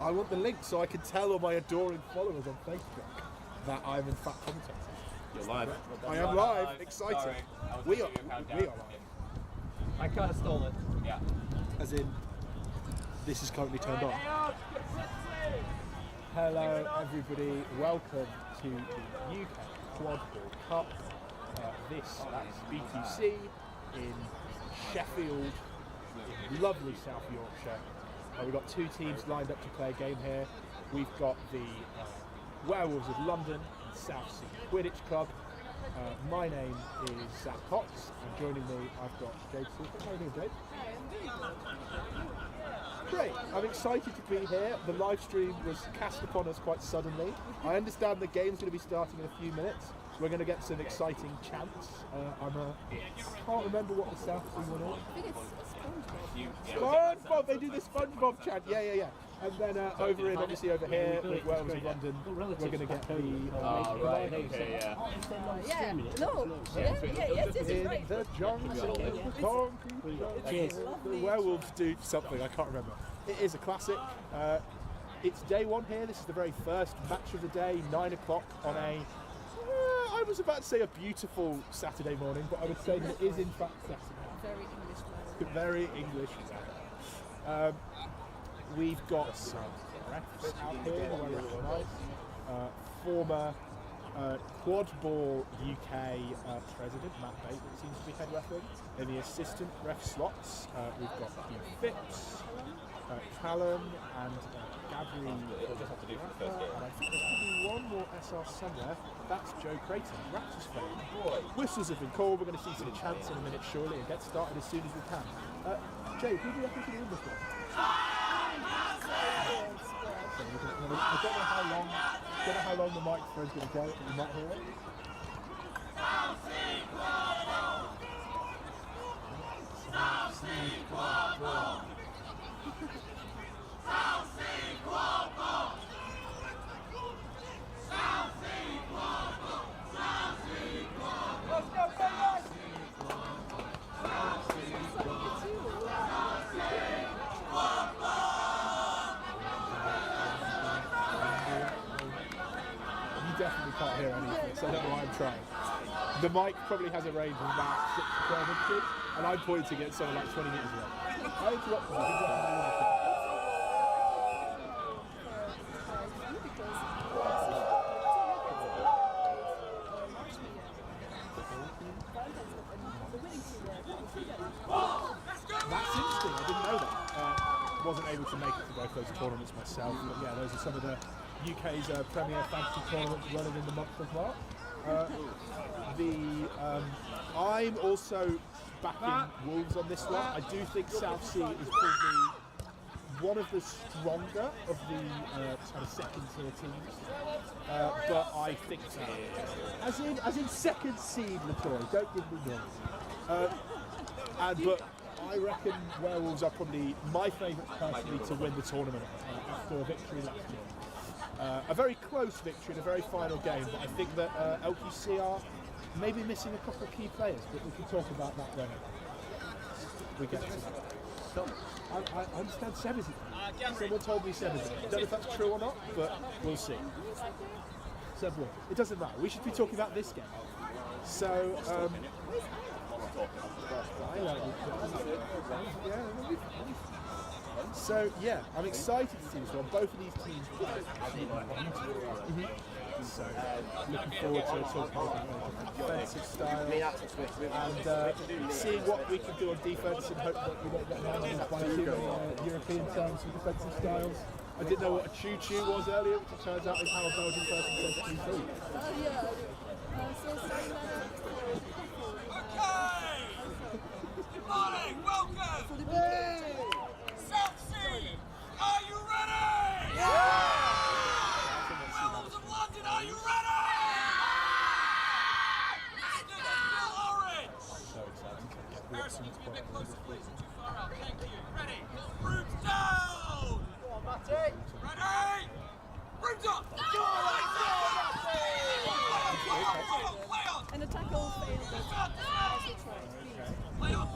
I want the link so I can tell all my adoring followers on Facebook that I'm in fact commentating. You're live. I am live. Exciting. We are live. I kind of stole it. Yeah. As in, this is currently turned on. Hello everybody, welcome to the UK Quadball Cup. That's B2C in Sheffield, lovely South Yorkshire. We've got two teams lined up to play a game here. We've got the Werewolves of London and Southsea Quidditch Club. My name is Zach Cox, and joining me I've got Jade Silver. How are you doing, Jade? Great, I'm excited to be here. The live stream was cast upon us quite suddenly. I understand the game's going to be starting in a few minutes. We're going to get some exciting chants. I can't remember what the Southsea one is. I think it's SpongeBob. SpongeBob! They do the SpongeBob chant. Yeah. And then over here with Welsh in London, we're going to get the right. Okay. Yeah. Yes, right. the jungle, the werewolves do something. I can't remember. It is a classic. It's day one here. This is the very first match of the day. 9 o'clock on a. I was about to say a beautiful Saturday morning, but I would say that it is in fact Saturday. Very English weather. Very English weather. We've got some refs out here who I recognise. Former Quadball UK president, Matt Bateman, seems to be head referee. In the assistant ref slots, we've got Hugh Phipps, Callum and Gabri. And I think there's probably one more SR somewhere. That's Joe Creighton, Raptors fan. Whistles have been called. We're going to see some chants in a minute surely and get started as soon as we can. Jay, who do you reckon should win this one? I don't know how long the microphone's going to go, but you might hear it. Southsea Quadball! Southsea Quadball! Southsea Quadball! Southsea Quadball! Let's go, fellas! Southsea Quadball! You definitely can't hear anything, so I don't know why I'm trying. The mic probably has a range of about 6 to 12 inches, and I'm pointing at something like 20 metres away. I interrupted you. That's interesting, I didn't know that. Wasn't able to make it to both those tournaments myself, but yeah, those are some of the UK's premier fantasy tournaments running in the month of March. I'm also backing Wolves on this one. I do think Southsea is probably one of the stronger of the kind of second tier teams, but I think so. As in second seed, Latoy, don't give me noise. But I reckon Werewolves are probably my favourite personally to win the tournament after a victory last year. A very close victory in a very final game, but I think that LQC are maybe missing a couple of key players, but we can talk about that when we get to that. So, I understand Seb is it. Someone told me Seb is it. I don't know if that's true or not, but we'll see. Seb won. It doesn't matter. We should be talking about this game. So, I'm excited to see this one. Both of these teams play beautifully. So, looking forward to talking about defensive style and seeing what we can do on defence and hope that we don't get managed by two European terms for defensive styles. I didn't know what a choo-choo was earlier, which it turns out is how a Belgian person says choo-choo. Good morning, welcome! Southsea, are you ready? Yeah! Werewolves of London, are you ready? Let's go! Orange! So excited to get Harrison, you can be a bit closer, please. You're too far out. Thank you. Ready? Brooms down! Go on, Matty. Ready? Brooms up! Go on, play on! And a tackle failed. Play on!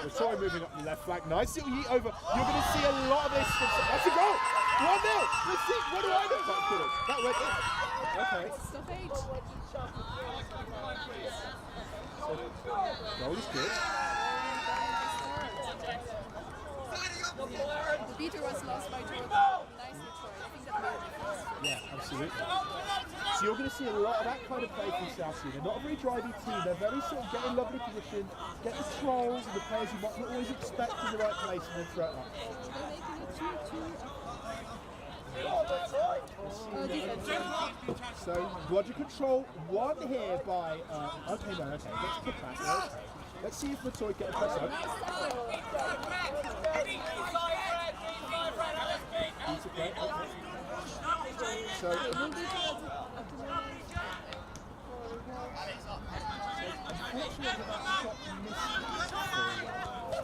We're sorry moving up the left flank. Nice little yeet over. You're going to see a lot of this. That's a goal! Let's see. What do I know about Quidditch? That went in. Okay. Stoppage. Goal is good. The beater was lost by Jordan. Nicely tried. I think that made a difference. Yeah, absolutely. So you're going to see a lot of that kind of play from Southsea. They're not a very driving team. They're very sort of get in lovely position, get the trolls and the players you might not always expect in the right place and then throw it up. They're making it 2-2. So Roger control, one here by, okay, let's kick back. No. Let's see if Matoy get a press up. So, unfortunately, that shot missed,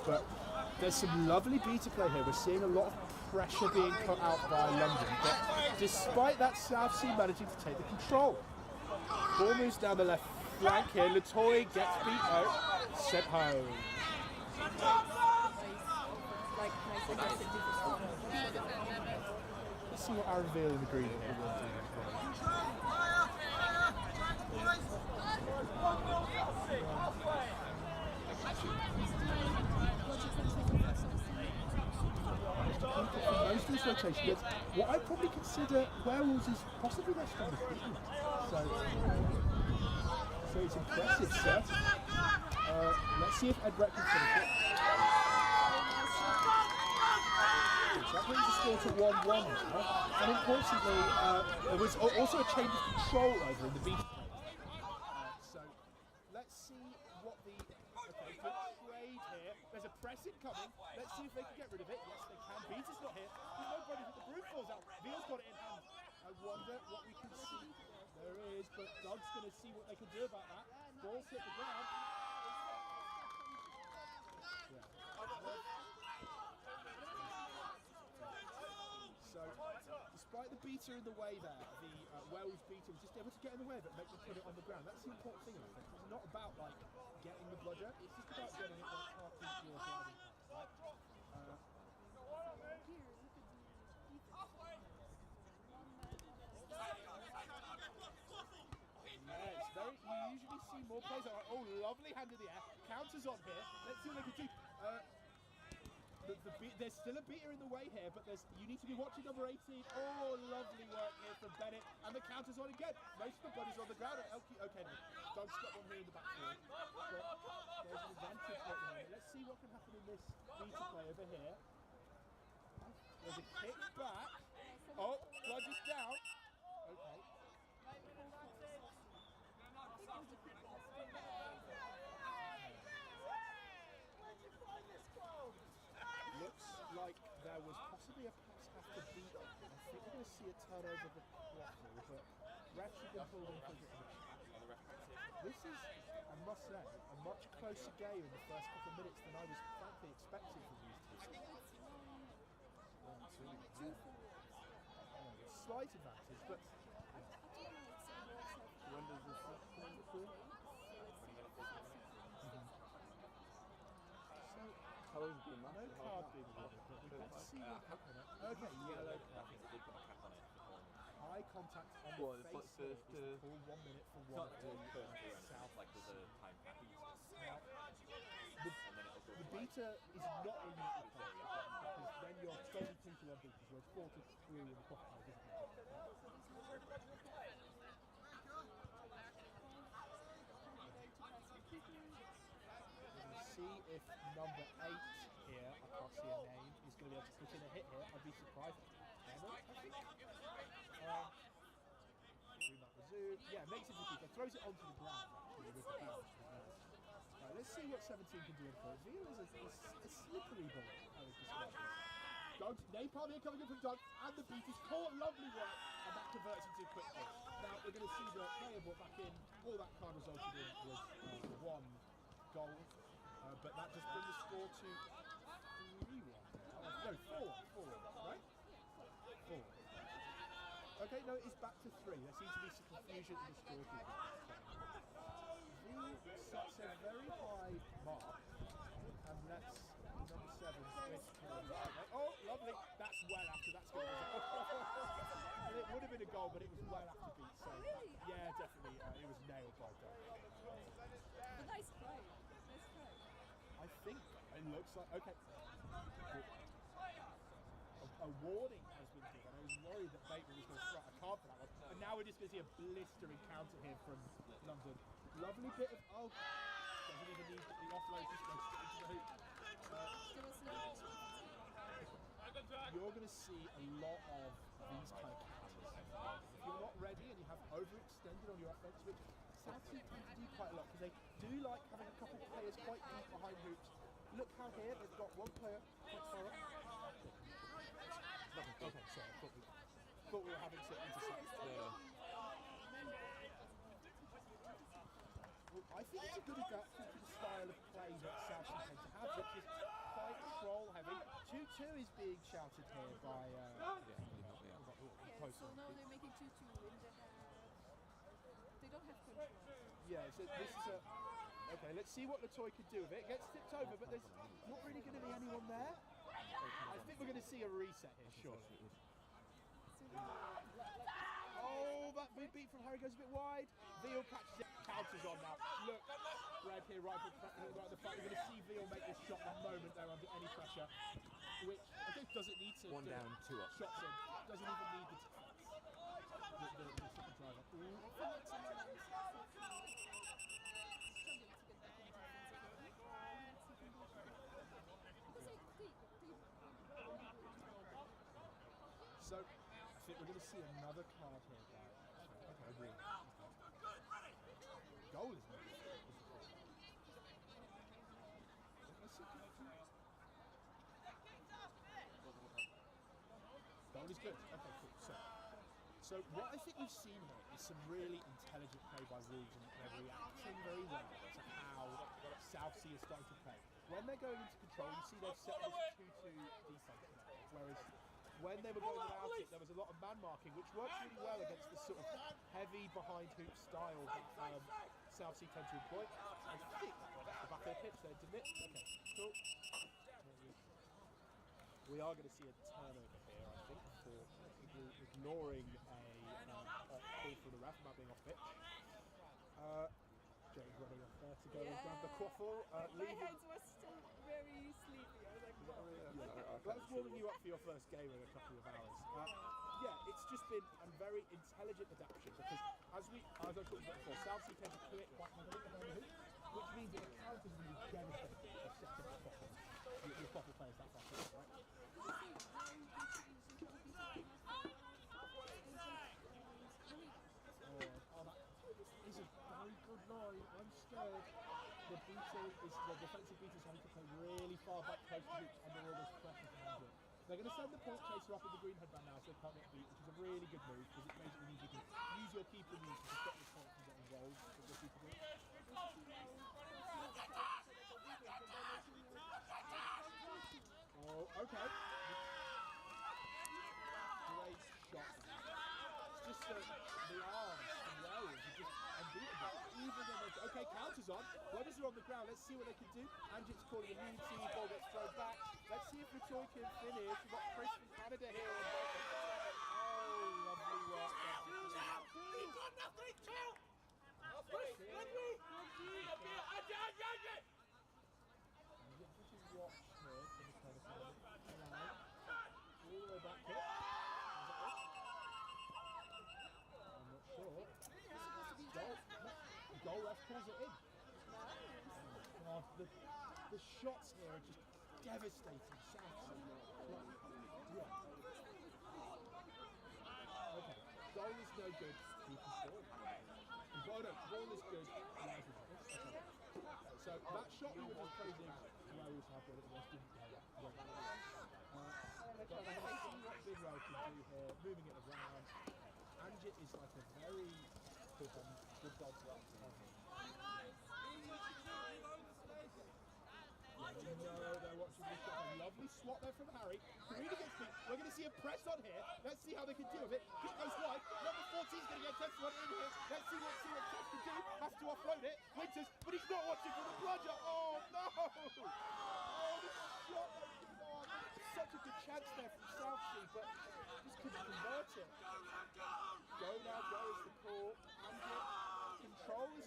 but there's some lovely beta play here. We're seeing a lot of pressure being put out by London, but despite that, Southsea managing to take the control. Ball moves down the left flank here. Latoy gets beat out, sent home. Let's see what Aaron Veal in the green will do. Most of this rotation gets what I probably consider Werewolves is possibly their strongest team. So it's impressive, sir. Let's see if Ed Brett can finish it. That brings the score to 1-1 now. And importantly, there was also a change of control over in the beat. So let's see what the good trade here. There's a press incoming. Let's see if they can get rid of it. Yes, they can. Beater's not here. There's nobody, but the brute falls out. Veal's got it in hand. I wonder what we can see. There is, but Doug's going to see what they can do about that. Ball's hit the ground. So, despite the beater in the way there, the Welsh beater was just able to get in the way of it and make them put it on the ground. That's the important thing, I think. It's not about like getting the bludger, it's just about getting it like half inch or right? Yeah, it's very, you usually see more players like, oh, lovely hand in the air, counters on here, let's see what they can do. There's still a beater in the way here, but you need to be watching number 18. Oh, lovely work here from Bennett, and the counter's on again. Most of the blood is on the ground. Okay, Doug's got one here in the backfield. But there's an advantage right now. Let's see what can happen in this beater play over here. There's a kick back. Oh, blood is down. Okay. Looks like there was possibly a pass after beat. I think we're going to see a turnover of the quaffle, but refs have been pulled in for it. This is, I must say, a much closer game in the first couple of minutes than I was frankly expecting from these two. Slight advantage, but when does this happen? How long has it been No card being awarded, but we can see what happened. Okay, yellow card. Eye contact on the face here is the full 1 minute for one of the South. Like there's a time cap. The beater is not a unit because then you're 22 to 1 beaters, whereas 4 to 3 in the pocket card, isn't it? See if number 8 here, I can't see a name, is going to be able to put in a hit here. I'd be surprised. Emma, I think. Yeah, makes it difficult. Throws it onto the ground actually with the bounce. Right, let's see what 17 can do in front. Veal is a slippery ball, I would describe it. Doug, napalm here coming in from Doug, and the beat is caught. Lovely work, and that converts into a quick hit. Now we're going to see the player brought back in. All that card resulted in was 1 goal. But that just brings the score to 3-1. No, 4-1, right? 4. Okay, no, it's back to 3. There seems to be some confusion in the score. Veal sets a very high mark and lets number 7 switch to the right. Oh, lovely. That's well after that's going to would have been a goal, but it was well after beat. So Really? yeah, definitely, it was nailed by goal. But nice try. Nice try. I think it looks like okay. A warning has been given. I was worried that Bateman was going to strike a card for that one, and now we're just going to see a blistering counter here from London. Lovely bit of doesn't even need the offload, just goes straight to the hoop. You're going to see a lot of these kind of counters. If you're not ready and you have overextended on your offense, which Southsea tend to do quite a lot because they do like having a couple of players quite deep behind hoops. Look how here they've got one player quite far up. Okay, sorry, I thought we were having to intercept. Well, I think it's a good adaptation to the style of play that Southsea tend to have, which is quite control heavy. 2-2 is being shouted here by So now they're making 2-2 in the they don't have control. Yeah, so this is a okay, let's see what Latoy could do with it. It gets tipped over, but there's not really going to be anyone there. I think we're going to see a reset here, sure. Oh, that big beat from Harry goes a bit wide. Veal catches it, counters on now. Look, Red here, right at the front. You're going to see Veal make this shot the moment they're under any pressure, which I think doesn't need to. 1 down, 2 up. Shots in, doesn't even need the second driver. So, I think we're going to see another card here, guys. Okay, agree. Goal is not. Goal is good. Okay, cool. So what I think we've seen here is some really intelligent play by Wolves, and they're reacting very well to how Southsea is starting to play. When they're going into control, you see they've set this 2-2 defense, whereas when they were going without it, there was a lot of man marking, which works really well against the sort of heavy behind hoop style that Southsea tend to employ. I think that's the back of the pitch there, didn't it? Okay, cool. We are going to see a turnover here, I think, for ignoring a call from the ref about being off pitch. James running off there to go and grab the quaffle. My hands were still very sleepy. I was like, no. That's warming you up for your first game in a couple of hours. Yeah, it's just been a very intelligent adaptation because as I talked about before, Southsea tend to commit quite heavily behind the hoop, which means that the counters will be devastating for second quaffle. Your quaffle players that far, right? Oh, that is a very good line. I'm scared. The defensive beaters having to play really far back close to hoops under all this pressure behind it. They're going to send the point chaser up in the green headband now so they can't get beat, which is a really good move because it basically means you can use your keeper moves to stop the point from getting rolled. Oh, okay. Great shot. It's just the arms and Werewolves are just unbeatable. Even when they're okay, counters on. Runners are on the ground. Let's see what they can do. Anjit's calling immunity. Ball gets thrown back. Let's see if Latoy can finish. We've got Chris from Canada here. Oh, lovely work. He's got nothing, chill! Watch here for the kind of all the way back here. I'm not sure. Goal ref calls it in. Oh, the shots here are just devastating. Okay, goal is no good. You can score. Ball is good. So that shot we were just praising, Werewolves have what it was, didn't what Bidwell can do here, moving it around. Anjit is like a very good dog to up on him. They're watching this shot. A lovely swat there from Harry. Karina gets beat. We're going to see a press on here. Let's see how they can deal with it. Kick goes wide. Number 14 is going to get tested on in here. Let's see what Tess can do. Has to offload it. Winters, but he's not watching for the bludger. Oh no! Oh, the shot. Oh, such a good chance there from Southsea, but just couldn't convert it.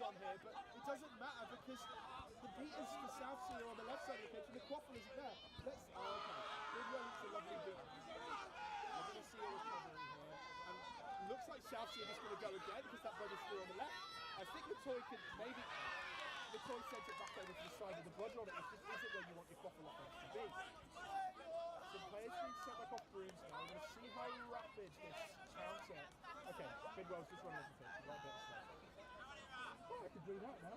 on here, but it doesn't matter because the beaters for Southsea are on the left side of the pitch and the quaffle isn't there. Let's. Oh, okay. Bidwell is a lovely beat. We're going to see a recovery here. And looks like Southsea are just going to go again because that bug is through on the left. I think Latoy could maybe. Latoy sent it back over to the side with the bludger on it. It just isn't where you want your quaffle offense to be. Some players being sent back off brooms now. We're going to see how rapid this counter. Okay, Bidwell's just running off the pitch. Right, a bit slow. Oh, I can do that now.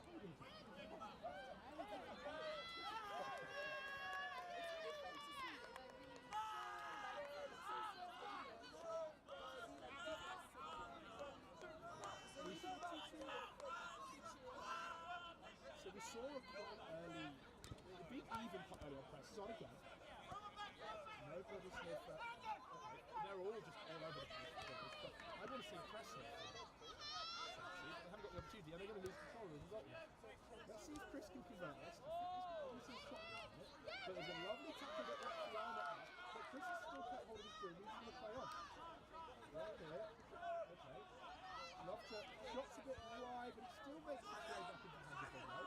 So we saw a quite early, a big even quite early on presses on again. No brothers here for, they're all just all over the place, but I want to see a press here. They haven't got the opportunity, and they're going to lose control of the result yet. Let's see if Chris can convert this. I think he's got a shot on it, but there's a lovely tackle that left the arm at but Chris is still kept hold of his broom, he's going to play on. Right here, okay. Love to, shots a bit wide, but it still makes its way back into the hands of Bidwell.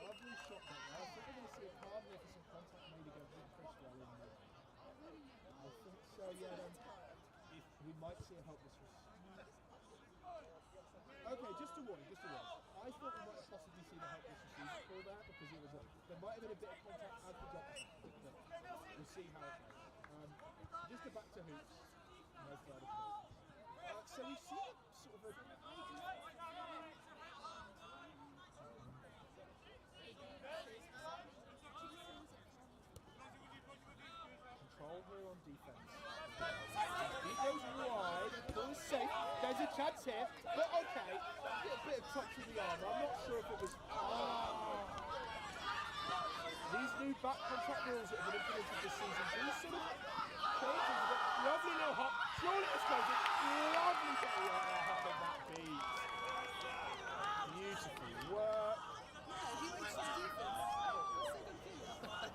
Lovely shot back there. I think we're going to see a card there for some contact maybe go with Chris well in there. I think so, yeah. Then if we might see a helpless receive. Okay, just a warning, just a warning. I thought we might have possibly seen a helpless receive call there because it was there might have been a bit of contact as we got there. We'll see how it goes. Just to back to hoops, no further call. So we see sort of a control here on defence. He goes wide, ball is safe, there's a chance here, but okay, a bit of touch with the arm, I'm not sure if it was... These new back contact rules that have been implemented this season, these sort of changes a bit. Lovely little hop, surely it's closing, lovely little hop on that beat. Beautiful work. Yeah, he went to defense.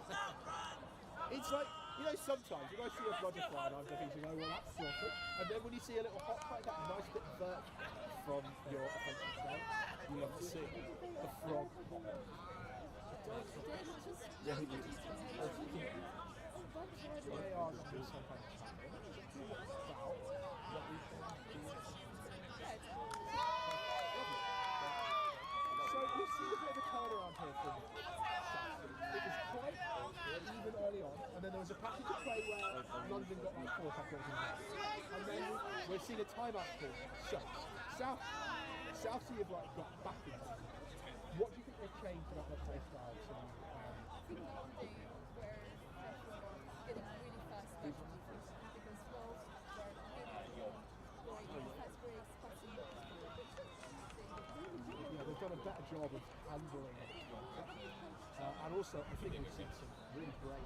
It's like, you know, sometimes when I see a butterfly and I'm thinking, oh, well, that's awful. And then when you see a little hop like that, a nice bit of vert from your offensive side, you love to see the frog. Yeah, he did. They are still some kind of so we've seen a bit of a turnaround here from Southsea. It was quite even early on, and then there was a passage of play where London got like 4 tackles in there. And then we've seen a timeout call. So Southsea have like got back into it. What do you think they've changed about their play style to I think they were getting really fast back to defense because Wolves were really going fast breaks, passing. Yeah, they've done a better job of handling it. And also, I think we've seen some really great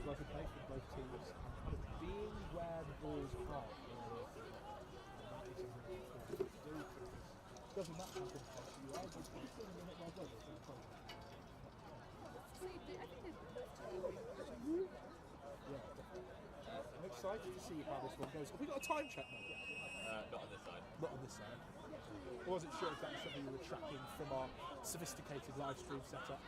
work of play from both teams. And kind of being where the balls are, that is a really important thing to do. Doesn't matter how good you are, but it's still a minute well done. Yeah, I'm excited to see how this one goes. Have we got a time check now? Not on this side. Not on this side. I wasn't sure if that was something you were tracking from our sophisticated live stream setup.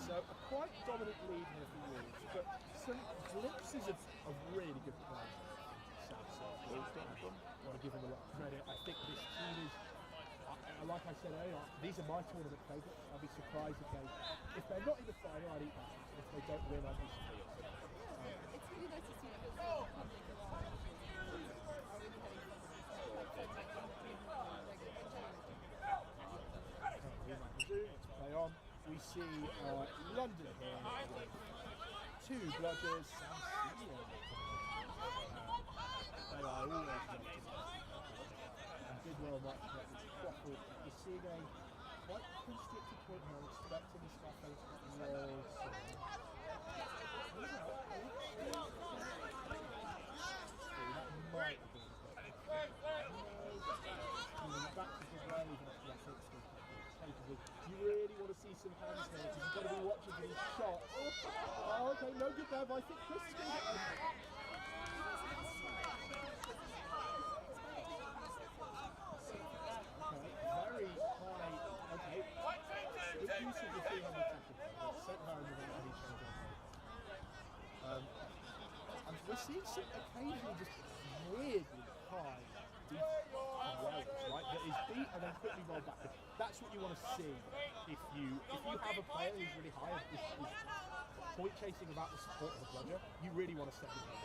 So a quite dominant lead here for Wolves, but some glimpses of really good play. I want to give them a lot of credit. I think this team is, like I said earlier, these are my tournament favourites. I'd be surprised if they're not in the final, I'd eat that. If they don't win, I'd be surprised. It's really nice to see because the public are really Let's play on. We see London here. 2 bludgers. They are always lucky. And Bidwell might connect with Quaffle. You see again, quite constricted point here, expecting the stuff over the walls. That might be back to the grave after that. You really want to see some hands here because you've got to be watching these I think Chris is going to get very high. Okay. Good use of the 300 tackle. Sent home without any change on. And we're seeing some occasionally just weirdly high deep Welsh, right? That is beat and then quickly roll back. That's what you want to see if you have a player who's really high, is point chasing about the support of the bludger. You really want to set him up.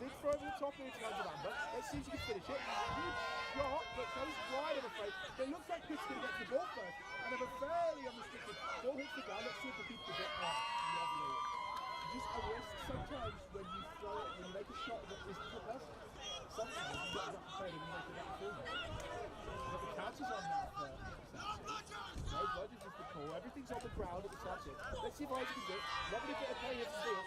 Big throw over the top here to Amber. Let's see if she can finish it. Huge shot, but goes wide, I'm afraid. But it looks like Chris is going to get the ball first. And have a fairly unrestricted ball hits the ground. Let's see if we keep the bit. Lovely. Just a risk sometimes when you throw it, when you make a shot that isn't the best. Sometimes you get that play and you make it back forward. But the catch is on that for Southsea. No bludgers is the call. Everything's on the ground at the Southsea. Let's see if Isaac can do it. Lovely bit of play here to steal.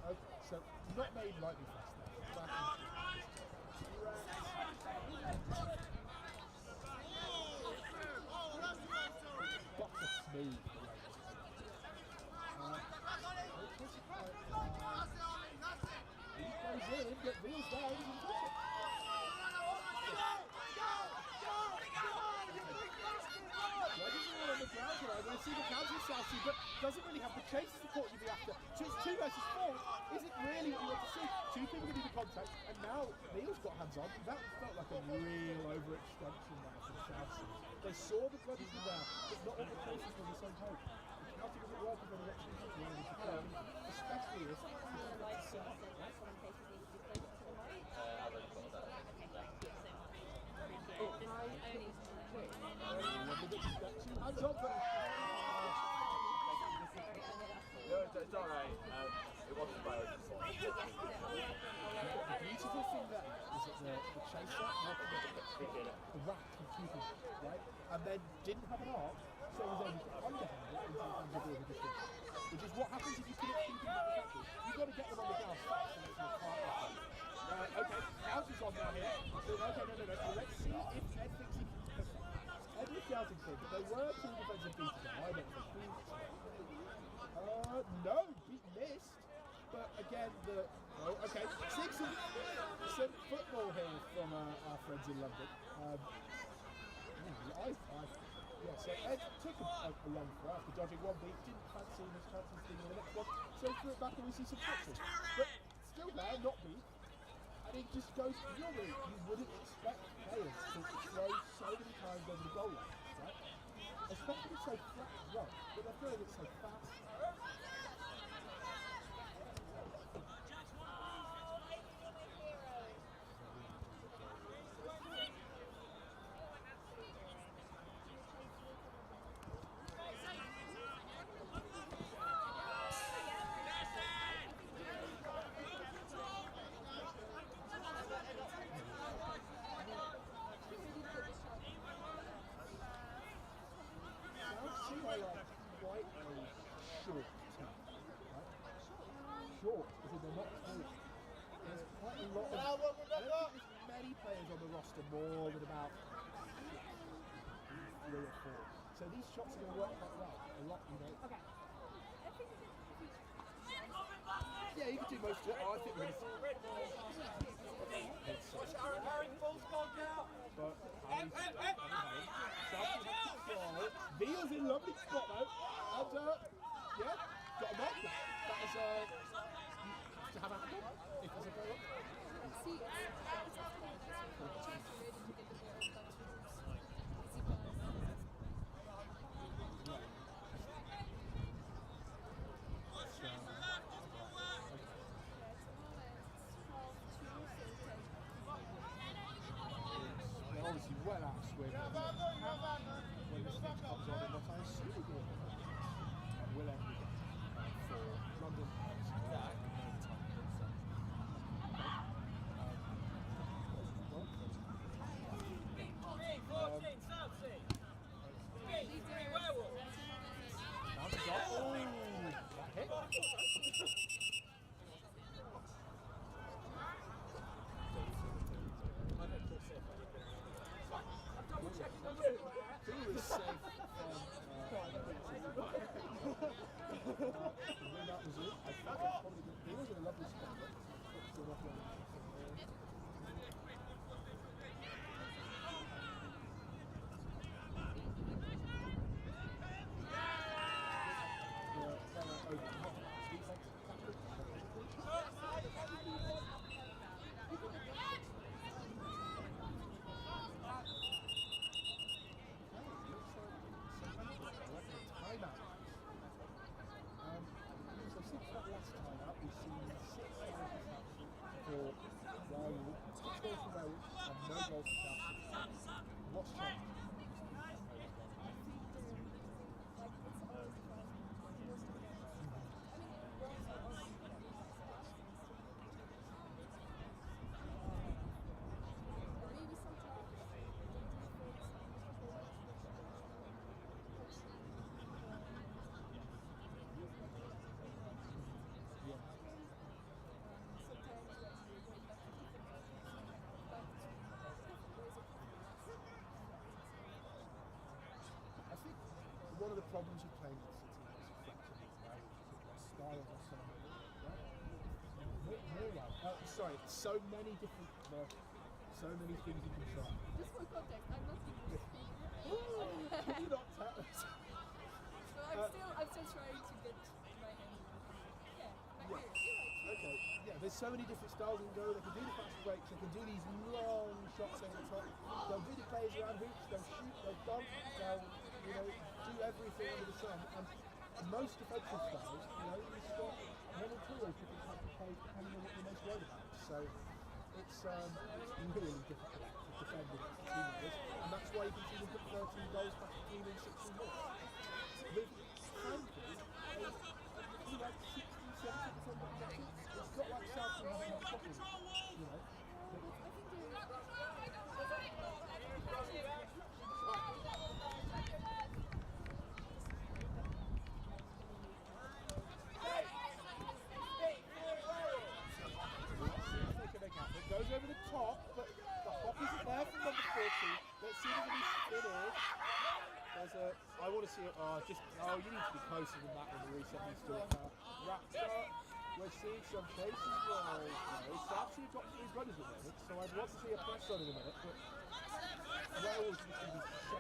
Okay, so not made lightning fast there. Box of smooth. He goes in, but wheels down, he doesn't touch it. Wedges are all on the ground here. I'm going to see the counter Southsea, but doesn't really have the chase support you'd be after. So it's 2 versus 4. Isn't really what you want to see. 2 people can do the contact, and now Neil's got hands on. That felt like a real overextension there for the Southsea. They saw the Brothers in there, but not all the cases were the same height. The counter doesn't work if they're actually really to play, especially if hands on, but No, it's alright. It wasn't by the beautiful thing there is that the chaser helped the rat from keeping, right? And then didn't have an arc, so was able to underhand it into the hands of the other defender. Which is what happens if you keep keeping back the catches. You've got to get them on the ground fast and it's not hard. Okay, House is on now here. So, okay, no. So let's see if Ed thinks he can. Ed was doubting things, but there were 2 defensive beats there. I don't think. No, beat missed. But again, okay, 6 and some football here from our friends in London. Yeah, so Ed took a long throw after dodging 1 beat, didn't fancy his chances being in the next one, so he threw it back and we see some football. But still there, not beat. And it just goes purely, you wouldn't expect players to throw so many times over the goal line, right? Especially so flat as well, but they're throwing it so fast. Quite a short team, right? Short, because they're not tall. There's quite a lot of, I don't think there's many players on the roster more than about 3 or 4. So these shots are going to work quite well. A lot, you know. Okay. Yeah, you can do most of it. I think we're going to see. But Veal's in lovely spot though. And yeah, got a mark. That is you have to have a handle if there's a goal. See, it's they're obviously well out of swim. When the switch comes on, and what I assume will end for London. Werewolves. Bounces off. Oh, that hit. when that was it, I thought it probably it was a lovely spot. So since that last time out, we've seen 6 goals for Werewolves, 6 goals for Werewolves, and no goals for Southampton. What's changed? I think one of the problems with playing this City is style of sorry, so many different so many things you can try. Just for context, I'm not English speaking. Can you not tell us? So I'm still trying to get my hand. Yeah, right here. Okay, yeah, there's so many different styles you can go. They can do the fast breaks, they can do these long shots over the top. They'll do the plays around hoops, they'll shoot, they'll dunk, they'll do everything under the sun. And most defensive styles, you've got 1 or 2 of different types of plays depending on what you're most worried about. So it's really difficult to defend against a team like this, and that's why you can see them put 13 goals back to 16 more. With Hampton, like 60-70% of the matches, it's not like Southampton having a problem, It goes over the top, but the hop isn't there from number 14. Let's see if he's finished. There's a. I want to see it. You need to be closer than that when the reset needs to occur. Raptor, we're seeing some cases where Southsea have got 3 runners at the moment, so I'd want to see a press on in a minute. But Werewolves are going to be so.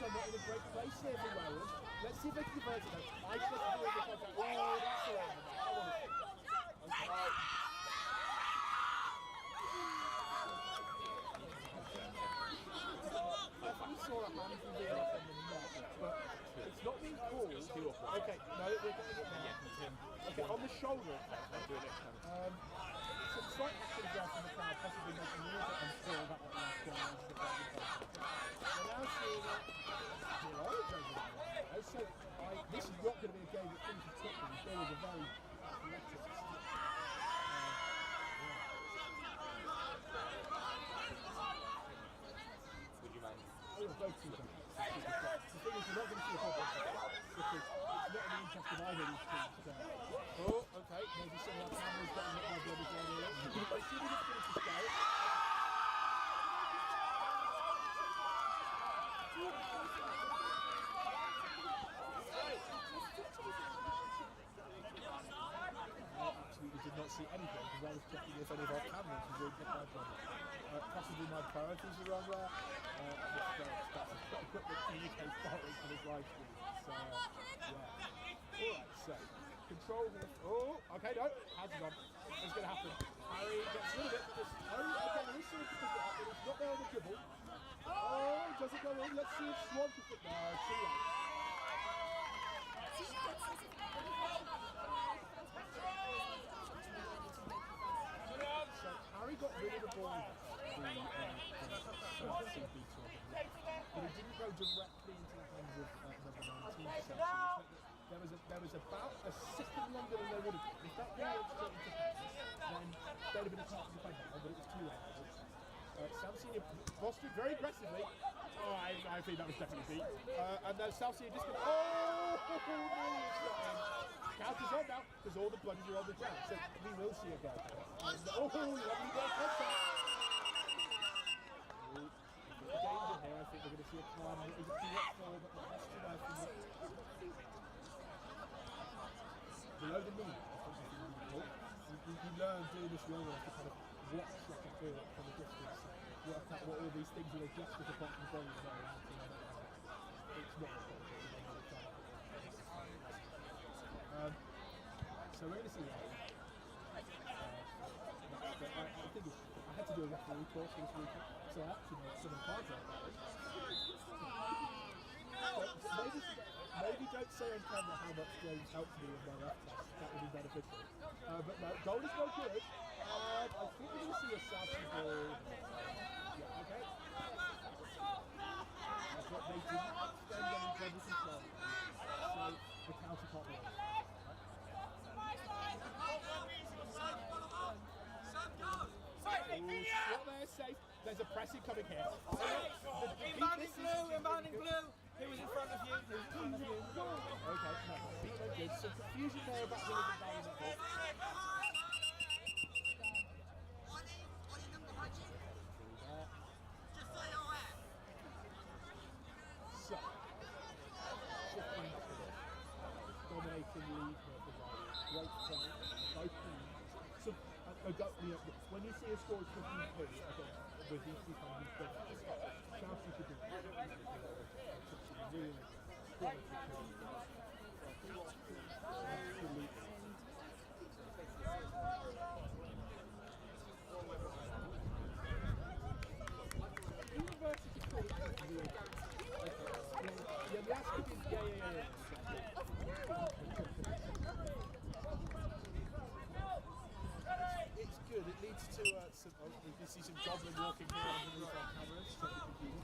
I'm not in a great place here for Werewolves. Let's see if they can convert it. I just want to do the contact. Oh, that's the one. I saw a hand from the off in the net, but it's not being called. Okay, no, we're getting it now. Okay, on the shoulder. I'll do it next time. Some slight action there from the crowd, possibly making a little bit unfair about that last goal. We're now seeing it. So this is not going to be a game that finishes Tottenham. There was a very athletic. Would you mind? Oh, both teams. The thing is, you're not going to see a problem because it's not in the interest of either of these teams. Oh, okay. Maybe some of our cameras getting hit by the other game. Let's see if we can finish this game. Absolutely did not see anything because I was checking if any of our cameras were doing my job. Possibly my priorities are wrong there. That's equipment communicates directly for this live stream. So, yeah. Alright, so, control this. Oh, okay, no. Hands are on. What's going to happen? Harry gets rid of it. Just, okay, this is pick it up, but it's not there on the dribble. Oh, does it go in? Let's see if Swan can put no, too late. before that, the Southsea beat her, but it didn't go directly into the hands of number 19 Southsea. There was about a second longer than they would have been. If that ball had straight into Texas, then they'd have been a chance to play now, but it was too late. Southsea postured very aggressively. Oh, I think that was definitely beat. And then Southsea just going to... Oh! Count is on now, because all the bludgers are on the ground. So we will see a go. Oh, lovely goal contact. The danger here, I think we're going to see a climb. Is it too much for but the question I think below the knee, I think is really important. You learn doing this long enough to kind of watch like a field from a distance, work out what all these things are just as a bottom ball is very it's not a problem. So we're going to see that. I think I had to do a referee course this weekend, so I actually know some of the cards like that. Maybe don't say on camera how much James helped me with my ref test. That would be beneficial. But no, goal is no good. I think we're going to see a Southsea ball. Yeah, okay. That's what they didn't extend their incredible control. So the counter can't be on. What they're safe. There's a pressing coming here. Inbounding blue. Who was in front of you? Okay, no, good. Some confusion there about who was inbounding that ball. So, shifting to dominating lead here for great play, both teams. So, when you see a score of 15 points, I think with these two teams, Southsea could do really quality University College is really good. Yeah, the aspect is, yeah. It's good. It leads to some. We can see some goblin walking here underneath our cameras. So we can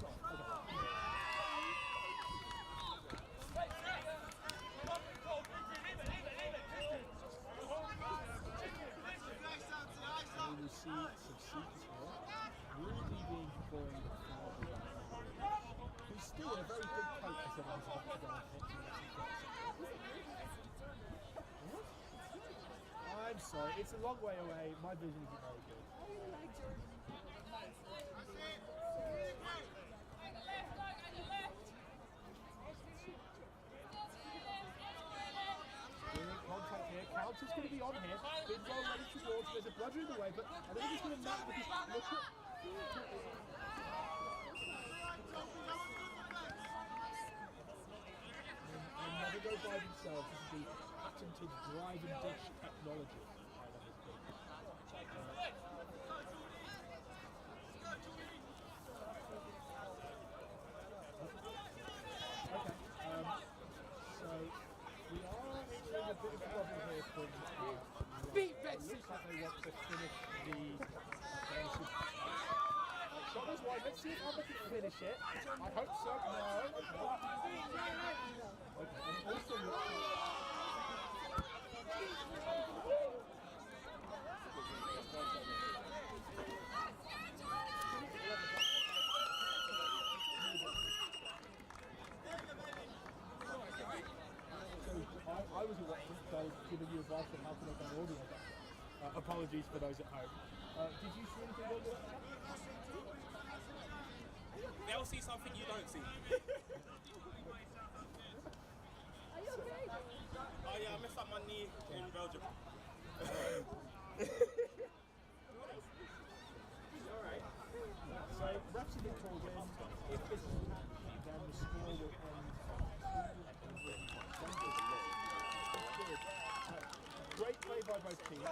we will see some seats here. Really being deployed. He's still in a very big coat as if he's about to go and hit. I'm sorry, it's a long way away. My vision isn't very good. Contact here. Counter's going to be on here. Big goal ready towards. There's a bludger in the way, but I don't think it's going to matter because look at. And never go by themselves. This is the patented drive and dish technology. So we are in a bit of a problem here for beat Betsy. Looks like they want to finish the shot is wide. Let's see if Amber can finish it. I hope so. No. Okay. And also I was at Watford, so I was giving you advice on how to make an audio better. Apologies for those at home. Did you see anything wrong with that? They'll see something you don't see. Are you okay? Oh yeah, I messed up my knee in Belgium. Alright. So refs have been called in. If this is happening, then the score will end. Great play by both teams.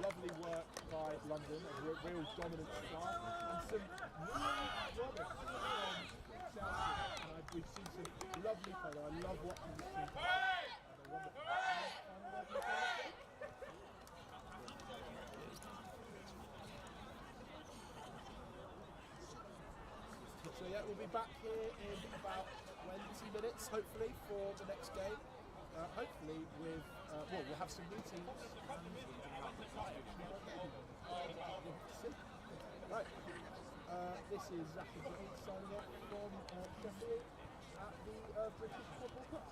Lovely work by London, a real dominant start, and some really promise from Southsea. We've seen some lovely play. I love watching this team. yeah, we'll be back here in about 20 minutes, hopefully, for the next game. Hopefully with, well, we'll have some new teams. Right. This is Zach and Johnny signing off from Sheffield at the British Quadball Cup.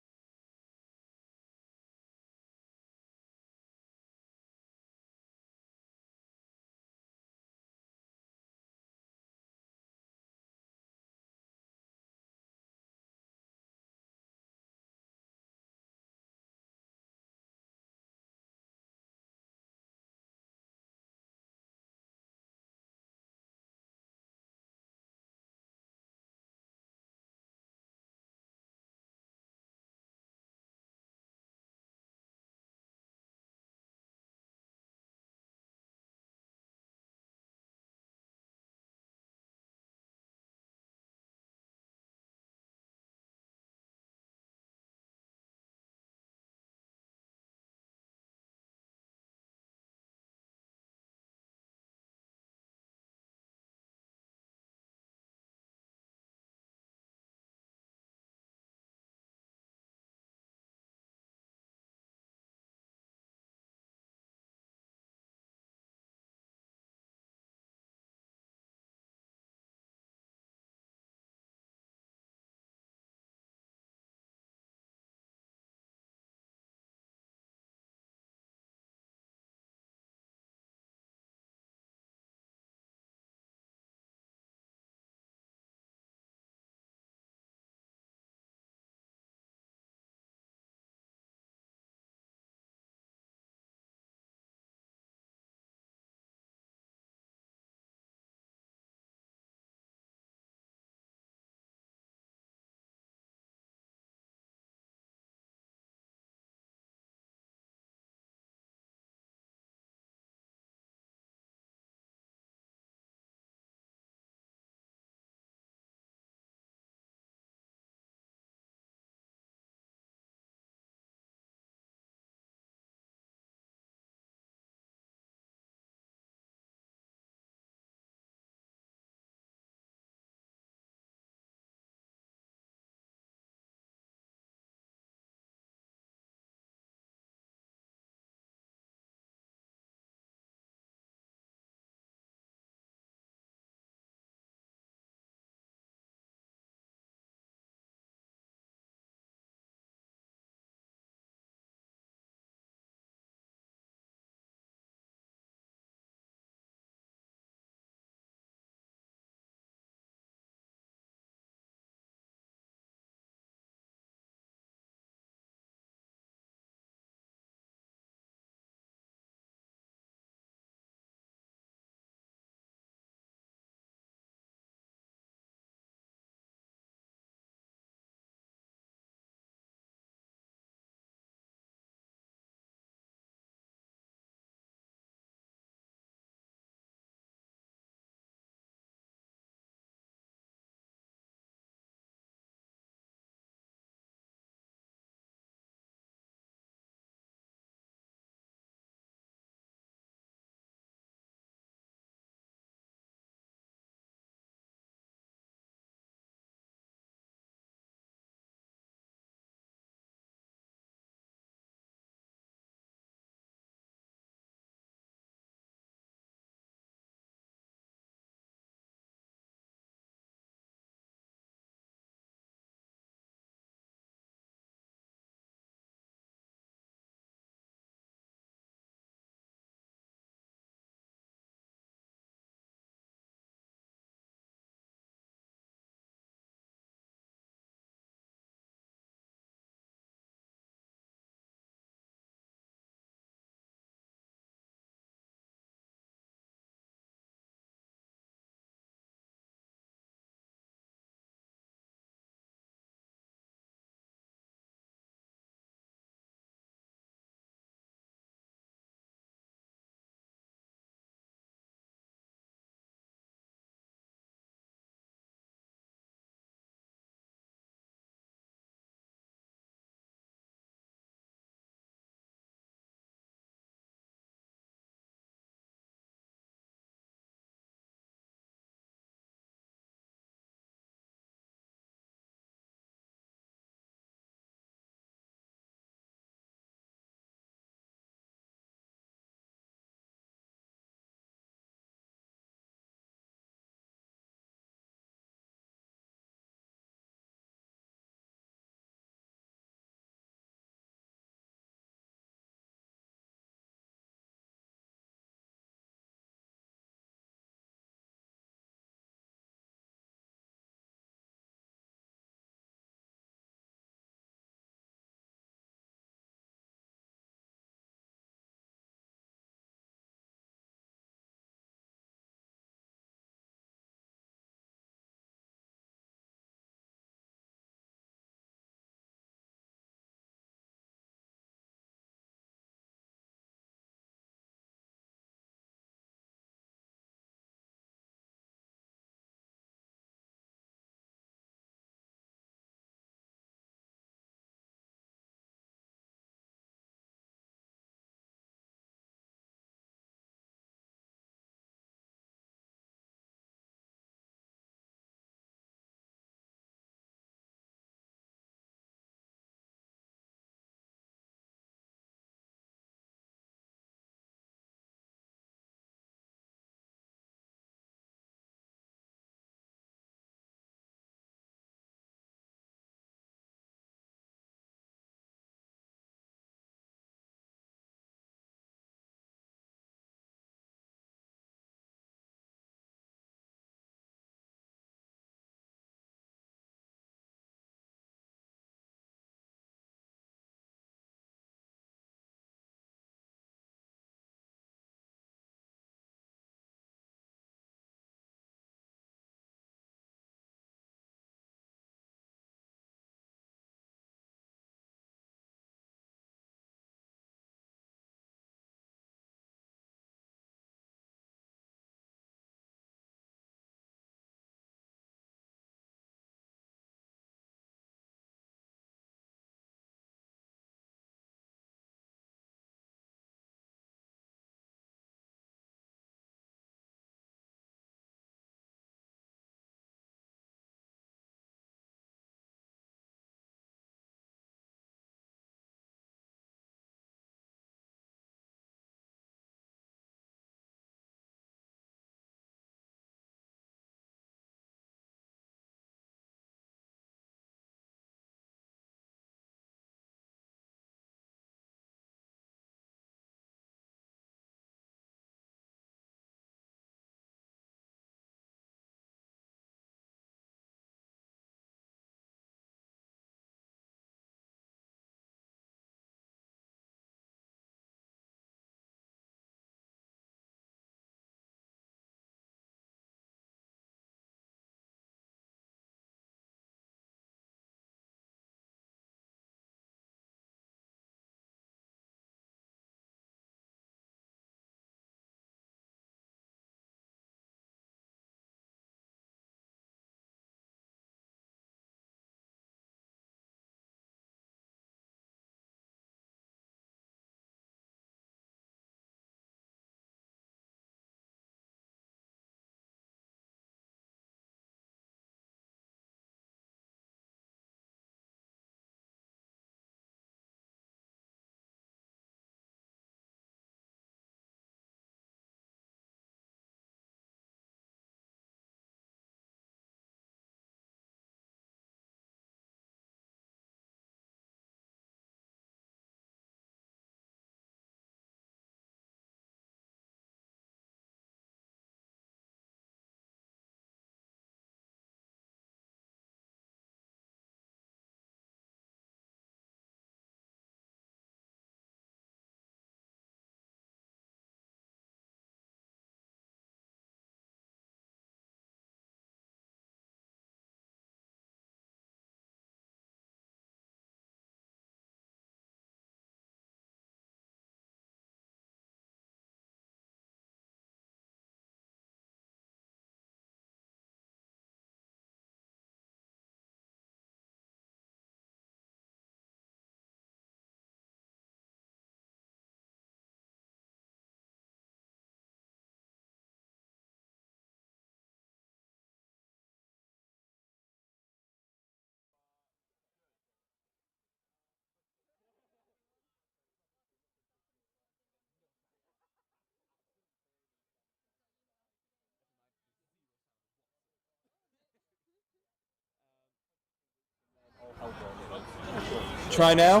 Try now.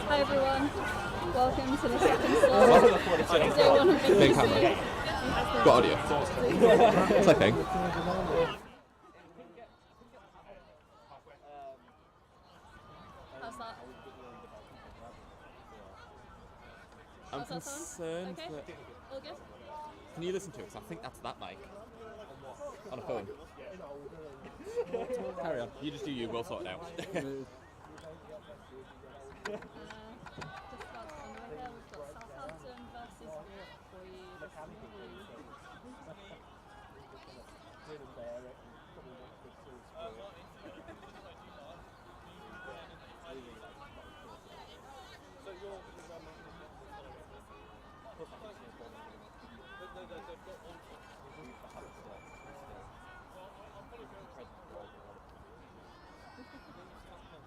Hi everyone, welcome to the second slot. Day one of Big camera. Got audio. Typing. How's that? I'm How's that sound? concerned Okay? that... All good? Can you listen to it? 'Cause I think that's that mic. On a phone. Carry on. You just do you, we'll sort it out. Just about to come over, we've got Southampton versus Wolves for you this morning.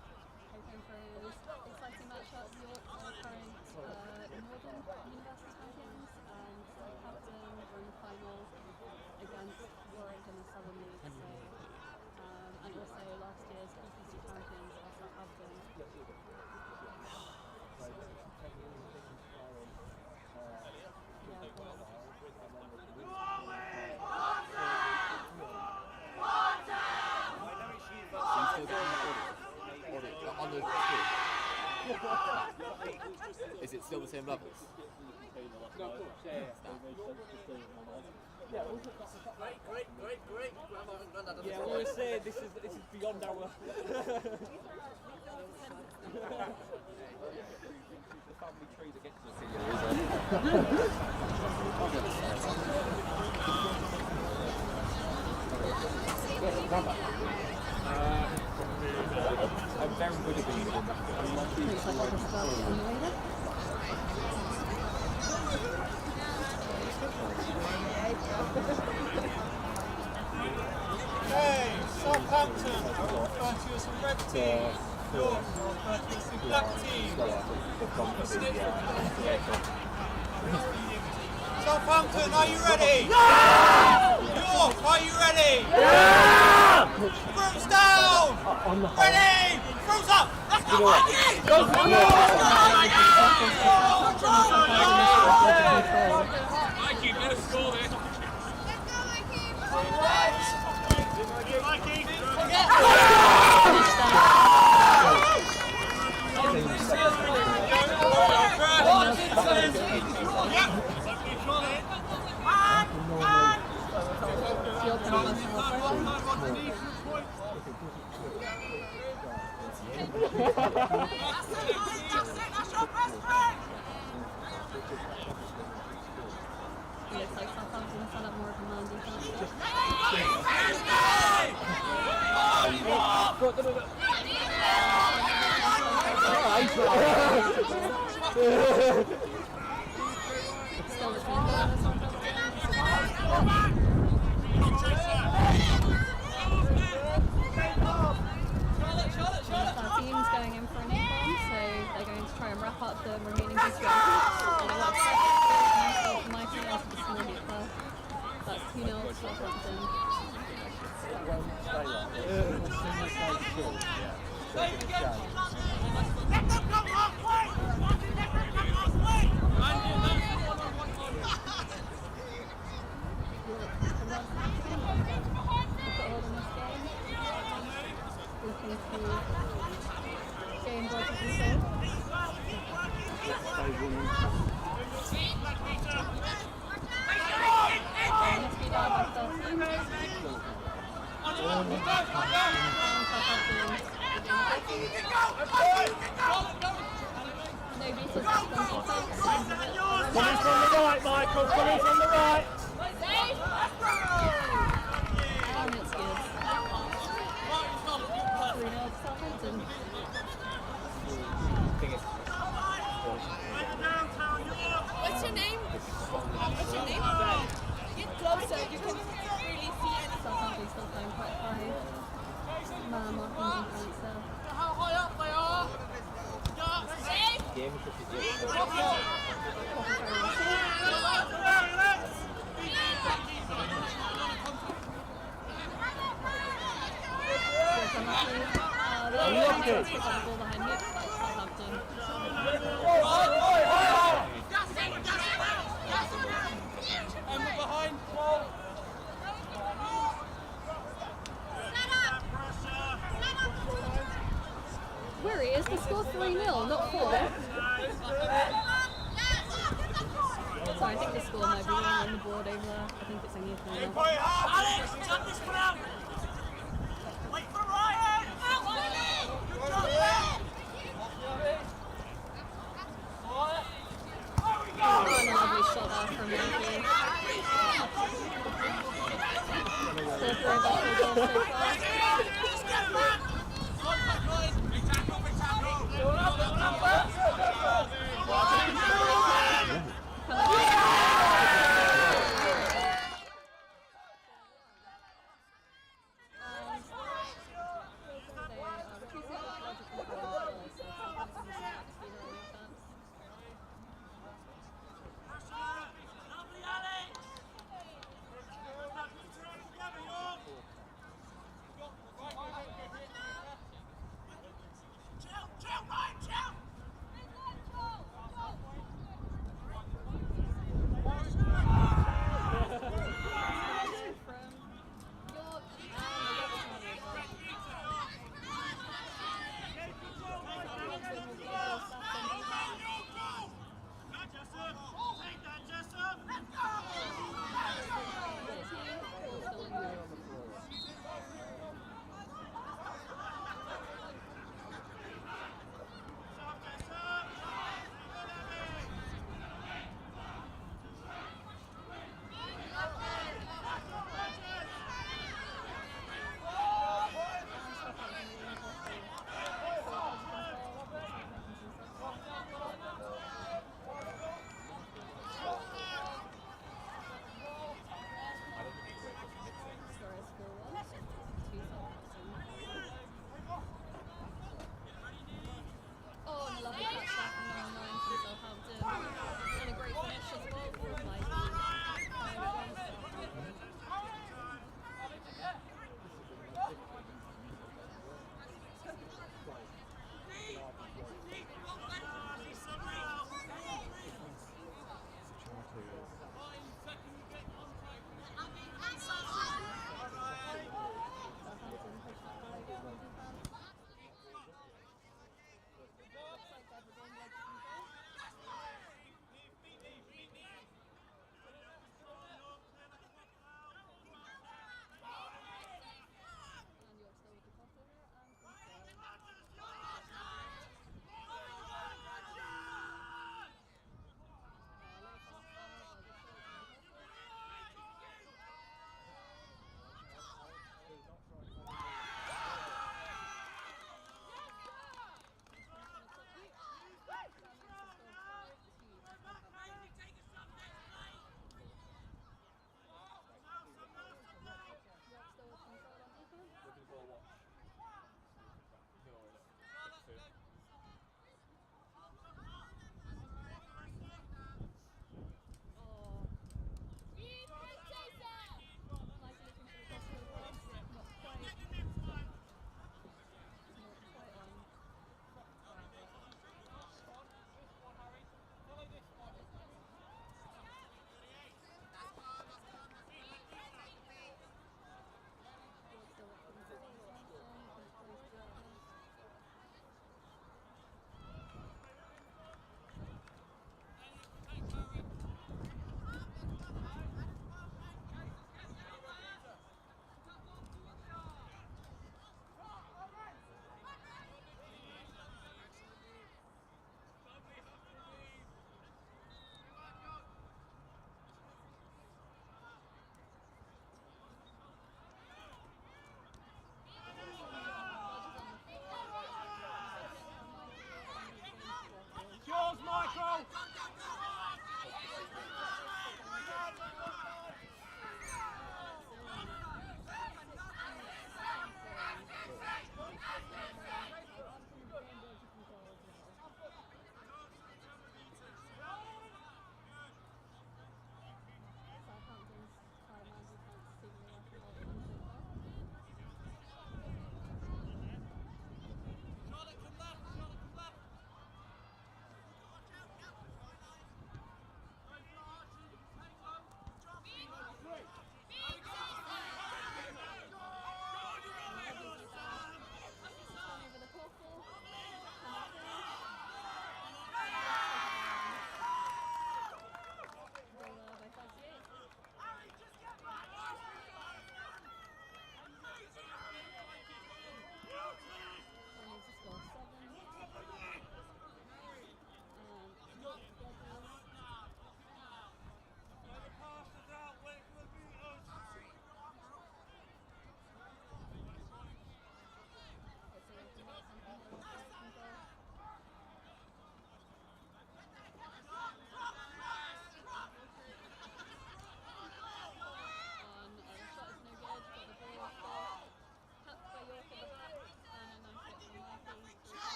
Hoping for an exciting matchup. York are current Northern University champions, and Southampton are in the final against Warwick in the Southern League. So, and also last year's PPC champions are Southampton. On the screen. Is it still the same levels? Great. Yeah, we were saying this is beyond our. The family tree that gets us here, I'm very good at being in that. Hey, Southampton, referred to as a red team. York, referred to as the black team. Southampton, are you ready? Yeah! York, are you ready? Yeah! Brooms down! Ready! Brooms up! Let's go, Mikey! Go for it! Mikey, better score this. Looks like Southampton set up more of a man defense. Still the team going as Our team's going in for an income, so they're going to try and wrap up the remaining history. And it works perfectly. Mikey else with the small hit. That's 2-0 to Southampton. Game ball to control. Must be down by 13. No beaters. Coming from the right, Michael, coming from the right. And it's good. 3-0 to Southampton. What's your name? What's your name? Get closer, you can really see anything. Southampton's still playing quite high. Man marking defense there. How high up they are? This Pick up the ball behind me, like Southampton. And we're behind. Worry, is the score 3-0, not 4? Sorry, I think the score might be wrong on the board over there. I think it's only a 3-0. Alex, check this one out. Wait for Ryan. Good job, Ben. Oh, and a lovely shot there from Yankee. Still 3 back to goal so far.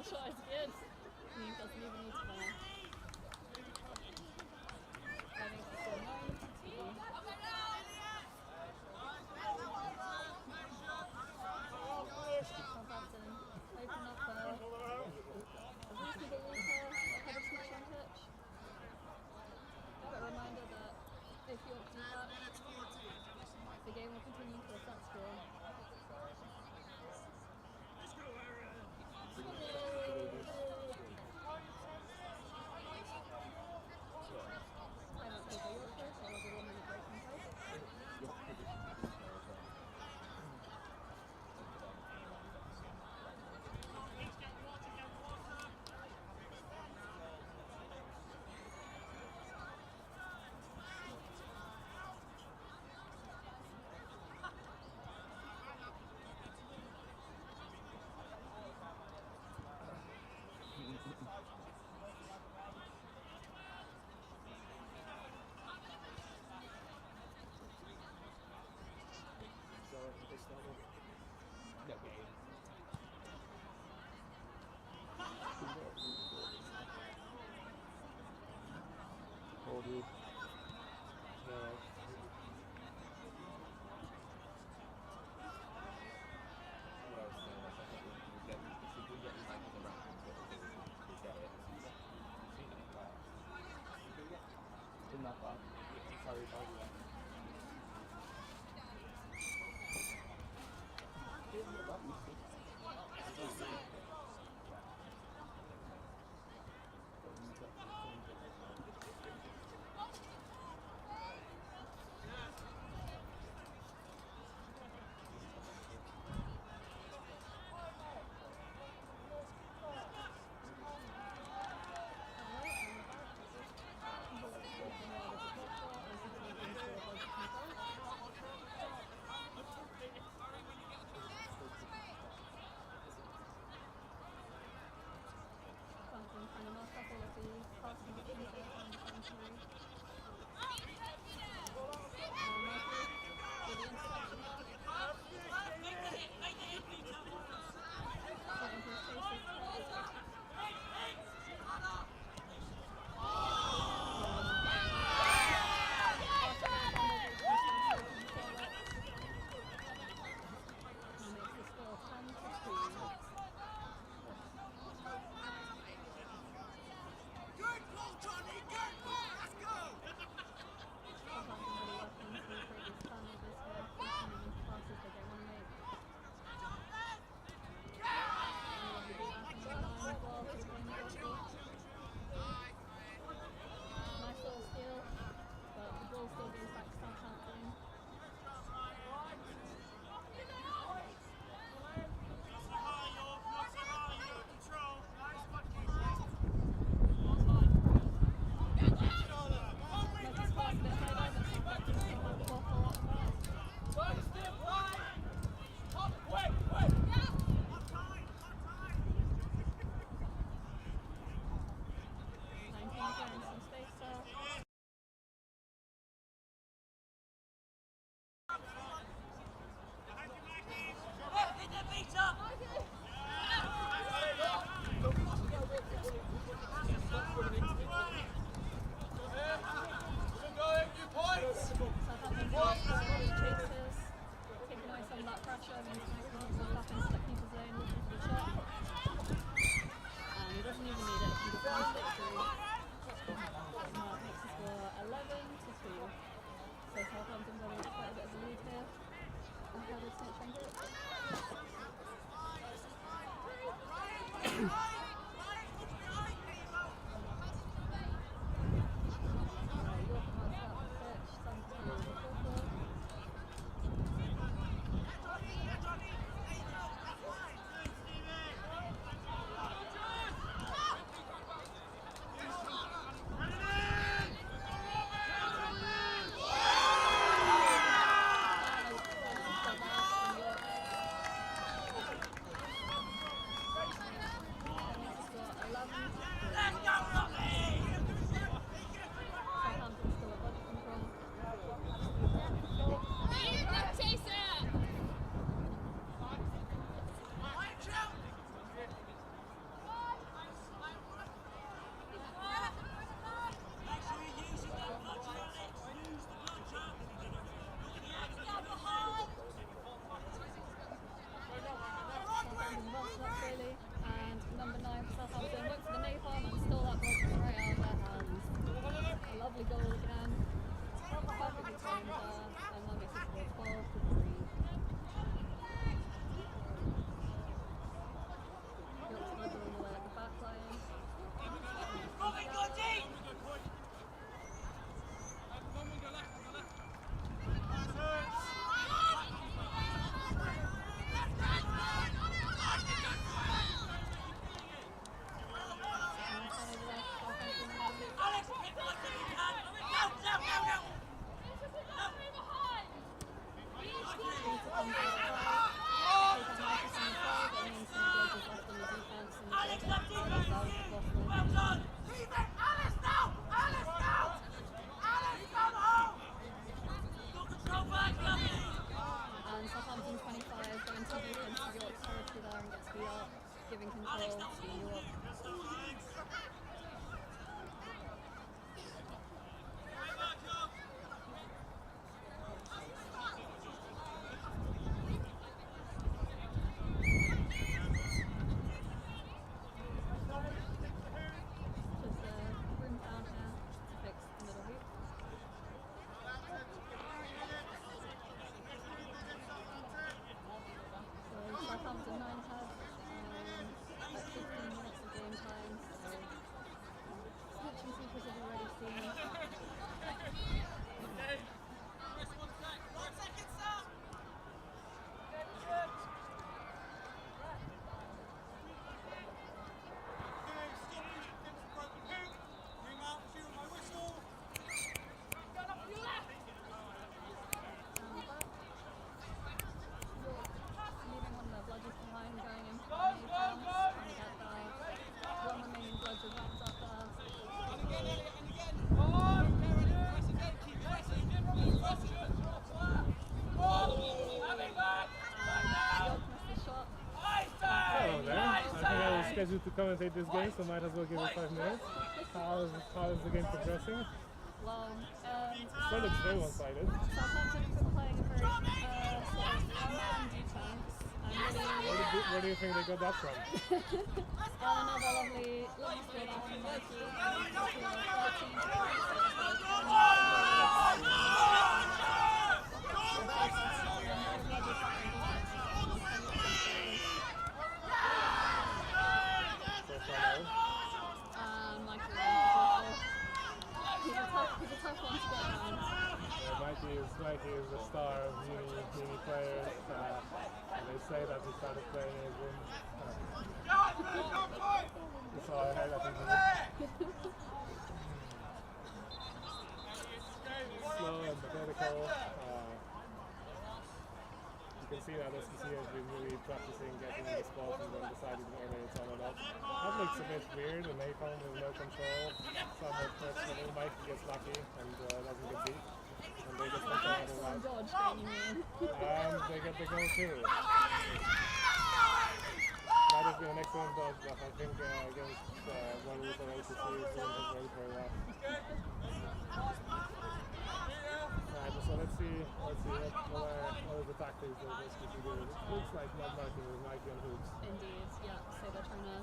shot is good. He doesn't even need to fire. That makes it still 9-2. Southampton open up a reasonable leader ahead of Snitch on pitch. But a reminder that if you opt to do that, the game will continue to a set score. Penalty for Yorkshire, so there'll be 1 minute break in play. number 9 for Southampton, went for the napalm and stole that ball right out of their hands. A lovely goal again. Perfectly timed there, and that makes it score 12-3. Yorkshire delivering away at the back line. And Southampton 25 going to deep into York territory there and gets beat up, giving control to York. Southampton 9 have like 15 minutes of game time, so switching seekers have already seen. Scheduled to commentate this game, so might as well give it 5 minutes. How is the game progressing? Well, Still looks very one-sided. Southampton have been playing a very sort of man defense. Where do you think they got that from? Another lovely score there from Mikey. He's a tough one to get around. Mikey is the star of uni players, and they say that he started playing in his room. That's all I heard, I think. Slow and methodical. You can see that SPC has been really practicing getting the spot and then deciding whether it's on or not. That looks a bit weird, and napalm with no control. Somewhat personal. Mikey gets lucky and doesn't get beat. And they get control out of that. Dodge going in. And they get the goal too. That has been an excellent dodge, but I think against Werewolves or OCC, it wouldn't have worked very well. Right, so let's see what are the tactics that this could do. It looks like not marking with Mikey on hoops. Indeed, yeah. So they're trying to.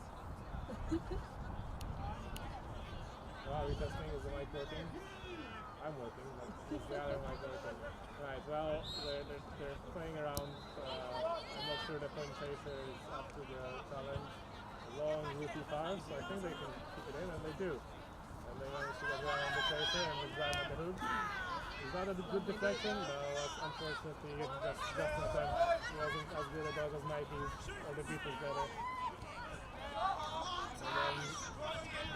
Are we testing? Is the mic working? I'm working, but is the other mic working? Right, well, they're playing around. I'm not sure the point chaser is up to the challenge. A long rookie pass, so I think they can keep it in, and they do. And they manage to get around the chaser and drive at the hoop. Is that a good deflection? No, that's unfortunately just in time. He wasn't as good a dog as Mikey's, or the beat was better. And then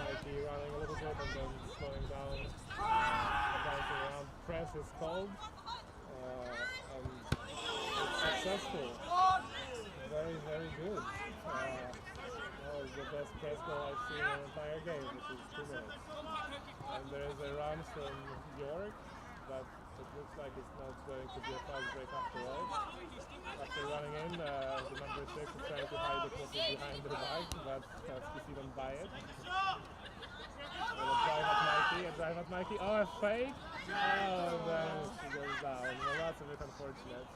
Mikey running a little bit and then slowing down, bouncing around. Press is called, and it's successful. Very, very good. That was the best press goal I've seen in the entire game, which is 2 minutes. And there is a run from York, but it looks like it's not going to be a fast break after all. After running in, the number 6 is trying to hide the crosses behind the bike, but SPC don't buy it. And a drive at Mikey, oh, a fake! Oh, then she goes down. Well, that's a bit unfortunate.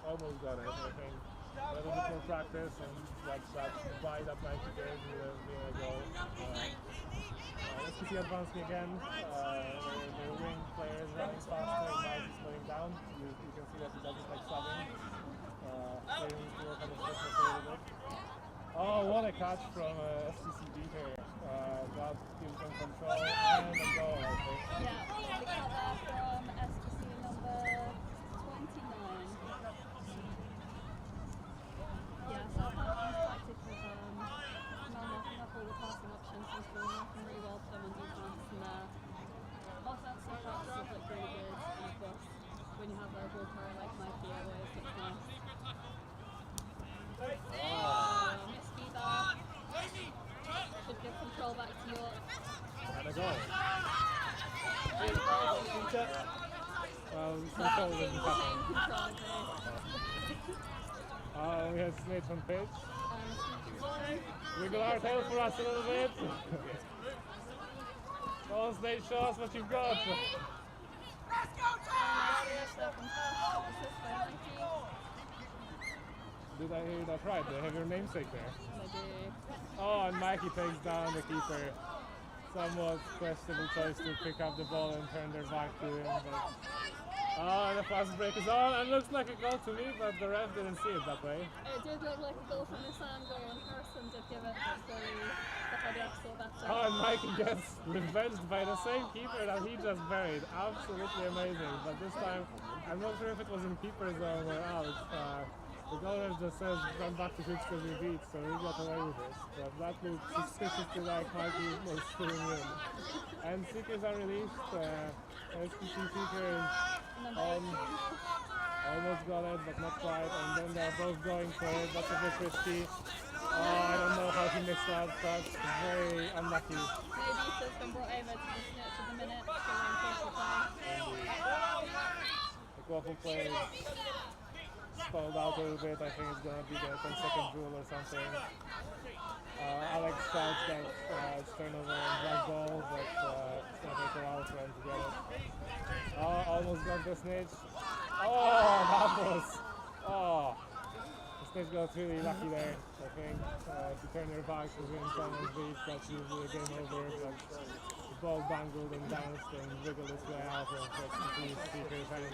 Almost got it, I think. a little bit more practice, and that's why that Mikey gave me a goal. SPC advancing again. Their wing player is running faster, and Mike is slowing down. You can see that he doesn't like subbing. They need to work on his fitness a little bit. Oh, what a catch from SPCG here. That gives them control and a goal, I think. Yeah, lovely cut there from SPC number 29. Yeah, Southampton's tactic with not knocking up all the passing options has been working really well for them on defense, and their offensive practices look really good, and of course, when you have a ball carrier like Mikey, it always looks nice. Misky there. Should give control back to York. And a goal. Well, control didn't happen. We have Snitch on pitch. Wiggle our tail for us a little bit. Oh, Snitch, show us what you've got. Did I hear that right? They have your namesake there. I do. Oh, and Mikey takes down the keeper. Somewhat questionable choice to pick up the ball and turn their back to him. But... Oh, and the fast break is on, and looks like a goal to me, but the ref didn't see it that way. It did look like a goal from this angle, and Harrison did give it the header saw better. Oh, and Mikey gets revenged by the same keeper that he just buried. Absolutely amazing. But this time, I'm not sure if it was in keeper zone or out. The goalie just says run back to hoops because we beat, so he got away with it. But that looks suspiciously like Mikey was filling in. And Seekers are released. SPC Seekers almost got it, but not quite. And then they're both going for it. That's a bit risky. Oh, I don't know how he missed that. That's very unlucky. Maybe he's been brought over to the snitch at the minute, so we're The Quaffle play stalled out a little bit. I think it's going to be the 10-second rule or something. Alex shouts that it's turnover and black ball, but it's going to take a while for him to get it. Oh, almost got the snitch. Oh, that was... Oh. The snitch got really lucky there, I think. If you turn your back within someone's reach, that's usually a game over, but the ball bangled and bounced and wiggled its way out and that's complete Seeker's heading.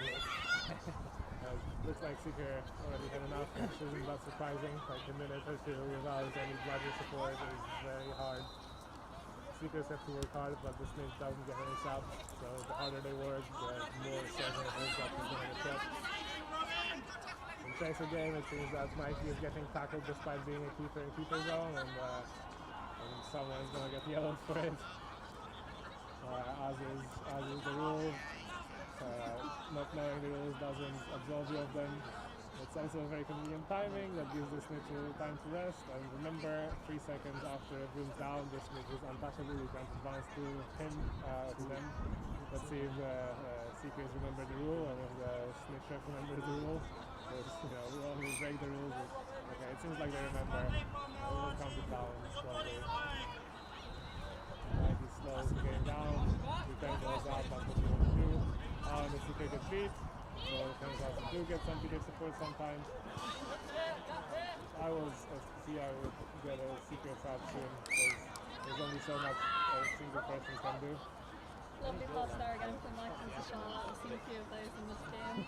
Looks like Seeker already had enough, which isn't that surprising. Like a minute or two without any bloody support is very hard. Seekers have to work hard, but the snitch doesn't get any subs, so the harder they work, the more certain it is that he's going to get shot. In Chaser game, it seems that Mikey is getting tackled despite being a keeper in keeper zone, and someone is going to get yellowed for it, as is the rule. Not knowing the rules doesn't absolve you of them. It's also very convenient timing that gives the snitch a little time to rest. And remember, 3 seconds after it brings down, the snitch is untouchable. You can't advance to him, to them. Let's see if Seekers remember the rule and if the snitch ref remembers the rule. Because, you know, we only break the rules. Okay, it seems like they remember. We will count it down slowly. Mike is slow to get down. The 10 goes up, that's what you want to do. And the Seeker gets beat. So it turns out you do get some BD support sometimes. I would get a Seeker sub soon because there's only so much a single person can do. Lovely pass there again from Michael to Charlotte. We've seen a few of those in this game.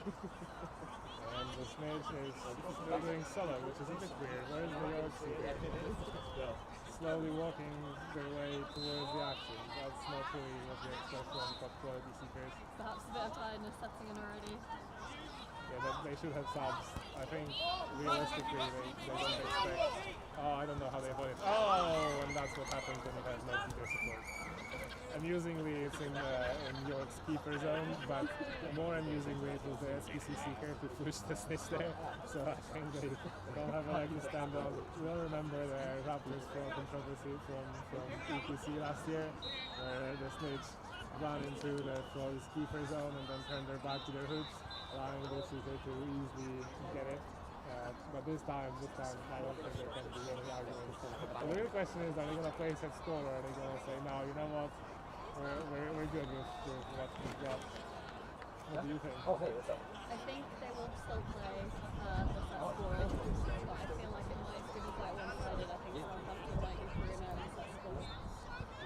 And the snitch is still doing solo, which is a bit weird. Where is the York Seeker? Slowly walking their way towards the action. That's not really what you expect from top quality Seekers. Perhaps a bit of tiredness setting in already. Yeah, but they should have subs. I think realistically they don't expect. Oh, I don't know how they avoid it. Oh, and that's what happens when it has no Seeker support. Amusingly, it's in York's keeper zone, but more amusingly, it was the SPC Seeker who pushed the snitch there. So I think they don't have a leg to stand on. We all remember the Raptors controversy from EQC last year, where the snitch ran into the Troy's keeper zone and then turned their back to their hoops, allowing the Seeker to easily get it. But this time, I don't think there can be any arguments. The real question is, are they going to play set score, or are they going to say, no, you know what, we're good with what we've got? What do you think? Okay, what's up? I think they will still play the set score, but I feel like it might still be quite one-sided. I think Southampton might go through in early set score.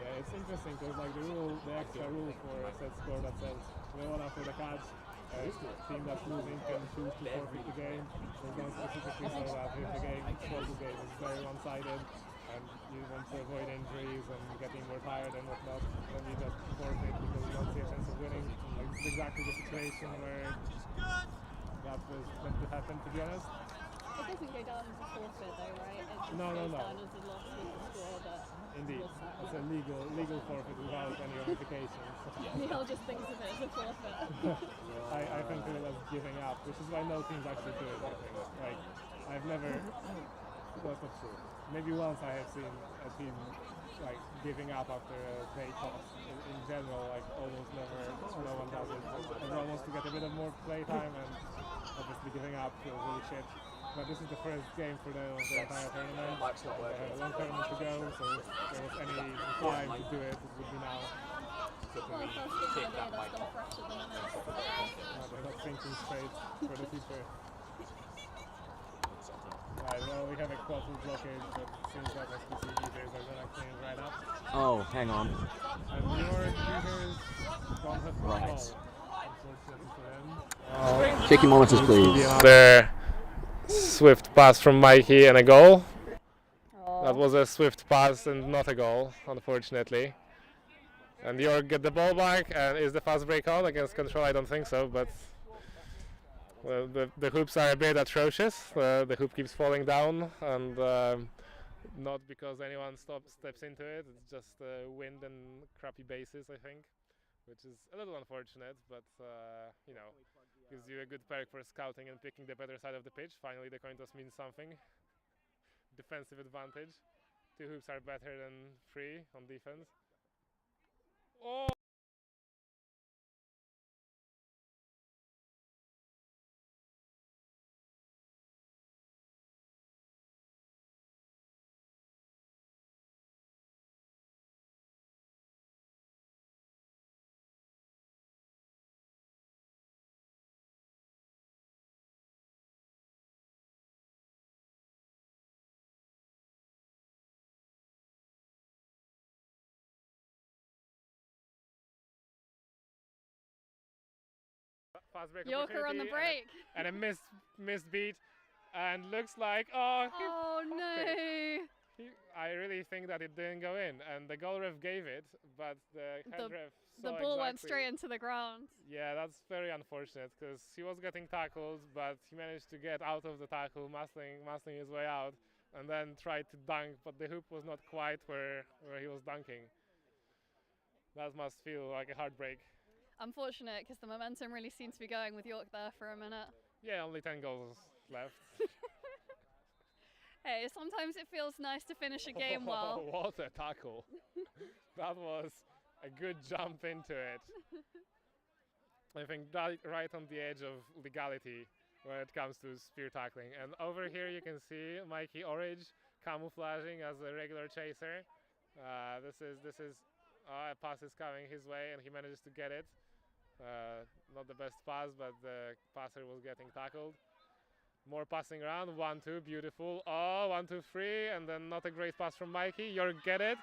Yeah, it's interesting because like the extra rule for a set score that says the one after the catch, team that's losing can choose to forfeit the game. There's no specifically so that if the game, sports game is very one-sided and you want to avoid injuries and getting more tired and whatnot, then you just forfeit because you don't see a chance of winning. Like, it's exactly the situation where that was meant to happen, to be honest. It doesn't go down as a forfeit though, right? It just No. goes down as a loss with the score that Indeed, was set. it's a legal forfeit without any ramifications. Neil just thinks of it as a forfeit. I think of it as giving up, which is why no teams actually do it, I think. Like, I've never, well, that's not true. Maybe once I have seen a team like giving up after a pay toss. In general, like almost never, no one does it. Everyone wants to get a bit of more play time, and obviously giving up feels really shit. But this is the first game for the entire tournament. They have a long tournament to go, so if there was any time to do it, it would be now. Well, first thing that's gone fresh at the minute. They're not thinking straight for the future. Right, well, we have a quadruple blockage, but it seems like SPC users are going to clean it right up. Oh, hang on. And your users don't have the Right. ball, unfortunately for them. Check your monitors, please. There, swift pass from Mikey and a goal. That was a swift pass and not a goal, unfortunately. And York get the ball back, and is the fast break on against Control? I don't think so, but well, the hoops are a bit atrocious. The hoop keeps falling down, and not because anyone steps into it. It's just wind and crappy bases, I think, which is a little unfortunate, but you know, gives you a good perk for scouting and picking the better side of the pitch. Finally, the coin toss means something. Defensive advantage. 2 hoops are better than 3 on defense. Oh! Fast break Yorker on the break. And a missed beat, and looks like oh no! I really think that it didn't go in, and the goal ref gave it, but the head ref The saw ball went exactly. straight into the ground. Yeah, that's very unfortunate because he was getting tackled, but he managed to get out of the tackle, muscling his way out, and then tried to dunk, but the hoop was not quite where he was dunking. That must feel like a heartbreak. Unfortunate, because the momentum really seemed to be going with York there for a minute. Yeah, only 10 goals left. Hey, sometimes it feels nice to finish a game well. What a tackle. That was a good jump into it. I think right on the edge of legality when it comes to spear tackling. And over here you can see Mikey Orridge camouflaging as a regular chaser. This is a pass is coming his way, and he manages to get it. Not the best pass, but the passer was getting tackled. More passing around, 1-2, beautiful. Oh, 1-2-3, and then not a great pass from Mikey. York get it,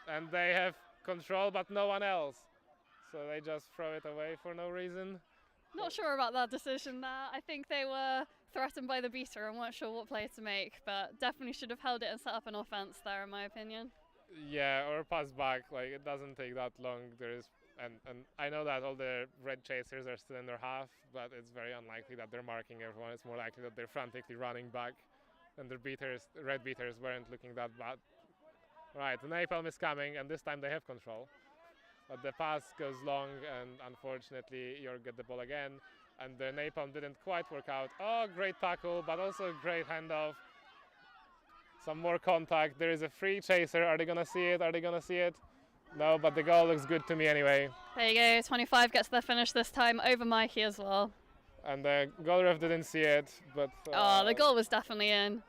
and they have control, but no one else. So they just throw it away for no reason. Not sure about that decision there. I think they were threatened by the beater and weren't sure what play to make, but definitely should have held it and set up an offense there, in my opinion. Yeah, or pass back. Like, it doesn't take that long. There is, and I know that all the red chasers are still in their half, but it's very unlikely that they're marking everyone. It's more likely that they're frantically running back, and their red beaters weren't looking that bad. Right, the napalm is coming, and this time they have control. But the pass goes long, and unfortunately, York get the ball again, and the napalm didn't quite work out. Oh, great tackle, but also great handoff. Some more contact. There is a free chaser. Are they gonna see it? Are they gonna see it? No, but the goal looks good to me anyway. There you go, 25 gets their finish this time over Mikey as well. And the goal ref didn't see it, but... The goal was definitely in.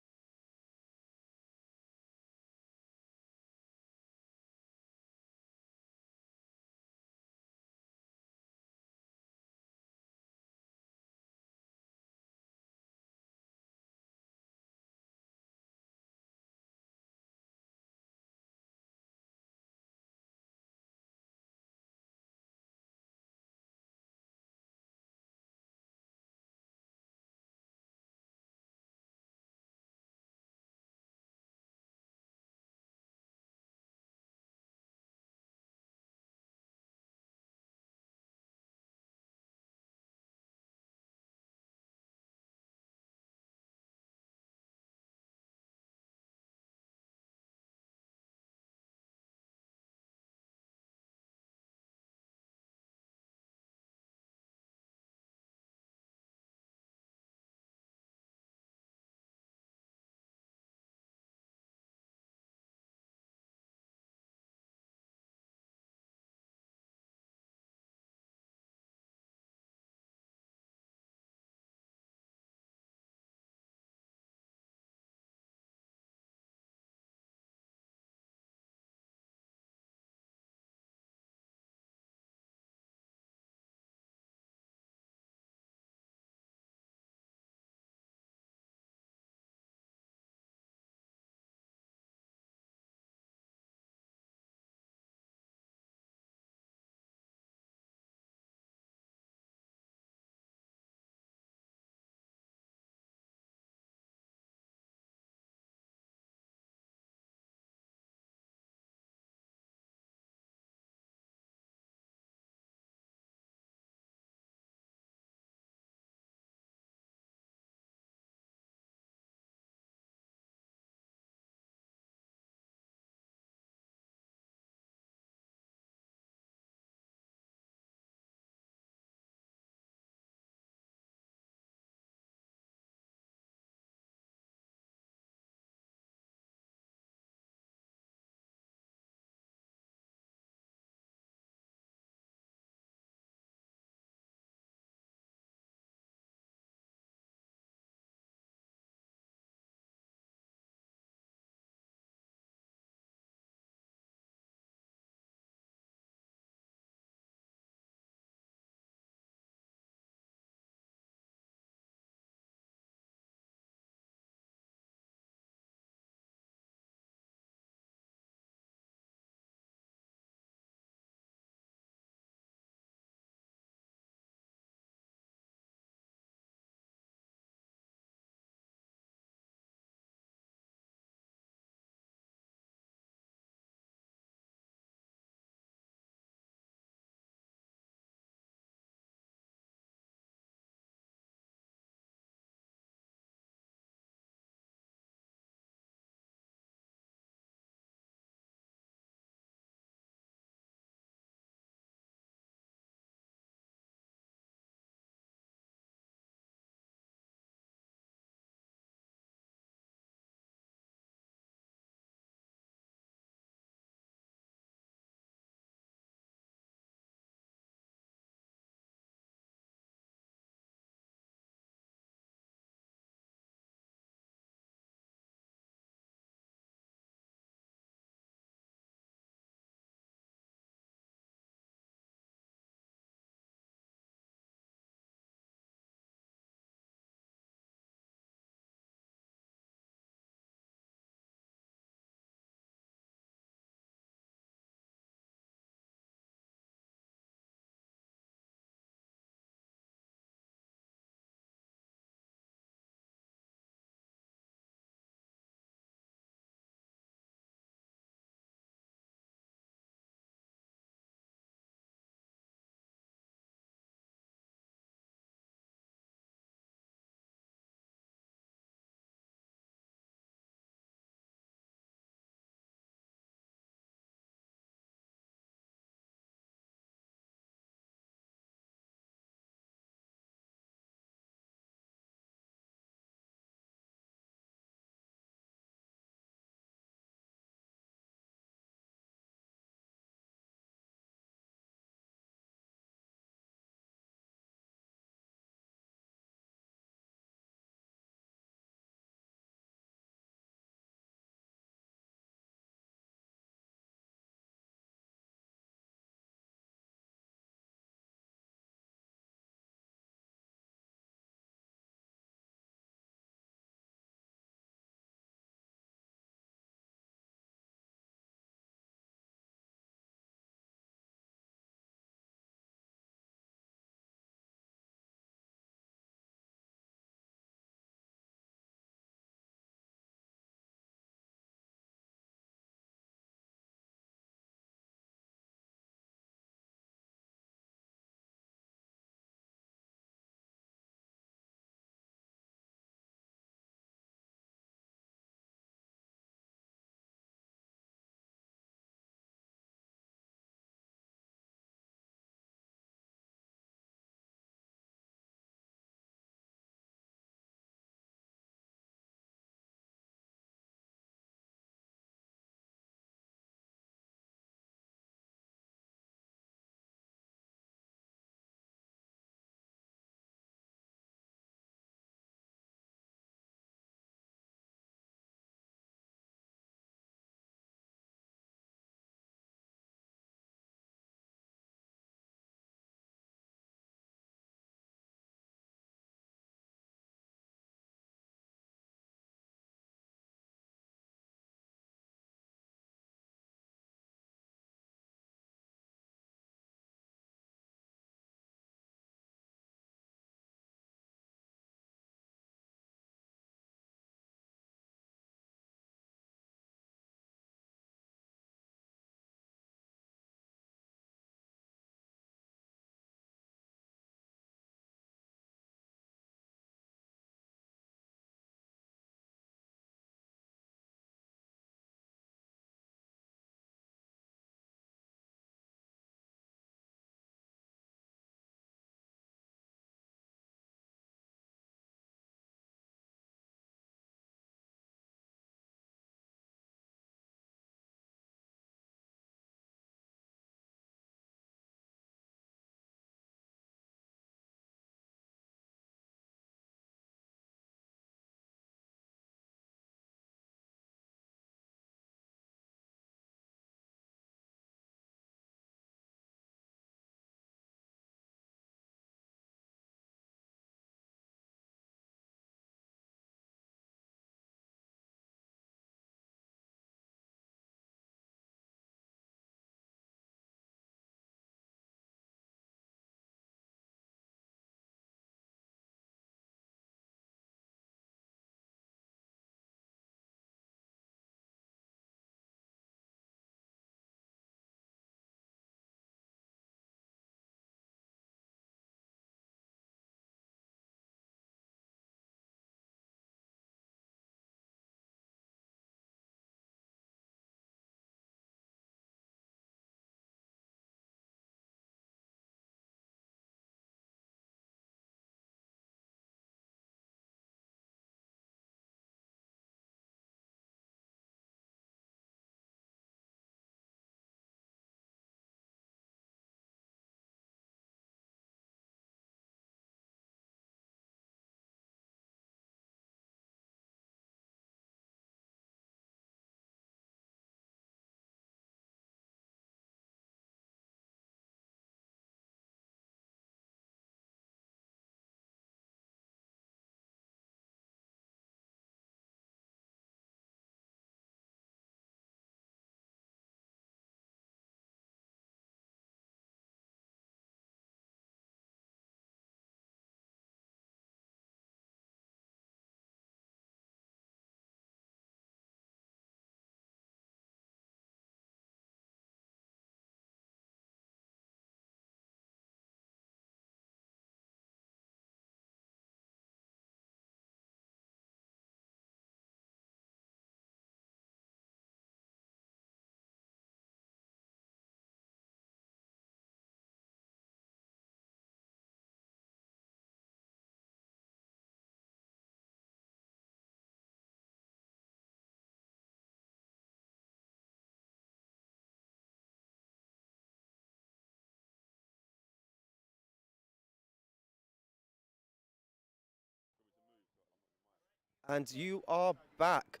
And you are back.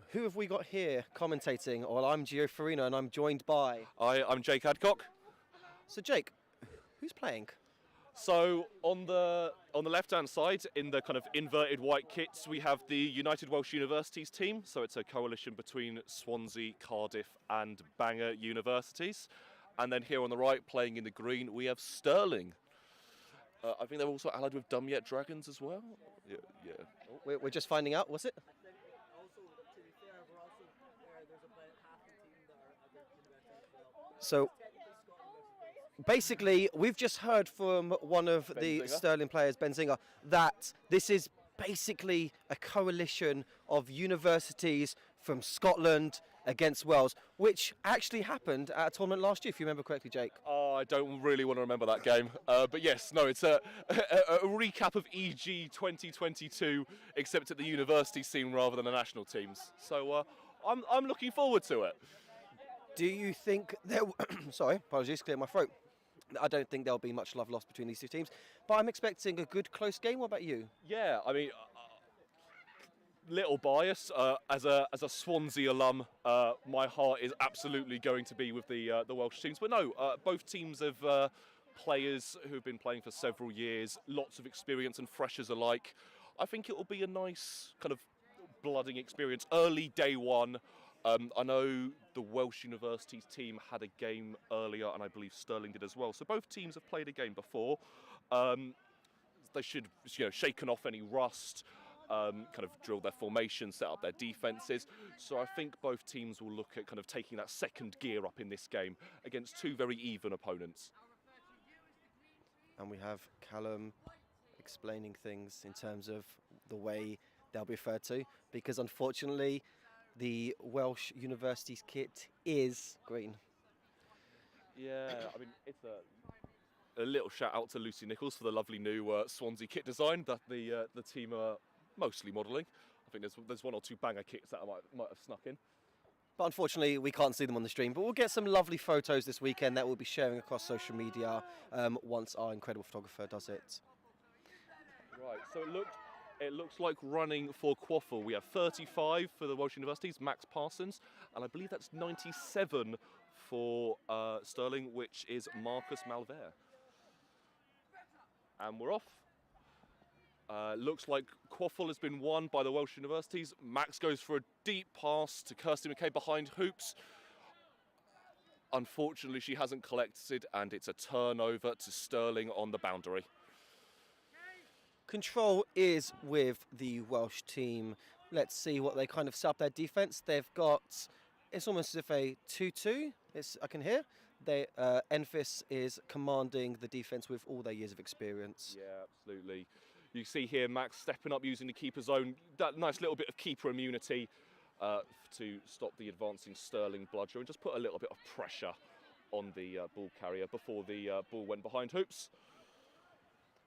Who have we got here commentating? Well, I'm Gio Farina and I'm joined by... I'm Jake Adcock. So Jake, who's playing? So on the left-hand side, in the kind of inverted white kits, we have the United Welsh Universities team. So it's a coalition between Swansea, Cardiff and Bangor universities. And then here on the right, playing in the green, we have Stirling. I think they're also allied with Dumb Yet Dragons as well. Yeah. We're just finding out, was it? So basically, we've just heard from one of the Stirling players, Benzinger, that this is basically a coalition of universities from Scotland against Wales, which actually happened at a tournament last year, if you remember correctly, Jake. Oh, I don't really want to remember that game. But yes, no, it's a recap of EG 2022, except at the university scene rather than the national teams. So I'm looking forward to it. Do you think there... Sorry, apologies, clear my throat. I don't think there'll be much love lost between these two teams, but I'm expecting a good close game. What about you? Yeah, I mean, little bias. As a Swansea alum, my heart is absolutely going to be with the Welsh teams. But no, both teams have players who've been playing for several years, lots of experience and freshers alike. I think it will be a nice kind of blooding experience. Early day one. I know the Welsh Universities team had a game earlier, and I believe Stirling did as well. So both teams have played a game before. They should, shaken off any rust, kind of drill their formation, set up their defences. So I think both teams will look at kind of taking that second gear up in this game against two very even opponents. And we have Callum explaining things in terms of the way they'll be referred to, because unfortunately, the Welsh Universities kit is green. Yeah, I mean, it's a little shout out to Lucy Nichols for the lovely new Swansea kit design that the team are mostly modelling. I think there's one or two banger kits that I might have snuck in. But unfortunately, we can't see them on the stream. But we'll get some lovely photos this weekend that we'll be sharing across social media once our incredible photographer does it. Right, so it looks like running for Quaffle. We have 35 for the Welsh Universities, Max Parsons, and I believe that's 97 for Stirling, which is Marcus Malver. And we're off. Looks like Quaffle has been won by the Welsh Universities. Max goes for a deep pass to Kirsty McKay behind hoops. Unfortunately, she hasn't collected, and it's a turnover to Stirling on the boundary. Control is with the Welsh team. Let's see what they kind of set up their defence. They've got, it's almost as if a 2-2, I can hear. Enfys is commanding the defence with all their years of experience. Yeah, absolutely. You see here Max stepping up using the keeper zone. That nice little bit of keeper immunity to stop the advancing Stirling bludger and just put a little bit of pressure on the ball carrier before the ball went behind hoops.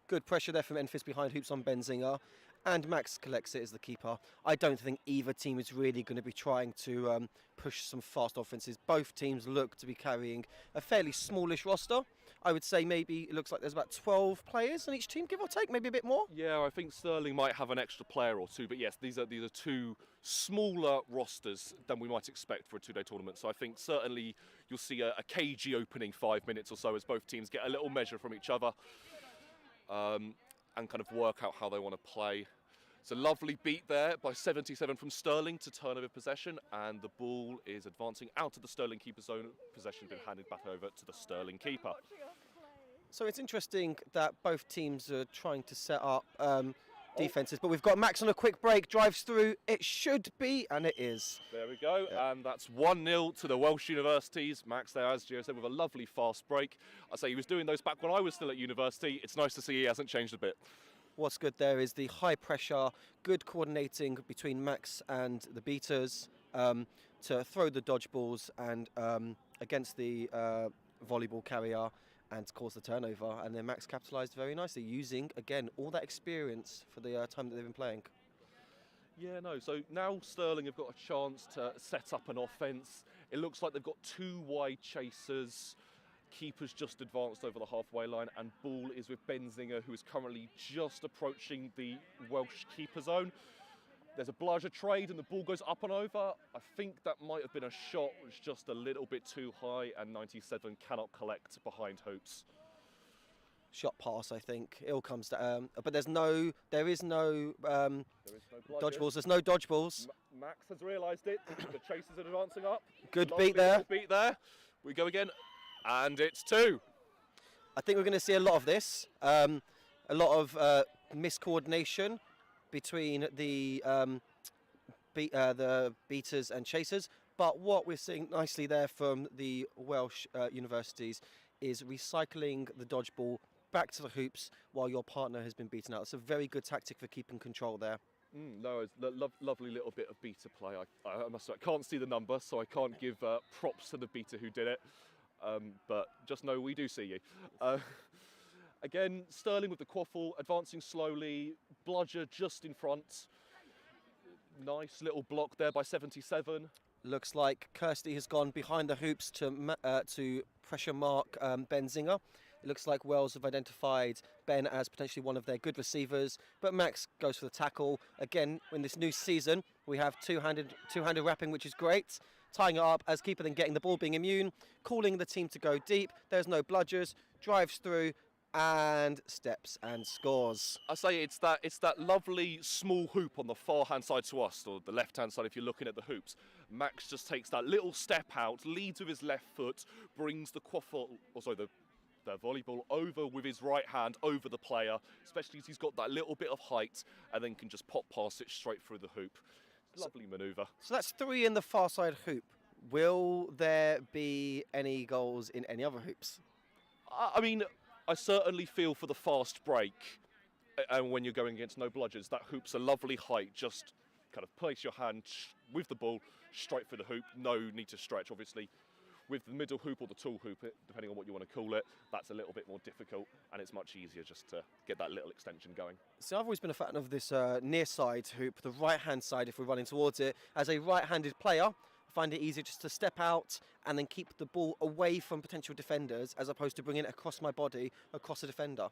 Good pressure there from Enfys behind hoops on Benzinger. And Max collects it as the keeper. I don't think either team is really going to be trying to push some fast offences. Both teams look to be carrying a fairly smallish roster. I would say maybe it looks like there's about 12 players in each team, give or take, maybe a bit more. Yeah, I think Stirling might have an extra player or two, but yes, these are two smaller rosters than we might expect for a two-day tournament. So I think certainly you'll see a cagey opening 5 minutes or so as both teams get a little measure from each other. And kind of work out how they want to play. It's a lovely beat there by 77 from Stirling to turn over possession, and the ball is advancing out of the Stirling keeper zone. Possession been handed back over to the Stirling keeper. So it's interesting that both teams are trying to set up defences, but we've got Max on a quick break, drives through, it should be, and it is. There we go, yeah. And that's 1-0 to the Welsh Universities. Max there, as Gio said, with a lovely fast break. I say he was doing those back when I was still at university. It's nice to see he hasn't changed a bit. What's good there is the high pressure, good coordinating between Max and the beaters to throw the dodgeballs and against the volleyball carrier and cause the turnover. And then Max capitalised very nicely, using, again, all that experience for the time that they've been playing. Yeah, no, so now Stirling have got a chance to set up an offence. It looks like they've got two wide chasers. Keeper's just advanced over the halfway line, and ball is with Benzinger, who is currently just approaching the Welsh keeper zone. There's a bludger trade and the ball goes up and over. I think that might have been a shot which was just a little bit too high, and 97 cannot collect behind hoops. Shot pass, I think. It all comes down. But there is no dodgeballs. There's no dodgeballs. Max has realised it. The chasers are advancing up. Good Lovely beat there. little beat there. We go again, and it's 2. I think we're going to see a lot of this. A lot of miscoordination between the beaters and chasers. But what we're seeing nicely there from the Welsh universities is recycling the dodgeball back to the hoops while your partner has been beaten out. It's a very good tactic for keeping control there. No, it's a lovely little bit of beater play. I must admit, I can't see the number, so I can't give props to the beater who did it. But just know we do see you. Again, Stirling with the quaffle, advancing slowly. Bludger just in front. Nice little block there by 77. Looks like Kirsty has gone behind the hoops to pressure mark Benzinger. It looks like Wales have identified Ben as potentially one of their good receivers, but Max goes for the tackle. Again, in this new season, we have two-handed wrapping, which is great. Tying it up as keeper, then getting the ball, being immune, calling the team to go deep. There's no bludgers, drives through, and steps and scores. I say it's that lovely small hoop on the far hand side to us, or the left hand side if you're looking at the hoops. Max just takes that little step out, leads with his left foot, brings the quaffle, the volleyball over with his right hand over the player, especially as he's got that little bit of height, and then can just pop past it straight through the hoop. Lovely manoeuvre. So that's 3 in the far side hoop. Will there be any goals in any other hoops? I mean, I certainly feel for the fast break, and when you're going against no bludgers, that hoop's a lovely height. Just kind of place your hand with the ball straight for the hoop. No need to stretch, obviously. With the middle hoop or the tall hoop, depending on what you want to call it, that's a little bit more difficult, and it's much easier just to get that little extension going. So I've always been a fan of this near side hoop, the right hand side if we're running towards it. As a right-handed player, I find it easier just to step out and then keep the ball away from potential defenders, as opposed to bringing it across my body, across a defender.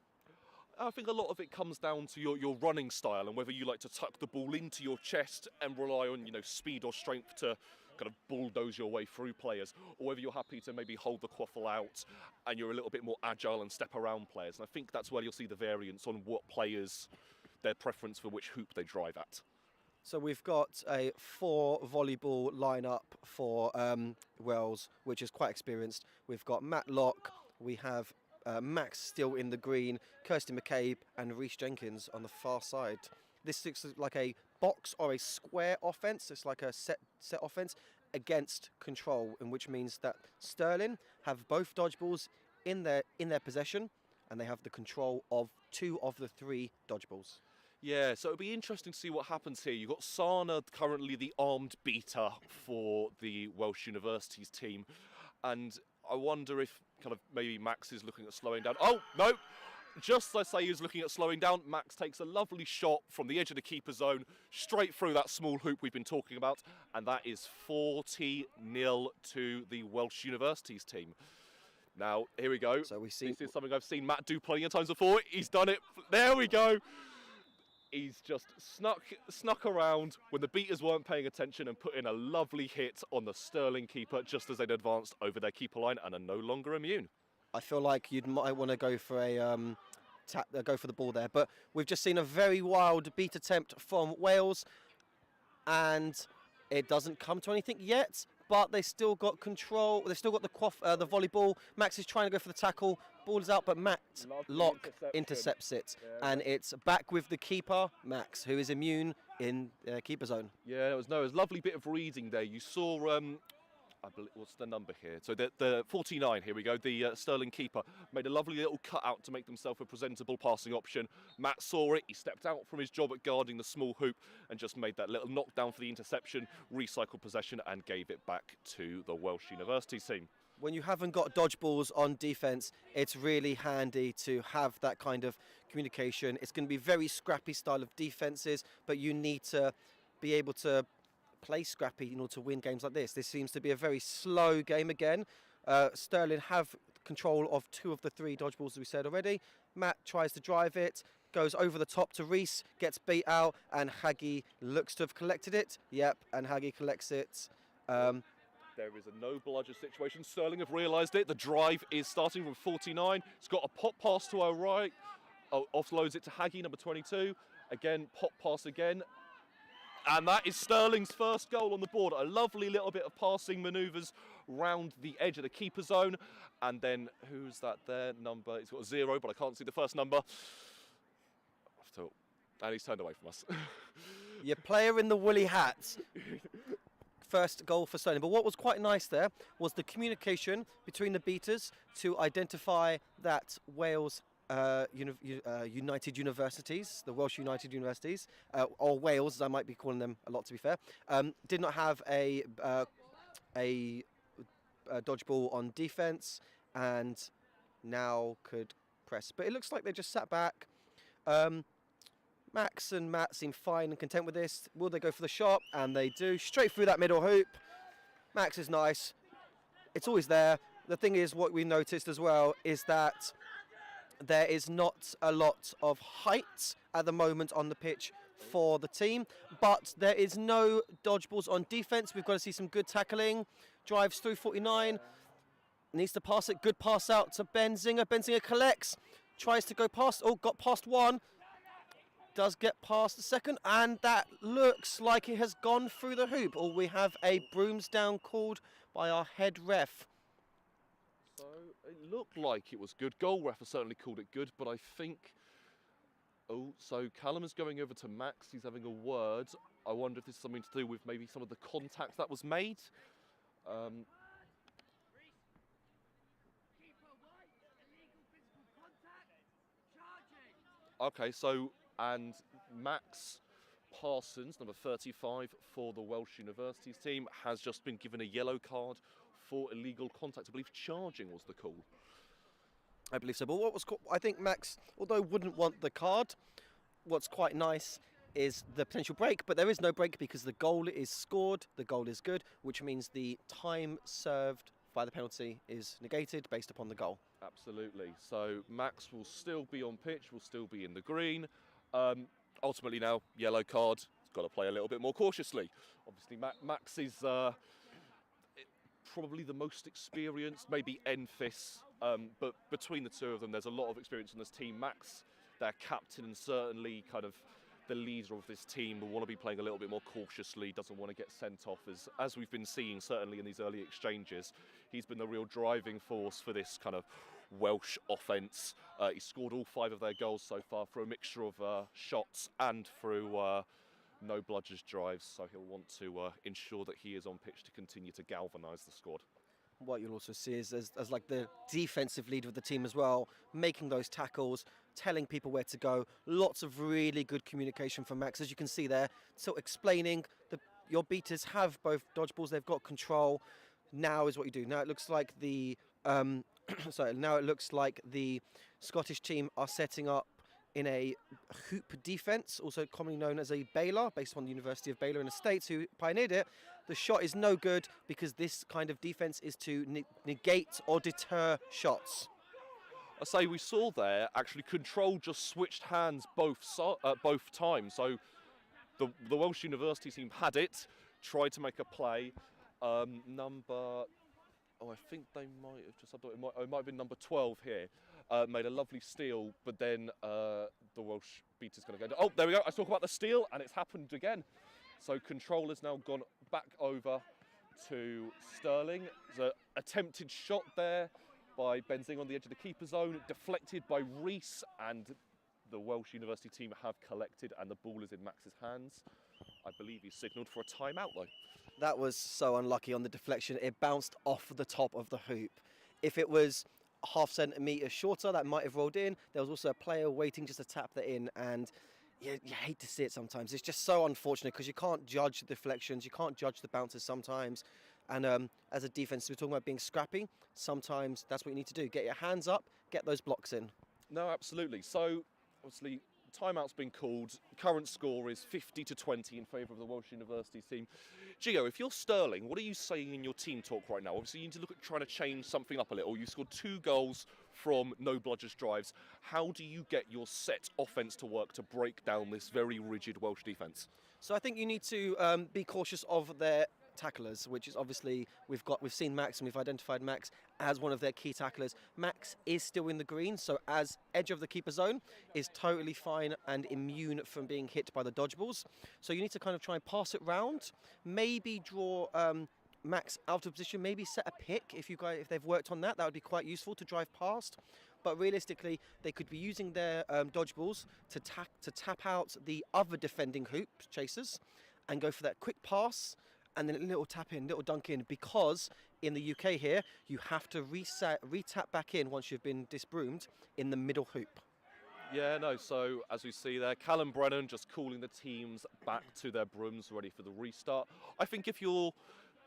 I think a lot of it comes down to your running style and whether you like to tuck the ball into your chest and rely on speed or strength to kind of bulldoze your way through players, or whether you're happy to maybe hold the quaffle out and you're a little bit more agile and step around players. And I think that's where you'll see the variance on what players, their preference for which hoop they drive at. So we've got a 4 volleyball lineup for Wales, which is quite experienced. We've got Matt Locke, we have Max still in the green, Kirsty McCabe and Reece Jenkins on the far side. This looks like a box or a square offence. It's like a set offence against control, in which means that Stirling have both dodgeballs in their possession, and they have the control of 2 of the 3 dodgeballs. Yeah, so it'll be interesting to see what happens here. You've got Sana, currently the armed beater for the Welsh Universities team, and I wonder if kind of maybe Max is looking at slowing down. Oh, no! Just as I say he was looking at slowing down, Max takes a lovely shot from the edge of the keeper zone, straight through that small hoop we've been talking about, and that is 40-0 to the Welsh Universities team. Now, here we go. So we see this is something I've seen Matt do plenty of times before. He's done it. There we go. He's just snuck around when the beaters weren't paying attention and put in a lovely hit on the Stirling keeper just as they'd advanced over their keeper line and are no longer immune. I feel like you might want to go for go for the ball there, but we've just seen a very wild beat attempt from Wales, and it doesn't come to anything yet. But they still got control. They still got the volleyball. Max is trying to go for the tackle. Ball is out, but Matt Locke intercepts it, and it's back with the keeper, Max, who is immune in keeper zone. Yeah, it was a lovely bit of reading there. You saw. I believe, what's the number here? So the 49, here we go, the Stirling keeper made a lovely little cutout to make themselves a presentable passing option. Matt saw it, he stepped out from his job at guarding the small hoop and just made that little knockdown for the interception, recycled possession and gave it back to the Welsh University team. When you haven't got dodgeballs on defence, it's really handy to have that kind of communication. It's going to be very scrappy style of defences, but you need to be able to play scrappy in order to win games like this. This seems to be a very slow game again. Stirling have control of 2 of the 3 dodgeballs, as we said already. Matt tries to drive it, goes over the top to Reese, gets beat out, and Haggy looks to have collected it. Yep, and Haggy collects it. There is a no bludger situation. Stirling have realised it. The drive is starting from 49. It's got a pop pass to our right. Offloads it to Haggy, number 22. Again, pop pass again. And that is Stirling's first goal on the board. A lovely little bit of passing manoeuvres round the edge of the keeper zone. And then, who's that there? Number, it's got a 0, but I can't see the first number. And he's turned away from us. Your player in the woolly hat. First goal for Stirling. But what was quite nice there was the communication between the beaters to identify that Wales United Universities, the Welsh United Universities, or Wales, as I might be calling them a lot to be fair, did not have a dodgeball on defence and now could press. But it looks like they just sat back. Max and Matt seem fine and content with this. Will they go for the shot? And they do. Straight through that middle hoop. Max is nice. It's always there. The thing is, what we noticed as well is that there is not a lot of height at the moment on the pitch for the team, but there is no dodgeballs on defence. We've got to see some good tackling. Drives through 49. Needs to pass it. Good pass out to Benzinger. Benzinger collects. Tries to go past. Oh, got past one. Does get past the second, and that looks like it has gone through the hoop. Or we have a brooms down called by our head ref. So it looked like it was good. Goal ref has certainly called it good, but I think... Oh, so Callum is going over to Max. He's having a word. I wonder if this is something to do with maybe some of the contact that was made. Okay, so... And Max Parsons, number 35 for the Welsh Universities team, has just been given a yellow card for illegal contact. I believe charging was the call. I believe so. But what was I think Max, although wouldn't want the card, what's quite nice is the potential break. But there is no break because the goal is scored. The goal is good, which means the time served by the penalty is negated based upon the goal. Absolutely. So Max will still be on pitch, will still be in the green. Ultimately now, yellow card. He's got to play a little bit more cautiously. Obviously, Max is probably the most experienced, maybe Enfys, but between the two of them, there's a lot of experience on this team. Max, their captain, and certainly kind of the leader of this team, will want to be playing a little bit more cautiously, doesn't want to get sent off, as we've been seeing certainly in these early exchanges. He's been the real driving force for this kind of Welsh offence. He scored all 5 of their goals so far through a mixture of shots and through no bludgers drives, so he'll want to ensure that he is on pitch to continue to galvanise the squad. What you'll also see is as like the defensive leader of the team as well, making those tackles, telling people where to go. Lots of really good communication from Max, as you can see there. So explaining your beaters have both dodgeballs, they've got control. Now is what you do. Now it looks like the now it looks like the Scottish team are setting up in a hoop defence, also commonly known as a bailer, based on the University of Baylor in the States, who pioneered it. The shot is no good because this kind of defence is to negate or deter shots. I say we saw there, actually, control just switched hands both times. So the Welsh University team had it, tried to make a play. I think they might have just, it might have been number 12 here, made a lovely steal, but then the Welsh beater's going to go, oh, there we go, I talk about the steal, and it's happened again. So control has now gone back over to Stirling. There's an attempted shot there by Benzinger on the edge of the keeper zone, deflected by Reese, and the Welsh University team have collected, and the ball is in Max's hands. I believe he signalled for a timeout, though. That was so unlucky on the deflection. It bounced off the top of the hoop. If it was half centimetre shorter, that might have rolled in. There was also a player waiting just to tap that in, and you hate to see it sometimes. It's just so unfortunate because you can't judge the deflections, you can't judge the bounces sometimes. And as a defence, we're talking about being scrappy. Sometimes that's what you need to do. Get your hands up, get those blocks in. No, absolutely. So, obviously, timeout's been called. Current score is 50-20 in favour of the Welsh University team. Gio, if you're Stirling, what are you saying in your team talk right now? Obviously, you need to look at trying to change something up a little. You scored 2 goals from no bludgers drives. How do you get your set offence to work to break down this very rigid Welsh defence? So I think you need to be cautious of their tacklers, which is obviously we've seen Max and we've identified Max as one of their key tacklers. Max is still in the green, so as edge of the keeper zone is totally fine and immune from being hit by the dodgeballs. So you need to kind of try and pass it round, maybe draw Max out of position, maybe set a pick if they've worked on that. That would be quite useful to drive past. But realistically, they could be using their dodgeballs to tap out the other defending hoop chasers and go for that quick pass and then a little tap in, little dunk in, because in the UK here, you have to re-tap back in once you've been disbroomed in the middle hoop. Yeah, no, so as we see there, Callum Brennan just calling the teams back to their brooms, ready for the restart. I think if you're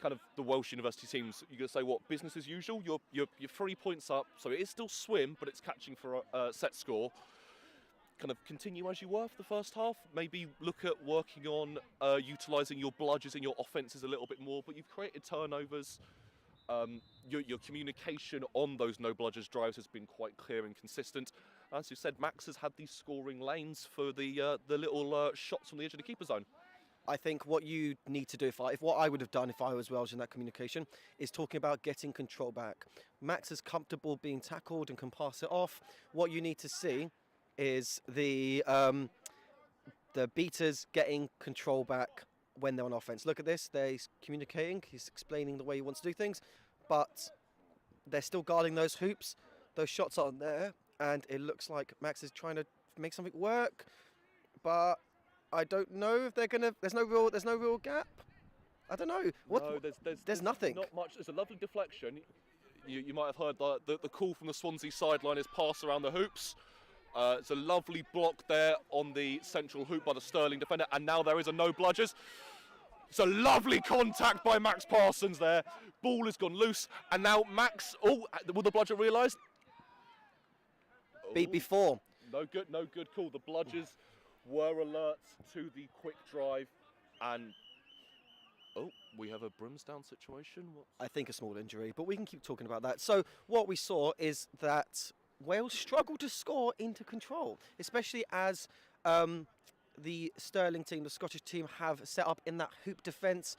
kind of the Welsh University teams, you're going to say, what, business as usual? You're 3 points up, so it is still swim, but it's catching for a set score. Kind of continue as you were for the first half. Maybe look at working on utilising your bludgers in your offences a little bit more, but you've created turnovers. Your communication on those no bludgers drives has been quite clear and consistent. As you said, Max has had these scoring lanes for the little shots from the edge of the keeper zone. I think what you need to do, if what I would have done if I was Welsh in that communication, is talking about getting control back. Max is comfortable being tackled and can pass it off. What you need to see is the beaters getting control back when they're on offense. Look at this, he's communicating, he's explaining the way he wants to do things, but they're still guarding those hoops. Those shots aren't there, and it looks like Max is trying to make something work, but I don't know if they're gonna. There's no real gap. I don't know. There's nothing. Not much. There's a lovely deflection. You might have heard the call from the Swansea sideline is pass around the hoops. It's a lovely block there on the central hoop by the Stirling defender, and now there is a no bludgers. It's a lovely contact by Max Parsons there. Ball has gone loose, and now Max. Oh, will the bludger realise? Beat before. No good call. The bludgers were alert to the quick drive, and we have a Brimsdown situation. I think a small injury, but we can keep talking about that. So what we saw is that Wales struggled to score into control, especially as the Stirling team, the Scottish team, have set up in that hoop defence.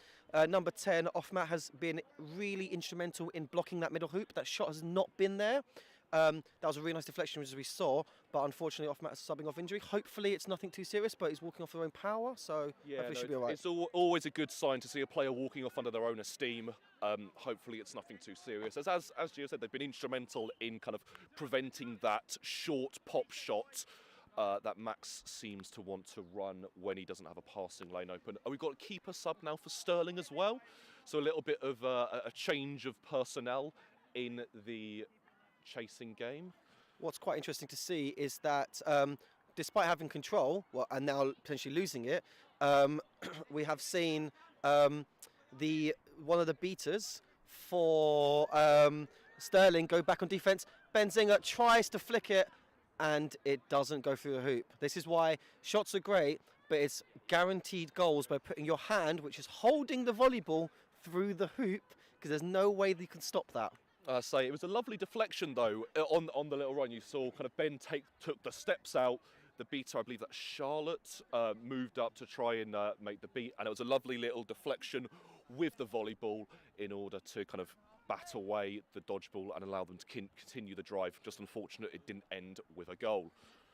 Number 10, Offmat, has been really instrumental in blocking that middle hoop. That shot has not been there. That was a really nice deflection, as we saw, but unfortunately Offmat is subbing off injury. Hopefully it's nothing too serious, but he's walking off their own power, so hopefully it should be all right. It's always a good sign to see a player walking off under their own esteem. Hopefully it's nothing too serious. As Gio said, they've been instrumental in kind of preventing that short pop shot that Max seems to want to run when he doesn't have a passing lane open. We've got a keeper sub now for Stirling as well, so a little bit of a change of personnel in the chasing game. What's quite interesting to see is that despite having control, and now potentially losing it, we have seen one of the beaters for Stirling go back on defence. Benzinger tries to flick it, and it doesn't go through the hoop. This is why shots are great, but it's guaranteed goals by putting your hand, which is holding the volleyball, through the hoop, because there's no way that you can stop that. It was a lovely deflection though on the little run. You saw kind of Ben took the steps out. The beater, I believe that Charlotte, moved up to try and make the beat, and it was a lovely little deflection with the volleyball in order to kind of bat away the dodgeball and allow them to continue the drive. Just unfortunate it didn't end with a goal.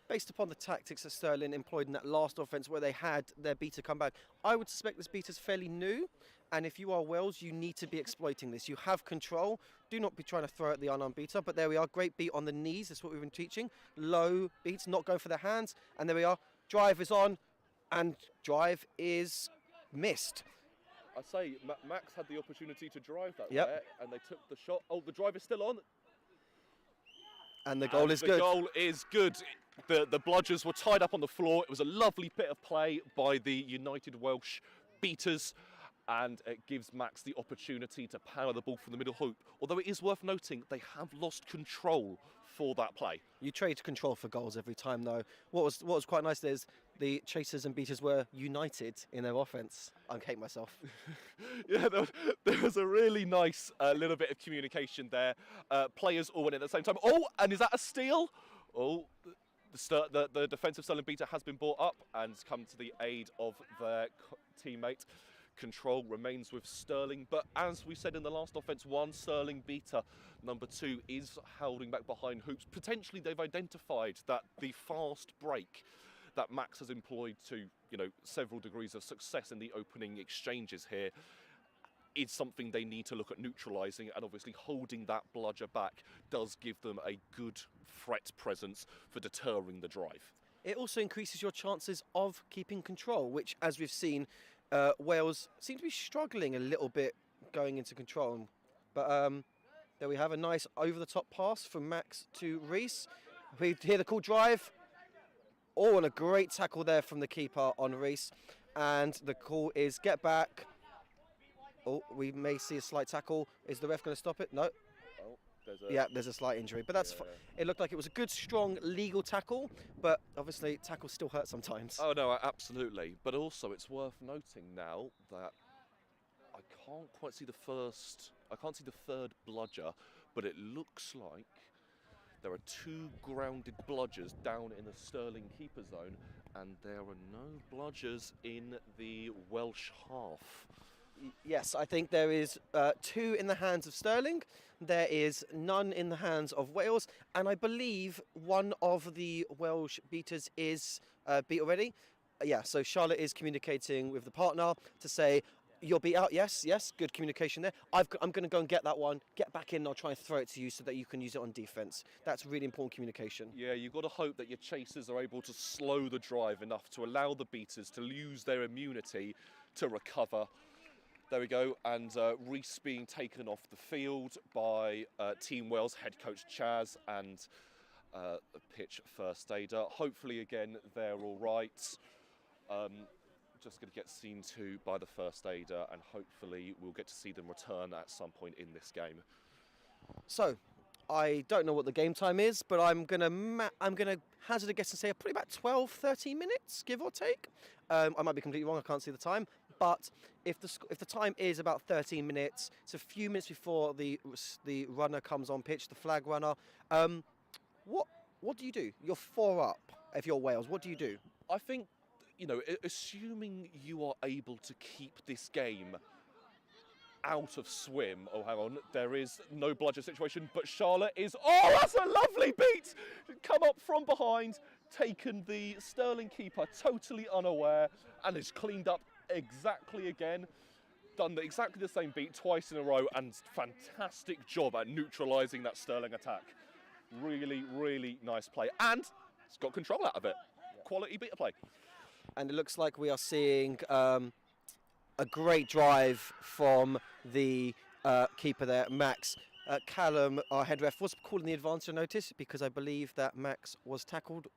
Based upon the tactics that Stirling employed in that last offence where they had their beater come back, I would suspect this beater's fairly new, and if you are Wales, you need to be exploiting this. You have control. Do not be trying to throw at the unarmed beater, but there we are. Great beat on the knees. That's what we've been teaching. Low beats, not going for the hands, and there we are. Drive is on, and drive is missed. I say, Max had the opportunity to drive that Yep. there, and they took the shot. Oh, the drive is still on. And the goal is good. The goal is good. The bludgers were tied up on the floor. It was a lovely bit of play by the United Welsh beaters. and it gives Max the opportunity to power the ball from the middle hoop. Although it is worth noting they have lost control for that play. You trade control for goals every time, though. What was quite nice is the chasers and beaters were united in their offence. I hate myself. Yeah, there was a really nice little bit of communication there. Players all went in at the same time. Oh, and is that a steal? Oh, the defensive Stirling beater has been brought up and come to the aid of their teammate. Control remains with Stirling, but as we said in the last offence, one Stirling beater, number 2, is holding back behind hoops. Potentially they've identified that the fast break that Max has employed to, several degrees of success in the opening exchanges here is something they need to look at neutralising, and obviously holding that bludger back does give them a good threat presence for deterring the drive. It also increases your chances of keeping control, which, as we've seen, Wales seem to be struggling a little bit going into control. But there we have a nice over-the-top pass from Max to Reese. We hear the cool drive. Oh, and a great tackle there from the keeper on Reese. And the call is get back. Oh, we may see a slight tackle. Is the ref going to stop it? No. There's a slight injury, but that's it looked like it was a good, strong, legal tackle, but obviously tackles still hurt sometimes. Oh no, absolutely. But also it's worth noting now that I can't quite see the third bludger, but it looks like there are 2 grounded bludgers down in the Stirling keeper zone, and there are no bludgers in the Welsh half. Yes, I think there is 2 in the hands of Stirling. There is none in the hands of Wales, and I believe one of the Welsh beaters is beat already. So Charlotte is communicating with the partner to say, you'll be out, yes, good communication there. I'm going to go and get that one, get back in, and I'll try and throw it to you so that you can use it on defence. That's really important communication. Yeah, you've got to hope that your chasers are able to slow the drive enough to allow the beaters to lose their immunity to recover. There we go, and Reese being taken off the field by Team Wales head coach Chaz and the pitch first aider. Hopefully, again, they're all right. Just going to get seen to by the first aider, and hopefully we'll get to see them return at some point in this game. So, I don't know what the game time is, but I'm gonna hazard a guess and say probably about 12-13 minutes, give or take. I might be completely wrong. I can't see the time. But if the time is about 13 minutes, it's a few minutes before the runner comes on pitch, the flag runner. What do you do? You're 4 up if you're Wales. What do you do? I think, assuming you are able to keep this game out of swim. Oh, hang on, there is no bludger situation, but Charlotte is. Oh, that's a lovely beat! Come up from behind, taken the Stirling keeper totally unaware, and is cleaned up exactly again. Done exactly the same beat twice in a row, and fantastic job at neutralising that Stirling attack. Really, really nice play, and it's got control out of it. Quality beater play. And it looks like we are seeing a great drive from the keeper there, Max. Callum, our head ref, was calling the advance, I noticed, because I believe that Max was tackled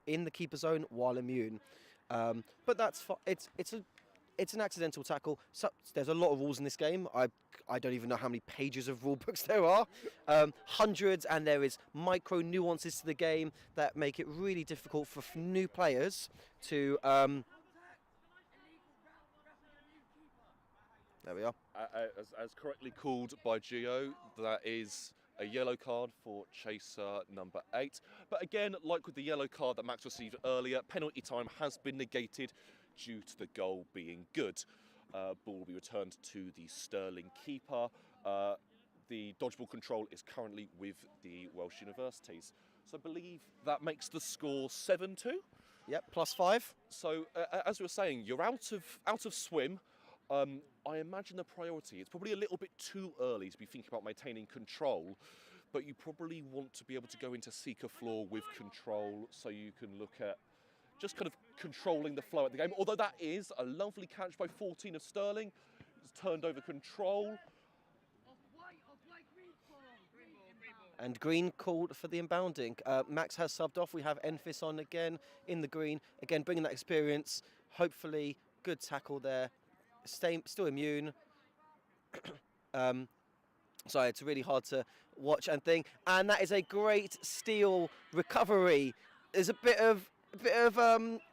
in the keeper zone while immune. But that's it's an accidental tackle. So there's a lot of rules in this game. I don't even know how many pages of rule books there are. Hundreds, and there is micro nuances to the game that make it really difficult for new players to... there we are. As correctly called by Gio, that is a yellow card for chaser number 8. But again, like with the yellow card that Max received earlier, penalty time has been negated due to the goal being good. Ball will be returned to the Stirling keeper. The dodgeball control is currently with the Welsh universities. So I believe that makes the score 7-2. Yep, +5. So as we were saying, you're out of swim. I imagine the priority, it's probably a little bit too early to be thinking about maintaining control, but you probably want to be able to go into seeker floor with control so you can look at just kind of controlling the flow of the game. Although that is a lovely catch by 14 of Stirling. It's turned over control. And green called for the inbounding. Max has subbed off. We have Enfys on again in the green. Again, bringing that experience. Hopefully, good tackle there. still immune. So it's really hard to watch and think. And that is a great steal recovery. There's a bit of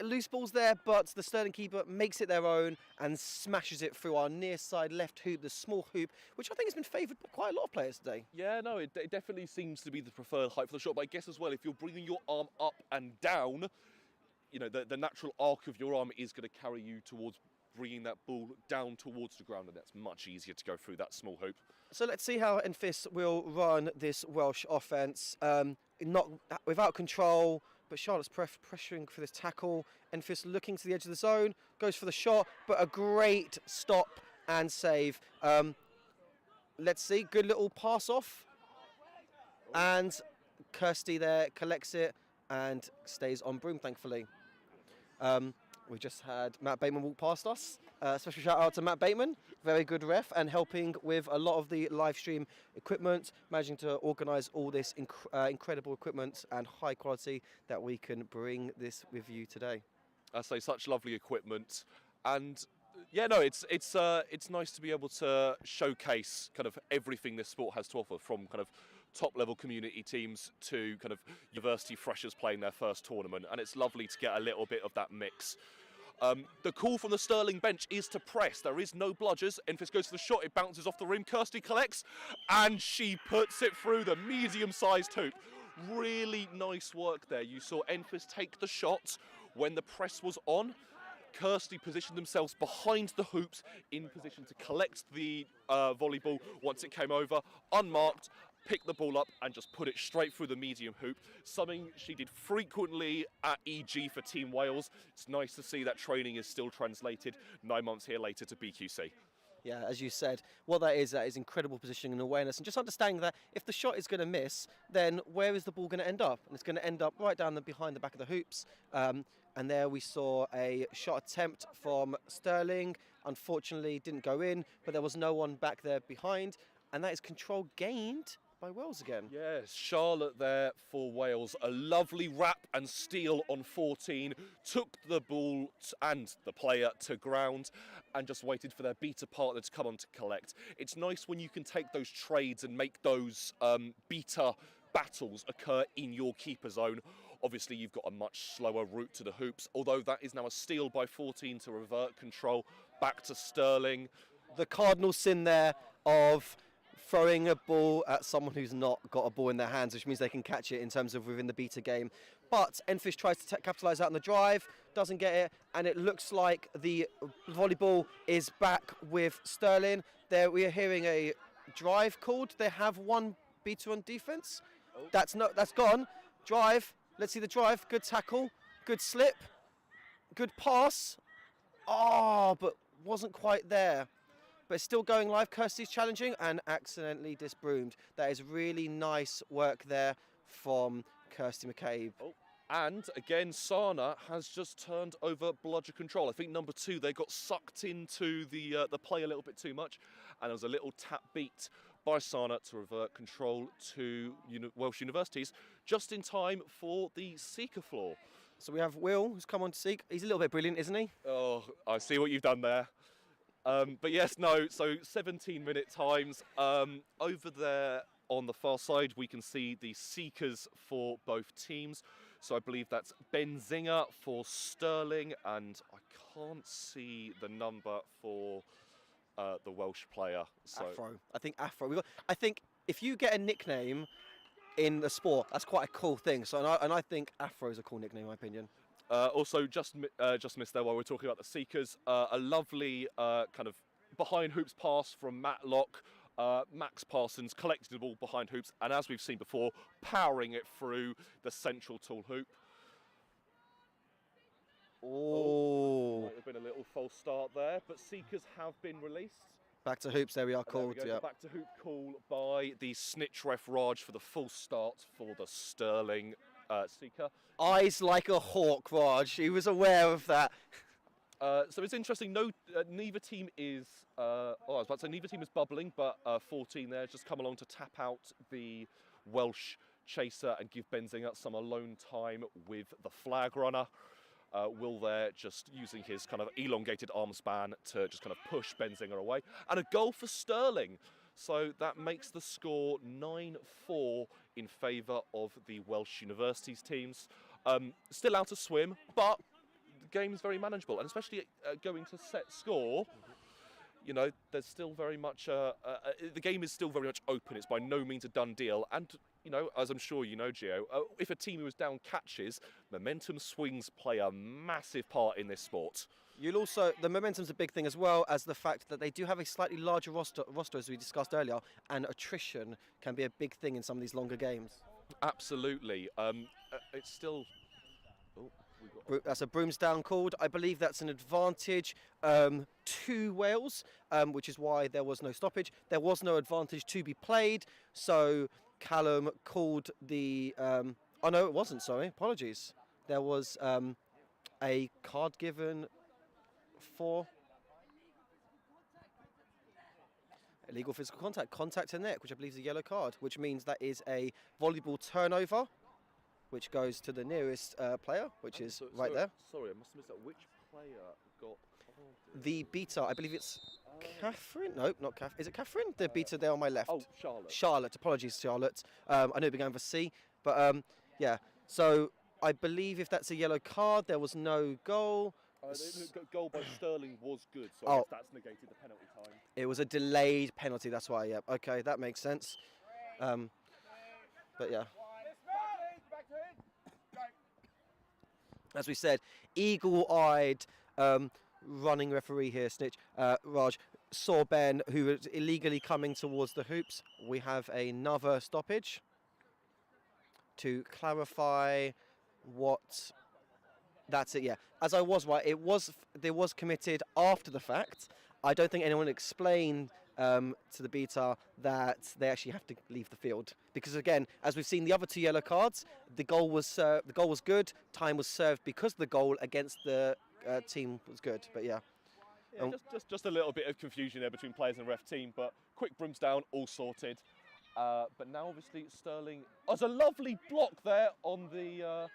loose balls there, but the Stirling keeper makes it their own and smashes it through our near side left hoop, the small hoop, which I think has been favoured by quite a lot of players today. Yeah, no, it definitely seems to be the preferred height for the shot. But I guess as well, if you're bringing your arm up and down, you know, the natural arc of your arm is going to carry you towards bringing that ball down towards the ground, and that's much easier to go through that small hoop. So let's see how Enfys will run this Welsh offence. Not without control, but Charlotte's pressuring for this tackle. Enfys looking to the edge of the zone, goes for the shot, but a great stop and save. Let's see, good little pass off. And Kirsty there collects it and stays on broom, thankfully. We just had Matt Bateman walk past us. Special shout out to Matt Bateman, very good ref, and helping with a lot of the live stream equipment, managing to organise all this incredible equipment and high quality that we can bring this with you today. I say such lovely equipment, and yeah, no, it's nice to be able to showcase kind of everything this sport has to offer, from kind of top-level community teams to kind of university freshers playing their first tournament, and it's lovely to get a little bit of that mix. The call from the Stirling bench is to press. There is no bludgers. Enfys goes for the shot. It bounces off the rim. Kirsty collects, and she puts it through the medium-sized hoop. Really nice work there. You saw Enfys take the shot when the press was on. Kirsty positioned themselves behind the hoops in position to collect the volleyball once it came over, unmarked, pick the ball up and just put it straight through the medium hoop, something she did frequently at EG for Team Wales. It's nice to see that training is still translated 9 months here later to BQC. Yeah, as you said, what that is incredible positioning and awareness, and just understanding that if the shot is going to miss, then where is the ball going to end up? And it's going to end up right down behind the back of the hoops. And there we saw a shot attempt from Stirling. Unfortunately, didn't go in, but there was no one back there behind. And that is control gained by Wales again. Yes, Charlotte there for Wales. A lovely wrap and steal on 14. Took the ball and the player to ground and just waited for their beater partner to come on to collect. It's nice when you can take those trades and make those beater battles occur in your keeper zone. Obviously, you've got a much slower route to the hoops, although that is now a steal by 14 to revert control back to Stirling. The cardinal sin there of throwing a ball at someone who's not got a ball in their hands, which means they can catch it in terms of within the beater game. But Enfys tries to capitalise out on the drive, doesn't get it, and it looks like the volleyball is back with Stirling. There we are hearing a drive called. They have one beater on defence. That's gone. Drive. Let's see the drive. Good tackle. Good slip. Good pass. Oh, but wasn't quite there. But it's still going live. Kirsty's challenging and accidentally disbroomed. That is really nice work there from Kirsty McCabe. Oh, and again, Sana has just turned over bludger control. I think number 2, they got sucked into the play a little bit too much, and there was a little tap beat by Sana to revert control to Welsh universities just in time for the Seeker floor. So we have Will, who's come on to Seek. He's a little bit brilliant, isn't he? Oh, I see what you've done there. But yes, no, so 17-minute times. Over there on the far side, we can see the Seekers for both teams. So I believe that's Benzinger for Stirling, and I can't see the number for the Welsh player. So Afro. I think Afro. I think if you get a nickname in the sport, that's quite a cool thing. So I think Afro is a cool nickname, in my opinion. Also, just missed there while we're talking about the Seekers. A lovely kind of behind hoops pass from Matlock. Max Parsons collected the ball behind hoops, and as we've seen before, powering it through the central tall hoop. Oh. Might have been a little false start there, but Seekers have been released. Back to hoops, there we are called. There we go, Yep. back to hoop call by the snitch ref Raj for the full start for the Stirling Seeker. Eyes like a hawk, Raj. He was aware of that. So it's interesting. No, neither team is. I was about to say neither team is bubbling, but 14 there has just come along to tap out the Welsh chaser and give Benzinger some alone time with the flag runner. Will there just using his kind of elongated arm span to just kind of push Benzinger away. And a goal for Stirling. So that makes the score 9-4 in favour of the Welsh Universities teams. Still out to swim, but the game is very manageable. And especially going to set score, you know, there's still very much, the game is still very much open. It's by no means a done deal. And, you know, as I'm sure you know, Gio, if a team who is down catches, momentum swings play a massive part in this sport. You'll also, the momentum's a big thing as well as the fact that they do have a slightly larger roster as we discussed earlier, and attrition can be a big thing in some of these longer games. Absolutely. It's still... That's a brooms down called. I believe that's an advantage to Wales, which is why there was no stoppage. There was no advantage to be played, so Callum called the... oh no, it wasn't, sorry, apologies. There was a card given for illegal physical contact to neck, which I believe is a yellow card, which means that is a volleyball turnover, which goes to the nearest player, which is right there. Sorry, I must have missed that. Which player got carded? The beater, I believe it's Catherine. No, not Catherine. Is it Catherine? The beater there on my left. Oh, Charlotte. Charlotte. Apologies, Charlotte. I know we're going for C, but yeah. So I believe if that's a yellow card, there was no goal. The goal by Stirling was good, so I guess that's negated the penalty time. It was a delayed penalty. That's why. Yeah. Okay, that makes sense. But yeah. As we said, eagle-eyed running referee here, Snitch, Raj, saw Ben, who was illegally coming towards the hoops. We have another stoppage to clarify what... That's it, yeah. As I was right, there was committed after the fact. I don't think anyone explained to the beater that they actually have to leave the field, because again, as we've seen the other two yellow cards, the goal was good. Time was served because the goal against the team was good. But yeah, just a little bit of confusion there between players and ref team, but quick brooms down, all sorted. But now obviously Stirling. Oh, there's a lovely block there on the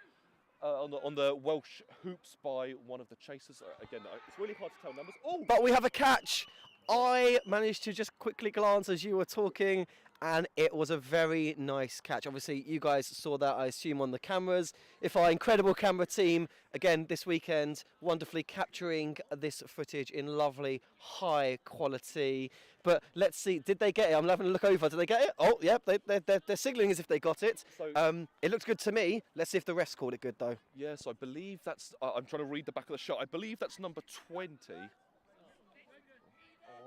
Welsh hoops by one of the chasers. Again, it's really hard to tell numbers. Oh, but we have a catch. I managed to just quickly glance as you were talking, and it was a very nice catch. Obviously, you guys saw that, I assume, on the cameras. If our incredible camera team, again, this weekend, wonderfully capturing this footage in lovely, high quality. But let's see, did they get it? I'm having a look over. Did they get it? Oh, yeah, they're signalling as if they got it. So, it looked good to me. Let's see if the refs called it good, though. Yes, I believe that's... I'm trying to read the back of the shot. I believe that's number 20.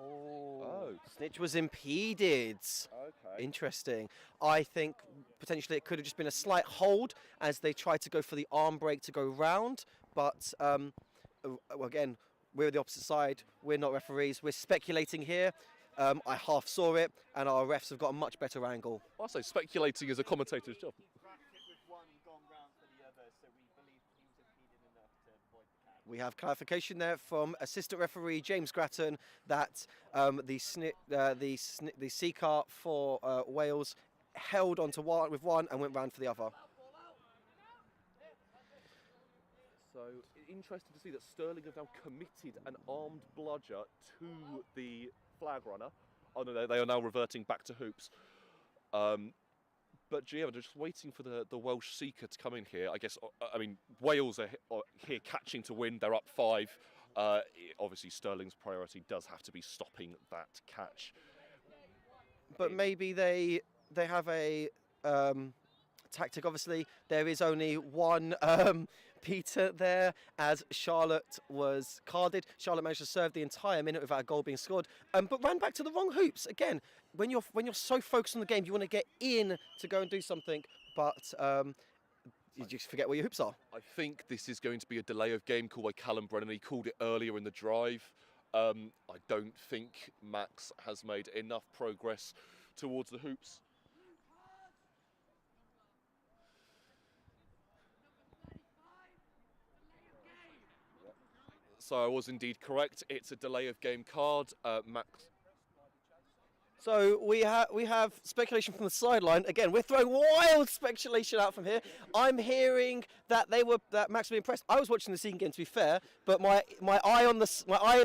Oh. Snitch was impeded. Okay. Interesting. I think potentially it could have just been a slight hold as they tried to go for the arm break to go round. But again, we're the opposite side. We're not referees. We're speculating here. I half saw it, and our refs have got a much better angle. I say speculating is a commentator's job. We have clarification there from assistant referee James Grattan that the C car for Wales held onto one with one and went round for the other. So interesting to see that Stirling have now committed an armed bludger to the flag runner. Oh no, they are now reverting back to hoops. But Gio, just waiting for the Welsh seeker to come in here. I guess, I mean, Wales are here catching to win. They're up 5. Obviously, Stirling's priority does have to be stopping that catch. But maybe they have a tactic. Obviously, there is only one Peter there, as Charlotte was carded. Charlotte managed to serve the entire minute without a goal being scored, but ran back to the wrong hoops. Again, when you're so focused on the game, you want to get in to go and do something, but you just forget where your hoops are. I think this is going to be a delay of game call by Callum Brennan. He called it earlier in the drive. I don't think Max has made enough progress towards the hoops. So I was indeed correct. It's a delay of game card. Max. So we have speculation from the sideline. Again, we're throwing wild speculation out from here. I'm hearing that that Max was impressed. I was watching the second game, to be fair, but my eye in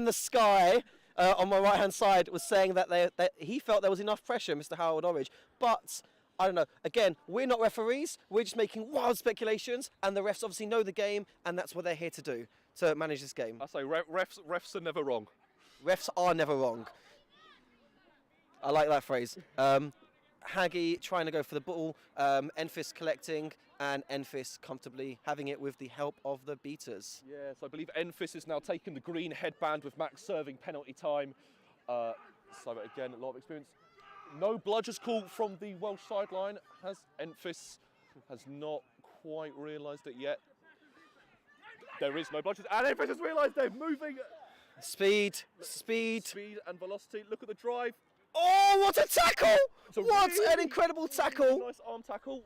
the sky on my right hand side was saying that he felt there was enough pressure, Mr. Howard Orridge. But I don't know. Again, we're not referees. We're just making wild speculations, and the refs obviously know the game, and that's what they're here to do, to manage this game. I say refs are never wrong. Refs are never wrong. I like that phrase. Haggy trying to go for the ball, Enfys collecting, and Enfys comfortably having it with the help of the beaters. Yes, I believe Enfys has now taken the green headband with Max serving penalty time. So again, a lot of experience. No bludgers call from the Welsh sideline. Enfys has not quite realised it yet. There is no bludgers, and Enfys has realised they're moving. Speed and velocity. Look at the drive. Oh, what a tackle! What an incredible tackle! Nice arm tackle.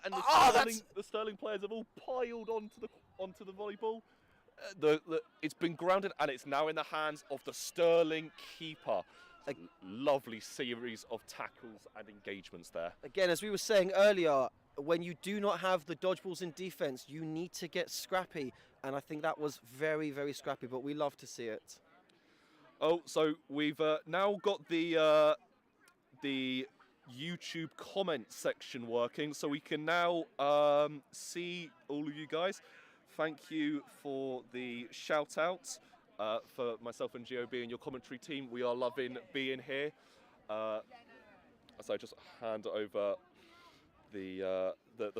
And the Stirling players have all piled onto the volleyball. It's been grounded, and it's now in the hands of the Stirling keeper. A lovely series of tackles and engagements there. Again, as we were saying earlier, when you do not have the dodgeballs in defence, you need to get scrappy. And I think that was very, very scrappy, but we love to see it. Oh, so we've now got the YouTube comment section working, so we can now see all of you guys. Thank you for the shout out for myself and GOB and your commentary team. We are loving being here. So just hand over the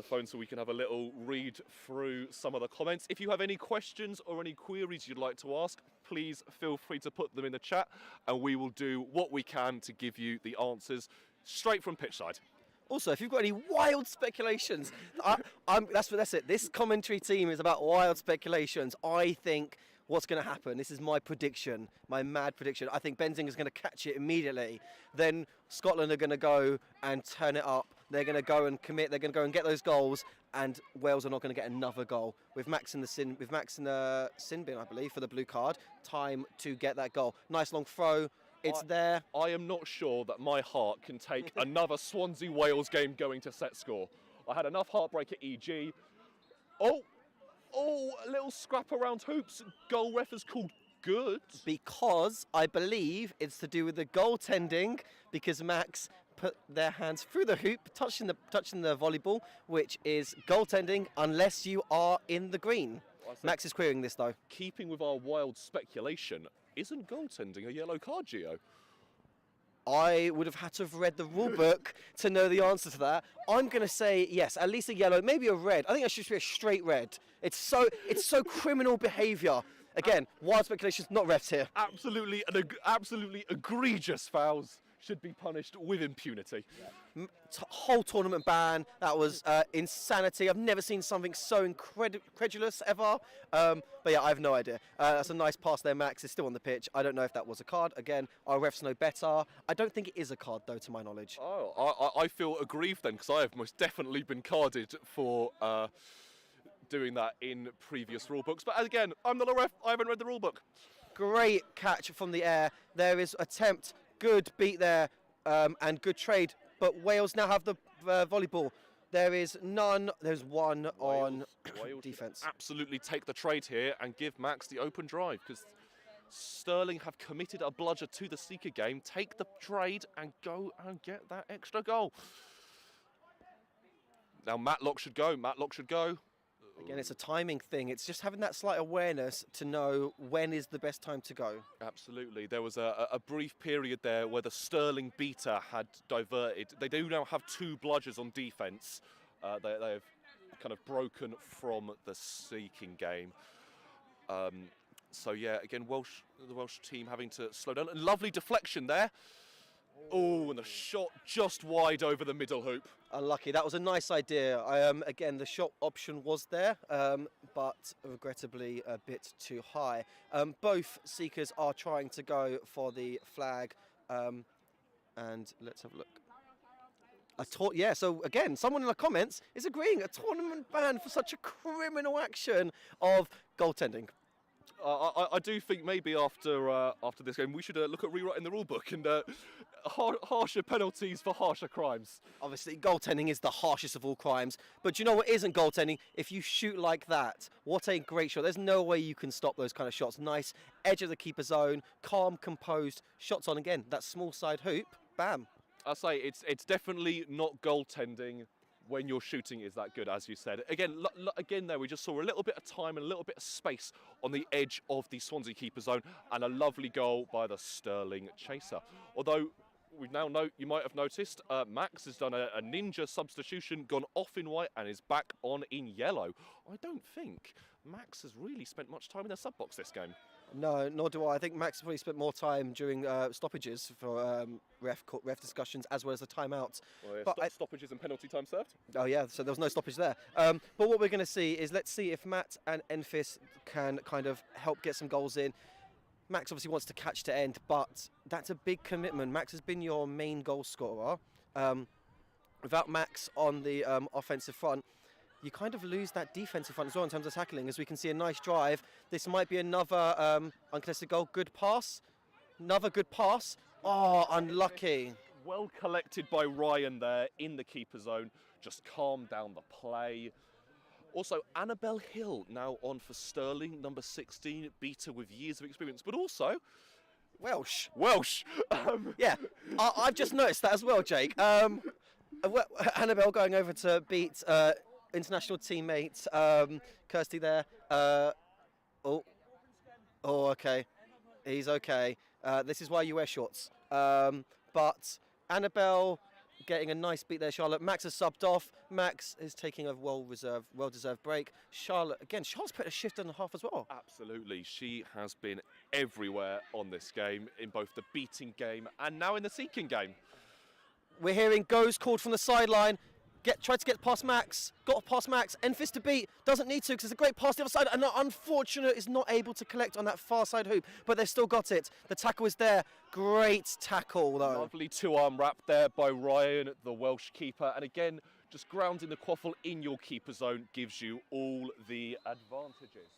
phone so we can have a little read through some of the comments. If you have any questions or any queries you'd like to ask, please feel free to put them in the chat, and we will do what we can to give you the answers straight from pitchside. Also, if you've got any wild speculations, that's it. This commentary team is about wild speculations. I think what's going to happen, this is my prediction, my mad prediction. I think Benzinga is going to catch it immediately. Then Scotland are going to go and turn it up. They're going to go and commit. They're going to go and get those goals, and Wales are not going to get another goal. With Max in the sin bin, I believe, for the blue card. Time to get that goal. Nice long throw. It's there. I am not sure that my heart can take another Swansea-Wales game going to set score. I had enough heartbreak at EG. Oh, a little scrap around hoops. Goal ref has called good. Because I believe it's to do with the goaltending, because Max put their hands through the hoop, touching the volleyball, which is goaltending unless you are in the green. Max is querying this though. Keeping with our wild speculation, isn't goaltending a yellow card, Gio? I would have had to have read the rule book to know the answer to that. I'm going to say yes, at least a yellow, maybe a red. I think it should be a straight red. It's so criminal behaviour. Again, wild speculations, not refs here. Absolutely egregious fouls should be punished with impunity. Whole tournament ban, that was insanity. I've never seen something so incredulous ever. But yeah, I have no idea. That's a nice pass there, Max. It's still on the pitch. I don't know if that was a card. Again, our refs know better. I don't think it is a card, though, to my knowledge. Oh, I feel aggrieved then, because I have most definitely been carded for doing that in previous rule books. But again, I'm not a ref. I haven't read the rule book. Great catch from the air. There is attempt. Good beat there, and good trade. But Wales now have the volleyball. There is none. There's one on defence. Absolutely take the trade here and give Max the open drive, because Stirling have committed a bludger to the Seeker game. Take the trade and go and get that extra goal. Now Matlock should go. Again, it's a timing thing. It's just having that slight awareness to know when is the best time to go. Absolutely. There was a brief period there where the Stirling beater had diverted. They do now have two bludgers on defence. They have kind of broken from the seeking game. So yeah, again, the Welsh team having to slow down. And lovely deflection there. Oh, and the shot just wide over the middle hoop. Unlucky. That was a nice idea. Again, the shot option was there, but regrettably a bit too high. Both seekers are trying to go for the flag, and let's have a look. Yeah, so again, someone in the comments is agreeing. A tournament ban for such a criminal action of goaltending. I do think maybe after this game we should look at rewriting the rule book and harsher penalties for harsher crimes. Obviously, goaltending is the harshest of all crimes. But do you know what isn't goaltending? If you shoot like that, what a great shot. There's no way you can stop those kind of shots. Nice edge of the keeper zone, calm, composed, shots on again. That small side hoop, bam. I say it's definitely not goaltending when your shooting is that good, as you said. Again, again there we just saw a little bit of time and a little bit of space on the edge of the Swansea keeper zone, and a lovely goal by the Stirling chaser. Although we now know, you might have noticed, Max has done a ninja substitution, gone off in white and is back on in yellow. I don't think Max has really spent much time in the sub box this game. No, nor do I. I think Max probably spent more time during stoppages for ref discussions as well as the timeouts. Well, yeah, but stoppages and penalty time served. Oh yeah, so there was no stoppage there. But what we're going to see is, let's see if Matt and Enfys can kind of help get some goals in. Max obviously wants to catch to end, but that's a big commitment. Max has been your main goal scorer. Without Max on the offensive front, you kind of lose that defensive front as well in terms of tackling. As we can see, a nice drive. This might be another uncontested goal. Good pass. Another good pass. Oh, unlucky. Well collected by Ryan there in the keeper zone. Just calmed down the play. Also, Annabelle Hill now on for Stirling, number 16, beater with years of experience, but also Welsh. Yeah, I've just noticed that as well, Jake. Annabelle going over to beat international teammate Kirsty there. Okay. He's okay. This is why you wear shorts. But Annabelle getting a nice beat there, Charlotte. Max has subbed off. Max is taking a well-deserved break. Charlotte's put a shift and a half as well. Absolutely. She has been everywhere on this game, in both the beating game and now in the seeking game. We're hearing goes called from the sideline. Tried to get past Max, got past Max, Enfys to beat, doesn't need to because it's a great pass to the other side, and unfortunate is not able to collect on that far side hoop, but they've still got it. The tackle is there. Great tackle though. Lovely two-arm wrap there by Ryan, the Welsh keeper, and again, just grounding the quaffle in your keeper zone gives you all the advantages.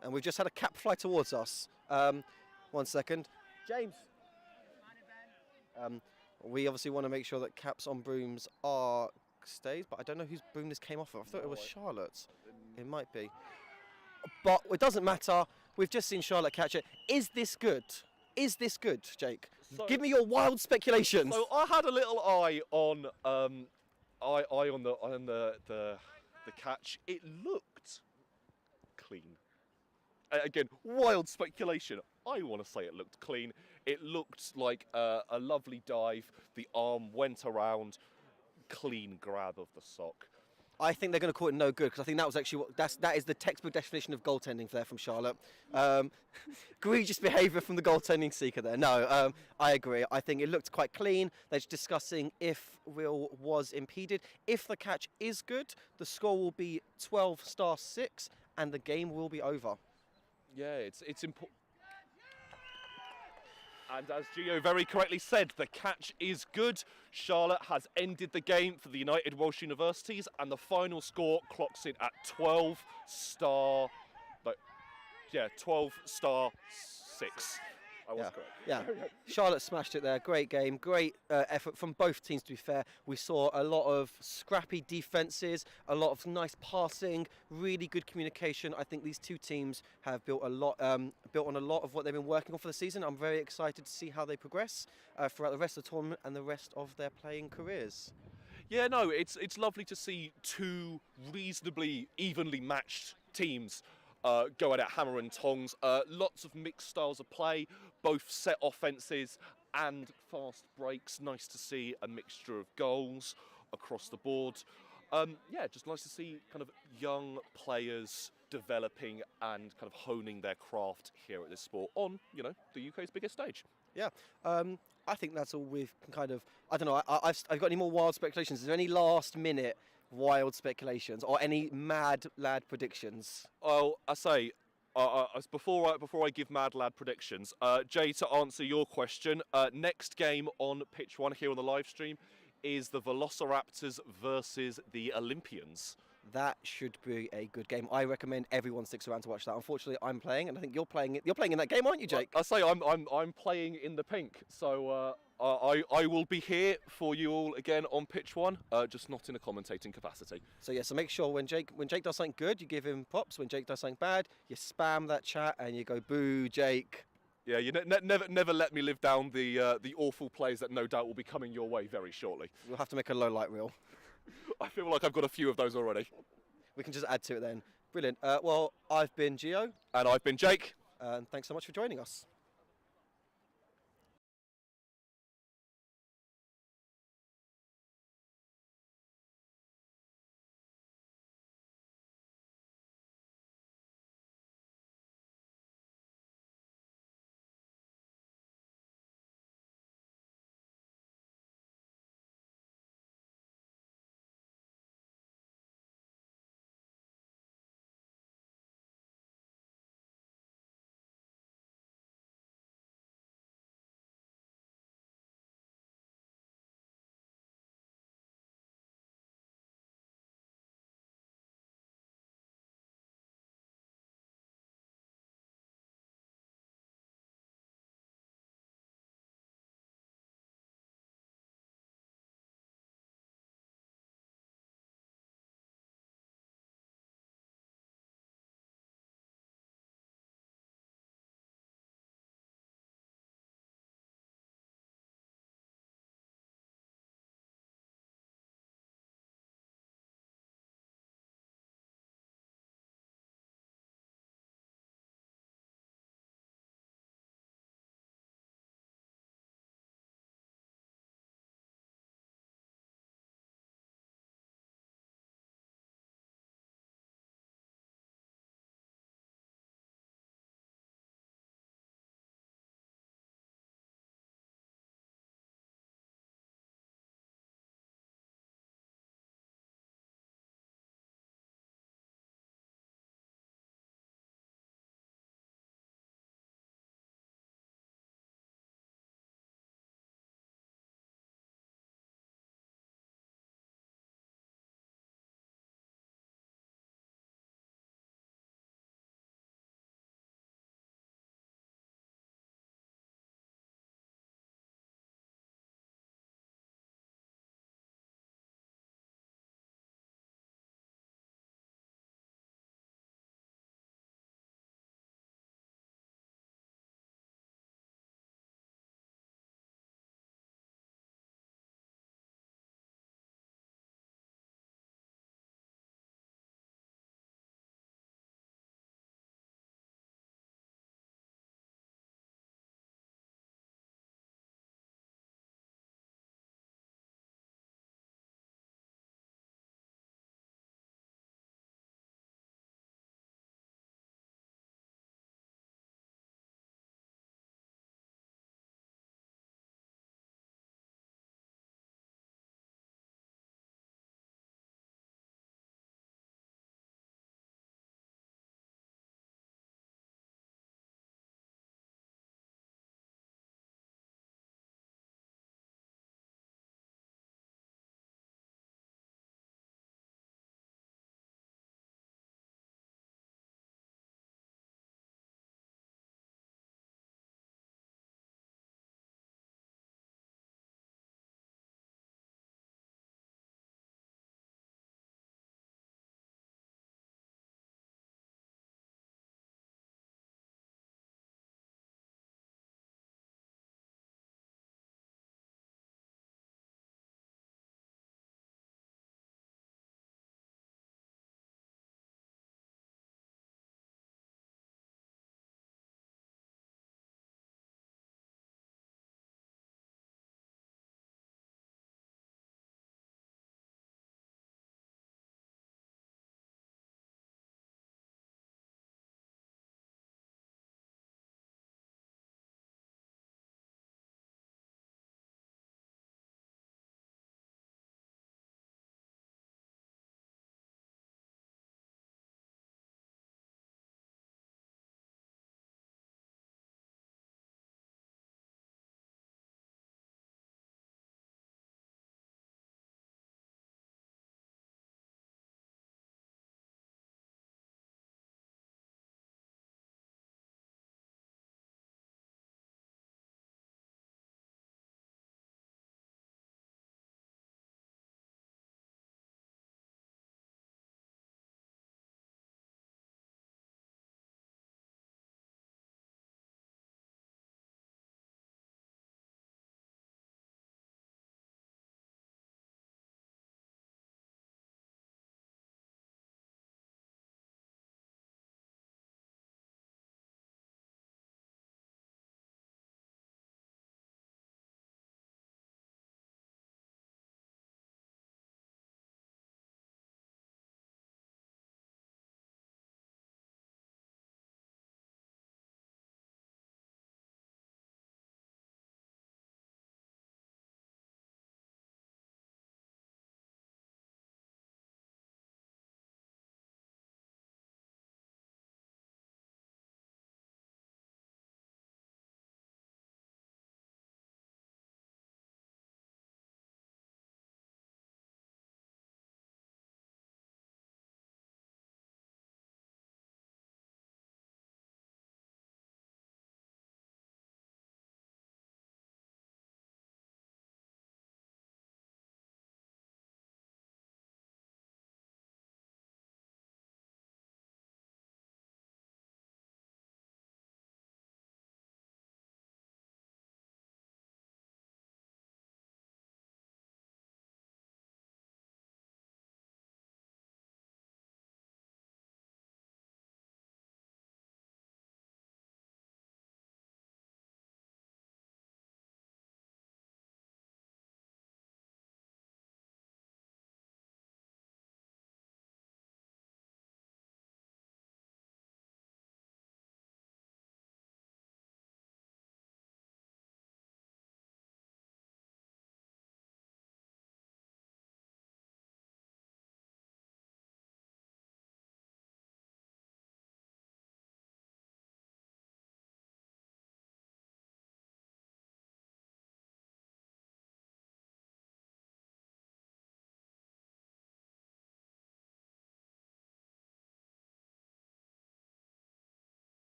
And we've just had a cap fly towards us. 1 second. James. We obviously want to make sure that caps on brooms stays, but I don't know whose broom this came off of. I thought it was Charlotte's. It might be. But it doesn't matter. We've just seen Charlotte catch it. Is this good? Is this good, Jake? So, give me your wild speculations. So I had a little eye on the catch. It looked clean. Again, wild speculation. I want to say it looked clean. It looked like a lovely dive. The arm went around. Clean grab of the sock. I think they're going to call it no good because I think that was actually that is the textbook definition of goaltending there from Charlotte. Egregious behaviour from the goaltending seeker there. No, I agree. I think it looked quite clean. They're just discussing if Will was impeded. If the catch is good, the score will be 12-6 and the game will be over. Yeah, it's important. And as Gio very correctly said, the catch is good. Charlotte has ended the game for the United Welsh Universities, and the final score clocks in at 12-6. I was correct. Yeah, Charlotte smashed it there. Great game, great effort from both teams, to be fair. We saw a lot of scrappy defences, a lot of nice passing, really good communication. I think these two teams have built on a lot of what they've been working on for the season. I'm very excited to see how they progress throughout the rest of the tournament and the rest of their playing careers. Yeah, no, it's lovely to see two reasonably evenly matched teams go at it hammer and tongs. Lots of mixed styles of play, both set offences and fast breaks. Nice to see a mixture of goals across the board. Yeah, just nice to see kind of young players developing and kind of honing their craft here at this sport on, you know, the UK's biggest stage. Yeah, I think that's all we've kind of. I don't know. I've got any more wild speculations? Is there any last minute wild speculations or any mad lad predictions? Oh, I say, before I give mad lad predictions, Jay, to answer your question, next game on pitch one here on the live stream is the Velociraptors versus the Olympians. That should be a good game. I recommend everyone sticks around to watch that. Unfortunately, I'm playing, and I think you're playing it. You're playing in that game, aren't you, Jake? I say I'm playing in the pink, so I will be here for you all again on pitch one, just not in a commentating capacity. So yeah, so make sure when Jake does something good, you give him props. When Jake does something bad, you spam that chat and you go boo, Jake. Yeah, you never let me live down the awful plays that no doubt will be coming your way very shortly. We'll have to make a low light reel. I feel like I've got a few of those already. We can just add to it then. Brilliant. Well, I've been Gio. And I've been Jake. And thanks so much for joining us.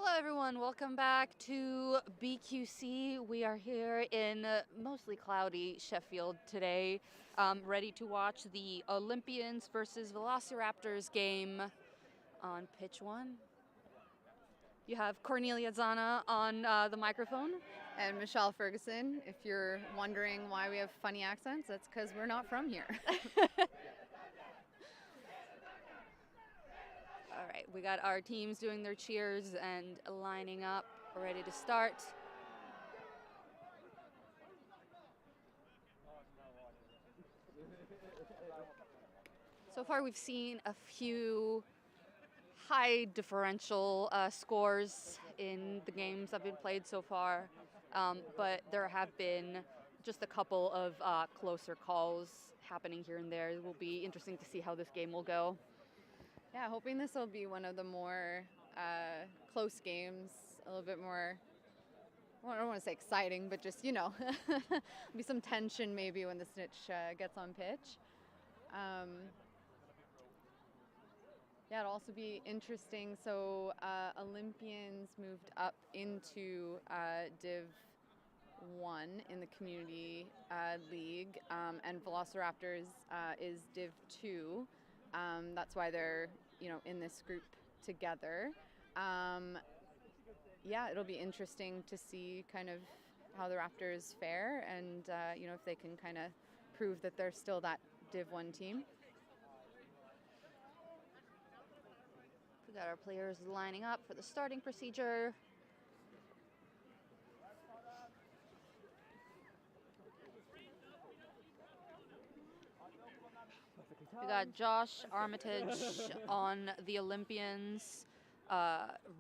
Hello everyone, welcome back to BQC. We are here in mostly cloudy Sheffield today, ready to watch the Olympians versus Velociraptors game on pitch 1. You have Cornelia Zana on the microphone. And Michelle Ferguson. If you're wondering why we have funny accents, that's because we're not from here. All right, we got our teams doing their cheers and lining up, ready to start. So far, we've seen a few high differential scores in the games that have been played so far, but there have been just a couple of closer calls happening here and there. It will be interesting to see how this game will go. Yeah, hoping this will be one of the more close games, a little bit more, well, I don't want to say exciting, but just, be some tension maybe when the snitch gets on pitch. Yeah, it'll also be interesting. So Olympians moved up into Div 1 in the community league, and Velociraptors is Div 2. That's why they're, in this group together. Yeah, it'll be interesting to see kind of how the Raptors fare and, if they can kind of prove that they're still that Div 1 team. We got our players lining up for the starting procedure. We got Josh Armitage on the Olympians,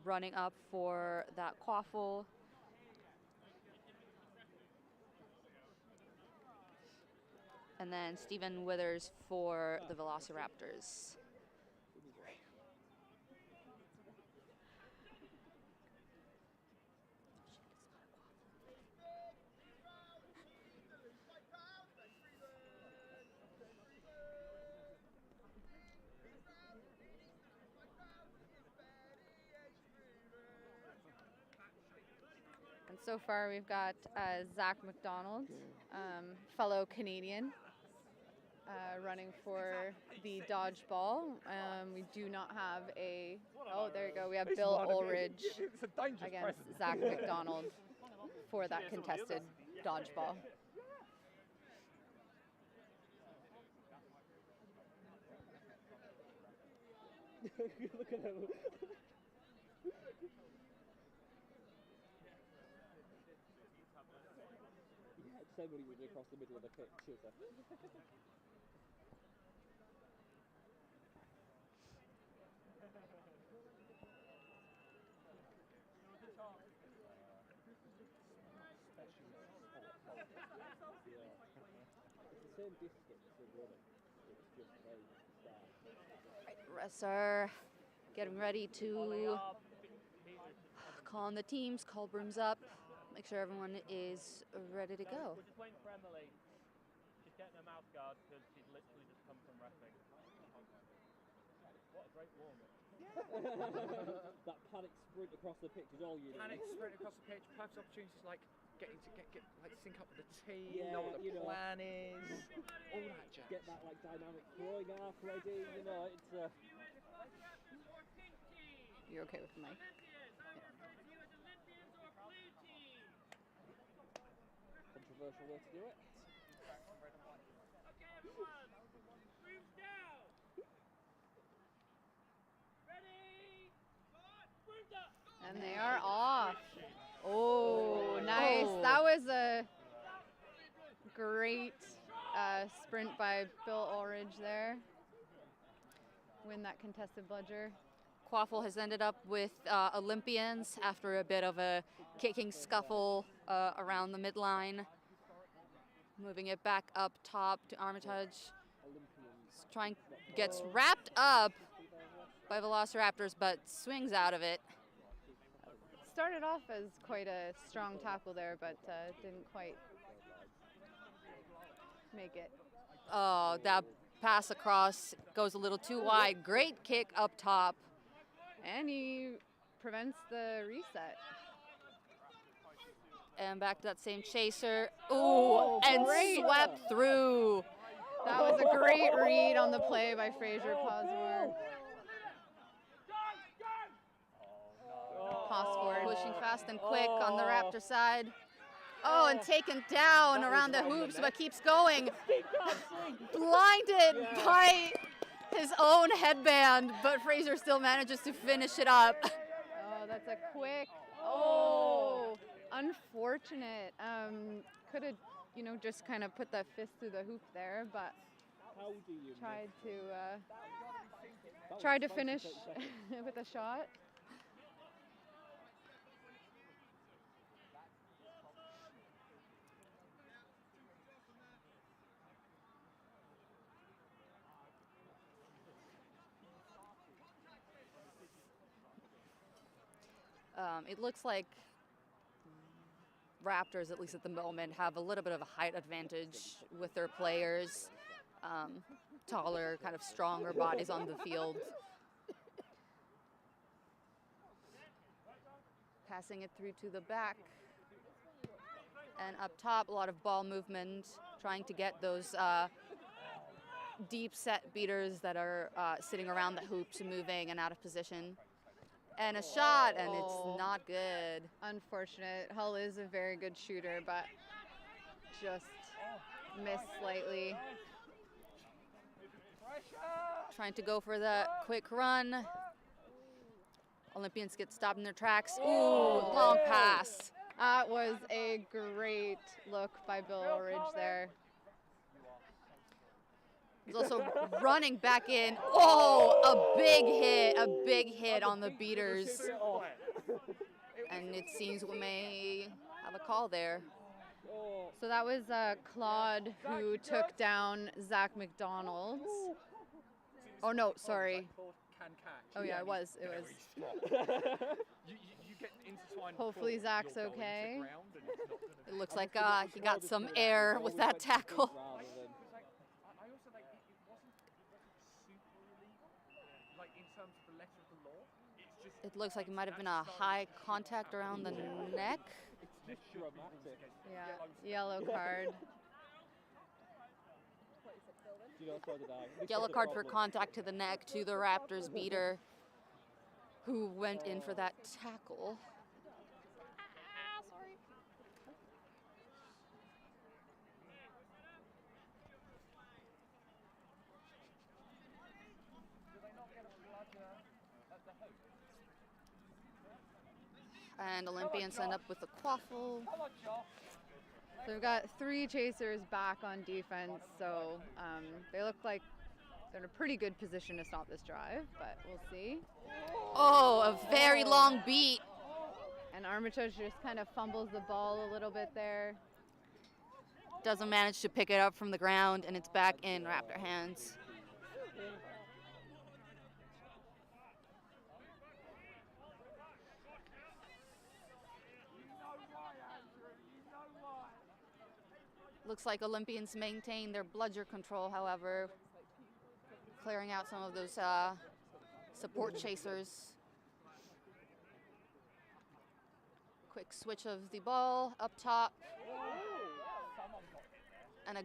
running up for that quaffle. And then Stephen Withers for the Velociraptors. And so far we've got Zach McDonald, fellow Canadian, running for the dodgeball. We do not have there you go, we have Bill Ulridge against Zach McDonald for that contested dodgeball. Look at him. Somebody would across the middle of the pitch, shooter. It's the same distance as running. It's just very Right, refs are getting ready to call on the teams, call brooms up. Make sure everyone is ready to go. We're just waiting for Emily. She's getting her mouth guard because she's literally just come from wrestling. What a great warm-up. Yeah. That panic sprint across the pitch is all you need. Panic sprint across the pitch, perfect opportunities like getting to get sync up with the team, Yeah, know what the plan is, all that jazz. Get that dynamic throwing arc ready, it's You okay with the mic? controversial way to do it. Okay, everyone. Brooms down. Ready? Brooms up. And they are off. Oh, nice. That was a great sprint by Bill Ulridge there. Win that contested bludger. Quaffle has ended up with Olympians after a bit of a kicking scuffle around the midline. Moving it back up top to Armitage. Gets wrapped up by Velociraptors, but swings out of it. Started off as quite a strong tackle there, but didn't quite make it. Oh, that pass across goes a little too wide. Great kick up top. And he prevents the reset. And back to that same chaser. Ooh, and great. swept through. That was a great read on the play by Fraser Posmore. Pass forward. Pushing fast and quick on the Raptor side. Oh, and taken down around the hoops, but keeps going. Blinded by his own headband, but Fraser still manages to finish it up. Oh, that's a quick. Oh, unfortunate. Could have, you know, just kind of put that fist through the hoop there, but tried to finish with a shot. It looks like Raptors, at least at the moment, have a little bit of a height advantage with their players. Taller, kind of stronger bodies on the field. Passing it through to the back. And up top, a lot of ball movement, trying to get those deep set beaters that are sitting around the hoops and moving and out of position. And a shot, and it's not good. Unfortunate. Hull is a very good shooter, but just missed slightly. Trying to go for the quick run. Olympians get stopped in their tracks. Ooh, long pass. That was a great look by Bill Ulrich there. He's also running back in. Oh, a big hit on the beaters. And it seems we may have a call there. So that was Claude who took down Zach McDonald. Oh no, sorry. Oh yeah, it was. Hopefully Zach's okay. It looks like he got some air with that tackle. It looks like it might have been a high contact around the neck. Yeah, yellow card. Yellow card for contact to the neck to the Raptors beater, who went in for that tackle. And Olympians end up with a quaffle. So we've got 3 chasers back on defense, so they look like they're in a pretty good position to stop this drive, but we'll see. Oh, a very long beat. And Armitage just kind of fumbles the ball a little bit there. Doesn't manage to pick it up from the ground, and it's back in Raptor hands. Looks like Olympians maintain their bludger control, however, clearing out some of those support chasers. Quick switch of the ball up top. And a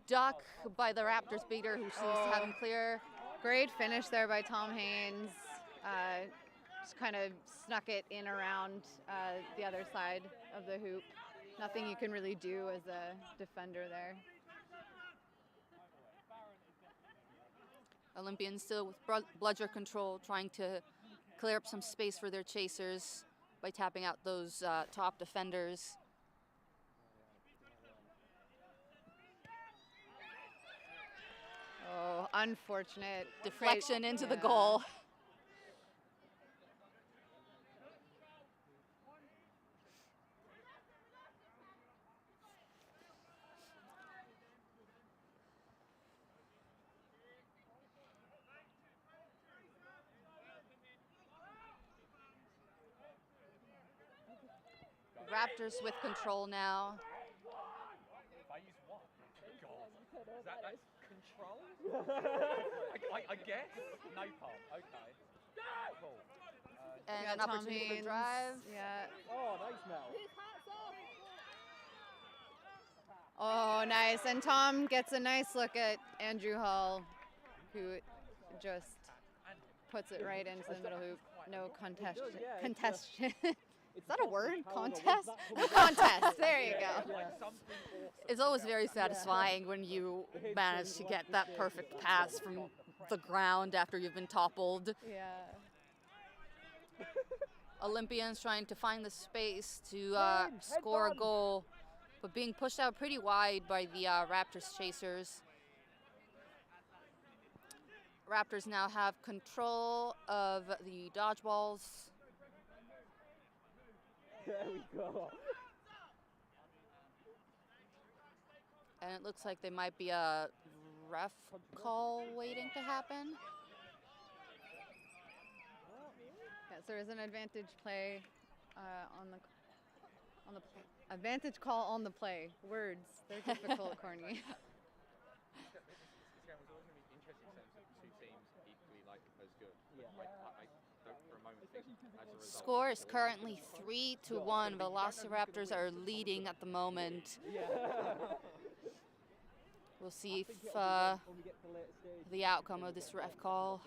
duck by the Raptors beater, who seems to have him clear. Great finish there by Tom Haynes. Just kind of snuck it in around the other side of the hoop. Nothing you can really do as a defender there. Olympians still with bludger control, trying to clear up some space for their chasers by tapping out those top defenders. Oh, unfortunate. Deflection into the goal. Raptors with control now. If I use what? God. That's control? I guess? Napalm, okay. Cool. And Yeah, an Tom opportunity for Haynes. drive. Yeah. Oh, nice, Mel. Oh, nice. And Tom gets a nice look at Andrew Hall, who just puts it right into the middle hoop. No contestation. Is that a word? Contest? Contest. There you go. It's always very satisfying when you manage to get that perfect pass from the ground after you've been toppled. Yeah. Olympians trying to find the space to score a goal, but being pushed out pretty wide by the Raptors chasers. Raptors now have control of the dodgeballs. There we go. And it looks like there might be a ref call waiting to happen. Yes, there is an advantage play on the advantage call on the play. Words, they're difficult, Corny. Score is currently 3-1. Velociraptors are leading at the moment. We'll see if the outcome of this ref call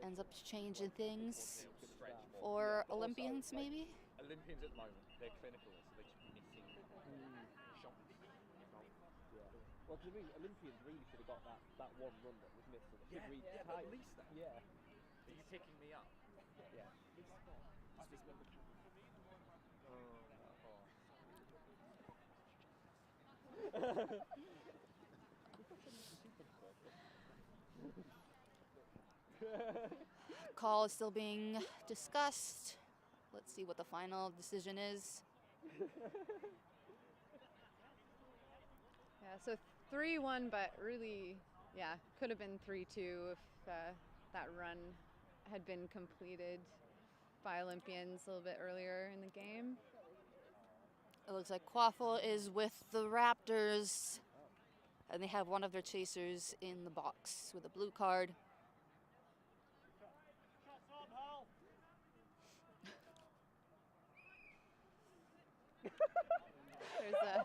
ends up changing things for Olympians, maybe? Olympians at the moment, they're clinical, so they should be missing shots. Well, to me, Olympians really should have got that one run that was missed. So they should read at least that. Yeah. Are you picking me up? Yeah. Call is still being discussed. Let's see what the final decision is. Yeah, so 3-1, but really, yeah, could have been 3-2 if that run had been completed by Olympians a little bit earlier in the game. It looks like Quaffle is with the Raptors, and they have one of their chasers in the box with a blue card. There's a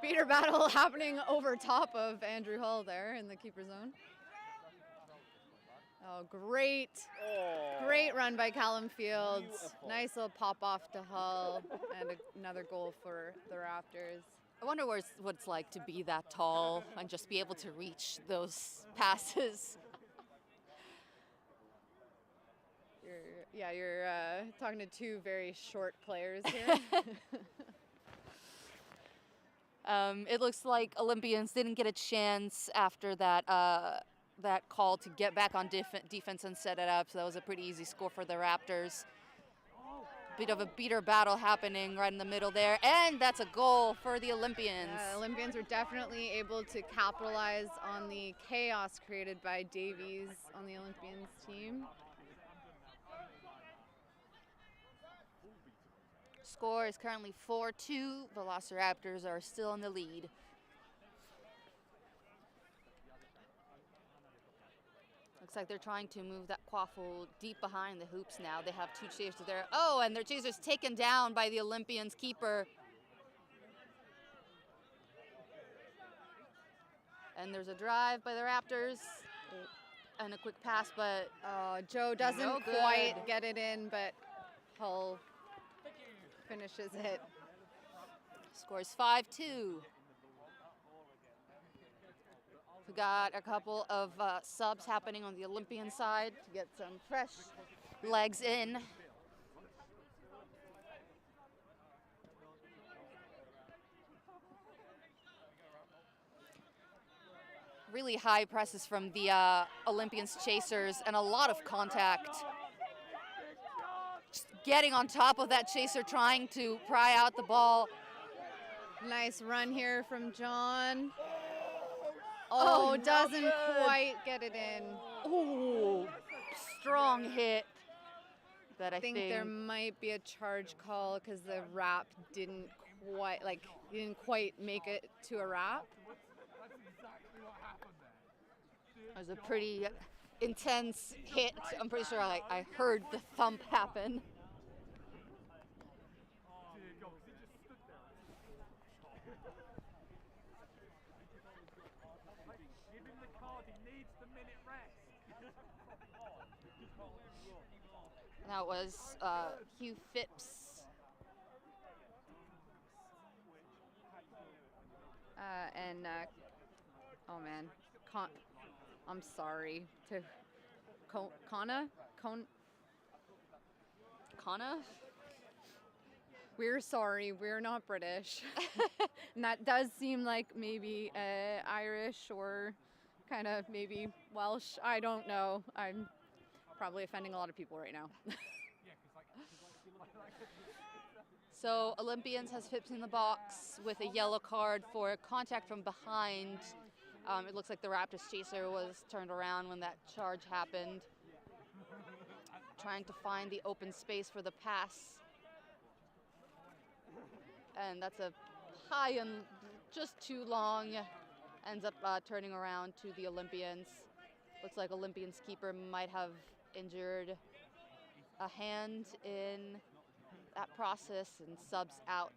beater battle happening over top of Andrew Hull there in the keeper zone. Oh, great run by Callum Fields. Beautiful. Nice little pop off to Hull, and another goal for the Raptors. I wonder what it's like to be that tall and just be able to reach those passes. You're talking to two very short players here. It looks like Olympians didn't get a chance after that that call to get back on defense and set it up, so that was a pretty easy score for the Raptors. Bit of a beater battle happening right in the middle there, and that's a goal for the Olympians. Olympians were definitely able to capitalize on the chaos created by Davies on the Olympians team. Score is currently 4-2. Velociraptors are still in the lead. Looks like they're trying to move that Quaffle deep behind the hoops now. They have two chasers there. Oh, and their chaser's taken down by the Olympians keeper. And there's a drive by the Raptors. And a quick pass, but Joe doesn't no good. quite get it in, but Hull finishes it. Scores 5-2. We got a couple of subs happening on the Olympian side to get some fresh legs in. Really high presses from the Olympians chasers and a lot of contact. Just getting on top of that chaser, trying to pry out the ball. Nice run here from John. Oh, doesn't quite get it in. Ooh, strong hit. That I think there might be a charge call because the wrap didn't quite make it to a wrap. It was a pretty intense hit. I'm pretty sure I heard the thump happen. That was Hugh Phipps. Oh man, I'm sorry to Kana. We're sorry, we're not British. And that does seem like maybe Irish or kind of maybe Welsh. I don't know. I'm probably offending a lot of people right now. So Olympians has Phipps in the box with a yellow card for contact from behind. It looks like the Raptors chaser was turned around when that charge happened. Trying to find the open space for the pass. And that's a high and just too long. Ends up turning around to the Olympians. Looks like Olympians keeper might have injured a hand in that process and subs out.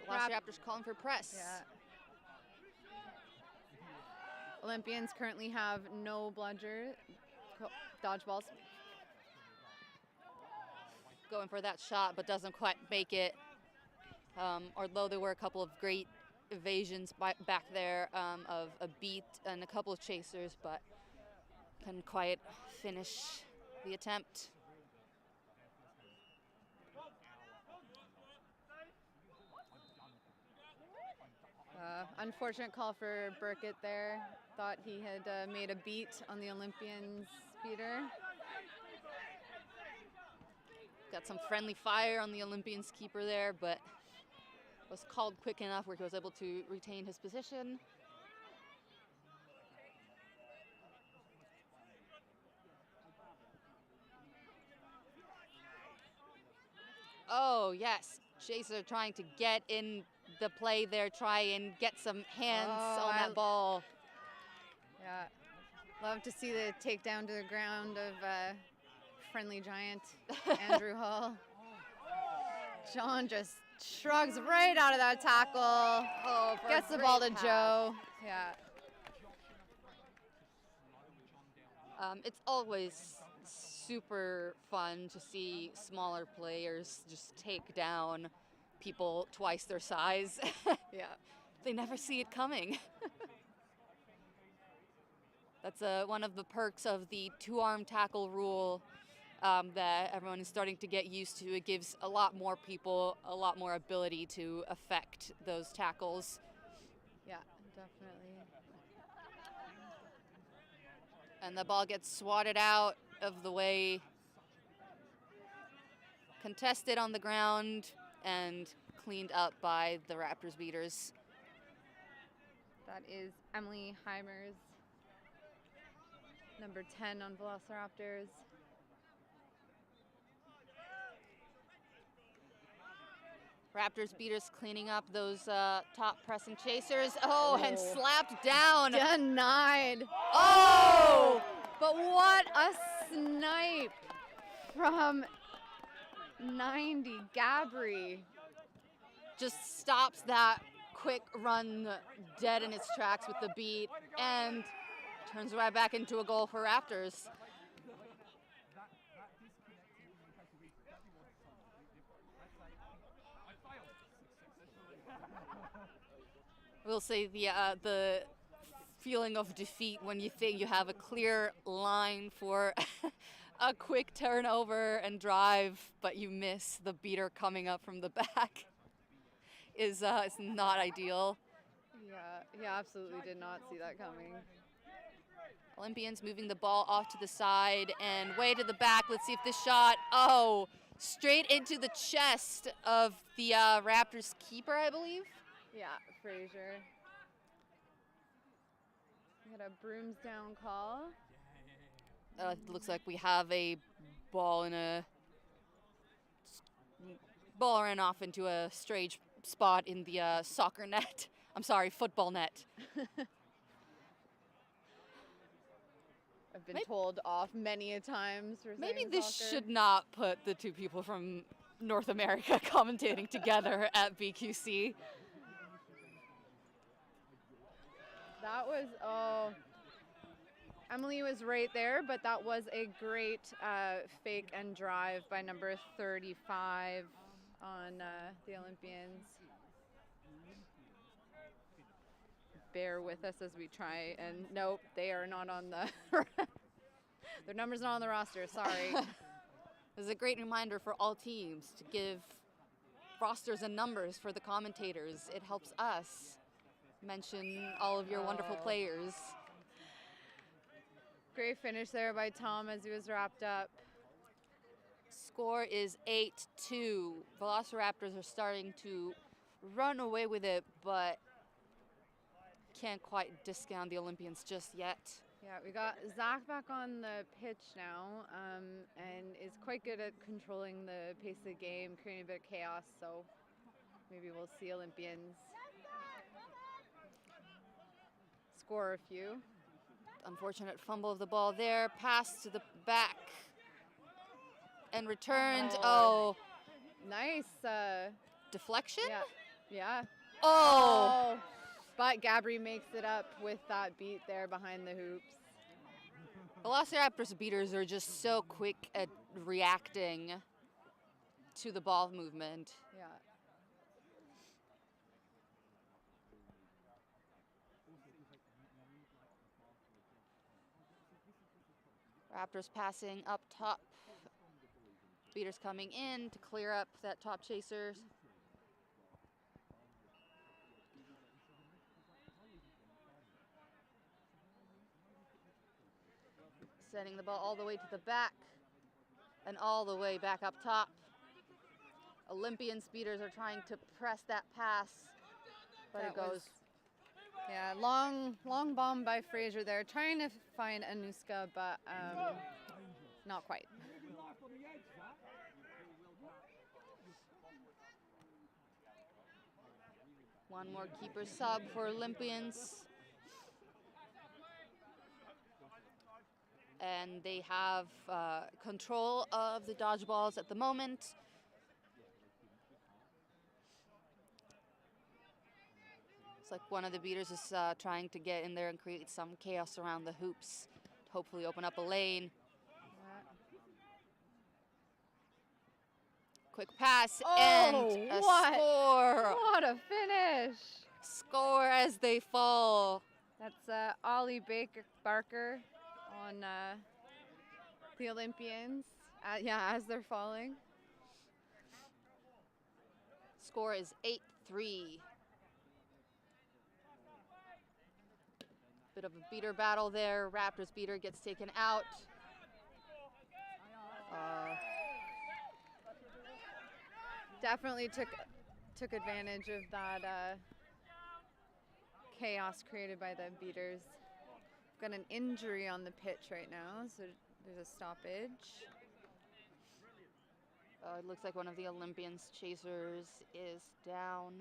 Velociraptors calling for press. Yeah. Olympians currently have no dodgeballs. Going for that shot, but doesn't quite make it. Although there were a couple of great evasions back there of a beat and a couple of chasers, but couldn't quite finish the attempt. Unfortunate call for Burkett there. Thought he had made a beat on the Olympians beater. Got some friendly fire on the Olympians keeper there, but was called quick enough where he was able to retain his position. Oh, yes. Chaser trying to get in the play there, try and get some hands on that ball. Yeah. Love to see the takedown to the ground of friendly giant Andrew Hall. John just shrugs right out of that tackle. Oh, gets the ball to Joe. Yeah. It's always super fun to see smaller players just take down people twice their size. Yeah. They never see it coming. That's one of the perks of the two-arm tackle rule that everyone is starting to get used to. It gives a lot more people a lot more ability to affect those tackles. Yeah, definitely. And the ball gets swatted out of the way, contested on the ground, and cleaned up by the Raptors beaters. That is Emily Heimers, number 10 on Velociraptors. Raptors beaters cleaning up those top pressing chasers. Oh, and slapped down. Denied. Oh! But what a snipe from 90 Gabri. Just stops that quick run dead in its tracks with the beat and turns right back into a goal for Raptors. We'll say the feeling of defeat when you think you have a clear line for a quick turnover and drive, but you miss the beater coming up from the back is not ideal. Yeah, he absolutely did not see that coming. Olympians moving the ball off to the side and way to the back. Let's see if this shot, straight into the chest of the Raptors keeper, I believe. Yeah, Frazier. We had a brooms down call. It looks like we have a ball ran off into a strange spot in the soccer net. I'm sorry, football net. I've been told off many a times for Maybe saying this soccer. should not put the two people from North America commentating together at BQC. That was, oh, Emily was right there, but that was a great fake and drive by number 35 on the Olympians. Bear with us as we try, and nope, they are not on the, their number's not on the roster, sorry. This is a great reminder for all teams to give rosters and numbers for the commentators. It helps us mention all of your wonderful players. Great finish there by Tom as he was wrapped up. Score is 8-2. Velociraptors are starting to run away with it, but can't quite discount the Olympians just yet. Yeah, we got Zach back on the pitch now, and is quite good at controlling the pace of the game, creating a bit of chaos, so maybe we'll see Olympians score a few. Unfortunate fumble of the ball there, pass to the back, and returned. Oh. Nice. Deflection? Yeah. Yeah. Oh. But Gabri makes it up with that beat there behind the hoops. Velociraptors beaters are just so quick at reacting to the ball movement. Yeah. Raptors passing up top. Beaters coming in to clear up that top chasers. Sending the ball all the way to the back and all the way back up top. Olympian speeders are trying to press that pass, but it goes. Yeah, long bomb by Fraser there, trying to find Anuska, but not quite. One more keeper sub for Olympians. And they have control of the dodgeballs at the moment. It's like one of the beaters is trying to get in there and create some chaos around the hoops to hopefully open up a lane. Quick pass and a score. What a finish. Score as they fall. That's Ollie Barker on the Olympians. As they're falling. Score is 8-3. Bit of a beater battle there. Raptors beater gets taken out. Definitely took advantage of that chaos created by the beaters. Got an injury on the pitch right now, so there's a stoppage. It looks like one of the Olympians chasers is down.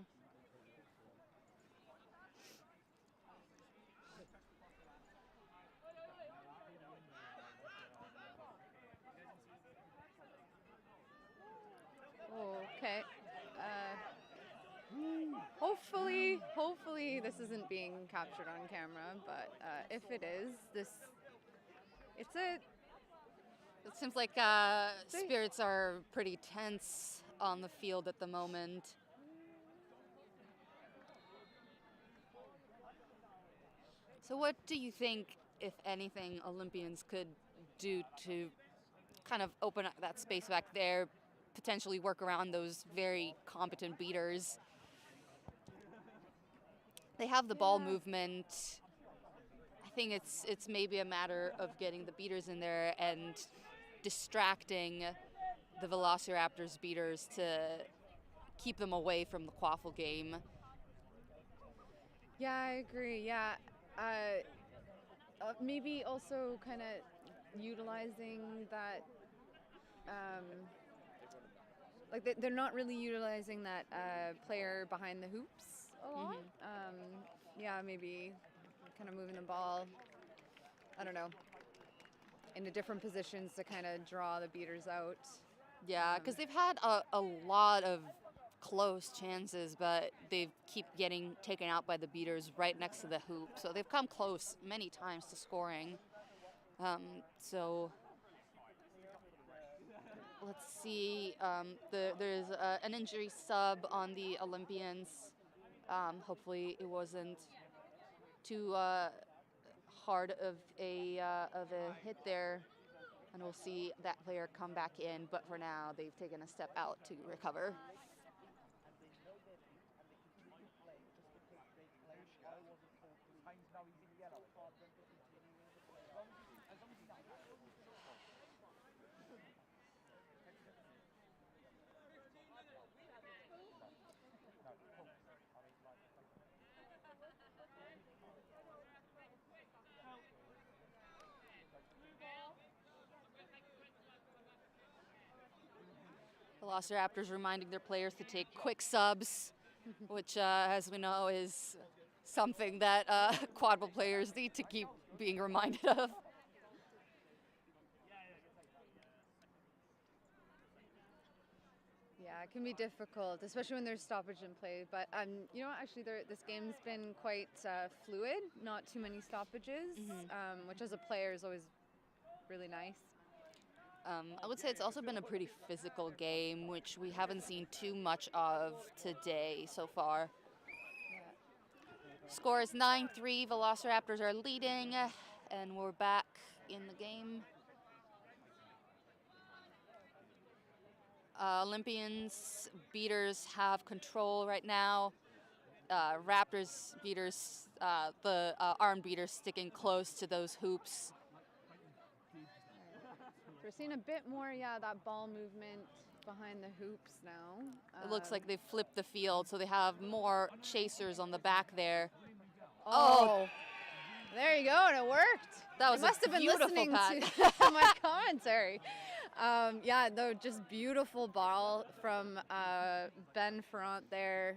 Okay. Hopefully this isn't being captured on camera, but if it is, it seems like spirits are pretty tense on the field at the moment. So what do you think, if anything, Olympians could do to kind of open up that space back there, potentially work around those very competent beaters? They have the ball movement. I think it's maybe a matter of getting the beaters in there and distracting the Velociraptors beaters to keep them away from the quaffle game. Yeah, I agree. Yeah. Maybe also kind of utilizing that, like they're not really utilizing that player behind the hoops a lot. Mm-hmm. Yeah, maybe kind of moving the ball. I don't know. into different positions to kind of draw the beaters out. Yeah, because they've had a lot of close chances, but they keep getting taken out by the beaters right next to the hoop. So they've come close many times to scoring. So let's see. There's an injury sub on the Olympians. Hopefully it wasn't too hard of a hit there, and we'll see that player come back in. But for now, they've taken a step out to recover. Velociraptors reminding their players to take quick subs, which, as we know, is something that quadball players need to keep being reminded of. Yeah, it can be difficult, especially when there's stoppage in play. But you know, actually, this game's been quite fluid. Not too many stoppages, which as a player is always really nice. I would say it's also been a pretty physical game, which we haven't seen too much of today so far. Score is 9-3. Velociraptors are leading, and we're back in the game. Olympians beaters have control right now. Raptors beaters, the arm beaters sticking close to those hoops. We're seeing a bit more, that ball movement behind the hoops now. It looks like they've flipped the field, so they have more chasers on the back there. Oh, there you go, and it worked. That was you must have been listening to my commentary. Though, just beautiful ball from Ben Ferrand there.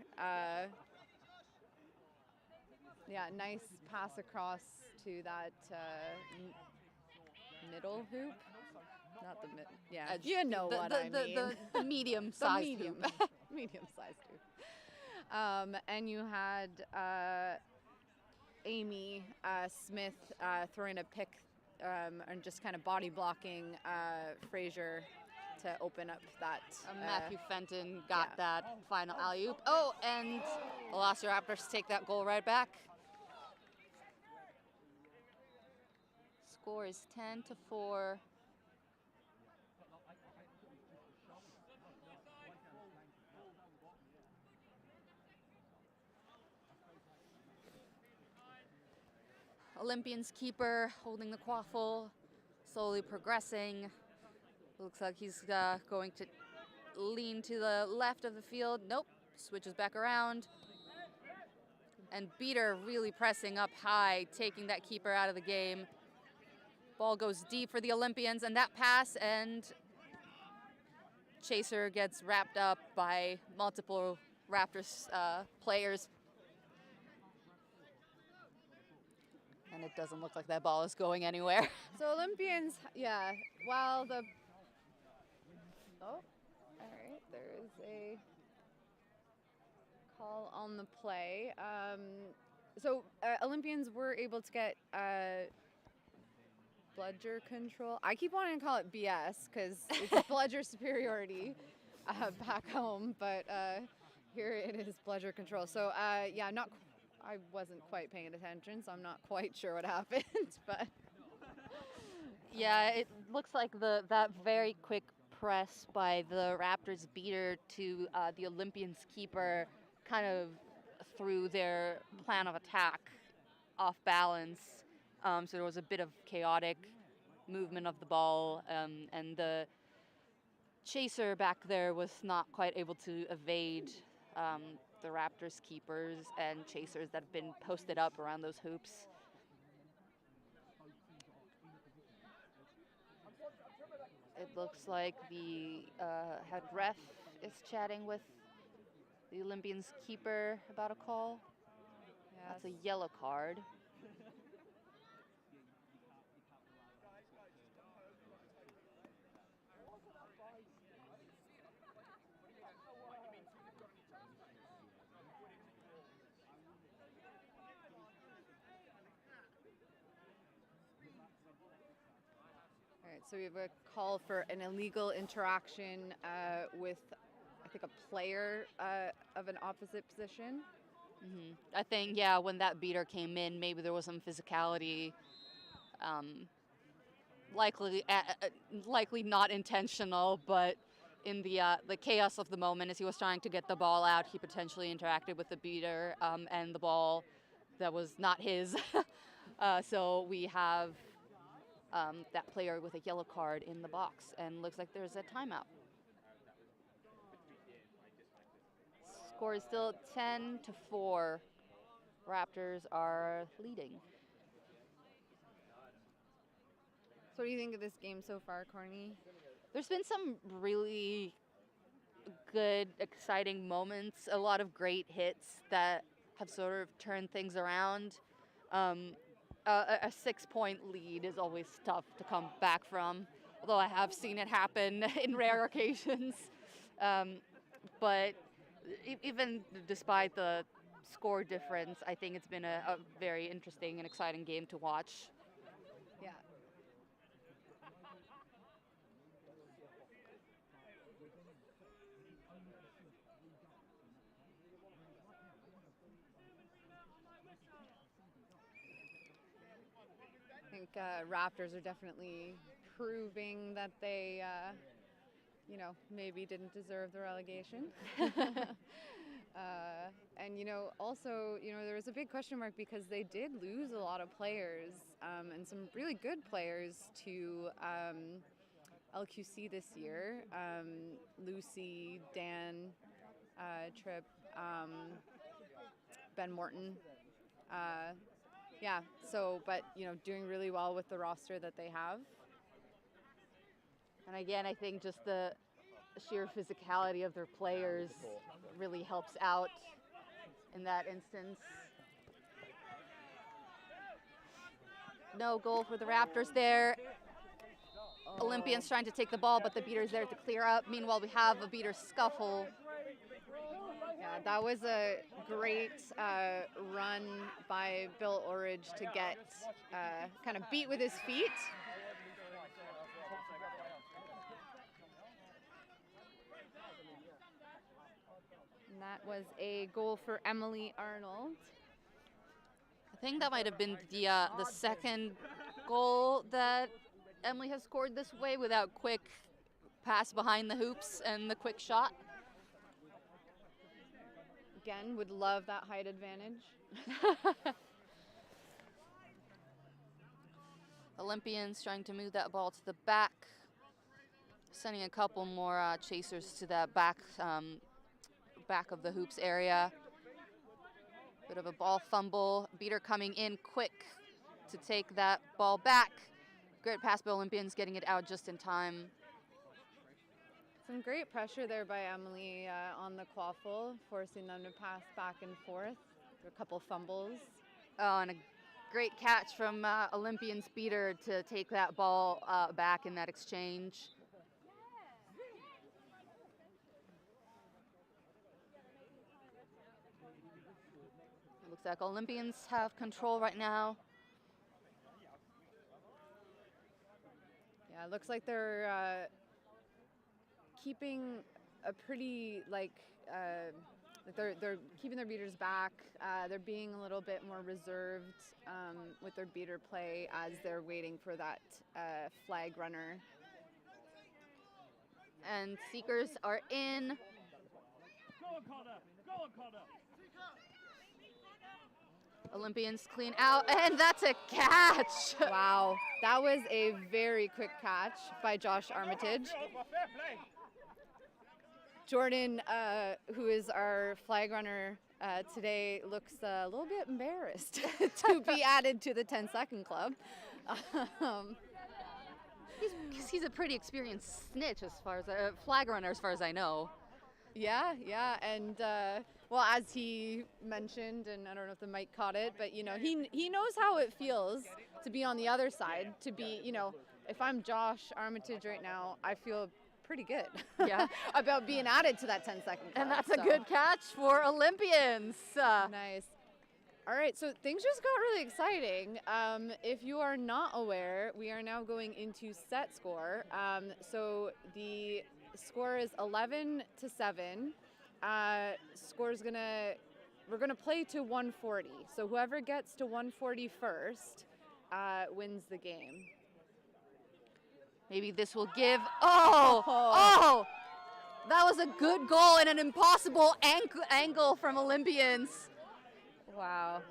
Nice pass across to that middle hoop. Not the mid. Yeah, you know what I mean. The medium-sized hoop. Medium-sized hoop. And you had Amy Smith throwing a pick and just kind of body blocking Fraser to open up that. Matthew Fenton got that final alley-oop. Oh, and Velociraptors take that goal right back. Score is 10-4. Olympians keeper holding the quaffle, slowly progressing. Looks like he's going to lean to the left of the field. Nope, switches back around. And beater really pressing up high, taking that keeper out of the game. Ball goes deep for the Olympians, and that pass, and chaser gets wrapped up by multiple Raptors players. And it doesn't look like that ball is going anywhere. So Olympians, while the... Oh, all right, there is a call on the play. Olympians were able to get bludger control. I keep wanting to call it BS because it's bludger superiority back home, but here it is bludger control. So I wasn't quite paying attention, so I'm not quite sure what happened, but... Yeah, it looks like that very quick press by the Raptors beater to the Olympians keeper kind of threw their plan of attack off balance. So there was a bit of chaotic movement of the ball, and the chaser back there was not quite able to evade the Raptors keepers and chasers that have been posted up around those hoops. It looks like the head ref is chatting with the Olympians keeper about a call. Yes. That's a yellow card. Right, so we have a call for an illegal interaction with, I think, a player of an opposite position. I think, yeah, when that beater came in, maybe there was some physicality. Likely not intentional, but in the chaos of the moment, as he was trying to get the ball out, he potentially interacted with the beater and the ball that was not his. So we have that player with a yellow card in the box, and looks like there's a timeout. Score is still 10-4. Raptors are leading. So what do you think of this game so far, Corny? There's been some really good, exciting moments, a lot of great hits that have sort of turned things around. A 6-point lead is always tough to come back from, although I have seen it happen in rare occasions. But even despite the score difference, I think it's been a very interesting and exciting game to watch. Yeah. I think Raptors are definitely proving that they, maybe didn't deserve the relegation. And, also, there was a big question mark because they did lose a lot of players and some really good players to LQC this year. Lucy, Dan, Tripp, Ben Morton. But doing really well with the roster that they have. And again, I think just the sheer physicality of their players really helps out in that instance. No goal for the Raptors there. Olympians trying to take the ball, but the beater's there to clear up. Meanwhile, we have a beater scuffle. Yeah, that was a great run by Bill Orridge to get kind of beat with his feet. And that was a goal for Emily Arnold. I think that might have been the second goal that Emily has scored this way without quick pass behind the hoops and the quick shot. Again, would love that height advantage. Olympians trying to move that ball to the back, sending a couple more chasers to that back of the hoops area. Bit of a ball fumble. Beater coming in quick to take that ball back. Great pass by Olympians, getting it out just in time. Some great pressure there by Emily on the quaffle, forcing them to pass back and forth. A couple fumbles. Oh, and a great catch from Olympians beater to take that ball back in that exchange. It looks like Olympians have control right now. Yeah, it looks like they're keeping a pretty they're keeping their beaters back. They're being a little bit more reserved with their beater play as they're waiting for that flag runner. And Seekers are in. Go on, Connor. Go on, Connor. Olympians clean out, and that's a catch. Wow, that was a very quick catch by Josh Armitage. Jordan, who is our flag runner today, looks a little bit embarrassed to be added to the 10-second club. He's a pretty experienced snitch as far as flag runner, as far as I know. Yeah, and as he mentioned, and I don't know if the mic caught it, but he knows how it feels to be on the other side. To be, if I'm Josh Armitage right now, I feel pretty good. Yeah, about being added to that 10-second club. And that's a good catch for Olympians. Nice. All right, so things just got really exciting. If you are not aware, we are now going into set score. So the score is 11-7. We're gonna play to 140. So whoever gets to 140 first wins the game. Maybe this will give. Oh! That was a good goal and an impossible angle from Olympians. Wow.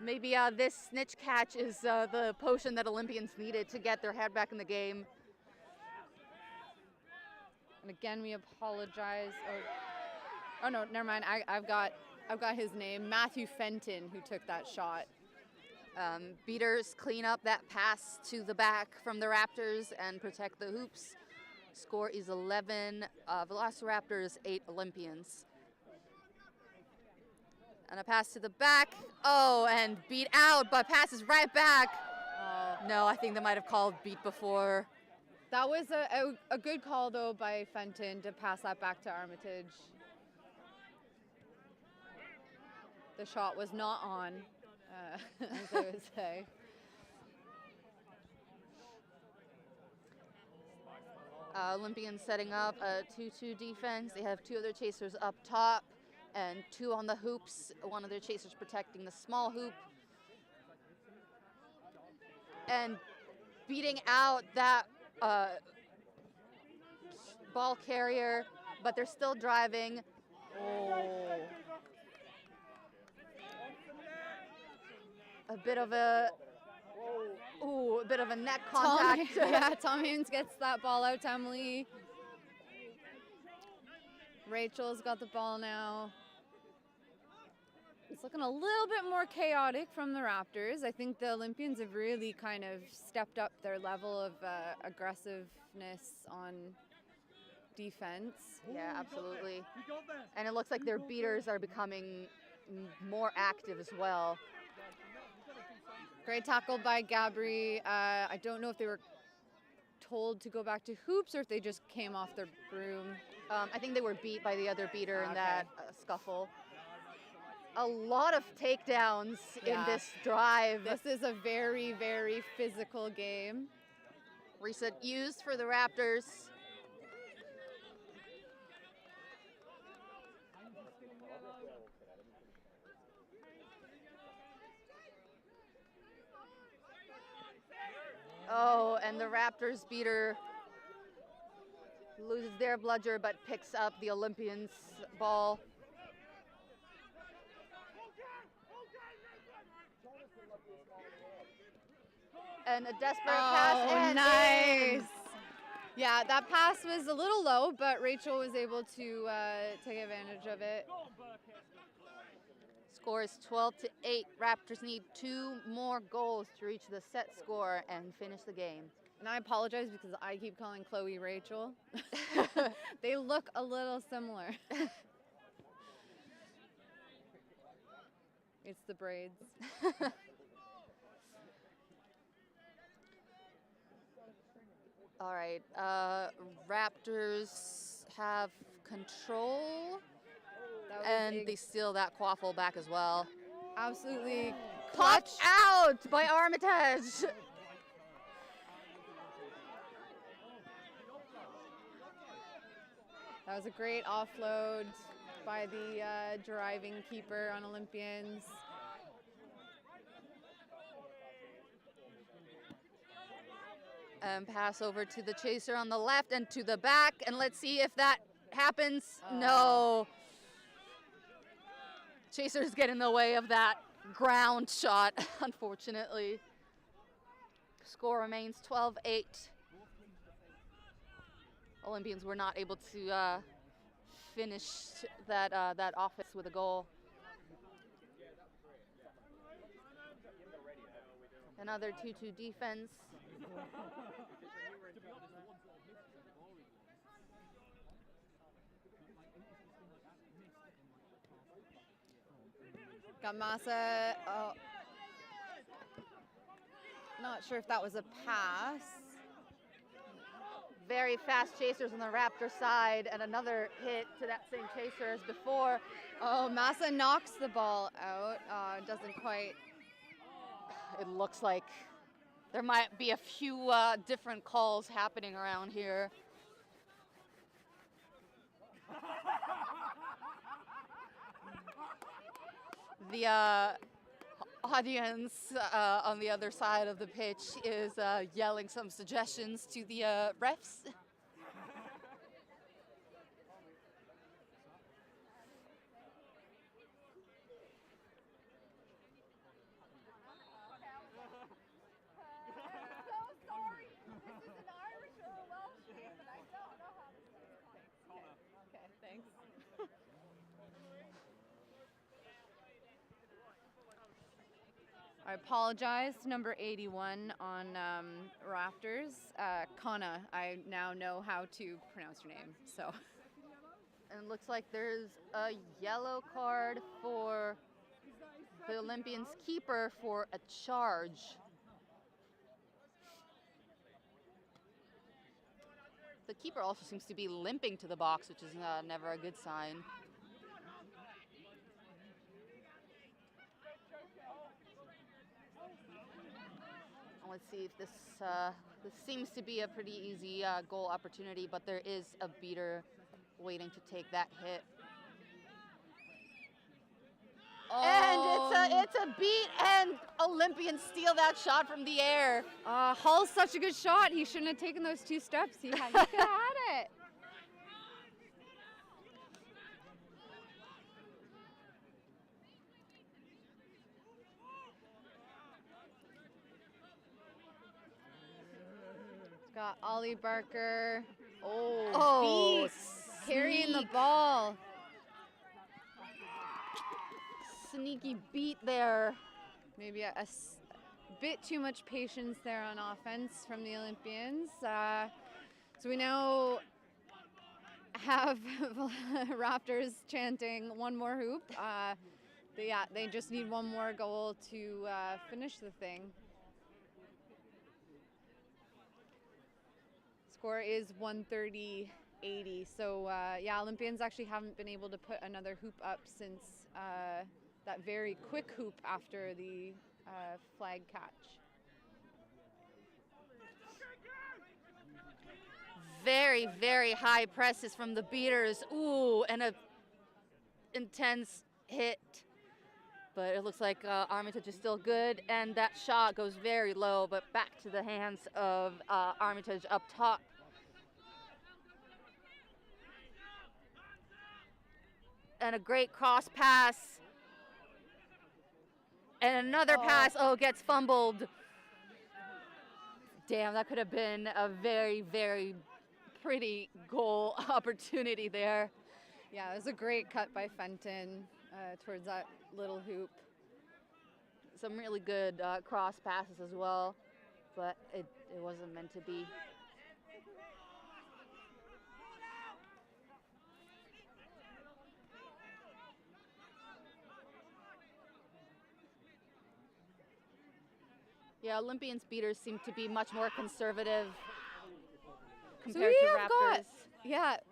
Maybe this snitch catch is the potion that Olympians needed to get their head back in the game. And again, we apologize. Oh no, never mind. I've got his name, Matthew Fenton, who took that shot. Beaters clean up that pass to the back from the Raptors and protect the hoops. Score is 11 Velociraptors, 8 Olympians. And a pass to the back. Oh, and beat out, but passes right back. No, I think they might have called beat before. That was a good call, though, by Fenton to pass that back to Armitage. The shot was not on, as I would say. Olympians setting up a 2-2 defense. They have 2 other chasers up top and 2 on the hoops. One of their chasers protecting the small hoop. And beating out that ball carrier, but they're still driving. Oh. A bit of a neck contact. Tom Haynes gets that ball out to Emily. Rachel's got the ball now. It's looking a little bit more chaotic from the Raptors. I think the Olympians have really kind of stepped up their level of aggressiveness on defense. Yeah, absolutely. And it looks like their beaters are becoming more active as well. Great tackle by Gabri. I don't know if they were told to go back to hoops or if they just came off their broom. I think they were beat by the other beater in that scuffle. A lot of takedowns in this drive. This is a very, very physical game. Reset used for the Raptors. Oh, and the Raptors beater loses their bludger but picks up the Olympians' ball. And a desperate pass. And nice. Yeah, that pass was a little low, but Rachel was able to take advantage of it. Score is 12-8. Raptors need 2 more goals to reach the set score and finish the game. And I apologize because I keep calling Chloe Rachel. They look a little similar. It's the braids. All right, Raptors have control. And they steal that quaffle back as well. Absolutely clutch out by Armitage. That was a great offload by the driving keeper on Olympians. And pass over to the chaser on the left and to the back. And let's see if that happens. No. Chasers get in the way of that ground shot, unfortunately. Score remains 12-8. Olympians were not able to finish that offense with a goal. Another 2-2 defense. Got Massa. Oh. Not sure if that was a pass. very fast chasers on the Raptor side, and another hit to that same chaser as before. Oh, Massa knocks the ball out. Doesn't quite. It looks like there might be a few different calls happening around here. The audience on the other side of the pitch is yelling some suggestions to the refs. I apologize, number 81 on Raptors. Kana, I now know how to pronounce your name, so. And it looks like there's a yellow card for the Olympians keeper for a charge. The keeper also seems to be limping to the box, which is never a good sign. Let's see if this seems to be a pretty easy goal opportunity, but there is a beater waiting to take that hit. Oh. And it's a beat, and Olympians steal that shot from the air. Hull's such a good shot. He shouldn't have taken those 2 steps. He could have had it. Got Ollie Barker. Oh, beat. Carrying the ball. Sneaky beat there. Maybe a bit too much patience there on offense from the Olympians. So we now have Raptors chanting one more hoop. They just need one more goal to finish the thing. Score is 130-80. So yeah, Olympians actually haven't been able to put another hoop up since that very quick hoop after the flag catch. Very, very high presses from the beaters. Ooh, and a intense hit. But it looks like Armitage is still good, and that shot goes very low, but back to the hands of Armitage up top. And a great cross pass. And another pass, gets fumbled. Damn, that could have been a very, very pretty goal opportunity there. Yeah, it was a great cut by Fenton towards that little hoop. Some really good cross passes as well, but it wasn't meant to be. Yeah, Olympians beaters seem to be much more conservative compared to Raptors.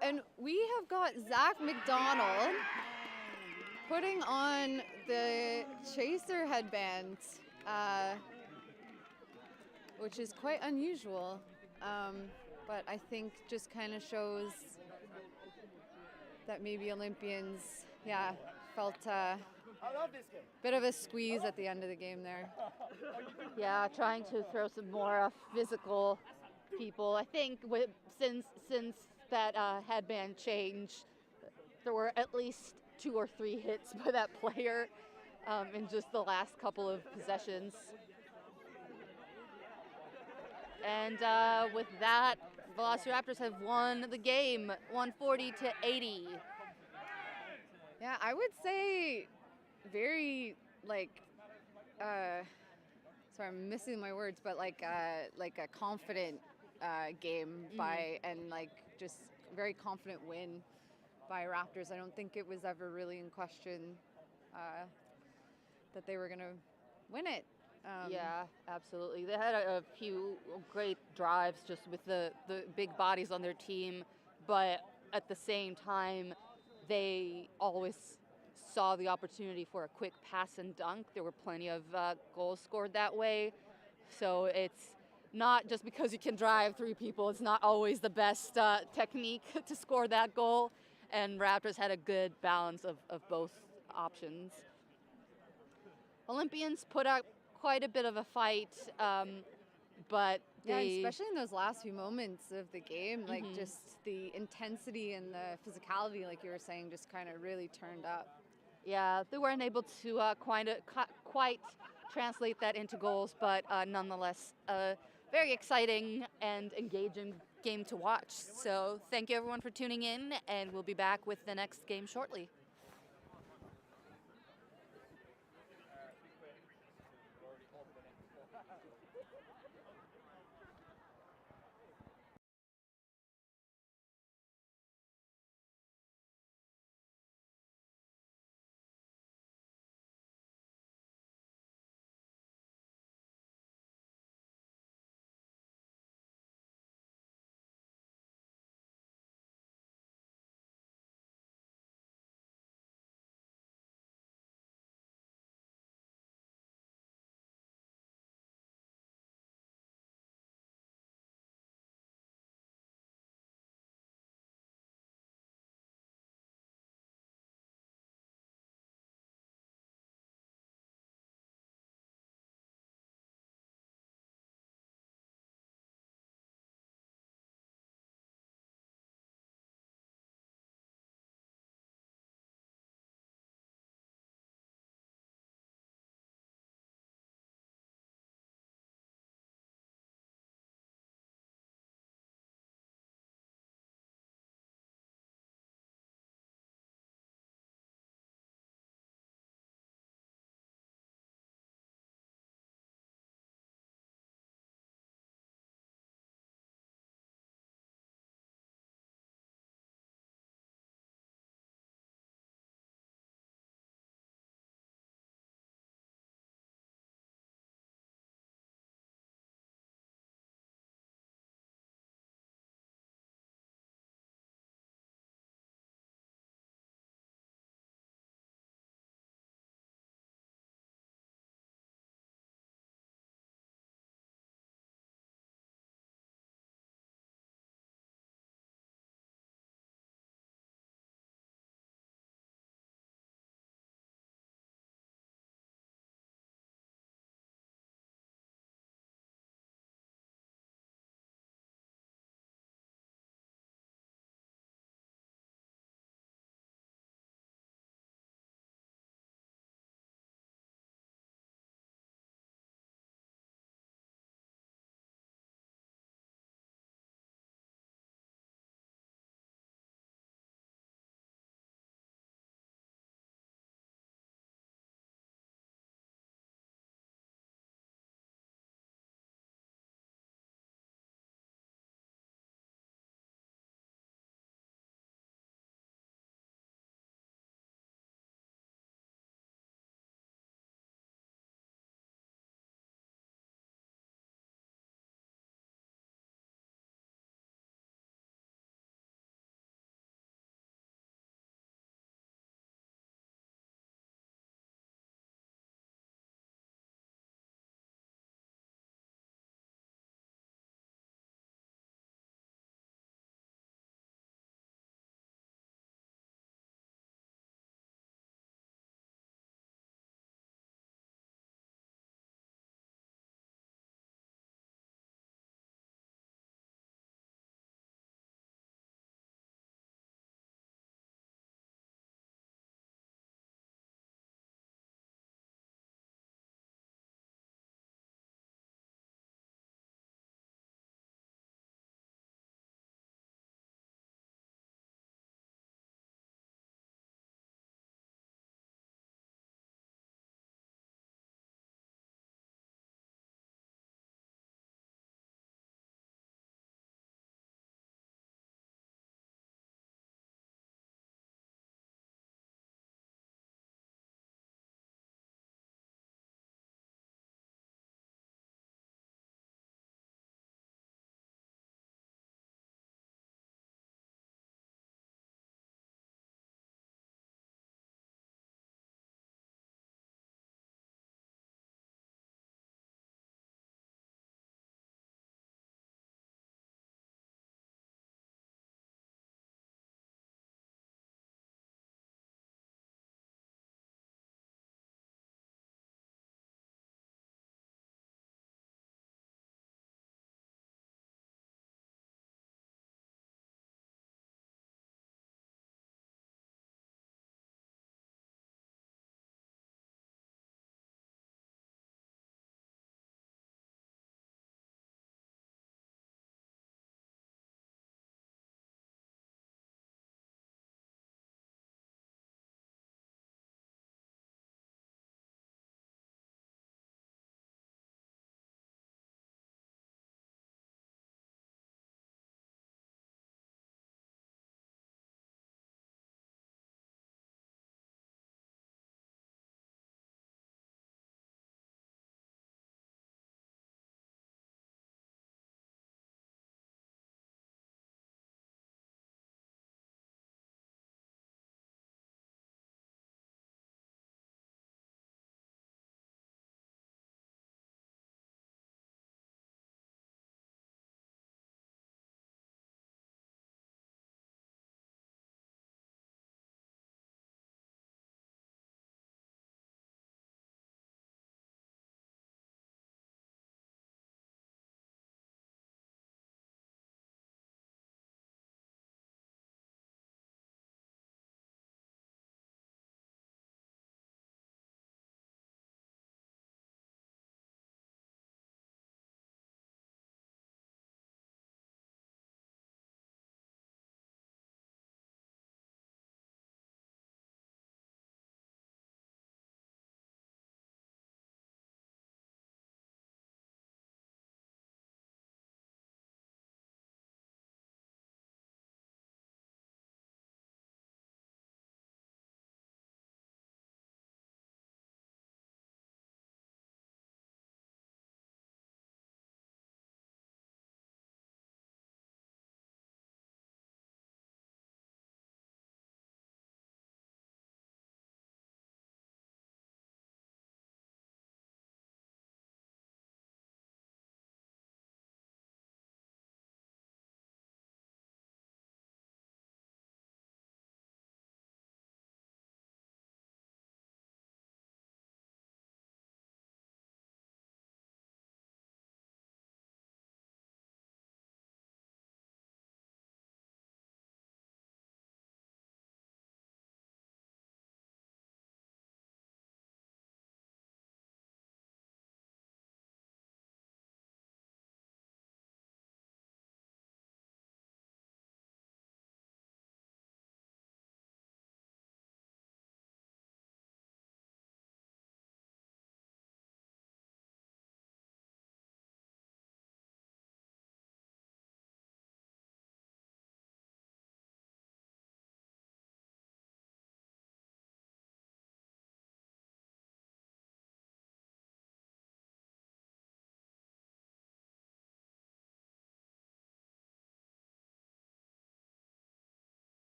And we have got Zach McDonald putting on the chaser headband, which is quite unusual, but I think just kind of shows that maybe Olympians, felt bit of a squeeze at the end of the game there. Yeah, trying to throw some more physical people. I think since that headband change, there were at least 2 or 3 hits by that player in just the last couple of possessions. And with that, Velociraptors have won the game, 140-80. Yeah, I would say very sorry, I'm missing my words, but like a confident game and just very confident win by Raptors. I don't think it was ever really in question that they were going to win it. Yeah, absolutely. They had a few great drives just with the big bodies on their team, but at the same time, they always saw the opportunity for a quick pass and dunk. There were plenty of goals scored that way. So it's not just because you can drive three people, it's not always the best technique to score that goal. And Raptors had a good balance of both options. Olympians put up quite a bit of a fight, but Yeah, they... especially in those last few moments of the game, like Mhm. just the intensity and the physicality, like you were saying, just kind of really turned up. Yeah, they weren't able to quite translate that into goals, but nonetheless, a very exciting and engaging game to watch. So thank you everyone for tuning in, and we'll be back with the next game shortly.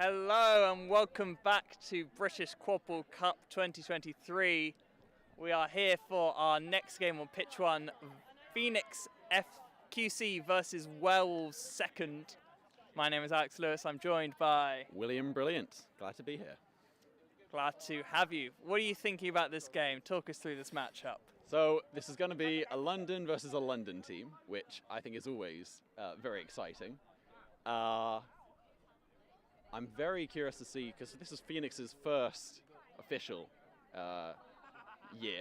Hello and welcome back to British Quadball Cup 2023. We are here for our next game on pitch 1, Phoenix FQC versus Werewolves second. My name is Alex Lewis. I'm joined by William Brilliant. Glad to be here. Glad to have you. What are you thinking about this game? Talk us through this matchup. So this is going to be a London versus a London team, which I think is always very exciting. I'm very curious to see, because this is Phoenix's first official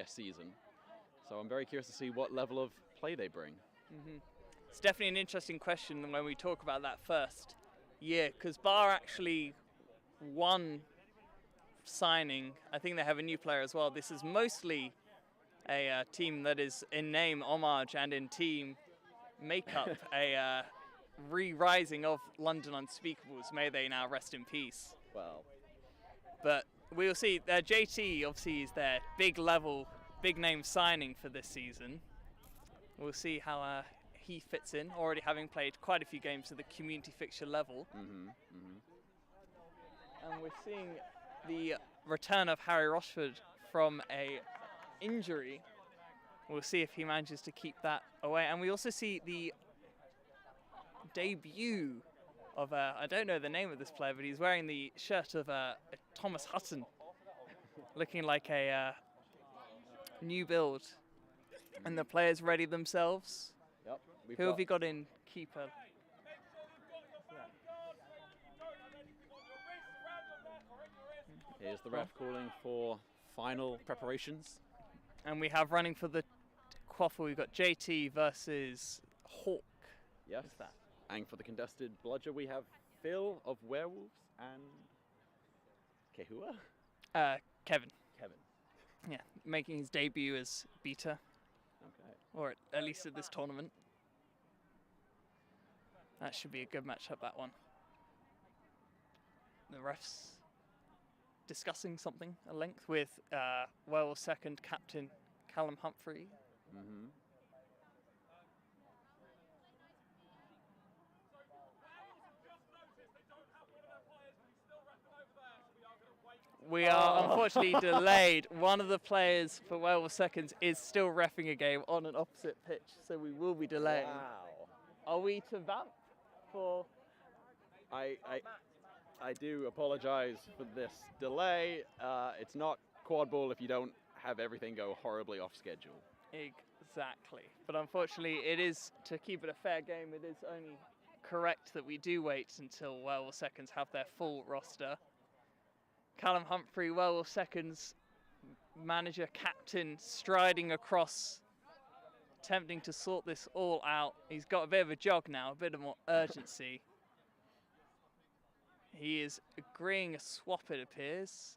season. So I'm very curious to see what level of play they bring. It's definitely an interesting question when we talk about that first year, because Bar actually won signing. I think they have a new player as well. This is mostly a team that is in name homage and in team makeup a re-rising of London Unspeakables. May they now rest in peace. Well, but we'll see. JT obviously is their big name signing for this season. We'll see how he fits in, already having played quite a few games at the community fixture level. And we're seeing the return of Harry Rochford from a injury. We'll see if he manages to keep that away. And we also see the debut of I don't know the name of this player, but he's wearing the shirt of Thomas Hutton, looking like a new build. And the players ready themselves. Yep. Who have you got in keeper? Here's the ref calling for final preparations. And we have running for the quaffle, we've got JT versus Hawk. Yes. Who's that? And for the contested bludger, we have Phil of Werewolves and Kehua? Kevin. Kevin. Yeah, making his debut as beta. Okay. Or at least at this tournament. That should be a good matchup, that one. The refs discussing something at length with Wells second captain Callum Humphrey. We are unfortunately delayed. One of the players for Werewolves Seconds is still reffing a game on an opposite pitch, so we will be delaying. Wow. Are we to vamp for? I do apologize for this delay. It's not quadball if you don't have everything go horribly off schedule. Exactly. But unfortunately, it is, to keep it a fair game, it is only correct that we do wait until Werewolves Seconds have their full roster. Callum Humphrey, Werewolves Seconds manager, captain, striding across, attempting to sort this all out. He's got a bit of a jog now, a bit of more urgency. He is agreeing a swap, it appears.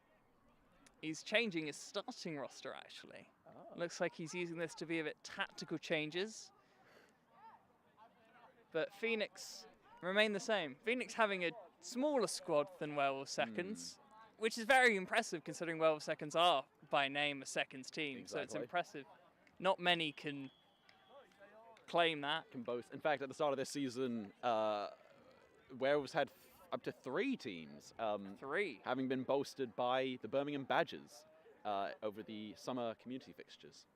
He's changing his starting roster, actually. Oh. Looks like he's using this to be a bit tactical changes. But Phoenix remain the same. Phoenix having a smaller squad than Werewolves Seconds, which is very impressive considering Werewolves Seconds are, by name, a seconds team. Exactly. So it's impressive. Not many can claim that. Can boast. In fact, at the start of this season, Werewolves had up to 3 teams. 3? Having been boasted by the Birmingham Badgers over the summer community fixtures.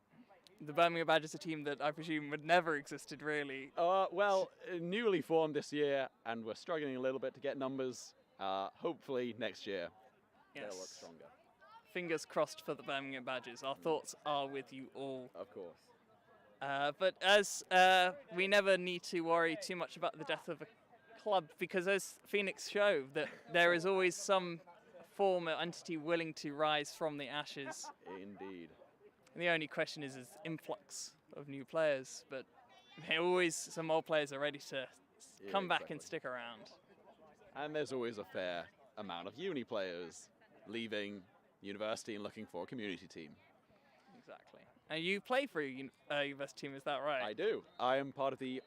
The Birmingham Badgers, a team that I presume would never existed, really. Well, newly formed this year, and we're struggling a little bit to get numbers. Hopefully next year, they'll look stronger. Fingers crossed for the Birmingham Badgers. Our thoughts are with you all. Of course. But as we never need to worry too much about the death of a club, because as Phoenix show, that there is always some form or entity willing to rise from the ashes. Indeed. And the only question is influx of new players, but always some old players are ready to come back and stick around. And there's always a fair amount of uni players leaving university and looking for a community team. Exactly. And you play for a university team, is that right? I do. I am part of the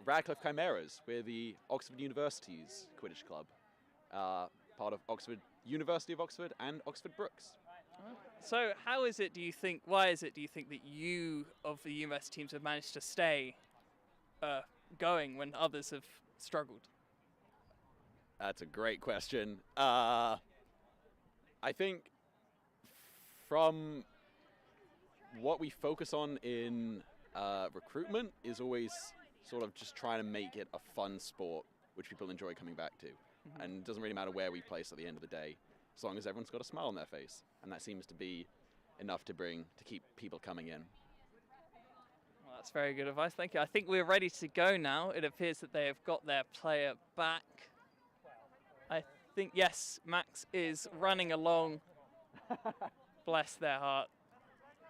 Radcliffe Chimeras. We're the Oxford University's Quidditch club. Part of University of Oxford and Oxford Brookes. So how is it, do you think, why is it, do you think that you of the university teams have managed to stay going when others have struggled? That's a great question. I think from what we focus on in recruitment is always sort of just trying to make it a fun sport which people enjoy coming back to. And it doesn't really matter where we place at the end of the day, as long as everyone's got a smile on their face. And that seems to be enough to keep people coming in. Well, that's very good advice, thank you. I think we're ready to go now. It appears that they have got their player back. I think, yes, Max is running along. Bless their heart.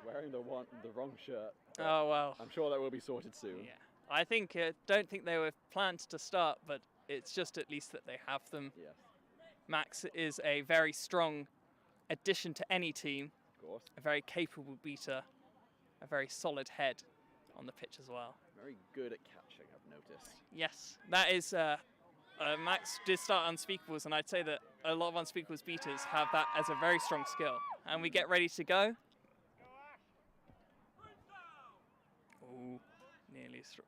Wearing the wrong shirt. Oh, well. I'm sure that will be sorted soon. Yeah. I think, don't think they were planned to start, but it's just at least that they have them. Yes. Max is a very strong addition to any team. Of course. A very capable beater. A very solid head on the pitch as well. Very good at catching, I've noticed. Yes, that is... Max did start Unspeakables, and I'd say that a lot of Unspeakables beaters have that as a very strong skill. And we get ready to go. Oh, nearly through.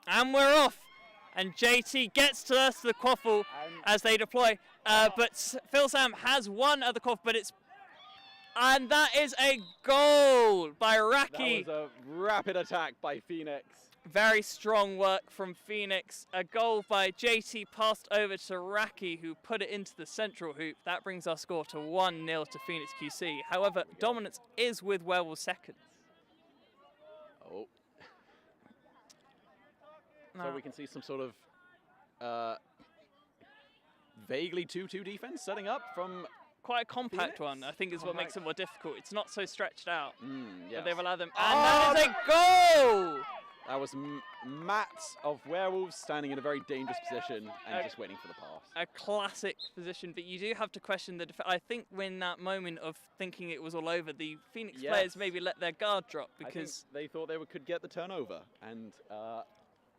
And we're off. And JT gets to us the quaffle as they deploy. But Phil Sam has one at the quaffle, but it's... And that is a goal by Raki. That was a rapid attack by Phoenix. Very strong work from Phoenix. A goal by JT passed over to Raki, who put it into the central hoop. That brings our score to 1-0 to Phoenix QC. However, dominance is with Werewolves seconds. Oh. So we can see some sort of vaguely 2-2 defense setting up from... Quite a compact Phoenix? one, I think, is what makes it more difficult. It's not so stretched out. Yes. But they've allowed them. And that is a goal! That was Matt of Werewolves standing in a very dangerous position and just waiting for the pass. A classic position, but you do have to question the I think when that moment of thinking it was all over, the Phoenix players maybe let their guard drop because they thought they could get the turnover, and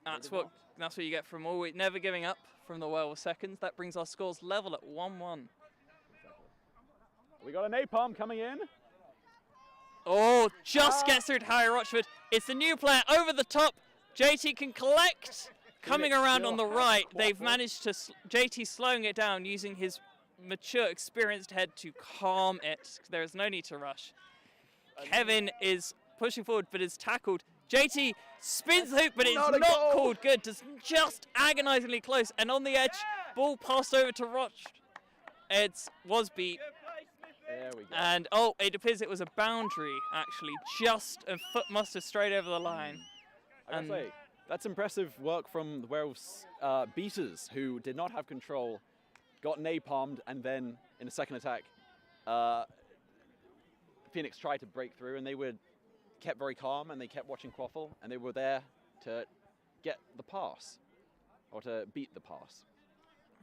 that's what you get from always never giving up from the Werewolves seconds. That brings our scores level at 1-1. We got a napalm coming in. Oh, just gets through to Harry Rochford. It's the new player over the top. JT can collect. Coming around on the right, they've managed to... JT slowing it down using his mature, experienced head to calm it. There is no need to rush. Kevin is pushing forward, but is tackled. JT spins the hoop, but it's not called good. Just agonizingly close. And on the edge, ball passed over to Rochford. It was beat. There we go. And, it appears it was a boundary, actually. Just a foot must have strayed over the line. I gotta say, that's impressive work from the Werewolves beaters, who did not have control, got napalmed, and then, in a second attack, Phoenix tried to break through, and they kept very calm, and they kept watching Quaffle, and they were there to get the pass, or to beat the pass.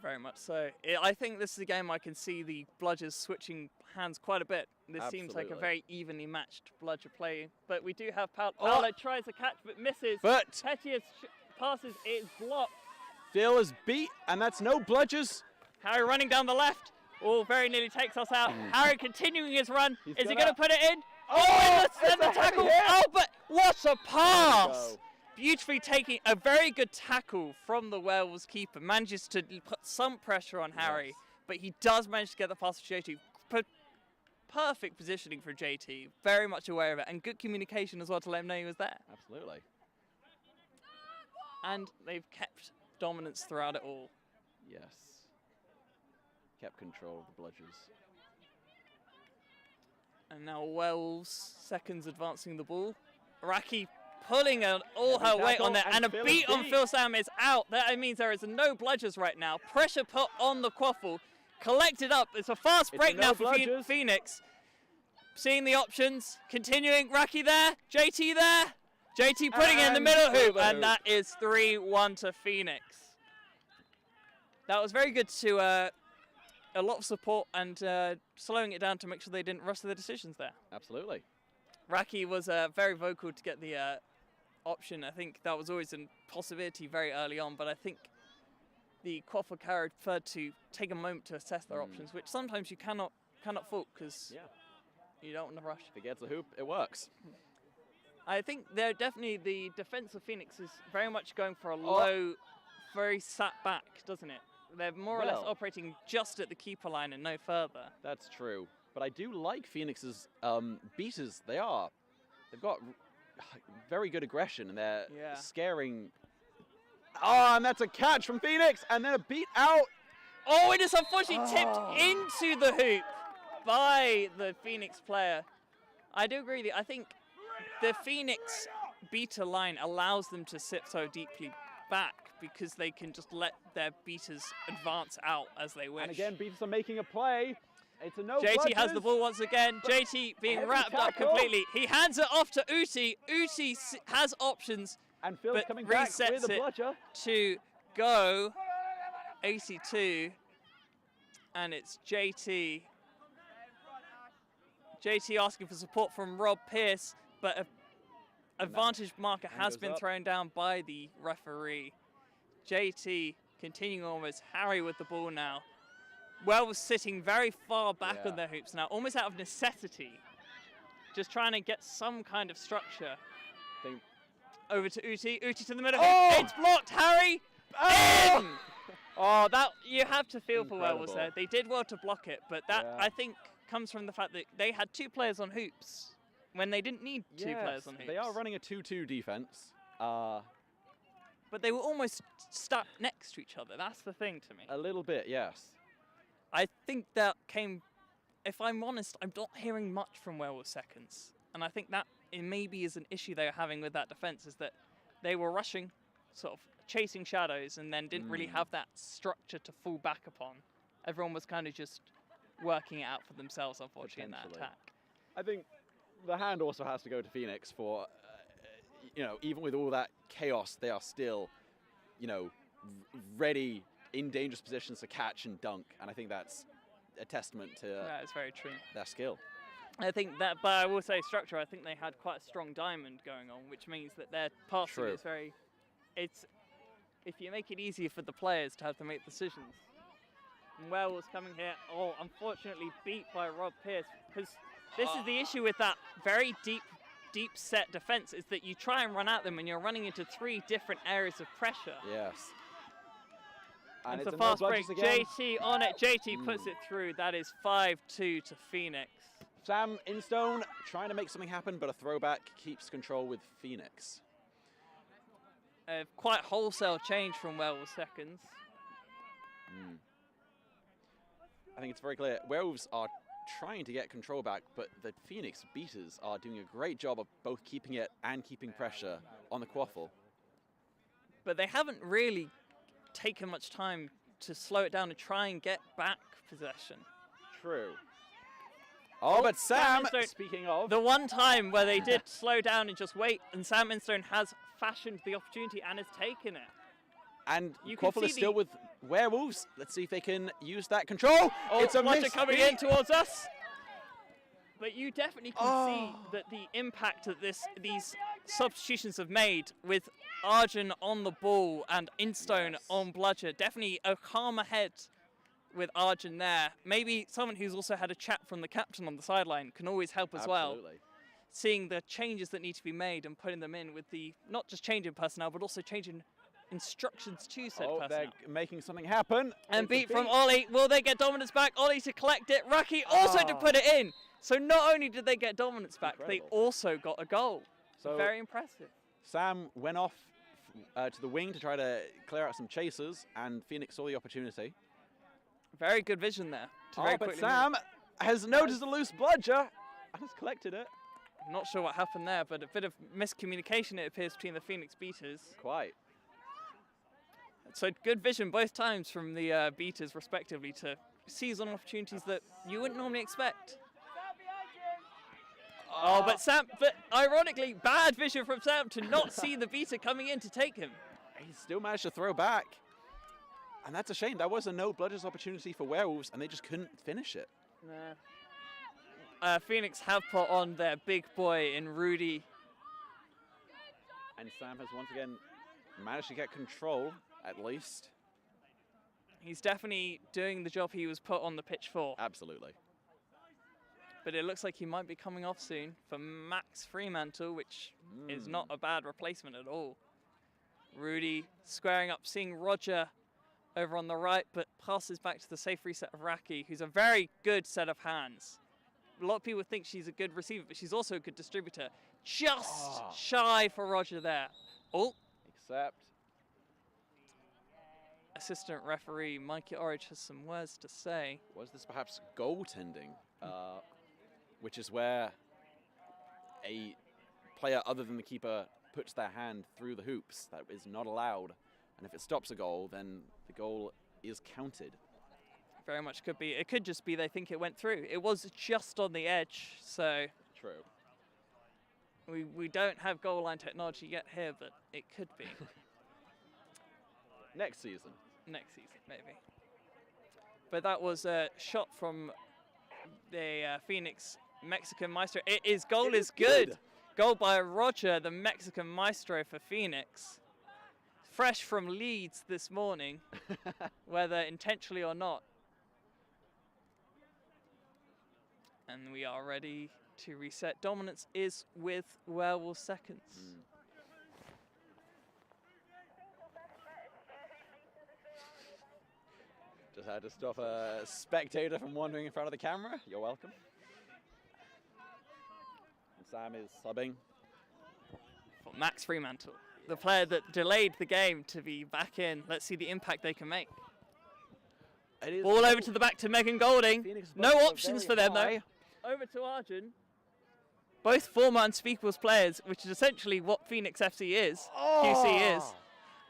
Very much so. I think this is a game I can see the bludgers switching hands quite a bit. This seems like a very evenly matched bludger play. But we do have Paolo tries a catch but misses. But Petius passes, it's blocked. Phil is beat, and that's no bludgers. Harry running down the left. Oh, very nearly takes us out. Harry continuing his run. Is he going to put it in? Oh, and the tackle. Oh, but what a pass! Beautifully taking a very good tackle from the Werewolves keeper. Manages to put some pressure on Harry, but he does manage to get the pass to JT. Perfect positioning for JT. Very much aware of it. And good communication as well to let him know he was there. Absolutely. And they've kept dominance throughout it all. Yes. Kept control of the bludgers. And now Wells, seconds advancing the ball. Raki pulling all her weight on there, and a beat on Phil Sam is out. That means there is no bludgers right now. Pressure put on the Quaffle. Collected up. It's a fast break now for Phoenix. Seeing the options. Continuing. Raki there. JT there. JT putting it in the middle hoop. And that is 3-1 to Phoenix. That was very good to a lot of support and slowing it down to make sure they didn't rush their decisions there. Absolutely. Raki was very vocal to get the option. I think that was always a possibility very early on, but I think the Quaffle carrier preferred to take a moment to assess their options, which sometimes you cannot fault because you don't want to rush. If it gets the hoop, it works. I think they're definitely, the defense of Phoenix is very much going for a low very sat back, doesn't it? They're more or less Well. operating just at the keeper line and no further. That's true. But I do like Phoenix's beaters. They've got very good aggression, and they're Yeah. scaring. Oh, and that's a catch from Phoenix, and then a beat out. Oh, it is unfortunately tipped into the hoop by the Phoenix player. I do agree with you. I think the Phoenix beater line allows them to sit so deeply back because they can just let their beaters advance out as they wish. And again, beaters are making a play. It's a no. JT has the ball once again. JT being heavy wrapped up tackle. completely. He hands it off to Uti. Uti has options, And Phil's but coming back resets with a it bludger. to go 82. And it's JT. JT asking for support from Rob Pearce, but an advantage marker has goes been up. thrown down by the referee. JT continuing on with Harry with the ball now. Wells sitting very far back Yeah. on their hoops now, almost out of necessity. Just trying to get some kind of structure. Think- Over to Uti. Uti to the middle. Oh! It's blocked. Harry in! Oh, that you have to feel for Werewolves Incredible. there. They did well to block it, but that Yeah. I think comes from the fact that they had 2 players on hoops when they didn't need 2 players on hoops. They are running a 2-2 defense. But they were almost stuck next to each other. That's the thing to me. A little bit, yes. I think that came, if I'm honest, I'm not hearing much from Werewolves seconds. And I think that it maybe is an issue they were having with that defense, is that they were rushing, sort of chasing shadows, and then didn't really have that structure to fall back upon. Everyone was kind of just working it out for themselves, unfortunately, in that Potentially. attack. I think the hand also has to go to Phoenix for, even with all that chaos, they are still, ready in dangerous positions to catch and dunk. And I think that's a testament to That is very true. their skill. I think that, but I will say structure, I think they had quite a strong diamond going on, which means that their passing True. is very, if you make it easier for the players to have to make decisions. And Werewolves coming here, unfortunately beat by Rob Pearce, because this is the issue with that very deep set defense, is that you try and run at them and you're running into 3 different areas of pressure. Yes. And it's it's a a no fast break, bludgers again. JT on it, JT puts it through, that is 5-2 to Phoenix. Sam Instone trying to make something happen, but a throwback keeps control with Phoenix. Quite wholesale change from Werewolves seconds. I think it's very clear. Werewolves are trying to get control back, but the Phoenix beaters are doing a great job of both keeping it and keeping pressure on the quaffle. But they haven't really taken much time to slow it down and try and get back possession. True. Oh, but Sam, Instone, speaking of... the one time where they did slow down and just wait, and Sam Instone has fashioned the opportunity and has taken it. And You can Quaffle see is still the- with Werewolves. Let's see if they can use that control. It's a Bludger miss. coming in towards us. But you definitely can see that the impact that these substitutions have made with Arjun on the ball and Instone on Bludger. Definitely a calmer head with Arjun there. Maybe someone who's also had a chat from the captain on the sideline can always help as well. Absolutely. Seeing the changes that need to be made and putting them in with the, not just changing personnel, but also changing instructions to said personnel. They're making something happen. And It's a beat from Ollie. Will they get dominance back? Ollie to collect it. Raki also to put it in. So not only did they get dominance back, they also got a goal. So Very impressive. Sam went off to the wing to try to clear out some chasers, and Phoenix saw the opportunity. Very good vision there. to very But quickly Sam move. has noticed a loose bludger and has collected it. I'm not sure what happened there, but a bit of miscommunication, it appears, between the Phoenix beaters. Quite. So good vision both times from the beaters, respectively, to seize on opportunities that you wouldn't normally expect. But ironically, bad vision from Sam to not see the beater coming in to take him. He still managed to throw back. And that's a shame. That was a no bludgers opportunity for Werewolves, and they just couldn't finish it. Phoenix have put on their big boy in Rudy. And Sam has once again managed to get control, at least. He's definitely doing the job he was put on the pitch for. Absolutely. But it looks like he might be coming off soon for Max Fremantle, which is not a bad replacement at all. Rudy squaring up, seeing Roger over on the right, but passes back to the safe reset of Raki, who's a very good set of hands. A lot of people think she's a good receiver, but she's also a good distributor. Just shy for Roger there. Oh. Except. Assistant referee Mikey Orridge has some words to say. Was this perhaps goaltending? Which is where a player other than the keeper puts their hand through the hoops. That is not allowed. And if it stops a goal, then the goal is counted. Very much could be. It could just be they think it went through. It was just on the edge, so. True. We don't have goal line technology yet here, but it could be. Next season. Next season, maybe. But that was a shot from the Phoenix Mexican Maestro. Goal is good. Goal by Roger, the Mexican Maestro for Phoenix. Fresh from Leeds this morning, whether intentionally or not. And we are ready to reset. Dominance is with Werewolves seconds. Just had to stop a spectator from wandering in front of the camera. You're welcome. And Sam is subbing. For Max Fremantle, the player that delayed the game to be back in. Let's see the impact they can make. Ball over to the back to Megan Golding. No options for them, though. Over to Arjun. Both former Unspeakables players, which is essentially what Phoenix FC is, QC is.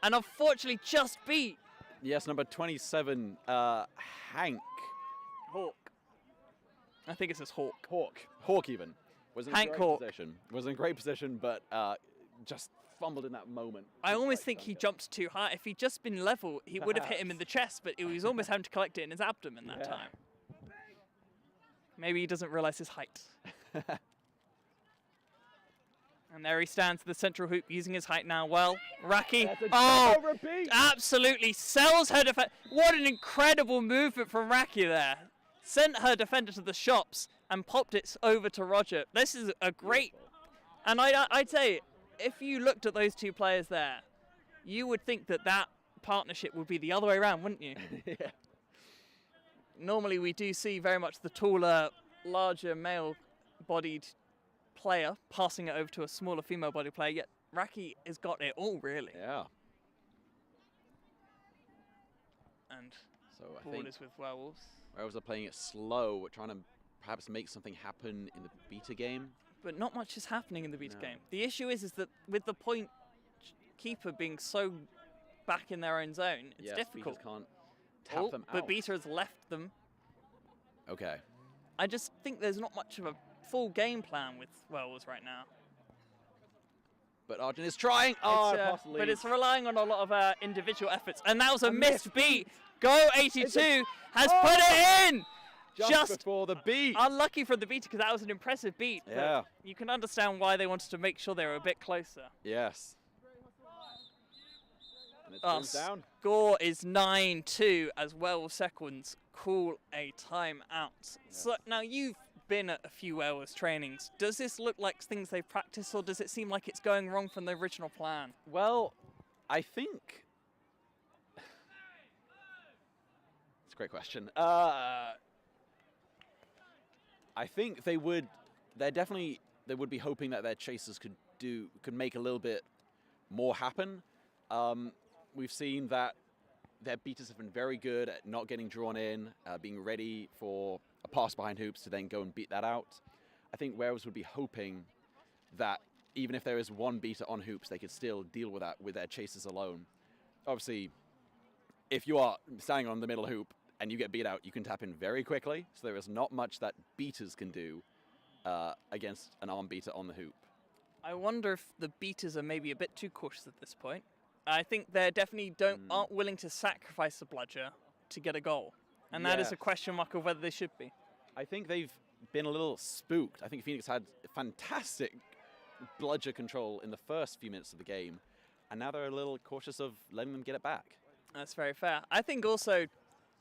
And unfortunately just beat. Yes, number 27, Hank. Hawk. I think it says Hawk. Hawk even. Was in Hank great Hawk. position. Was in great position, but just fumbled in that moment. I almost think he jumped too high. If he'd just been level, he would have hit him in the chest, but he was almost having to collect it in his abdomen that time. Maybe he doesn't realize his height. And there he stands at the central hoop, using his height now well. Raki, absolutely sells her defense. What an incredible movement from Raki there. Sent her defender to the shops and popped it over to Roger. This is a great, and I'd say, if you looked at those two players there, you would think that that partnership would be the other way around, wouldn't you? Yeah. Normally we do see very much the taller, larger male-bodied player passing it over to a smaller female-bodied player, yet Raki has got it all, really. Yeah. And so I ball think is with Werewolves. Werewolves are playing it slow, trying to perhaps make something happen in the beta game. But not much is happening in the beta game. The issue is that with the point keeper being so back in their own zone, it's difficult. Betas can't tap them out. But beta has left them. Okay. I just think there's not much of a full game plan with Werewolves right now. But Arjun is trying. But it's relying on a lot of individual efforts. And that was a missed beat. Go 82 has put it in. Just before the beat. Unlucky for the beat because that was an impressive beat. Yeah. But you can understand why they wanted to make sure they were a bit closer. Yes. And it turns down. Score is 9-2 as Werewolves seconds call a timeout. So now you've been at a few Werewolves trainings. Does this look like things they've practiced, or does it seem like it's going wrong from the original plan? Well, I think it's a great question. I think they would be hoping that their chasers could make a little bit more happen. We've seen that their beaters have been very good at not getting drawn in, being ready for a pass behind hoops to then go and beat that out. I think Werewolves would be hoping that even if there is one beater on hoops, they could still deal with that with their chasers alone. Obviously, if you are standing on the middle hoop and you get beat out, you can tap in very quickly. So there is not much that beaters can do against an arm beater on the hoop. I wonder if the beaters are maybe a bit too cautious at this point. I think they definitely aren't willing to sacrifice the bludger to get a goal. And that is a question mark of whether they should be. I think they've been a little spooked. I think Phoenix had fantastic bludger control in the first few minutes of the game. And now they're a little cautious of letting them get it back. That's very fair. I think also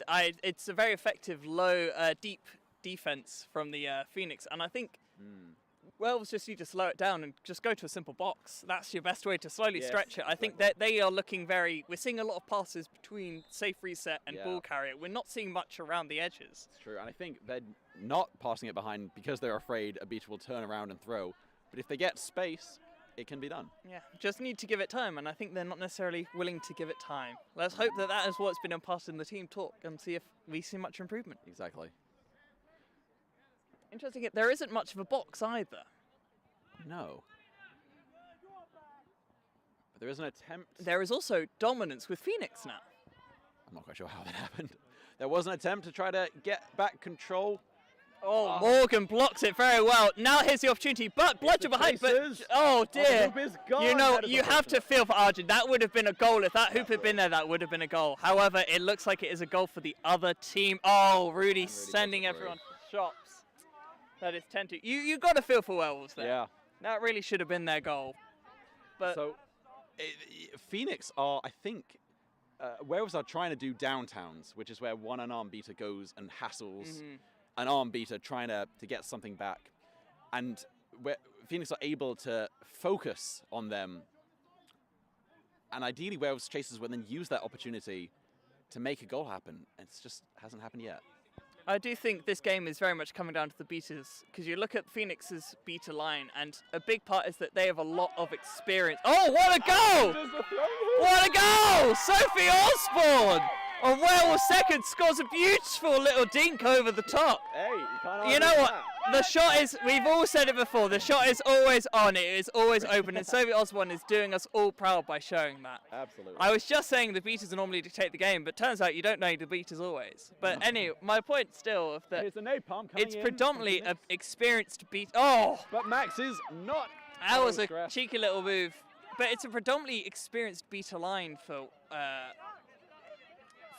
it's a very effective low, deep defense from the Phoenix. And I think Werewolves just need to slow it down and just go to a simple box. That's your best way to slowly Yes, stretch it. I think that they are looking very... We're seeing a lot of passes between safe reset and ball carrier. We're not seeing much around the edges. It's true, and I think they're not passing it behind because they're afraid a beater will turn around and throw. But if they get space, it can be done. Yeah, just need to give it time, and I think they're not necessarily willing to give it time. Let's hope that that is what's been imparted in the team talk and see if we see much improvement. Exactly. Interesting, there isn't much of a box either. No. But there is an attempt. There is also dominance with Phoenix now. I'm not quite sure how that happened. There was an attempt to try to get back control. Oh, Morgan blocks it very well. Now here's the opportunity, but bludger behind. But oh dear, you know, you have to feel for Arjun. That would have been a goal. If that hoop had been there, that would have been a goal. However, it looks like it is a goal for the other team. Oh, Rudy sending everyone to shops. That is 10-2. You got to feel for Werewolves there. Yeah. That really should have been their goal. But so, Phoenix are, I think, Werewolves are trying to do downtowns, which is where one unarmed beater goes and hassles an arm beater trying to get something back. And where Phoenix are able to focus on them. And ideally, Werewolves chasers will then use that opportunity to make a goal happen. It just hasn't happened yet. I do think this game is very much coming down to the beaters, because you look at Phoenix's beater line, and a big part is that they have a lot of experience. Oh, what a goal! What a goal! Sophie Osborne on Werewolves second scores a beautiful little dink over the top. Hey, you can't You know what? The shot is, we've all said it before, the shot is always on, it is always open, and Sophie Osborne is doing us all proud by showing that. Absolutely. I was just saying the beaters normally dictate the game, but turns out you don't know the beaters always. But anyway, my point still of that Here's the napalm coming it's in predominantly an experienced beat. Oh! But Max is not. That was a cheeky little move. But it's a predominantly experienced beater line for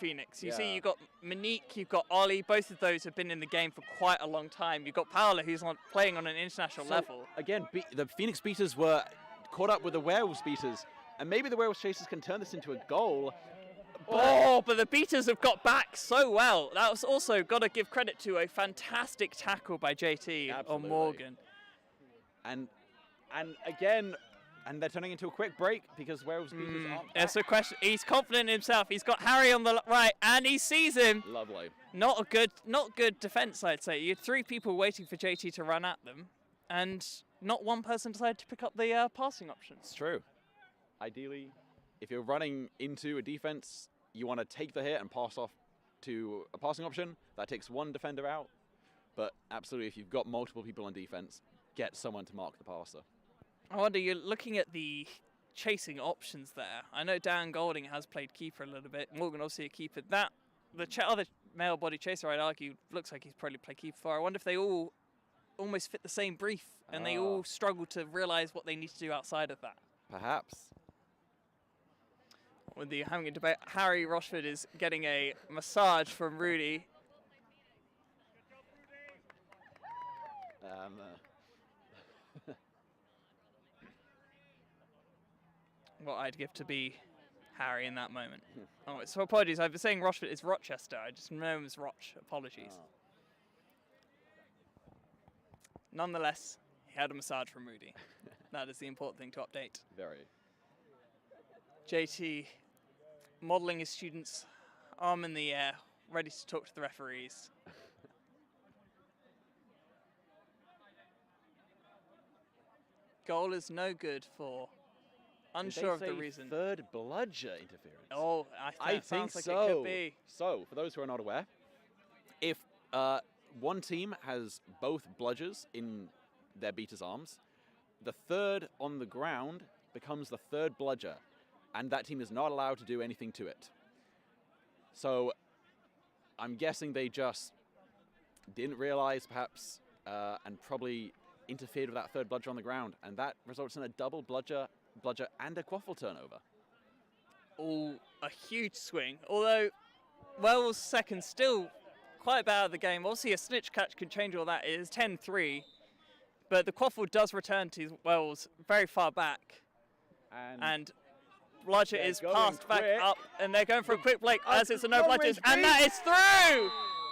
Phoenix. You see, you've got Monique, you've got Ollie. Both of those have been in the game for quite a long time. You've got Paola, who's playing on an international level. Again, the Phoenix beaters were caught up with the Werewolves beaters, and maybe the Werewolves chasers can turn this into a goal. But the beaters have got back so well. That was also got to give credit to a fantastic tackle by JT on Morgan. And again. And they're turning into a quick break because Werewolves beaters aren't back. It's a question. He's confident in himself. He's got Harry on the right, and he sees him. Lovely. Not good defense, I'd say. You had 3 people waiting for JT to run at them, and not one person decided to pick up the passing option. It's true. Ideally, if you're running into a defense, you want to take the hit and pass off to a passing option. That takes one defender out. But absolutely, if you've got multiple people on defense, get someone to mark the passer. I wonder, you're looking at the chasing options there. I know Dan Golding has played keeper a little bit. Morgan obviously a keeper. The other male body chaser, I'd argue, looks like he's probably played keeper for. I wonder if they all almost fit the same brief and they all struggle to realise what they need to do outside of that. Perhaps. With the having a debate, Harry Rochford is getting a massage from Rudy. What I'd give to be Harry in that moment. Oh, so apologies. I've been saying Rochford. It's Rochester. I just know him as Roch. Apologies. Nonetheless, he had a massage from Rudy. That is the important thing to update. Very. JT modelling his students, arm in the air, ready to talk to the referees. Goal is no good for unsure of the reason. Third bludger interference. Oh, I think so. Like it could be. So, for those who are not aware, if one team has both bludgers in their beater's arms, the third on the ground becomes the third bludger, and that team is not allowed to do anything to it. So, I'm guessing they just didn't realize, perhaps, and probably interfered with that third bludger on the ground, and that results in a double bludger and a quaffle turnover. All a huge swing, although Wells' second still quite bad at the game. Obviously a snitch catch can change all that. It is 10-3, but the quaffle does return to Wells very far back, and bludger is passed back up, and they're going for a quick break as it's a no bludgers, and that is through!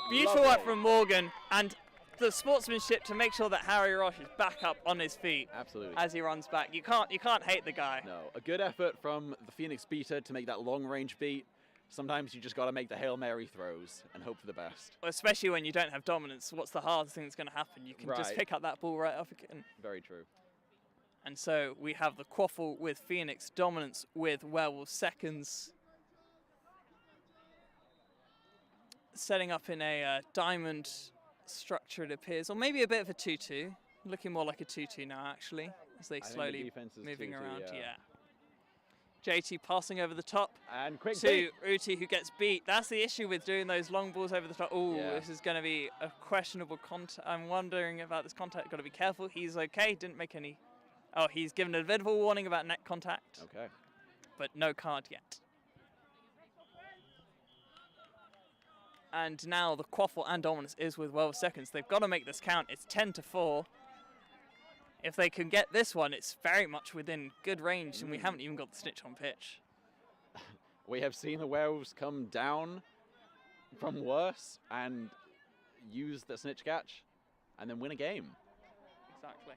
Beautiful work from Morgan, and the sportsmanship to make sure that Harry Roche is back up on his feet. Absolutely. As he runs back. You can't hate the guy. No, a good effort from the Phoenix beater to make that long-range beat. Sometimes you just got to make the Hail Mary throws and hope for the best. Especially when you don't have dominance. What's the hardest thing that's going to happen? You can just Right. pick up that ball right off again. Very true. And so we have the quaffle with Phoenix, dominance with Werewolves seconds. Setting up in a diamond structure, it appears, or maybe a bit of a 2-2. Looking more like a 2-2 now, actually, as they slowly moving 2-2, around. yeah. JT passing over the top and quick to beat. Uti, who gets beat. That's the issue with doing those long balls over the top. Oh, Yeah. this is going to be a questionable contact. I'm wondering about this contact. Got to be careful. He's okay. Didn't make any. Oh, he's given a bit of a warning about neck contact. Okay. But no card yet. And now the quaffle and dominance is with Werewolves seconds. They've got to make this count. It's 10-4. If they can get this one, it's very much within good range, and we haven't even got the snitch on pitch. We have seen the Werewolves come down from worse and use the snitch catch and then win a game. Exactly.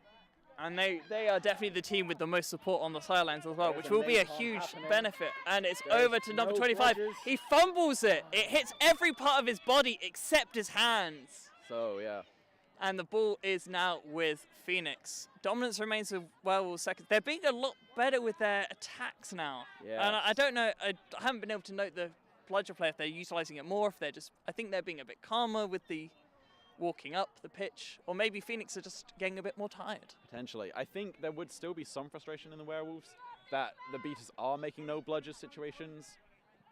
And they are definitely the team with the most support on the sidelines as well, which will be a huge benefit. And it's over to number 25. He fumbles it. It hits every part of his body except his hands. So, yeah. And the ball is now with Phoenix. Dominance remains with Werewolves seconds. They're being a lot better with their attacks now. Yeah. And I don't know, I haven't been able to note the bludger play if they're utilizing it more, if they're just, I think they're being a bit calmer with the walking up the pitch, or maybe Phoenix are just getting a bit more tired. Potentially. I think there would still be some frustration in the Werewolves that the beaters are making no bludgers situations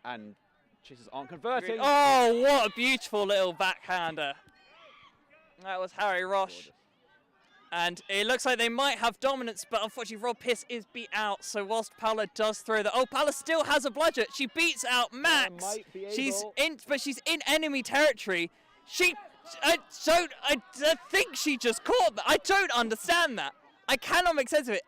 and chasers aren't converting. Oh, what a beautiful little backhander. That was Harry Roche. Gorgeous. And it looks like they might have dominance, but unfortunately Rob Piss is beat out. So whilst Paula does throw that, oh, Paula still has a bludger. She beats out Max. She's in enemy territory. I think she just caught that. I don't understand that. I cannot make sense of it.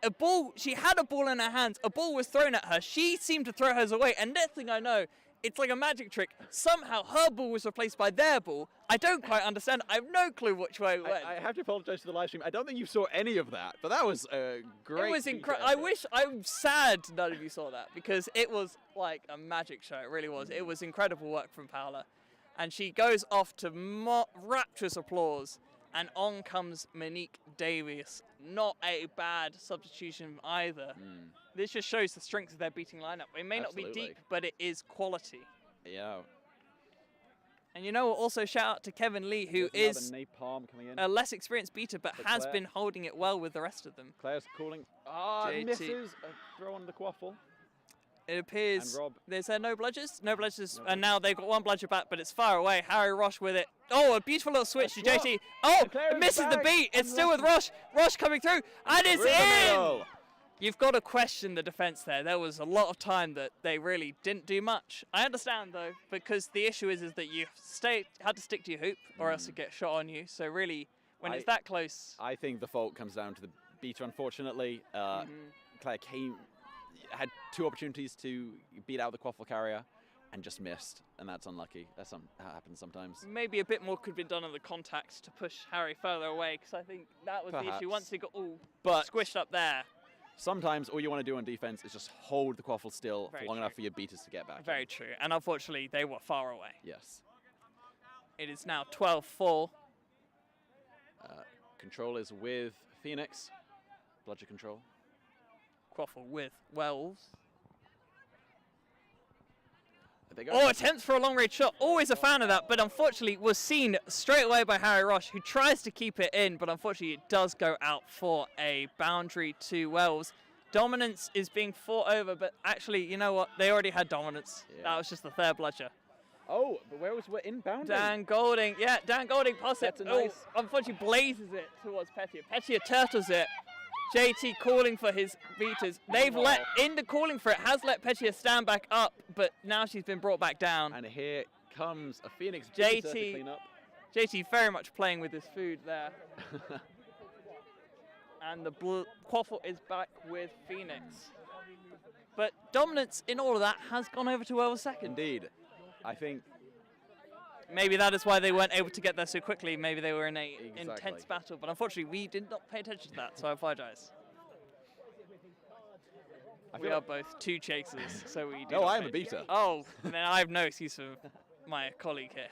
She had a ball in her hands. A ball was thrown at her. She seemed to throw hers away. And next thing I know, it's like a magic trick. Somehow her ball was replaced by their ball. I don't quite understand. I have no clue which way it went. I have to apologize to the live stream. I don't think you saw any of that, but that was a great. It was incredible. I'm sad none of you saw that because it was like a magic show. It really was. It was incredible work from Paula. And she goes off to rapturous applause. And on comes Monique Davies. Not a bad substitution either. This just shows the strength of their beating lineup. It may not be deep, but it is quality. Yeah. And you know what? Also shout out to Kevin Lee, who is napalm coming in. a less experienced beater, but has Claire. been holding it well with the rest of them. Claire's calling. Ah, JT. misses. A throw on the quaffle. It appears And Rob. there's no bludgers? No bludgers. And now they've got one bludger back, but it's far away. Harry Roche with it. Oh, a beautiful little switch to JT. Oh, it misses the beat. It's still with Roche. Roche coming through. And it's in! You've got to question the defence there. There was a lot of time that they really didn't do much. I understand, though, because the issue is that you had to stick to your hoop or else it gets shot on you. So really, when it's that close... I think the fault comes down to the beater, unfortunately. Claire had two opportunities to beat out the quaffle carrier and just missed, and that's unlucky. That happens sometimes. Maybe a bit more could have been done on the contact to push Harry further away, because I think that was the issue. Once he got squished up there. Sometimes all you want to do on defense is just hold the quaffle still for long enough for your beaters to get back. Very true. And unfortunately, they were far away. Yes. It is now 12-4. Control is with Phoenix. Bludger control. Quaffle with Wells. There they go. Oh, attempts for a long-range shot. Always a fan of that, but unfortunately was seen straight away by Harry Roche, who tries to keep it in, but unfortunately it does go out for a boundary to Wells. Dominance is being fought over, but actually, you know what? They already had dominance. Yeah. That was just the third bludger. Oh, but Wells were inbound. Dan Golding, yeah, Dan Golding passes it. Nice. Unfortunately blazes it towards Pettier. Pettier turtles it. JT calling for his beaters. They've calling for it has let Pettier stand back up, but now she's been brought back down. And here comes a Phoenix beater to clean up. JT very much playing with his food there. And the quaffle is back with Phoenix. But dominance in all of that has gone over to Wells second. Indeed. I think maybe that is why they weren't able to get there so quickly. Maybe they were in a intense Exactly. battle, but unfortunately we did not pay attention to that, so I apologize. We are both 2 chasers, so we do No, not I am pay- a beater. Oh, then I have no excuse for my colleague here.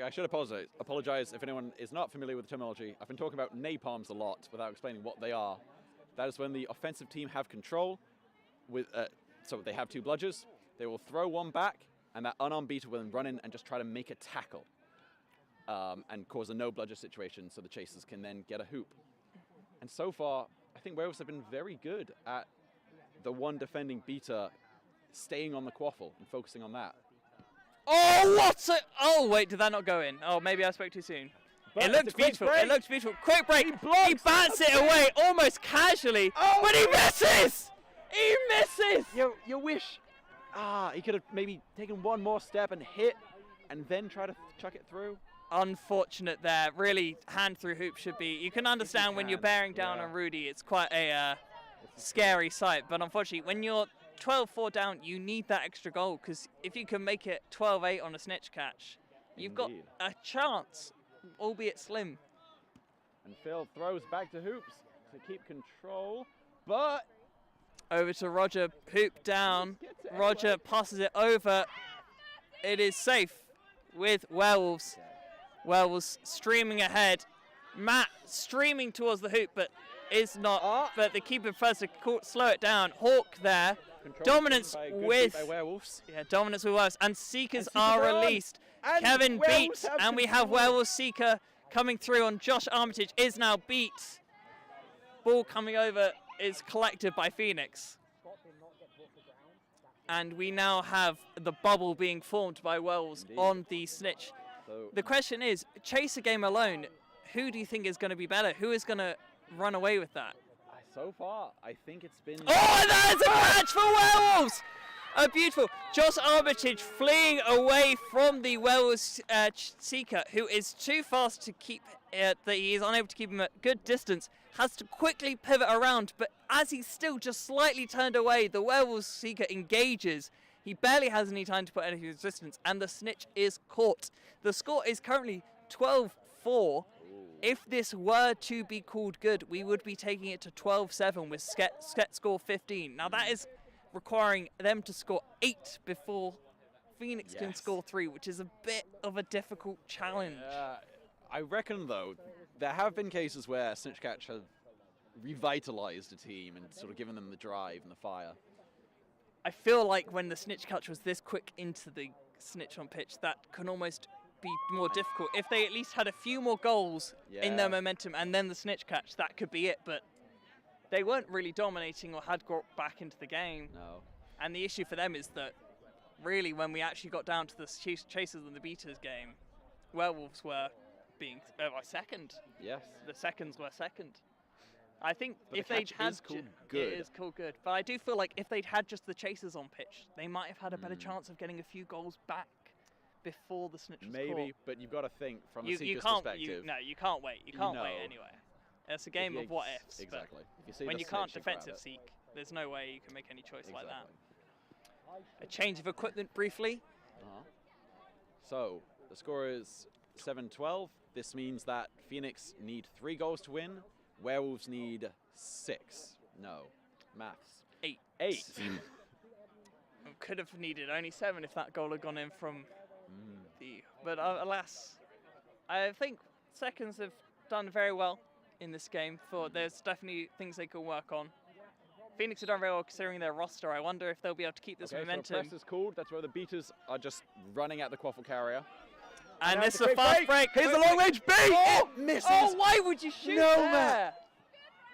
I should apologize if anyone is not familiar with the terminology. I've been talking about napalms a lot without explaining what they are. That is when the offensive team have control, so they have 2 bludgers. They will throw one back, and that unarmed beater will then run in and just try to make a tackle and cause a no bludger situation so the chasers can then get a hoop. And so far, I think Werewolves have been very good at the one defending beater staying on the quaffle and focusing on that. Oh, what a... Oh, wait, did that not go in? Oh, maybe I spoke too soon. But It looked it's a quick beautiful. break. It looked beautiful. Quick break. He bats it away almost casually, but he misses! He misses! You wish he could have maybe taken one more step and hit and then try to chuck it through. Unfortunate there. Really, hand through hoop should be... You can understand when you're bearing down on Rudy, it's quite a scary sight. But unfortunately, when you're 12-4 down, you need that extra goal, because if you can make it 12-8 on a snitch catch, you've got a chance, albeit slim. And Phil throws back to hoops to keep control, but... Over to Roger, hoop down. Roger passes it over. It is safe with Werewolves. Werewolves streaming ahead. Matt streaming towards the hoop, but is not. But the keeper first to slow it down. Hawk there. Dominance with Werewolves. Yeah, dominance with Werewolves. And Seekers are released. And Kevin Werewolves beats, have and we have control. Werewolves Seeker coming through on Josh Armitage. Is now beat. Ball coming over is collected by Phoenix. And we now have the bubble being formed by Wells on the snitch. The question is, chaser game alone, who do you think is going to be better? Who is going to run away with that? So far, I think it's been... Oh, and that is a match for Werewolves! Beautiful. Josh Armitage fleeing away from the Werewolves Seeker, who is too fast to keep he is unable to keep him at good distance, has to quickly pivot around, but as he's still just slightly turned away, the Werewolves Seeker engages. He barely has any time to put any resistance, and the snitch is caught. The score is currently 12-4. If this were to be called good, we would be taking it to 12-7 with Sket score 15. Now that is requiring them to score 8 before Phoenix can score 3, which is a bit of a difficult challenge. I reckon, though, there have been cases where Snitch Catch have revitalized a team and sort of given them the drive and the fire. I feel like when the snitch catch was this quick into the snitch on pitch, that can almost be more difficult. If they at least had a few more goals in their momentum and then the snitch catch, that could be it. But they weren't really dominating or had got back into the game. No. And the issue for them is that really when we actually got down to the chasers and the beaters game, Werewolves were being second. Yes. The seconds were second. I think But if the they'd catch had is called good. it is called good, but I do feel like if they'd had just the chasers on pitch, they might have had a better chance of getting a few goals back before the snitch was Maybe, caught. but you've got to think from a You Seeker's can't. perspective. No, you can't wait. You can't wait know. anyway. It's a game of what ifs. but Exactly. If you see when the you can't snitch, you grab defensive it. seek, there's no way you can make any choice like that. A change of equipment briefly. So the score is 7-12. This means that Phoenix need 3 goals to win. Werewolves need 6. No. Maths. 8. 8. Could have needed only 7 if that goal had gone in from the. But alas, I think seconds have done very well in this game. There's definitely things they can work on. Phoenix have done very well considering their roster. I wonder if they'll be able to keep this momentum. So press is called. That's where the beaters are just running at the quaffle carrier. And this is a fast break. Here's the long range beat. Oh, It misses. Oh, why would you shoot No, there? man.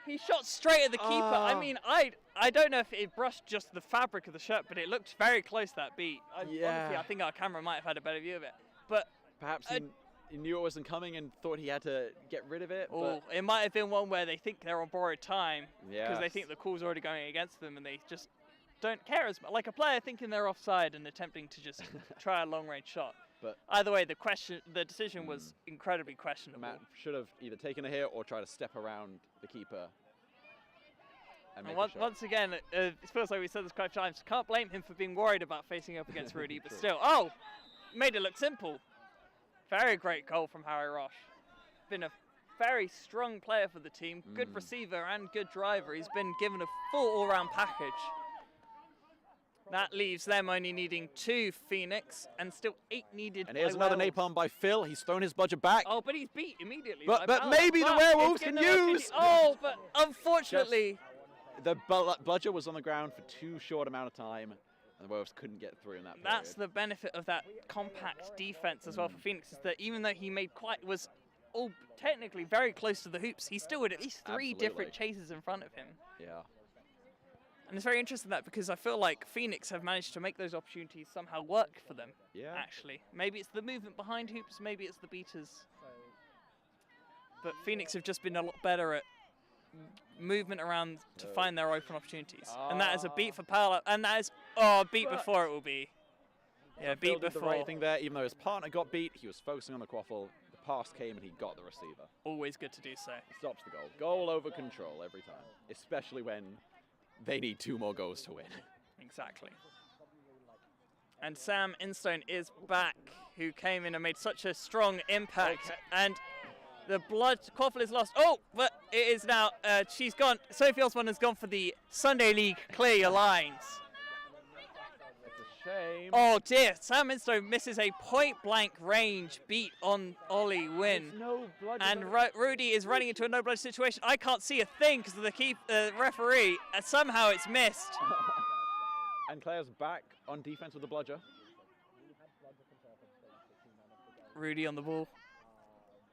He shot straight at the keeper. I mean, I don't know if it brushed just the fabric of the shirt, but it looked very close, that beat. Honestly, I think our camera might have had a better view of it. But Perhaps he knew it wasn't coming and thought he had to get rid of it. or But it might have been one where they think they're on borrowed time because they Yes. think the call's already going against them and they just don't care as much. Like a player thinking they're offside and attempting to just try a long-range shot. But either way, the decision was incredibly questionable. Matt should have either taken a hit or tried to step around the keeper. and And make a shot. once again, it feels like we said this quite a few times. Can't blame him for being worried about facing up against Rudy, but True. still. Made it look simple. Very great goal from Harry Roche. Been a very strong player for the team. Good receiver and good driver. He's been given a full all-round package. That leaves them only needing 2 Phoenix and still 8 needed. And here's by another Werewolves. napalm by Phil. He's thrown his bludger back. Oh, but he's beat immediately. But by Ballard. maybe the But Werewolves it's can given them use. Oh, but unfortunately. The bludger was on the ground for too short amount of time, and the Werewolves couldn't get through in that period. That's the benefit of that compact defense as well for Phoenix, is that even though he was all technically very close to the hoops, he still had at least 3 different chases in front of him. Yeah. And it's very interesting that because I feel like Phoenix have managed to make those opportunities somehow work for them. Yeah. Actually, maybe it's the movement behind hoops, maybe it's the beaters. But Phoenix have just been a lot better at movement around to find their open opportunities. And that is a beat for Paolo, and that is a beat before it will be. Yeah, Phil beat did the before. right thing there. Even though his partner got beat, he was focusing on the quaffle. The pass came and he got the receiver. Always good to do so. Stops the goal. Goal over control every time, especially when they need 2 more goals to win. Exactly. And Sam Instone is back, who came in and made such a strong impact. And the blood quaffle is lost. Oh, but it is now. She's gone. Sophie Osborne has gone for the Sunday League clear your lines. Shame. Oh dear, Sam Instone misses a point-blank range beat on Ollie Wynn. And Rudy is running into a no-blood situation. I can't see a thing because of the referee, and somehow it's missed. And Claire's back on defense with the bludger. Rudy on the ball.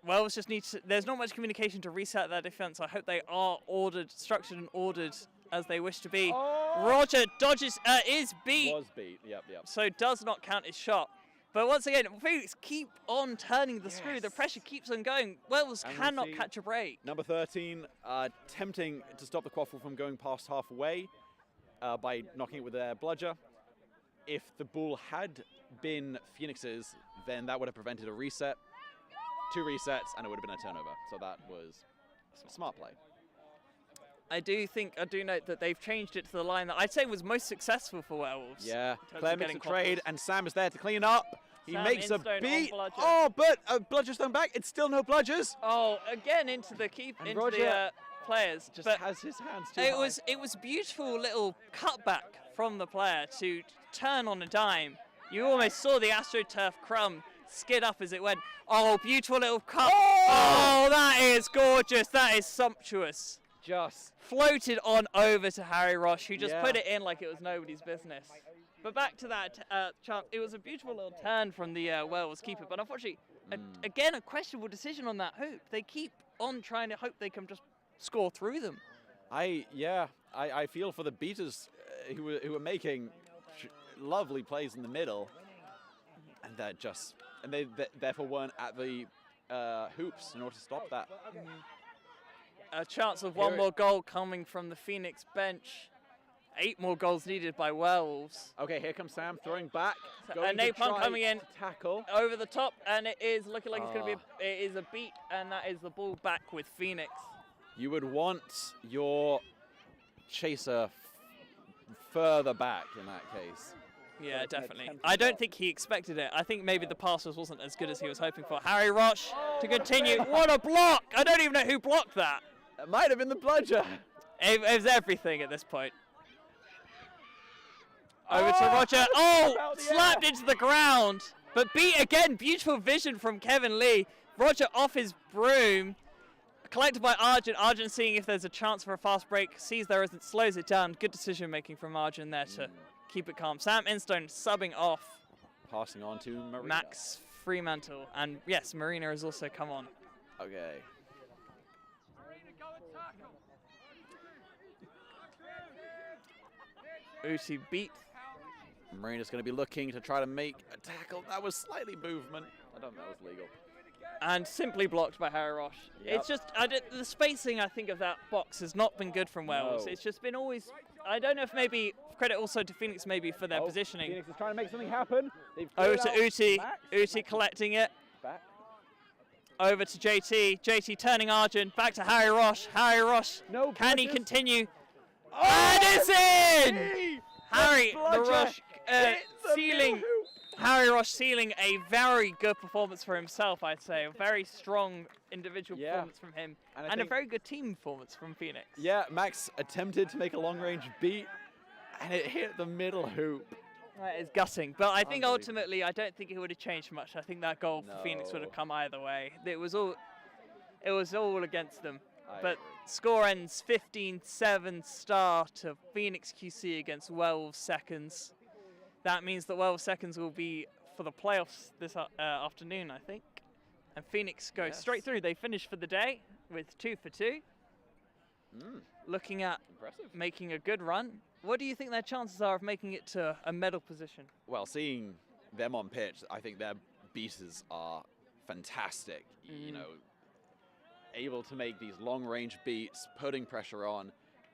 Wells just needs to, there's not much communication to reset that defense. I hope they are structured and ordered as they wish to be. Roger dodges, is beat. Was beat, yep. So does not count his shot. But once again, Phoenix keep on turning the screw. The pressure keeps on going. Wells cannot catch a break. Number 13, attempting to stop the quaffle from going past halfway by knocking it with their bludger. If the ball had been Phoenix's, then that would have prevented a reset. 2 resets, and it would have been a turnover. So that was a smart play. I do note that they've changed it to the line that I'd say was most successful for Werewolves. Yeah, in terms Claire of makes a getting trade, quaffles. and Sam is there to clean up. He Sam makes a Instone on beat. bludger. Oh, but a bludger's thrown back. It's still no bludgers. Oh, again into the And Roger players. just but has his hands too it high. was beautiful little cutback from the player to turn on a dime. You almost saw the AstroTurf crumb skid up as it went. Oh, beautiful little cut. Oh, that is gorgeous. That is sumptuous. Just floated on over to Harry Roche, who just Yeah. put it in like it was nobody's business. But back to that chance, it was a beautiful little turn from the Werewolves keeper, but unfortunately, again, a questionable decision on that hoop. They keep on trying to hope they can just score through them. I feel for the beaters who were making lovely plays in the middle, and they therefore weren't at the hoops in order to stop that. A chance of one more goal coming from the Phoenix bench. 8 more goals needed by Werewolves. Okay, here comes Sam throwing back. And Napalm coming in to tackle over the top, and it is looking like it's going to be it is a beat, and that is the ball back with Phoenix. You would want your chaser further back in that case. Yeah, definitely. I don't think he expected it. I think maybe the pass wasn't as good as he was hoping for. Harry Roche to continue. What a block! I don't even know who blocked that. It might have been the bludger. It was everything at this point. Over to Roger. Oh, slapped into the ground. But beat again. Beautiful vision from Kevin Lee. Roger off his broom. Collected by Arjun. Arjun seeing if there's a chance for a fast break. Sees there isn't. Slows it down. Good decision making from Arjun there to keep it calm. Sam Instone subbing off. Passing on to Marina. Max Fremantle. And yes, Marina has also come on. Okay. Uti beat. Marina's going to be looking to try to make a tackle. That was slightly movement. I don't know if that was legal. And simply blocked by Harry Roche. Yep. It's just, the spacing, I think, of that box has not been good from Wales. No. It's just been always, I don't know if maybe, credit also to Phoenix maybe for their positioning. Phoenix is trying to make something happen. Over to Uti. Uti collecting it. Back. Over to JT. JT turning Arjun. Back to Harry Roche. Harry Roche. No Can he bludgers. continue? And it's in! Harry, the bludger rush, hit the sealing. middle hoop. Harry Roche sealing a very good performance for himself, I'd say. A very strong individual performance from him. And I And a think- very good team performance from Phoenix. Yeah, Max attempted to make a long-range beat, and it hit the middle hoop. That is gutting. But I think ultimately, I don't think it would have changed much. I think that goal for Phoenix would have come either way. It was all against them. But score ends 15-7 star to Phoenix QC against Werewolves seconds. That means that Werewolves seconds will be for the playoffs this afternoon, I think. And Phoenix go straight through. They finish for the day with 2 for 2. Looking at making a good run. What do you think their chances are of making it to a medal position? Well, seeing them on pitch, I think their beaters are fantastic. You know, able to make these long-range beats, putting pressure on,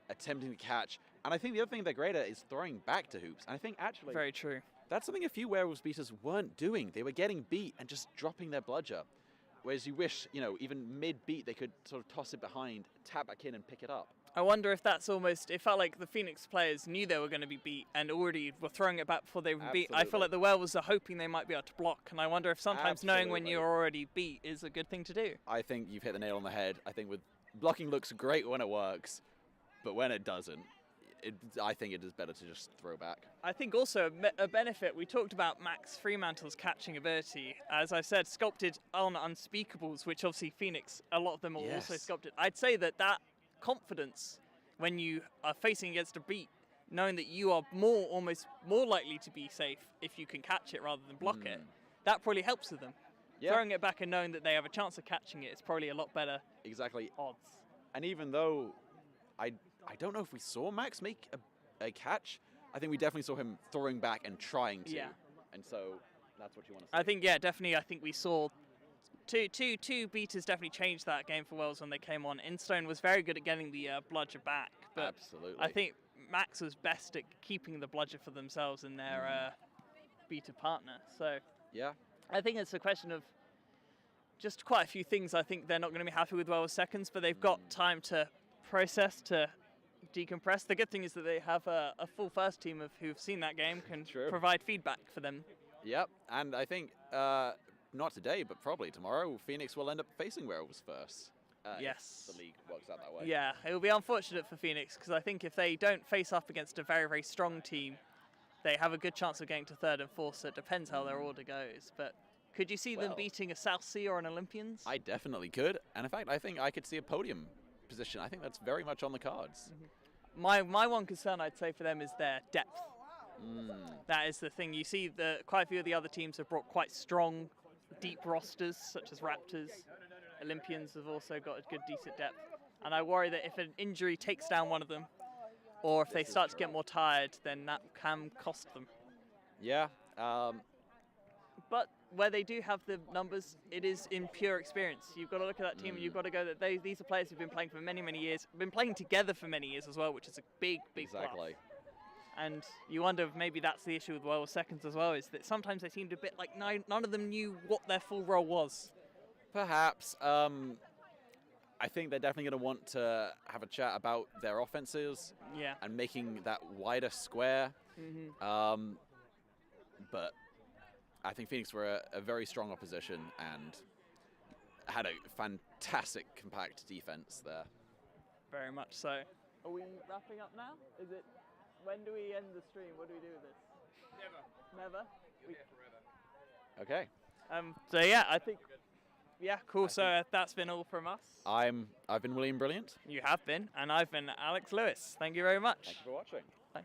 attempting to catch. And I think the other thing they're great at is throwing back to hoops. And I think actually... Very true. That's something a few Werewolves beaters weren't doing. They were getting beat and just dropping their bludger. Whereas you wish, you know, even mid-beat, they could sort of toss it behind, tap back in and pick it up. I wonder if that's almost, it felt like the Phoenix players knew they were going to be beat and already were throwing it back before they were beat. I feel like the Werewolves are hoping they might be able to block, and I wonder if sometimes knowing when you're already beat is a good thing to do. I think you've hit the nail on the head. I think with blocking looks great when it works, but when it doesn't, I think it is better to just throw back. I think also a benefit, we talked about Max Fremantle's catching ability. As I said, sculpted on Unspeakables, which obviously Phoenix, a lot of them are also sculpted. I'd say that confidence when you are facing against a beat, knowing that you are almost more likely to be safe if you can catch it rather than block it, that probably helps with them. Throwing it back and knowing that they have a chance of catching it is probably a lot better odds. And even though I don't know if we saw Max make a catch, I think we definitely saw him throwing back and trying to. Yeah. And so that's what you want to see. I think, yeah, definitely. I think we saw two beaters definitely changed that game for Wales when they came on. Instone was very good at getting the bludger back, but absolutely. I think Max was best at keeping the bludger for themselves and their beater partner. So yeah, I think it's a question of just quite a few things. I think they're not going to be happy with Wales seconds, but they've got time to process, to decompress. The good thing is that they have a full first team of who've seen that game, can provide feedback for them. Yep, and I think not today, but probably tomorrow, Phoenix will end up facing Werewolves first. Yes. If the league works out that way. Yeah, it will be unfortunate for Phoenix because I think if they don't face up against a very, very strong team, they have a good chance of getting to third and fourth, so it depends how their order goes. But could you see them beating a Southsea or an Olympians? I definitely could, and in fact, I think I could see a podium position. I think that's very much on the cards. My one concern, I'd say, for them is their depth. That is the thing. You see that quite a few of the other teams have brought quite strong, deep rosters, such as Raptors. Olympians have also got a good, decent depth. And I worry that if an injury takes down one of them, or if they start to get more tired, then that can cost them. Yeah. But where they do have the numbers, it is in pure experience. You've got to look at that team and you've got to go that these are players who've been playing for many, many years, been playing together for many years as well, which is a big, big plus. And you wonder if maybe that's the issue with World Seconds as well, is that sometimes they seemed a bit like none of them knew what their full role was. Perhaps. I think they're definitely going to want to have a chat about their offenses and making that wider square. But I think Phoenix were a very strong opposition and had a fantastic compact defense there. Very much so. Are we wrapping up now? Is it? When do we end the stream? What do we do with this? Never. Forever. Okay. So yeah, I think. Yeah, cool. So that's been all from us. I've been William Brilliant. You have been, and I've been Alex Lewis. Thank you very much. Thank you for watching. Bye.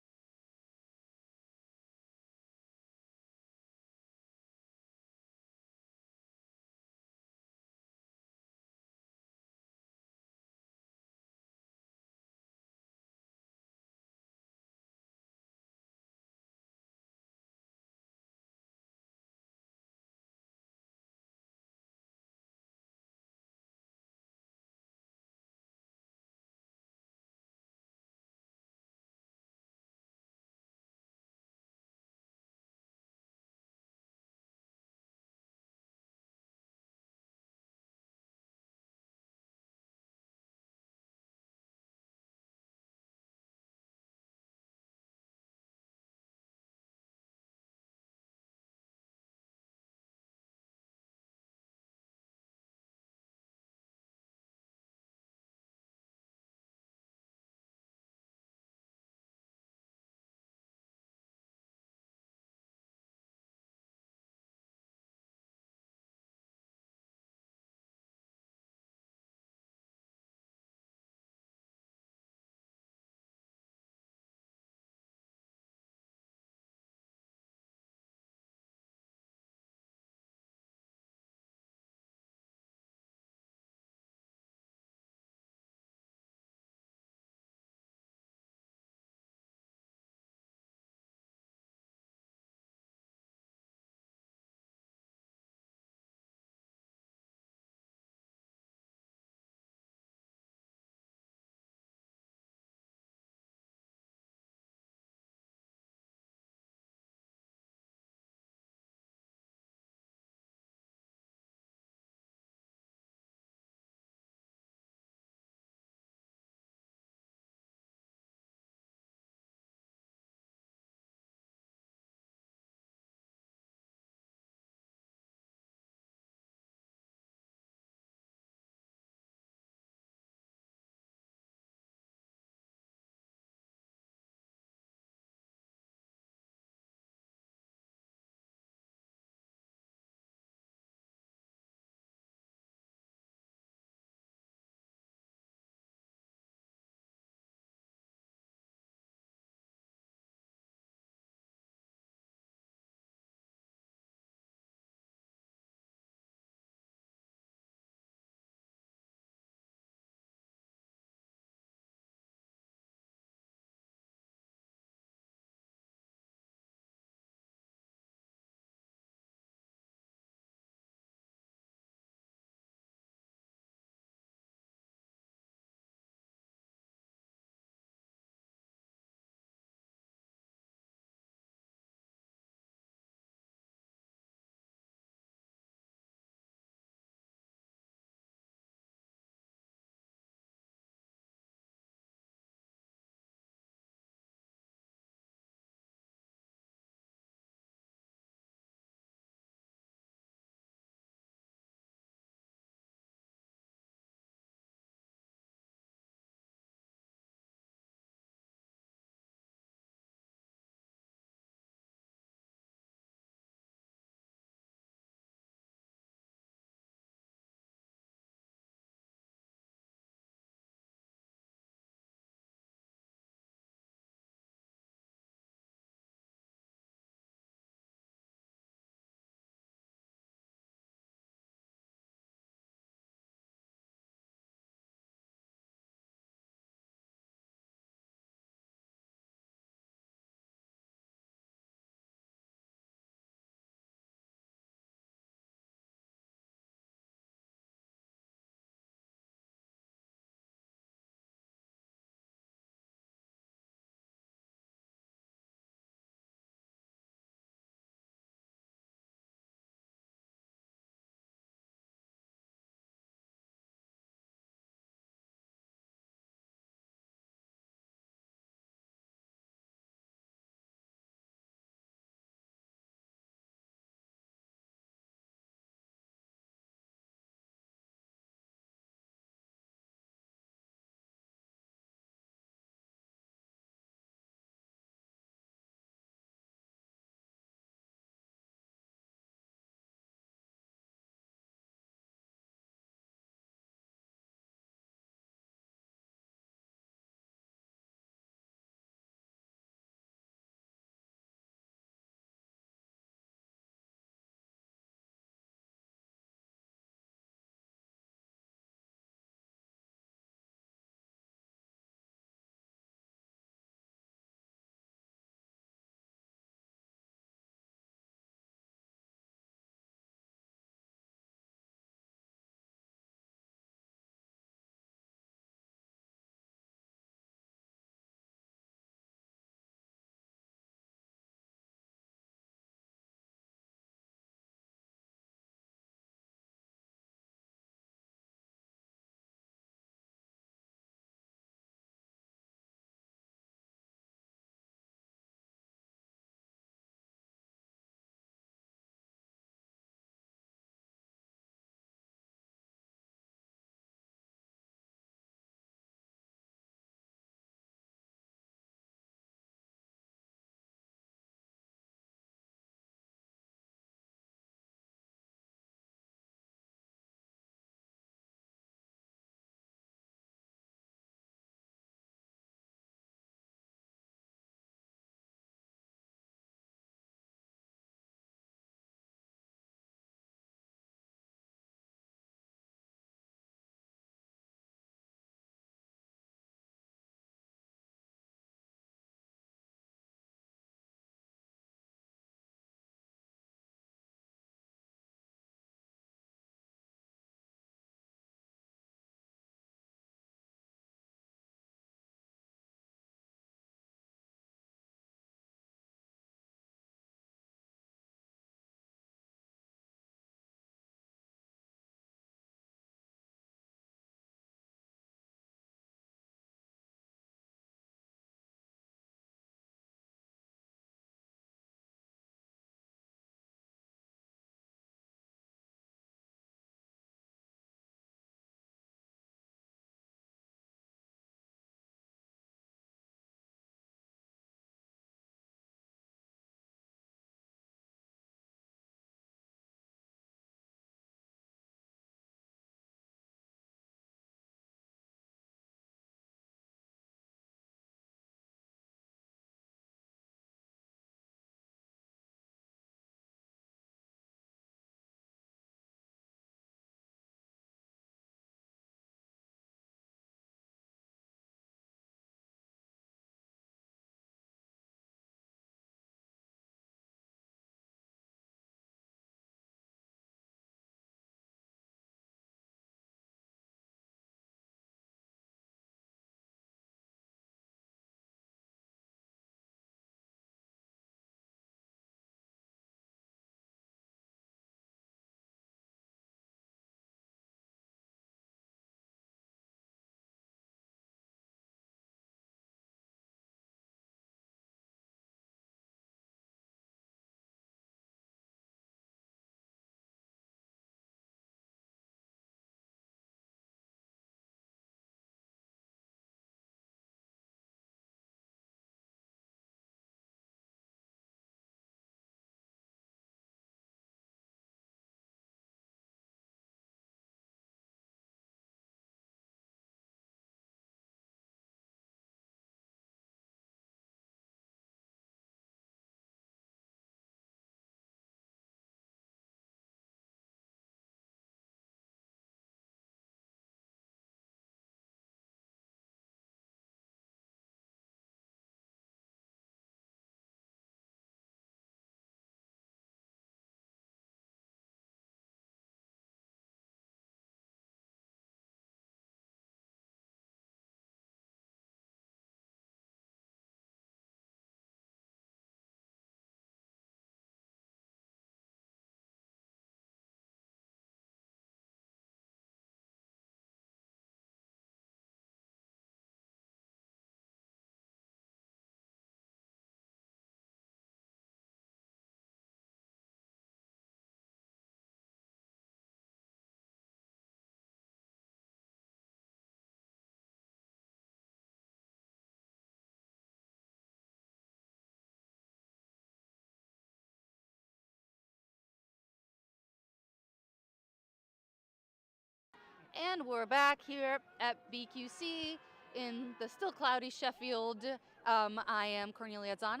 And we're back here at BQC in the still cloudy Sheffield. I am Cornelia Zana.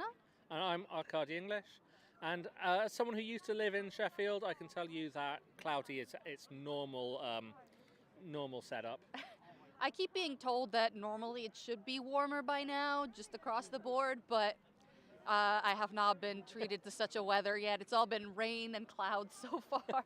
And I'm Arcady English. And as someone who used to live in Sheffield, I can tell you that cloudy is its normal setup. I keep being told that normally it should be warmer by now, just across the board, but I have not been treated to such a weather yet. It's all been rain and clouds so far.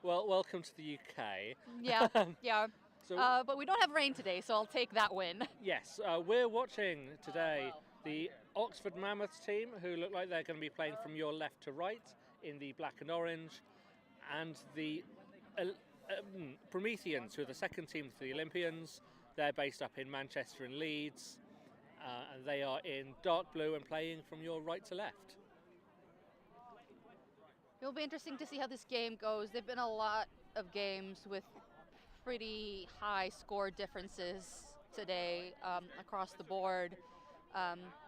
Well, welcome to the UK. Yeah, yeah. So, but we don't have rain today, so I'll take that win. Yes, we're watching today the Oxford Mammoths team, who look like they're going to be playing from your left to right in the black and orange, and the Prometheans, who are the second team to the Olympians. They're based up in Manchester and Leeds, and they are in dark blue and playing from your right to left. It'll be interesting to see how this game goes. There've been a lot of games with pretty high score differences today across the board.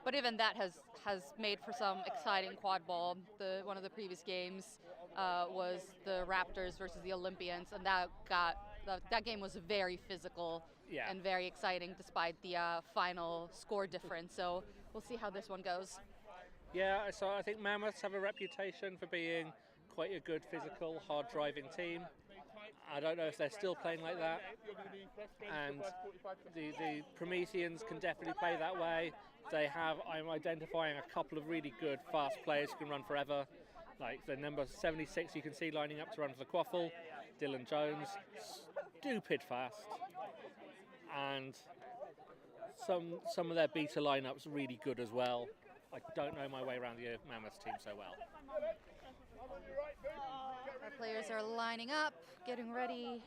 But even that has made for some exciting quad ball. One of the previous games was the Raptors versus the Olympians, and that game was very physical and very exciting despite the final score difference. So we'll see how this one goes. Yeah, so I think Mammoths have a reputation for being quite a good physical, hard-driving team. I don't know if they're still playing like that. And the Prometheans can definitely play that way. I'm identifying a couple of really good fast players who can run forever. Like the number 76 you can see lining up to run for the Quaffle, Dylan Jones, stupid fast. And some of their beta lineups really good as well. I don't know my way around the Mammoths team so well. Our players are lining up, getting ready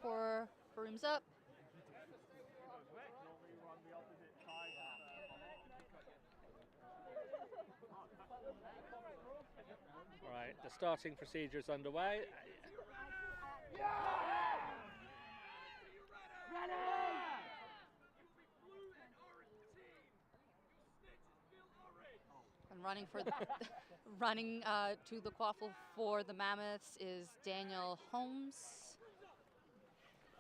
for brooms up. Right, the starting procedure is underway. And running to the quaffle for the Mammoths is Daniel Holmes.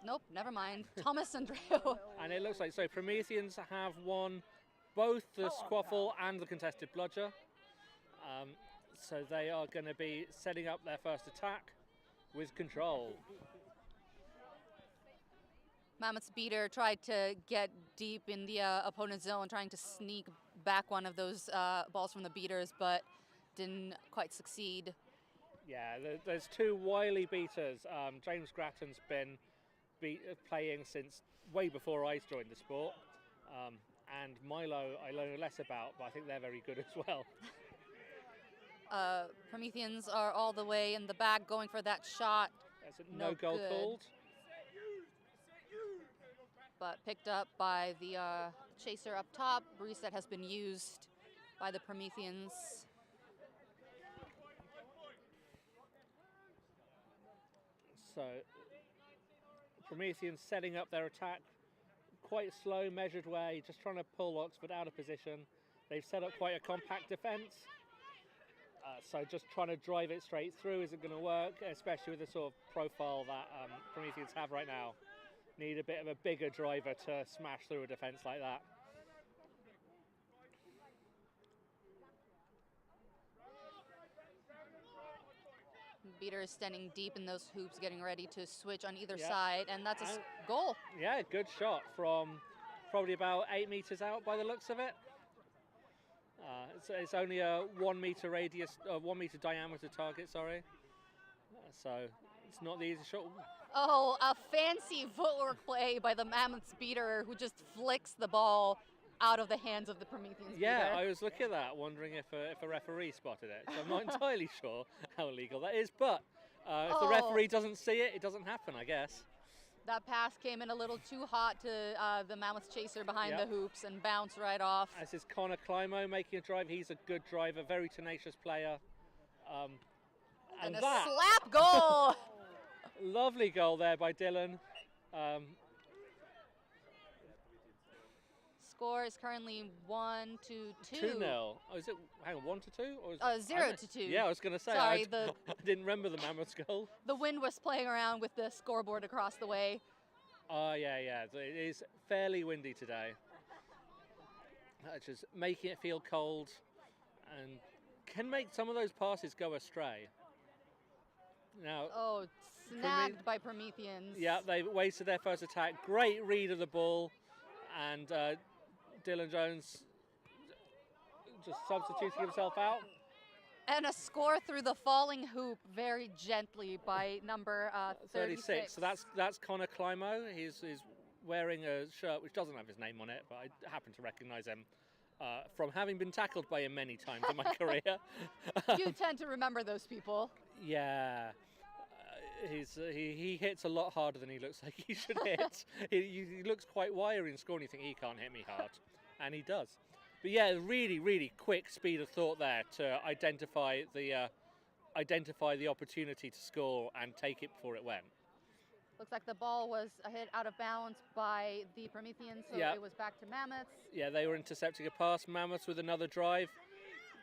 Nope, never mind. Thomas Andreu. And it looks like Prometheans have won both the squaffle and the contested bludger. So they are going to be setting up their first attack with control. Mammoth's beater tried to get deep in the opponent's zone, trying to sneak back one of those balls from the beaters, but didn't quite succeed. Yeah, there's two wily beaters. James Grattan's been playing since way before I joined the sport. And Milo I learn less about, but I think they're very good as well. Prometheans are all the way in the back going for that shot. No goal called. But picked up by the chaser up top. Reset has been used by the Prometheans. So Prometheans setting up their attack quite slow, measured way, just trying to pull Oxford out of position. They've set up quite a compact defence. So just trying to drive it straight through isn't going to work, especially with the sort of profile that Prometheans have right now. Need a bit of a bigger driver to smash through a defence like that. Beater is standing deep in those hoops, getting ready to switch on either side, and that's a goal. Yeah, good shot from probably about 8 metres out by the looks of it. It's only a 1 metre radius, 1 metre diameter target, sorry. So it's not the easiest shot. Oh, a fancy footwork play by the Mammoths beater, who just flicks the ball out of the hands of the Prometheans Yeah, beater. I was looking at that, wondering if a referee spotted it. So I'm not entirely sure how illegal that is, but if the referee doesn't see it, it doesn't happen, I guess. That pass came in a little too hot to the Mammoth chaser behind the hoops and bounced right off. This is Connor Climo making a drive. He's a good driver, very tenacious player. And a slap goal! Lovely goal there by Dylan. score is currently 1-2. 2-0. Oh, is it? Hang on, 1-2 or is 0-2. Yeah, I was going to say. Sorry, I didn't remember the Mammoths goal. The wind was playing around with the scoreboard across the way. Oh yeah. So it is fairly windy today. Just making it feel cold, and can make some of those passes go astray. Now. Oh, snagged by Prometheans. Yeah, they wasted their first attack. Great read of the ball, and Dylan Jones just substituting himself out. And a score through the falling hoop very gently by number 36. So that's Connor Climo. He's wearing a shirt which doesn't have his name on it, but I happen to recognise him from having been tackled by him many times in my career. You tend to remember those people. Yeah. He hits a lot harder than he looks like he should hit. he looks quite wiry in scoring. You think he can't hit me hard, and he does. But yeah, really, really quick speed of thought there to identify the opportunity to score and take it before it went. Looks like the ball was hit out of bounds by the Prometheans, so it was back to Mammoths. Yeah, they were intercepting a pass. Mammoths with another drive.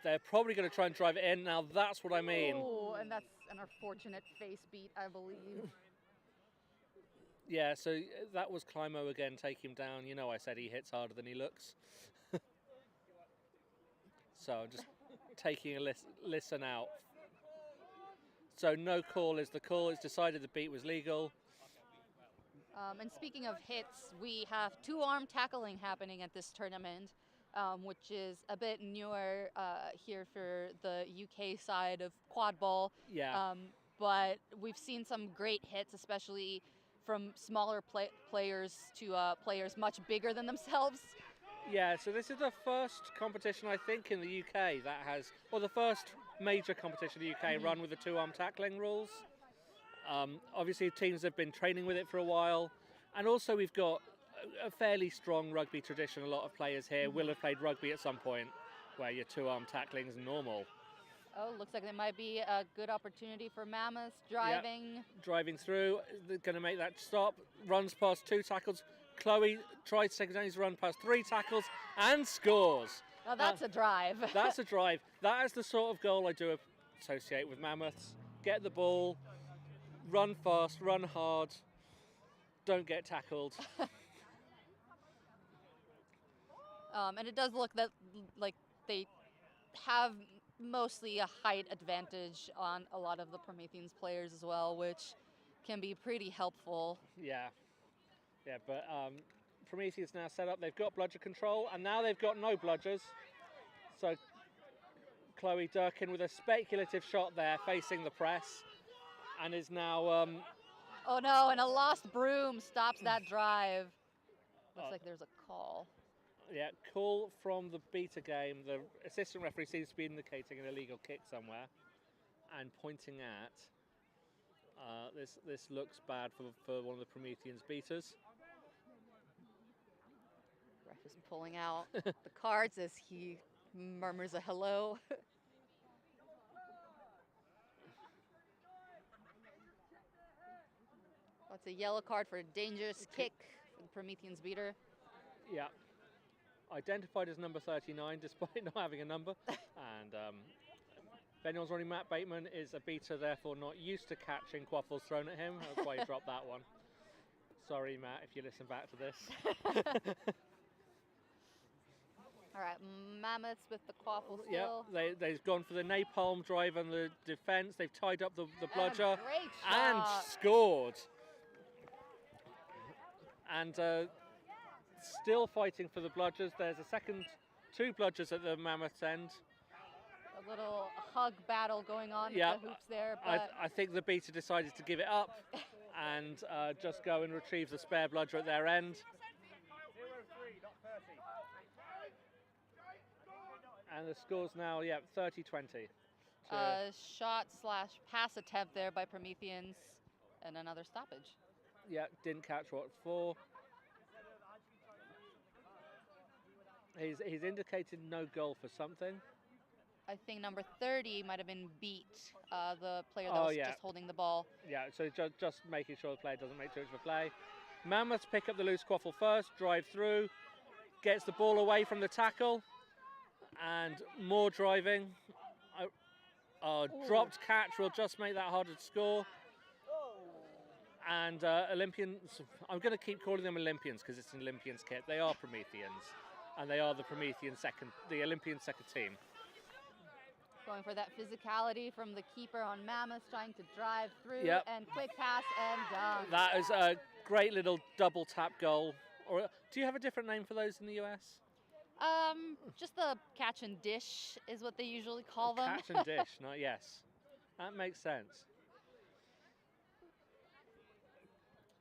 They're probably going to try and drive it in. Now that's what I mean. Oh, and that's an unfortunate face beat, I believe. Yeah, so that was Climo again, take him down. You know, I said he hits harder than he looks. So I'm just taking a listen out. So no call is the call. It's decided the beat was legal. And speaking of hits, we have two-arm tackling happening at this tournament, which is a bit newer here for the UK side of quadball. Yeah. But we've seen some great hits, especially from smaller players to players much bigger than themselves. Yeah, so this is the first competition, I think, in the UK that has, or the first major competition in the UK run with the two-arm tackling rules. Obviously, teams have been training with it for a while, and also we've got a fairly strong rugby tradition. A lot of players here will have played rugby at some point, where your two-arm tackling is normal. Oh, looks like there might be a good opportunity for Mammoths driving. Yep. Driving through, they're going to make that stop, runs past 2 tackles. Chloe tries to take it down, he's run past 3 tackles and scores. Now that's a drive. That's a drive. That is the sort of goal I do associate with Mammoths. Get the ball, run fast, run hard, don't get tackled. And it does look that like they have mostly a height advantage on a lot of the Prometheans players as well, which can be pretty helpful. Yeah, but Prometheans now set up. They've got bludger control, and now they've got no bludgers. So Chloe Durkin with a speculative shot there, facing the press, and is now. Oh no! And a lost broom stops that drive. Looks like there's a call. Yeah, call from the beta game. The assistant referee seems to be indicating an illegal kick somewhere, and pointing at. This looks bad for one of the Prometheans beaters. Ref is pulling out the cards as he murmurs a hello. That's a yellow card for a dangerous kick for the Prometheans beater. Yeah. Identified as number 39 despite not having a number. And if anyone's running, Matt Bateman is a beater, therefore not used to catching quaffles thrown at him. That's why he dropped that one. Sorry, Matt, if you listen back to this. All right, Mammoths with the quaffle still. Yeah, they've gone for the napalm drive on the defence. They've tied up the bludger and scored. And still fighting for the bludgers. There's a second, 2 bludgers at the Mammoths end. A little hug battle going on with the hoops there. But I think the beater decided to give it up and just go and retrieve the spare bludger at their end. 0-3, not 30. And the score's now, 30-20. Shot/pass attempt there by Prometheans, and another stoppage. Yeah, didn't catch what for. He's indicated no goal for something. I think number 30 might have been beat, the player that was just holding the ball. Yeah, so just making sure the player doesn't make too much of a play. Mammoths pick up the loose quaffle first, drive through, gets the ball away from the tackle, and more driving. Dropped catch will just make that harder to score. And Olympians, I'm going to keep calling them Olympians because it's an Olympians kit. They are Prometheans, and they are the Olympian second team. Going for that physicality from the keeper on Mammoths, trying to drive through and quick pass and done. That is a great little double tap goal. Or do you have a different name for those in the US? Just the catch and dish is what they usually call them. Catch and dish, yes. That makes sense.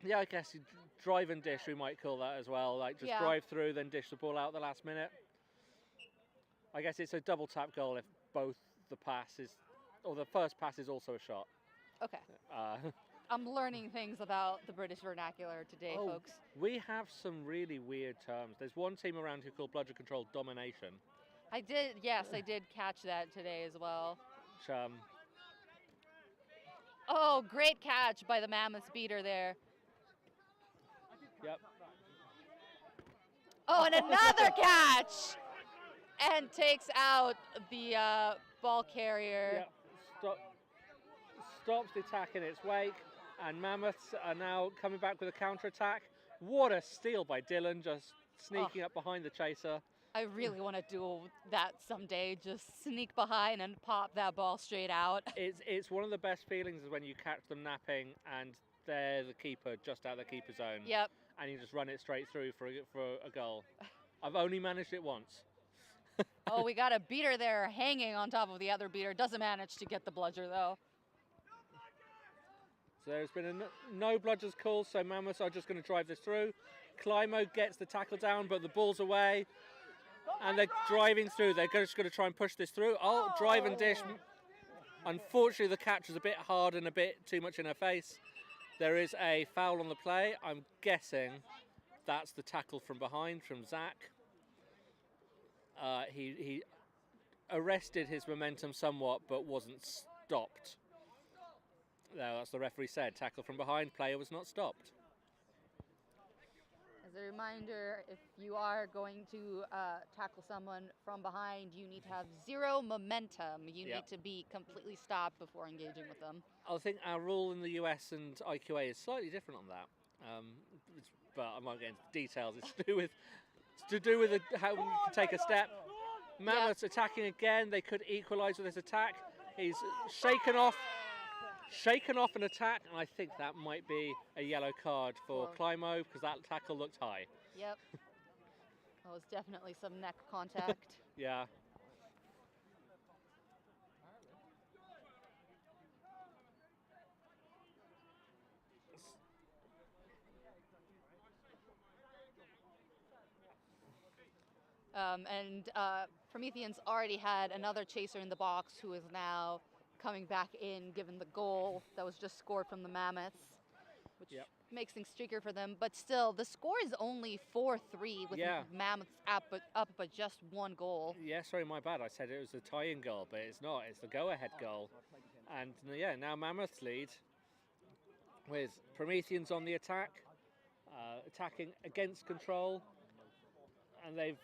Yeah, I guess you drive and dish, we might call that as well. Like just drive through, then dish the ball out the last minute. I guess it's a double tap goal if both the passes, or the first pass is also a shot. Okay. I'm learning things about the British vernacular today, folks. We have some really weird terms. There's one team around who call bludger control domination. I did catch that today as well. Which, oh, great catch by the Mammoths beater there. Yep. Oh, and another catch! And takes out the ball carrier. Yep. Stops the attack in its wake, and Mammoths are now coming back with a counter-attack. What a steal by Dylan, just sneaking up behind the chaser. I really want to do that someday, just sneak behind and pop that ball straight out. It's one of the best feelings is when you catch them napping and they're the keeper, just out of the keeper zone. Yep. And you just run it straight through for a goal. I've only managed it once. Oh, we got a beater there hanging on top of the other beater. Doesn't manage to get the bludger, though. So there's been no bludgers called, so Mammoths are just going to drive this through. Climo gets the tackle down, but the ball's away. And they're driving through. They're just going to try and push this through. Oh, drive and dish. Unfortunately, the catch was a bit hard and a bit too much in her face. There is a foul on the play. I'm guessing that's the tackle from behind from Zach. He arrested his momentum somewhat, but wasn't stopped. No, that's the referee said. Tackle from behind, player was not stopped. As a reminder, if you are going to tackle someone from behind, you need to have zero momentum. You need to be completely stopped before engaging with them. I think our rule in the US and IQA is slightly different on that. But I'm not getting into details. It's to do with how you can take a step. Mammoths attacking again. They could equalise with this attack. He's shaken off an attack, and I think that might be a yellow card for Climo because that tackle looked high. Yep. That was definitely some neck contact. Yeah. And Prometheans already had another chaser in the box who is now coming back in, given the goal that was just scored from the Mammoths, which makes things trickier for them. But still, the score is only 4-3 with Mammoths up by just one goal. Yeah, sorry, my bad. I said it was a tie-in goal, but it's not. It's the go-ahead goal. And now Mammoths lead with Prometheans on the attack, attacking against control. And they had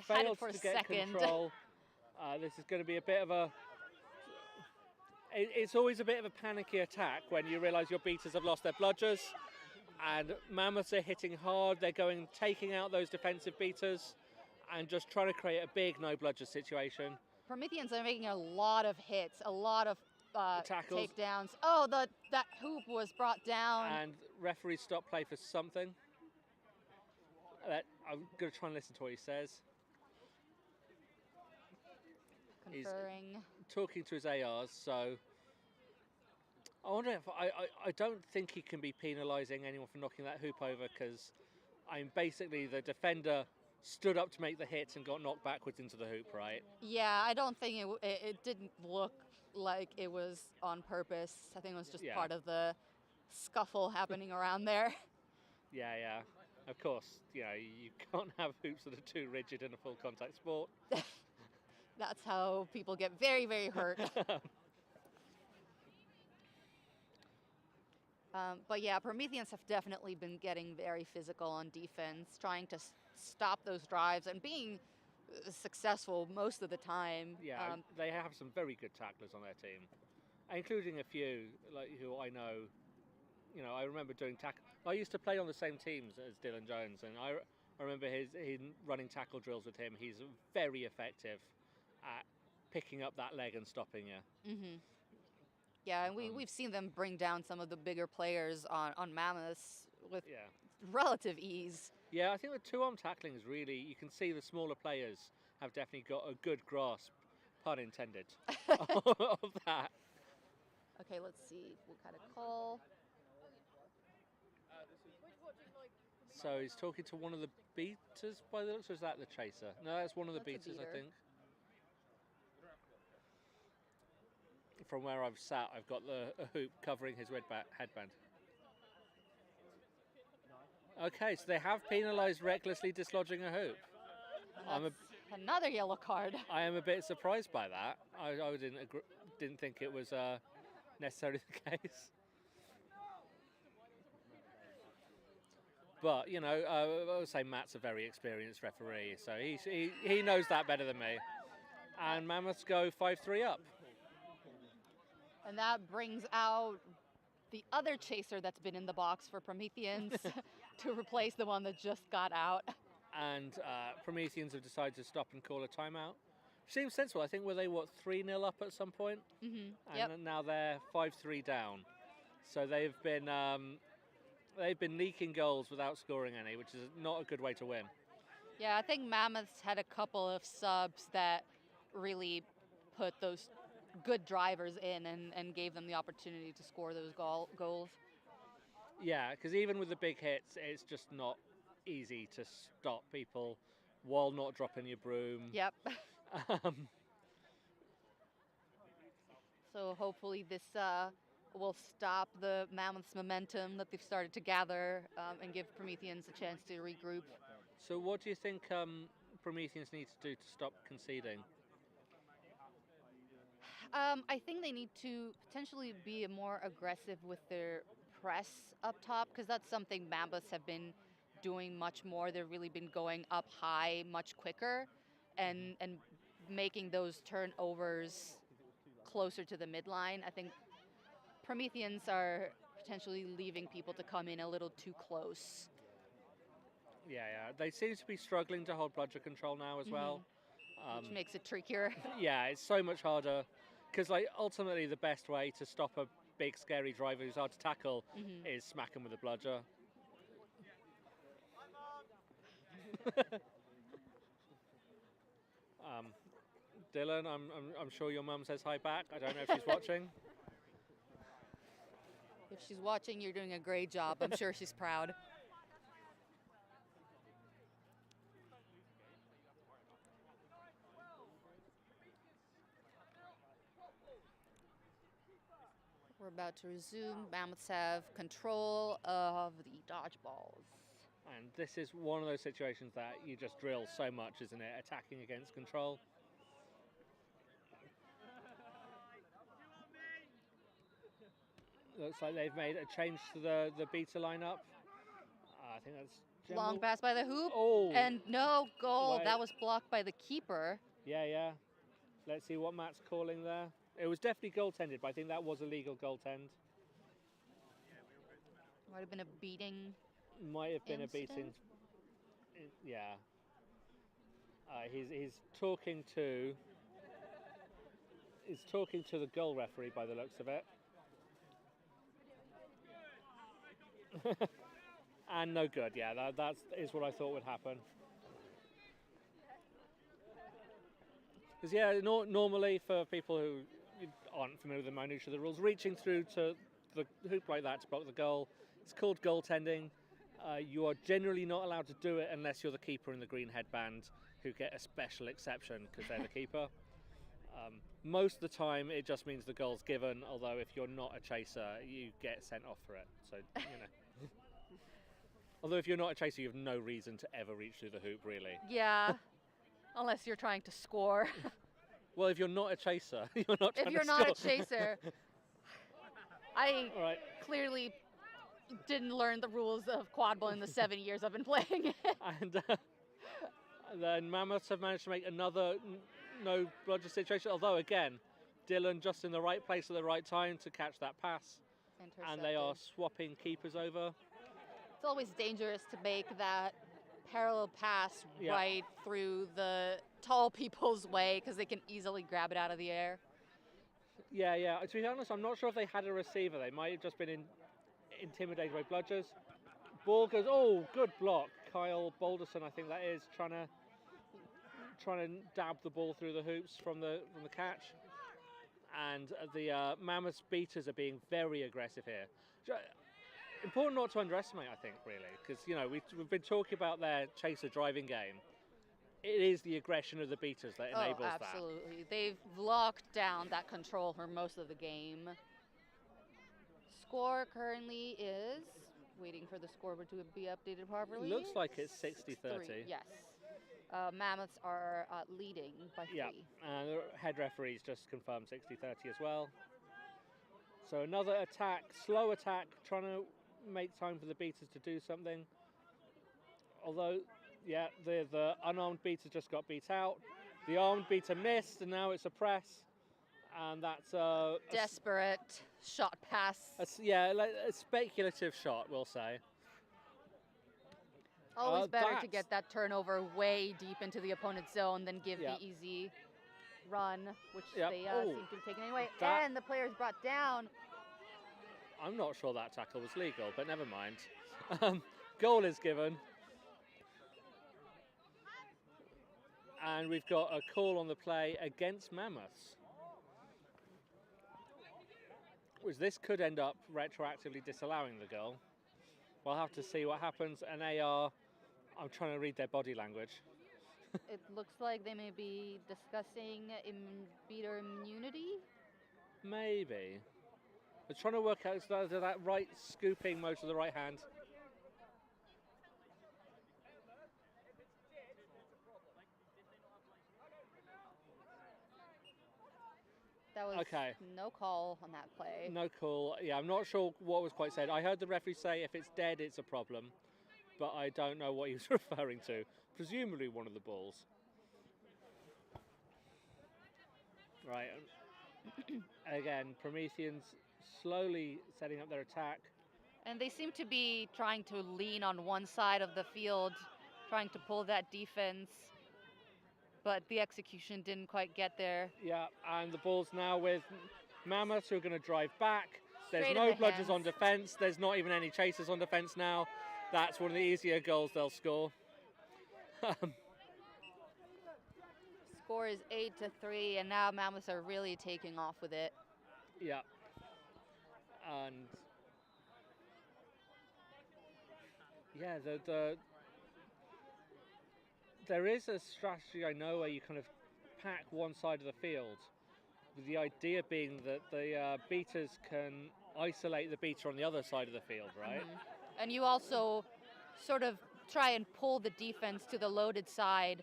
failed it for to a get second. control. This is going to be a bit of a... It's always a bit of a panicky attack when you realise your beaters have lost their bludgers. And Mammoths are hitting hard. They're taking out those defensive beaters and just trying to create a big no-bludger situation. Prometheans are making a lot of hits, a lot of tackles. takedowns. Oh, that hoop was brought down. And referee stopped play for something. I'm going to try and listen to what he says. Conferring. He's talking to his ARs, so I wonder if I don't think he can be penalising anyone for knocking that hoop over because basically the defender stood up to make the hit and got knocked backwards into the hoop, right? Yeah, I don't think it didn't look like it was on purpose. I think it was just part of the scuffle happening around there. Yeah. Of course, you can't have hoops that are too rigid in a full contact sport. That's how people get very, very hurt. But yeah, Prometheans have definitely been getting very physical on defense, trying to stop those drives and being successful most of the time. Yeah, they have some very good tacklers on their team, including a few like who I know. You know, I remember doing tackle. I used to play on the same teams as Dylan Jones, and I remember his running tackle drills with him. He's very effective at picking up that leg and stopping you. Yeah, and we've seen them bring down some of the bigger players on Mammoths with relative ease. Yeah, I think the two-arm tackling is really, you can see the smaller players have definitely got a good grasp, pun intended, of that. Okay, let's see what kind of call. So he's talking to one of the beaters by the looks, or is that the chaser? No, that's one of the beaters, I think. From where I've sat, I've got a hoop covering his headband. Okay, so they have penalised recklessly dislodging a hoop. Another yellow card. I am a bit surprised by that. I didn't think it was necessarily the case. But, you know, I would say Matt's a very experienced referee, so he knows that better than me. And Mammoths go 5-3 up. And that brings out the other chaser that's been in the box for Prometheans to replace the one that just got out. And Prometheans have decided to stop and call a timeout. Seems sensible. I think were they, 3-0 up at some point? And now they're 5-3 down. So they've been leaking goals without scoring any, which is not a good way to win. Yeah, I think Mammoths had a couple of subs that really put those good drivers in and gave them the opportunity to score those goals. Yeah, because even with the big hits, it's just not easy to stop people while not dropping your broom. Yep. So hopefully this will stop the Mammoths' momentum that they've started to gather and give Prometheans a chance to regroup. So what do you think Prometheans need to do to stop conceding? I think they need to potentially be more aggressive with their press up top, because that's something Mammoths have been doing much more. They've really been going up high much quicker and making those turnovers closer to the midline. I think Prometheans are potentially leaving people to come in a little too close. Yeah. They seem to be struggling to hold bludger control now as well. Which makes it trickier. Yeah, it's so much harder. Because ultimately the best way to stop a big scary driver who's hard to tackle is smack him with a bludger. Dylan, I'm sure your mum says hi back. I don't know if she's watching. If she's watching, you're doing a great job. I'm sure she's proud. We're about to resume. Mammoths have control of the dodgeballs. And this is one of those situations that you just drill so much, isn't it? Attacking against control. Looks like they've made a change to the beta lineup. I think that's long pass by the hoop. Oh. And no goal. Wait. That was blocked by the keeper. Yeah. Let's see what Matt's calling there. It was definitely goaltended, but I think that was a legal goaltend. Might have been a beating. Might have been incident? a beating. Yeah. He's talking to the goal referee by the looks of it. And no good. Yeah, that is what I thought would happen. Because normally for people who aren't familiar with the minutiae of the rules, reaching through to the hoop like that to block the goal, it's called goaltending. You are generally not allowed to do it unless you're the keeper in the green headband, who get a special exception because they're the keeper. Most of the time, it just means the goal's given. Although if you're not a chaser, you get sent off for it. So Although if you're not a chaser, you have no reason to ever reach through the hoop, really. Yeah, unless you're trying to score. Well, if you're not a chaser, you're not trying to score. If you're not a chaser, I clearly didn't learn the rules of quadball in the 7 years I've been playing it. And Then Mammoths have managed to make another no bludger situation, although again, Dylan just in the right place at the right time to catch that pass. And they are swapping keepers over. It's always dangerous to make that parallel pass right through the tall people's way because they can easily grab it out of the air. Yeah. To be honest, I'm not sure if they had a receiver. They might have just been intimidated by bludgers. Ball goes, oh, good block. Kyle Balderson, I think that is, trying to dab the ball through the hoops from the catch. And the Mammoths beaters are being very aggressive here. Important not to underestimate, I think, really, because we've been talking about their chaser driving game. It is the aggression of the beaters that enables that. Absolutely. They've locked down that control for most of the game. Score currently is, waiting for the scoreboard to be updated properly. Looks like it's 60-30. Yes. Mammoths are leading by 3. Yeah, and the head referee's just confirmed 60-30 as well. So another attack, slow attack, trying to make time for the beaters to do something. Although, yeah, the unarmed beater just got beat out. The armed beater missed, and now it's a press. And that's a desperate shot pass. Like a speculative shot, we'll say. Always better to get that turnover way deep into the opponent's zone than give the easy run, which they seem to have taken anyway. And the player's brought down. I'm not sure that tackle was legal, but never mind. Goal is given. And we've got a call on the play against Mammoths. Which this could end up retroactively disallowing the goal. We'll have to see what happens. And I'm trying to read their body language. It looks like they may be discussing beater immunity. Maybe. They're trying to work out that right scooping motion of the right hand. That was no call on that play. No call. Yeah, I'm not sure what was quite said. I heard the referee say if it's dead, it's a problem. But I don't know what he was referring to. Presumably one of the balls. Right. Again, Prometheans slowly setting up their attack. And they seem to be trying to lean on one side of the field, trying to pull that defense. But the execution didn't quite get there. Yeah, and the ball's now with Mammoths, who are going to drive back. There's no bludgers on defence. There's not even any chasers on defence now. That's one of the easier goals they'll score. Score is 8-3, and now Mammoths are really taking off with it. Yeah. And yeah, there is a strategy, I know, where you kind of pack one side of the field, with the idea being that the beaters can isolate the beater on the other side of the field, right? Mm-hmm. And you also sort of try and pull the defense to the loaded side.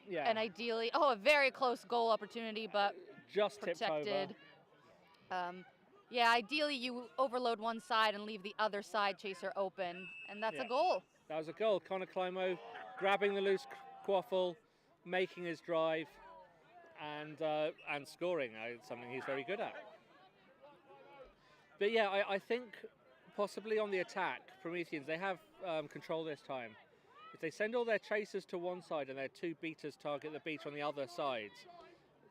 Yeah. And ideally, a very close goal opportunity, but just protected. Yeah, ideally you overload one side and leave the other side chaser open, and that's a goal. That was a goal. Connor Climo grabbing the loose quaffle, making his drive, and scoring. Something he's very good at. But yeah, I think possibly on the attack, Prometheans, they have control this time. If they send all their chasers to one side and their two beaters target the beater on the other side,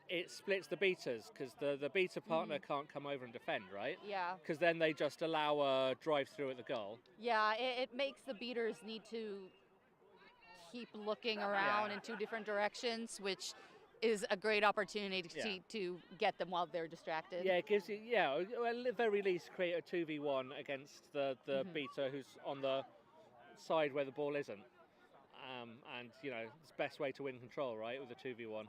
it splits the beaters, because the beater partner can't come over and defend, right? Yeah. Because then they just allow a drive through at the goal. Yeah, it makes the beaters need to keep looking around in two different directions, which is a great opportunity to get them while they're distracted. Yeah, it gives you, at the very least, create a 2v1 against the beater who's on the side where the ball isn't. And, it's the best way to win control, right, with a 2v1.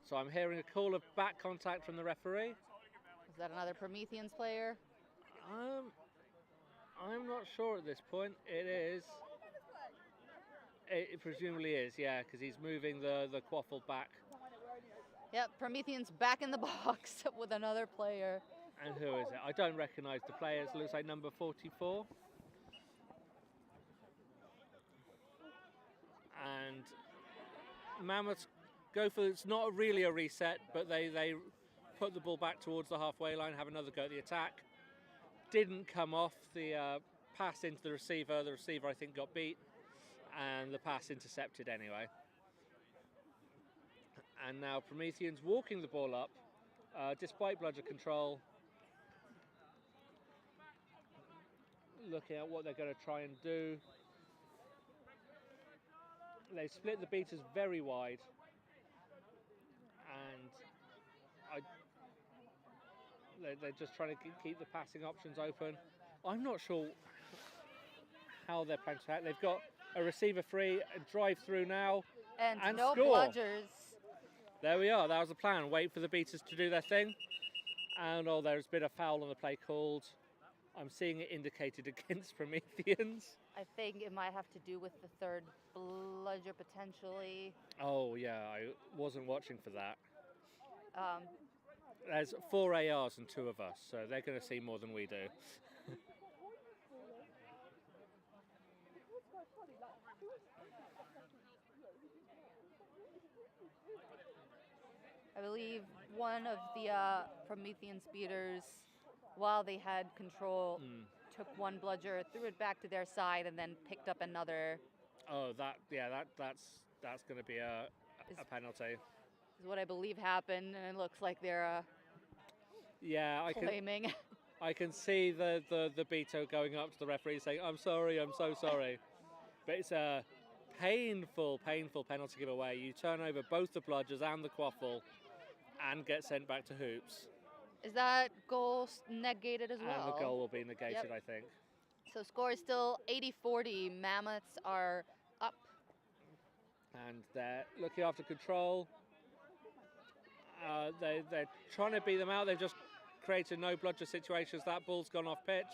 So I'm hearing a call of back contact from the referee. Is that another Prometheans player? I'm not sure at this point. It is. It presumably is, yeah, because he's moving the quaffle back. Yep, Prometheans back in the box with another player. And who is it? I don't recognise the players. Looks like number 44. and Mammoths go for, it's not really a reset, but they put the ball back towards the halfway line, have another go at the attack. Didn't come off the pass into the receiver. The receiver, I think, got beat, and the pass intercepted anyway. And now Prometheans walking the ball up, despite bludger control, looking at what they're going to try and do. They split the beaters very wide, and they're just trying to keep the passing options open. I'm not sure how they're planning to attack. They've got a receiver free, a drive through now, And no score. bludgers. There we are. That was the plan. Wait for the beaters to do their thing. And there's been a foul on the play called. I'm seeing it indicated against Prometheans. I think it might have to do with the third bludger potentially. Oh yeah, I wasn't watching for that. Um, There's 4 ARs and 2 of us, so they're going to see more than we do. I believe one of the Promethean speeders, while they had control, took one bludger, threw it back to their side, and then picked up another. Oh, that's going to be a penalty. Is what I believe happened, and it looks like they're Yeah, claiming. I can see the Beto going up to the referee saying, "I'm sorry, I'm so sorry," but it's a painful penalty giveaway. You turn over both the bludgers and the quaffle, and get sent back to hoops. Is that goal negated as well? And the goal will be negated, Yep. I think. So score is still 80-40. Mammoths are up. And they're looking after control. They're trying to beat them out. They've just created no bludger situations. That ball's gone off pitch.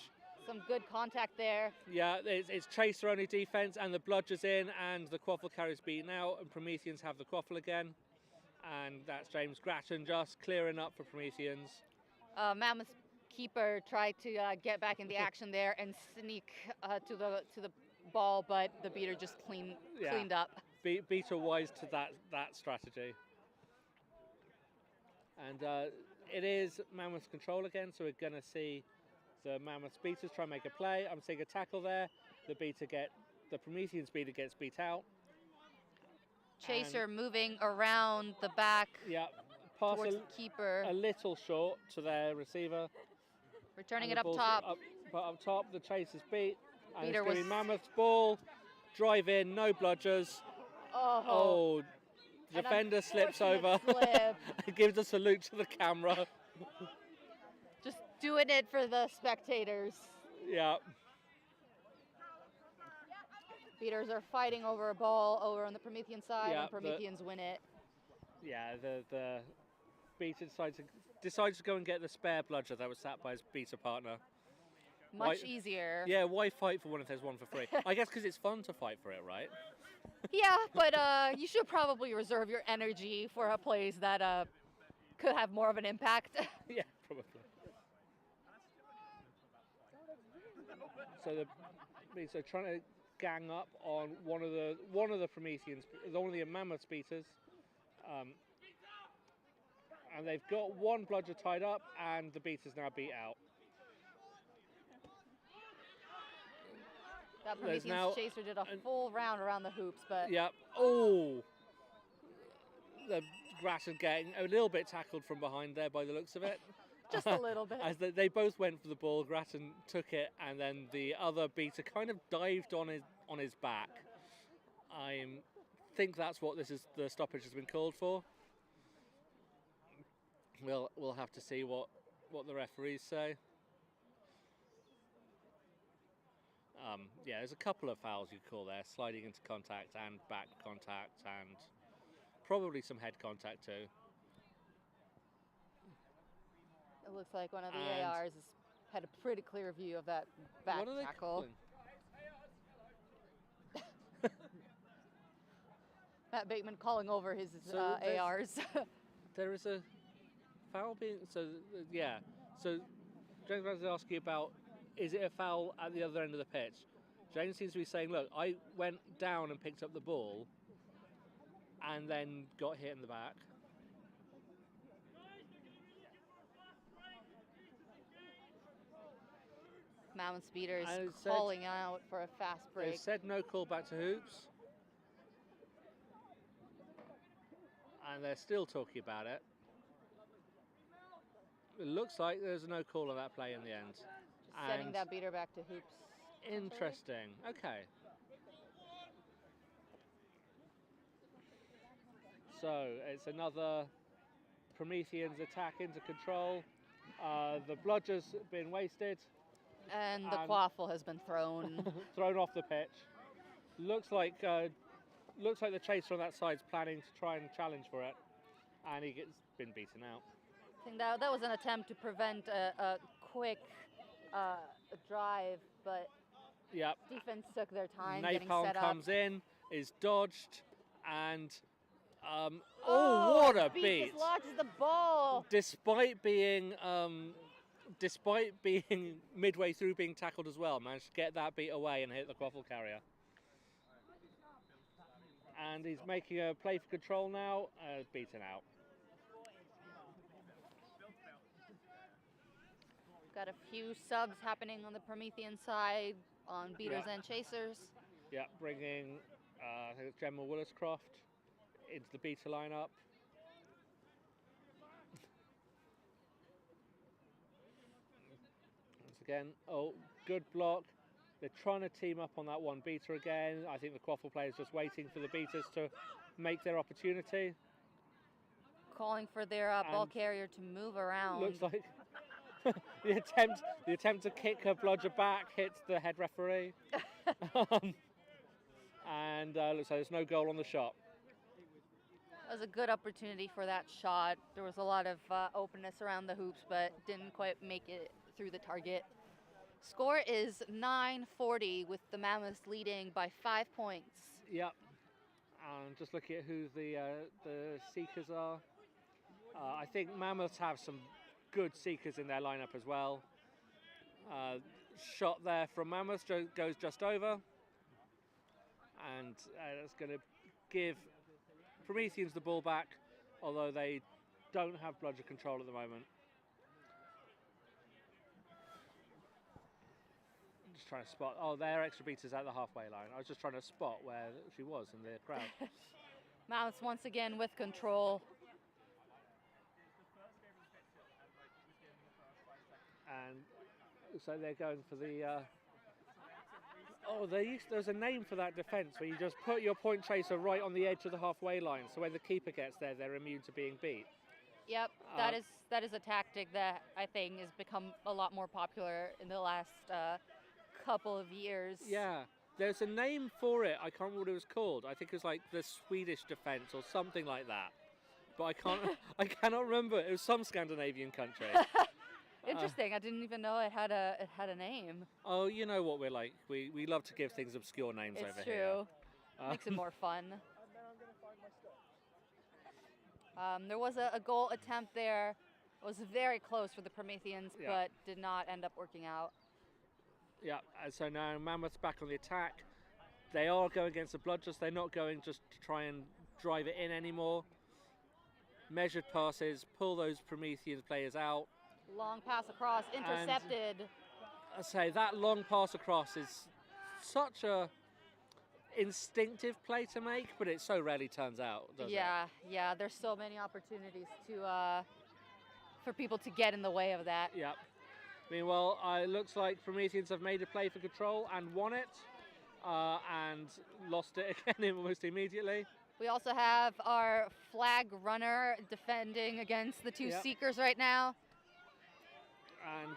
Some good contact there. Yeah, it's chaser only defense, and the bludger's in, and the quaffle carries beaten out, and Prometheans have the quaffle again. And that's James Grattan just clearing up for Prometheans. Mammoth keeper tried to get back in the action there and sneak to the ball, but the beater just cleaned up. Beater wise to that strategy. And it is Mammoth's control again, so we're going to see the Mammoth beaters try and make a play. I'm seeing a tackle there. The Prometheans beater gets beat out. Chaser moving around the back. Yeah, pass towards the keeper. A little short to their receiver. Returning it up top. Up top, the Chaser's beat. And Beater it's going to be was- Mammoth's ball. Drive in, no bludgers. Oh. Defender slips unfortunate over. slip. Gives a salute to the camera. Just doing it for the spectators. Yeah. Beaters are fighting over a ball over on the Promethean side, Yeah, and Prometheans win it. Yeah, the beater decides to go and get the spare bludger that was sat by his beater partner. Much easier. Yeah, why fight for one if there's one for free? I guess because it's fun to fight for it, right? Yeah, but you should probably reserve your energy for plays that could have more of an impact. Yeah, probably. So the trying to gang up on one of the Prometheans, one of the Mammoth beaters, and they've got one bludger tied up, and the beater's now beat out. That There's Prometheans now chaser did a full round around the hoops, but Yeah. Oh, the Grattan getting a little bit tackled from behind there by the looks of it. just a little bit. As they both went for the ball, Grattan took it, and then the other beater kind of dived on his back. I think that's what the stoppage has been called for. We'll have to see what the referees say. Yeah, there's a couple of fouls you call there, sliding into contact and back contact, and probably some head contact too. it looks like one of the And- ARs had a pretty clear view of that back What are they tackle. calling? Matt Bateman calling over his So there's- ARs. There is a foul being yeah. So James was asking about, is it a foul at the other end of the pitch? James seems to be saying, look, I went down and picked up the ball, and then got hit in the back. Mammoth speeders And it said- calling out for a fast They break. said no call back to hoops. And they're still talking about it. It looks like there's no call on that play in the end. Just sending And that beater back to hoops. potentially. interesting. Okay. So it's another Prometheans attack into control. The bludger's been wasted. And the quaffle has been thrown. Thrown off the pitch. Looks like the chaser on that side's planning to try and challenge for it, and he gets been beaten out. I think that was an attempt to prevent a quick drive, but Yep. defense took their time getting Napalm set up. comes in, is dodged, and what a beat! Beat dislodges the ball. Despite being midway through being tackled as well, managed to get that beat away and hit the quaffle carrier. And he's making a play for control now, beaten out. Got a few subs happening on the Promethean side on beaters Yeah. and chasers. Yeah, bringing I think it's Gemma Williscroft into the beater lineup. Once again, good block. They're trying to team up on that one beater again. I think the quaffle player is just waiting for the beaters to make their opportunity. Calling for their ball And carrier to move around. Looks like the attempt to kick a bludger back hits the head referee. And looks like there's no goal on the shot. That was a good opportunity for that shot. There was a lot of openness around the hoops, but didn't quite make it through the target. Score is 9-40 with the Mammoths leading by 5 points. Yep. And just looking at who the seekers are. I think Mammoths have some good seekers in their lineup as well. Shot there from Mammoths goes just over. And that's going to give Prometheans the ball back, although they don't have bludger control at the moment. Just trying to spot. Oh, their extra beater's at the halfway line. I was just trying to spot where she was in the crowd. Mammoths once again with control. And so they're going for the. There's a name for that defence where you just put your point chaser right on the edge of the halfway line, so when the keeper gets there, they're immune to being beat. Yep, that is a tactic that I think has become a lot more popular in the last couple of years. Yeah, there's a name for it. I can't remember what it was called. I think it was like the Swedish defence or something like that. But I can't. I cannot remember. It was some Scandinavian country. Interesting. I didn't even know it had a name. Oh, you know what we're like. We love to give things obscure names It's over true. here. Makes it more fun. There was a goal attempt there. It was very close for the Prometheans, Yeah. but did not end up working out. Yeah, and so now Mammoth's back on the attack. They are going against the bludgers. They're not going just to try and drive it in anymore. Measured passes, pull those Promethean players out. Long pass across, intercepted. I say that long pass across is such a instinctive play to make, but it so rarely turns out, doesn't it? Yeah. There's so many opportunities to for people to get in the way of that. Yep. Meanwhile, it looks like Prometheans have made a play for control and won it, and lost it again almost immediately. We also have our flag runner defending against the two Yep. seekers right now. And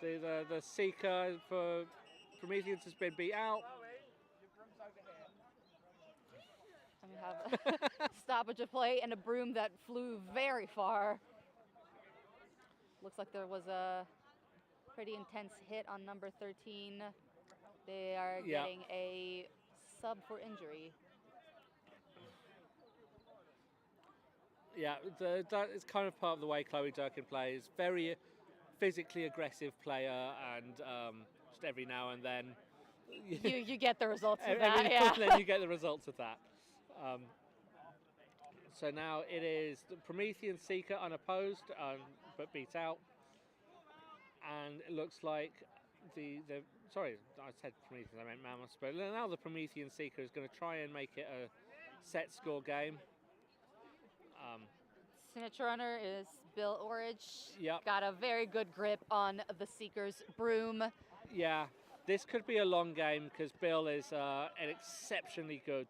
the seeker for Prometheans has been beat out. And we have a stoppage of play and a broom that flew very far. Looks like there was a pretty intense hit on number 13. They are Yeah. getting a sub for injury. Yeah, that is kind of part of the way Chloe Durkin plays. Very physically aggressive player, and just every now and then You get the results of every that, now yeah. and then you get the results of that. So now it is the Promethean Seeker unopposed, but beat out. And it looks like sorry, I said Prometheans, I meant Mammoths, but now the Promethean Seeker is going to try and make it a set score game. Snitch Runner is Bill Orridge. Yep. Got a very good grip on the Seeker's broom. Yeah, this could be a long game because Bill is an exceptionally good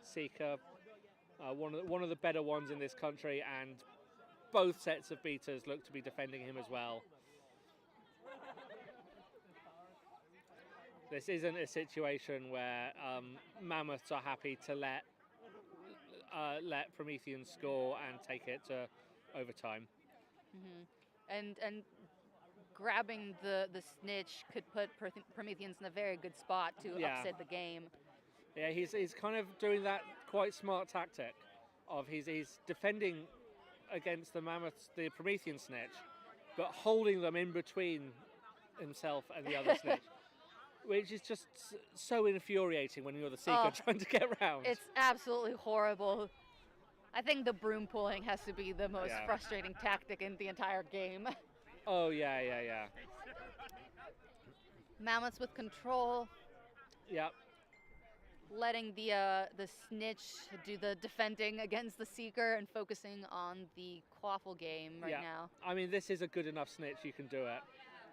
Seeker. One of the better ones in this country, and both sets of beaters look to be defending him as well. This isn't a situation where Mammoths are happy to let Prometheans score and take it to overtime. And grabbing the snitch could put Prometheans in a very good spot to upset the game. Yeah, he's kind of doing that quite smart tactic of he's defending against the Mammoths, the Promethean snitch, but holding them in between himself and the other snitch. Which is just so infuriating when you're the Seeker trying to get round. It's absolutely horrible. I think the broom pulling has to be the most frustrating tactic in the entire game. Oh, yeah. Mammoths with control. Yep. Letting the snitch do the defending against the Seeker and focusing on the quaffle game now. I mean, this is a good enough snitch, you can do it.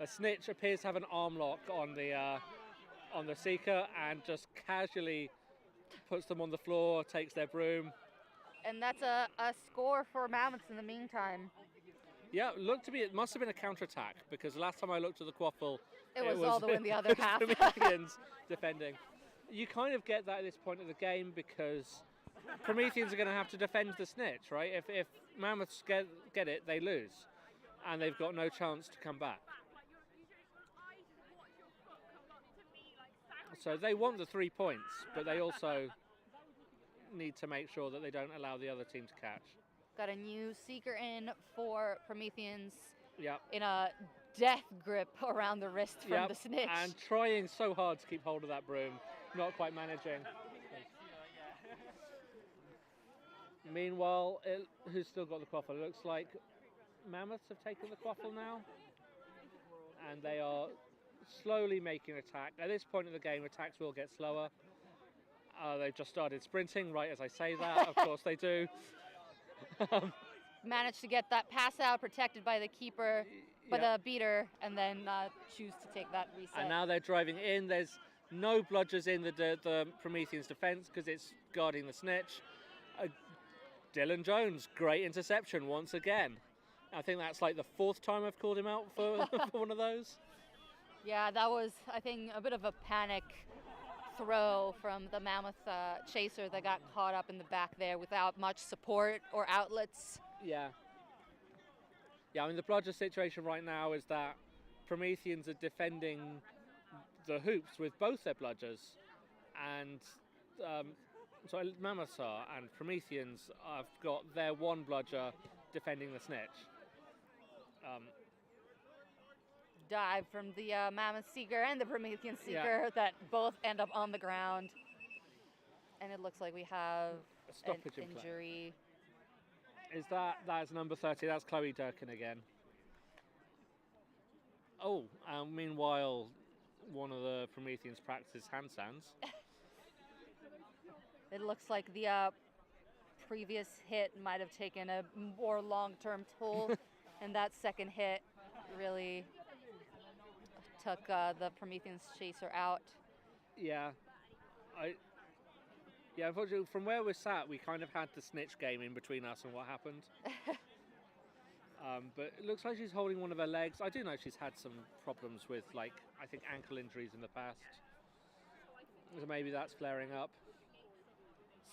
A snitch appears to have an arm lock on the Seeker and just casually puts them on the floor, takes their broom. And that's a score for Mammoths in the meantime. Yeah, it must have been a counterattack because last time I looked at the quaffle, it was all the way in the other half. Prometheans defending. You kind of get that at this point of the game because Prometheans are going to have to defend the snitch, right? If Mammoths get it, they lose, and they've got no chance to come back. So they want the 3 points, but they also need to make sure that they don't allow the other team to catch. Got a new Seeker in for Prometheans. Yep. In a death grip around the wrist from the snitch. And trying so hard to keep hold of that broom, not quite managing. Meanwhile, who's still got the quaffle? It looks like Mammoths have taken the quaffle now. And they are slowly making an attack. At this point in the game, attacks will get slower. They've just started sprinting right as I say that. Of course they do. Managed to get that pass out, protected by the keeper, by the beater, and then choose to take that reset. And now they're driving in. There's no bludgers in the Prometheans' defense because it's guarding the snitch. Dylan Jones, great interception once again. I think that's like the 4th time I've called him out for, for one of those. Yeah, that was, I think, a bit of a panic throw from the Mammoth chaser that got caught up in the back there without much support or outlets. Yeah. Yeah, I mean, the bludger situation right now is that Prometheans are defending the hoops with both their bludgers, and Mammoths are, and Prometheans have got their one bludger defending the snitch. Dive from the Mammoth Seeker and the Promethean Seeker that both end up on the ground. And it looks like we have a stoppage an injury. Is that's number 30? That's Chloe Durkin again. Oh, meanwhile, one of the Prometheans practices handstands. It looks like the previous hit might have taken a more long-term toll, and that second hit really took the Prometheans chaser out. Yeah, unfortunately, from where we're sat, we kind of had the snitch game in between us and what happened. But it looks like she's holding one of her legs. I do know she's had some problems with, I think, ankle injuries in the past. So maybe that's flaring up.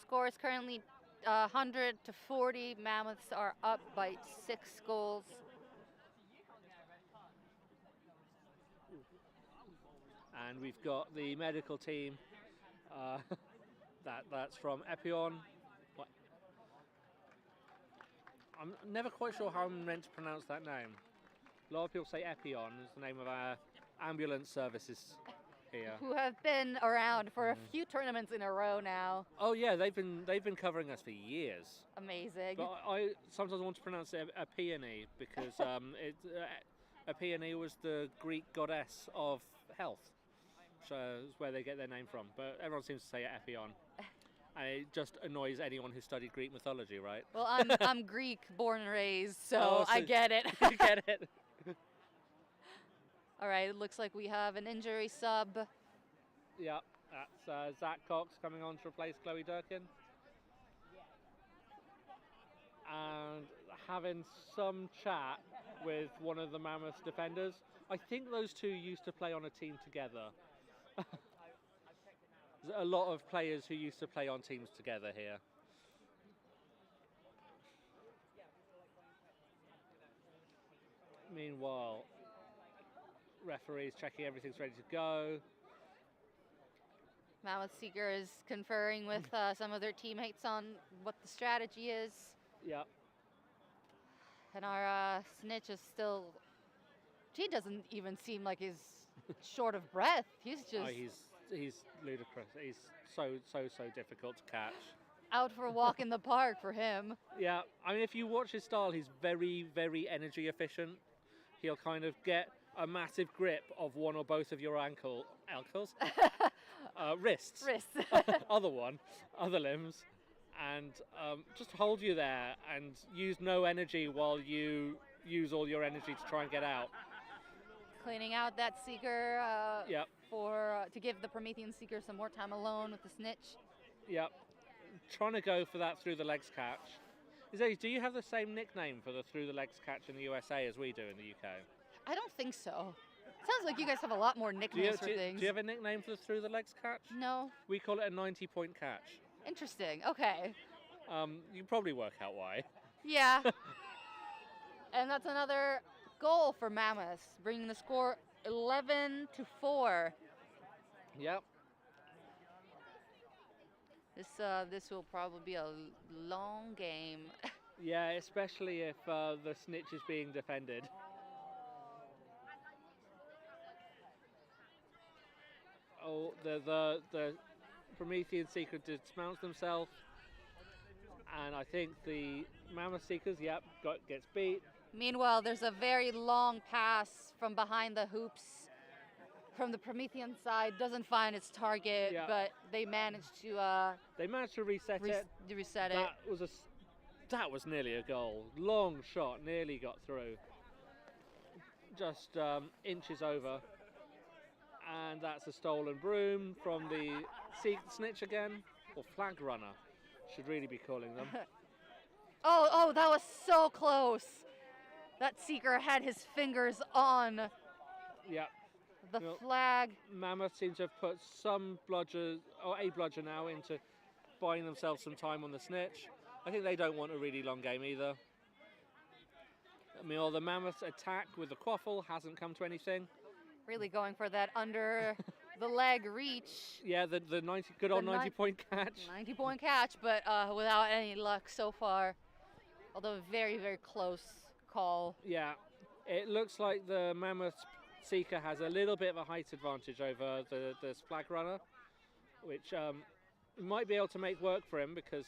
Score is currently 100 to 40. Mammoths are up by 6 goals. And we've got the medical team. That's from Epion. I'm never quite sure how I'm meant to pronounce that name. A lot of people say Epion is the name of our ambulance services here. Who have been around for a few tournaments in a row now. Oh yeah, they've been covering us for years. Amazing. But I sometimes want to pronounce it a peony because a peony was the Greek goddess of health, so it's where they get their name from. But everyone seems to say Epion, and it just annoys anyone who studied Greek mythology, right? Well, I'm Greek, born and raised, so I get it. You get it. All right, it looks like we have an injury sub. Yeah, that's Zach Cox coming on to replace Chloe Durkin. And having some chat with one of the Mammoths defenders. I think those two used to play on a team together. There's a lot of players who used to play on teams together here. Meanwhile, referees checking everything's ready to go. Mammoth Seeker is conferring with some of their teammates on what the strategy is. Yep. And our snitch is still... He doesn't even seem like he's short of breath. He's just... Oh, he's ludicrous. He's so difficult to catch. Out for a walk in the park for him. Yeah, I mean, if you watch his style, he's very, very energy efficient. He'll kind of get a massive grip of one or both of your wrists. Other limbs, and just hold you there and use no energy while you use all your energy to try and get out. Cleaning out that Seeker Yep. to give the Promethean Seeker some more time alone with the snitch. Yep. Trying to go for that through the legs catch. Do you have the same nickname for the through the legs catch in the USA as we do in the UK? I don't think so. Sounds like you guys have a lot more nicknames for things. Do you have a nickname for the through the legs catch? No. We call it a 90-point catch. Interesting. Okay. You can probably work out why. Yeah. And that's another goal for Mammoths, bringing the score 11-4. Yep. This will probably be a long game. Yeah, especially if the snitch is being defended. Oh, the Promethean Seeker dismounts themselves, and I think the Mammoth Seekers, gets beat. Meanwhile, there's a very long pass from behind the hoops from the Promethean side. Doesn't find its target, but they managed to reset it. Reset it. That was nearly a goal. Long shot, nearly got through. Just inches over. And that's a stolen broom from the snitch again, or flag runner, should really be calling them. Oh, that was so close. That Seeker had his fingers on the flag. Mammoth seems to have put some bludger, or a bludger now, into buying themselves some time on the snitch. I think they don't want a really long game either. I mean, the Mammoth's attack with the quaffle hasn't come to anything. Really going for that under the leg reach. Yeah, the 90-point catch. 90-point catch, but without any luck so far. Although very, very close call. Yeah, it looks like the Mammoth Seeker has a little bit of a height advantage over the flag runner, which might be able to make work for him because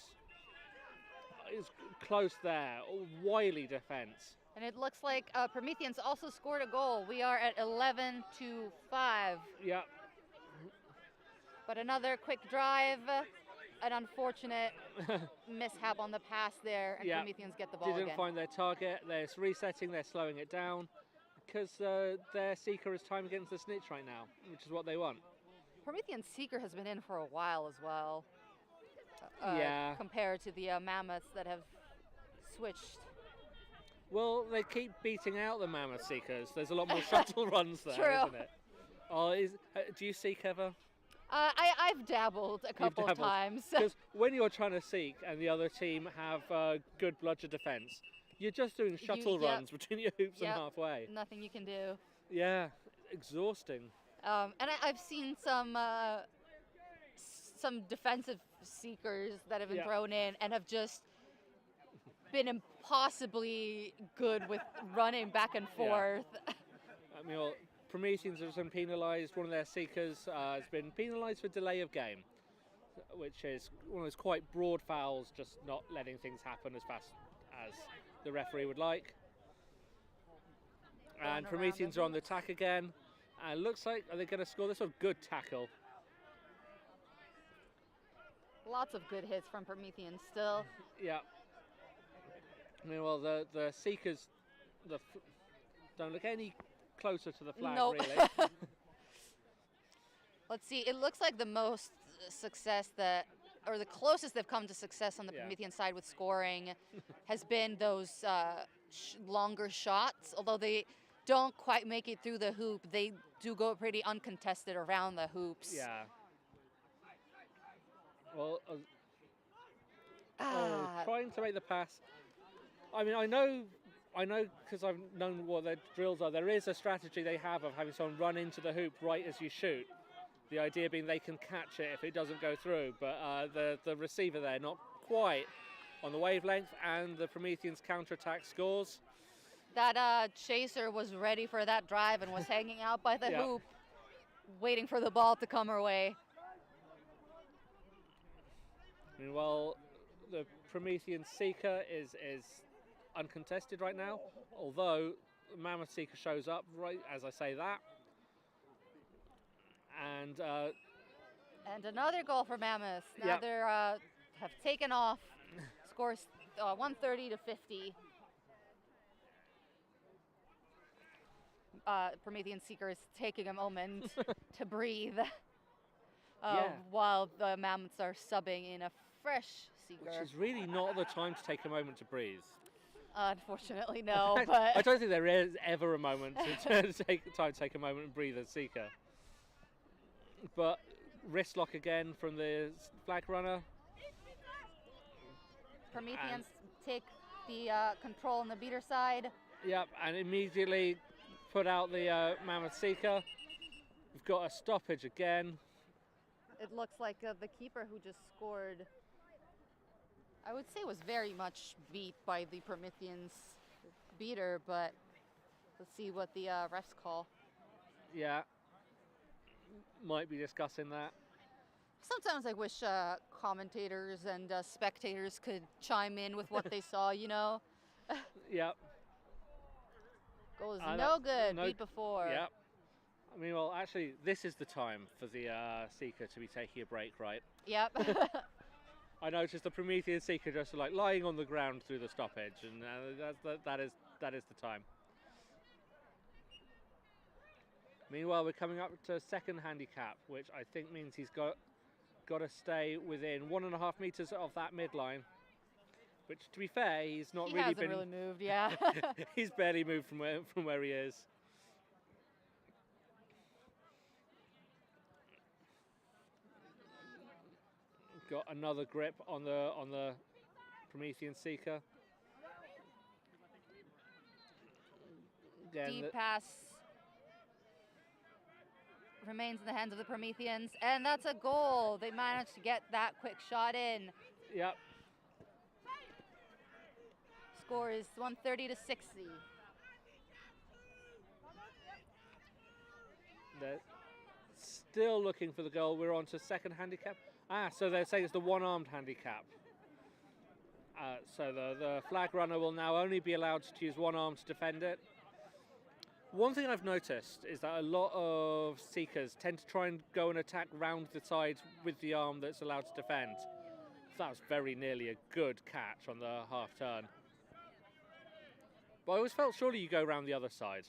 it's close there. Wily defense. And it looks like Prometheans also scored a goal. We are at 11-5. Yeah. But another quick drive, an unfortunate mishap on the pass there, and Prometheans get the ball again. Didn't find their target. They're resetting, they're slowing it down because their Seeker is time against the snitch right now, which is what they want. Promethean Seeker has been in for a while as well. Compared to the Mammoths that have switched. Well, they keep beating out the Mammoth Seekers. There's a lot more shuttle runs there, True. isn't it? Do you seek ever? I've dabbled a couple of times. Because when you're trying to seek and the other team have good bludger defense, you're just doing shuttle runs between your hoops and halfway. Nothing you can do. Yeah, exhausting. And I've seen some defensive seekers that have been thrown in and have just been impossibly good with running back and forth. I mean, Prometheans have been penalised. One of their seekers has been penalised for delay of game, which is one of those quite broad fouls, just not letting things happen as fast as the referee would like. And Prometheans are on the attack again. And looks like, are they going to score this one? Good tackle. Lots of good hits from Prometheans still. Yeah. Meanwhile, the seekers don't look any closer to the flag, Nope. really. Let's see, it looks like the most success or the closest they've come to success on the Promethean side with scoring has been those longer shots. Although they don't quite make it through the hoop, they do go pretty uncontested around the hoops. Yeah. Well, trying to make the pass. I mean, I know because I've known what their drills are. There is a strategy they have of having someone run into the hoop right as you shoot. The idea being they can catch it if it doesn't go through, but the receiver there not quite on the wavelength, and the Prometheans counter-attack scores. That chaser was ready for that drive and was hanging out by the hoop, waiting for the ball to come her way. Meanwhile, the Promethean seeker is uncontested right now, although the Mammoth seeker shows up right as I say that. And another goal for Mammoths. Now they have taken off. Scores 130 to 50. Promethean seeker is taking a moment to breathe while the Mammoths are subbing in a fresh seeker. Which is really not the time to take a moment to breathe. Unfortunately, no. But I don't think there is ever a moment to take a moment and breathe as seeker. But wrist lock again from the flag runner. Prometheans take the control on the beater side. Yep, and immediately put out the Mammoth seeker. We've got a stoppage again. It looks like the keeper who just scored, I would say, was very much beat by the Prometheans beater, but let's see what the refs call. Yeah, might be discussing that. Sometimes I wish commentators and spectators could chime in with what they saw, you know? Yep. Goal is no good, beat before. Yep. I mean, well, actually, this is the time for the seeker to be taking a break, right? Yep. I noticed the Promethean seeker just like lying on the ground through the stoppage, and that is the time. Meanwhile, we're coming up to second handicap, which I think means he's got to stay within 1.5 meters of that midline. Which, to be fair, he's not really been. He hasn't really moved, yeah. He's barely moved from where he is. Got another grip on the Promethean seeker. Again, deep pass remains in the hands of the Prometheans, and that's a goal. They managed to get that quick shot in. Yep. Score is 130 to 60. They're still looking for the goal. We're on to second handicap. So they're saying it's the one-armed handicap. So the flag runner will now only be allowed to use one arm to defend it. One thing I've noticed is that a lot of seekers tend to try and go and attack round the side with the arm that's allowed to defend. That was very nearly a good catch on the half turn. But I always felt surely you go around the other side.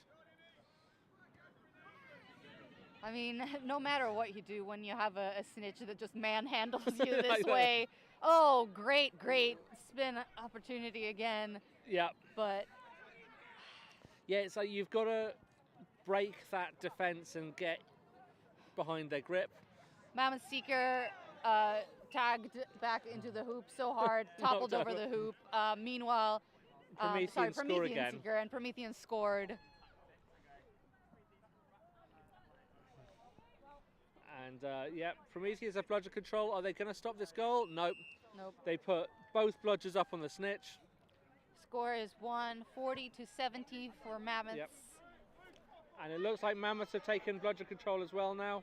I mean, no matter what you do, when you have a snitch that just manhandles you this way, oh, great spin opportunity again. Yeah. But yeah, it's like you've got to break that defense and get behind their grip. Mammoth Seeker tagged back into the hoop so hard, toppled over the hoop. Meanwhile, Promethean Seeker and Promethean scored. And yeah, Prometheans have bludger control. Are they going to stop this goal? Nope. Nope. They put both bludgers up on the snitch. Score is 140 to 70 for Mammoths. Yep. And it looks like Mammoths have taken bludger control as well now.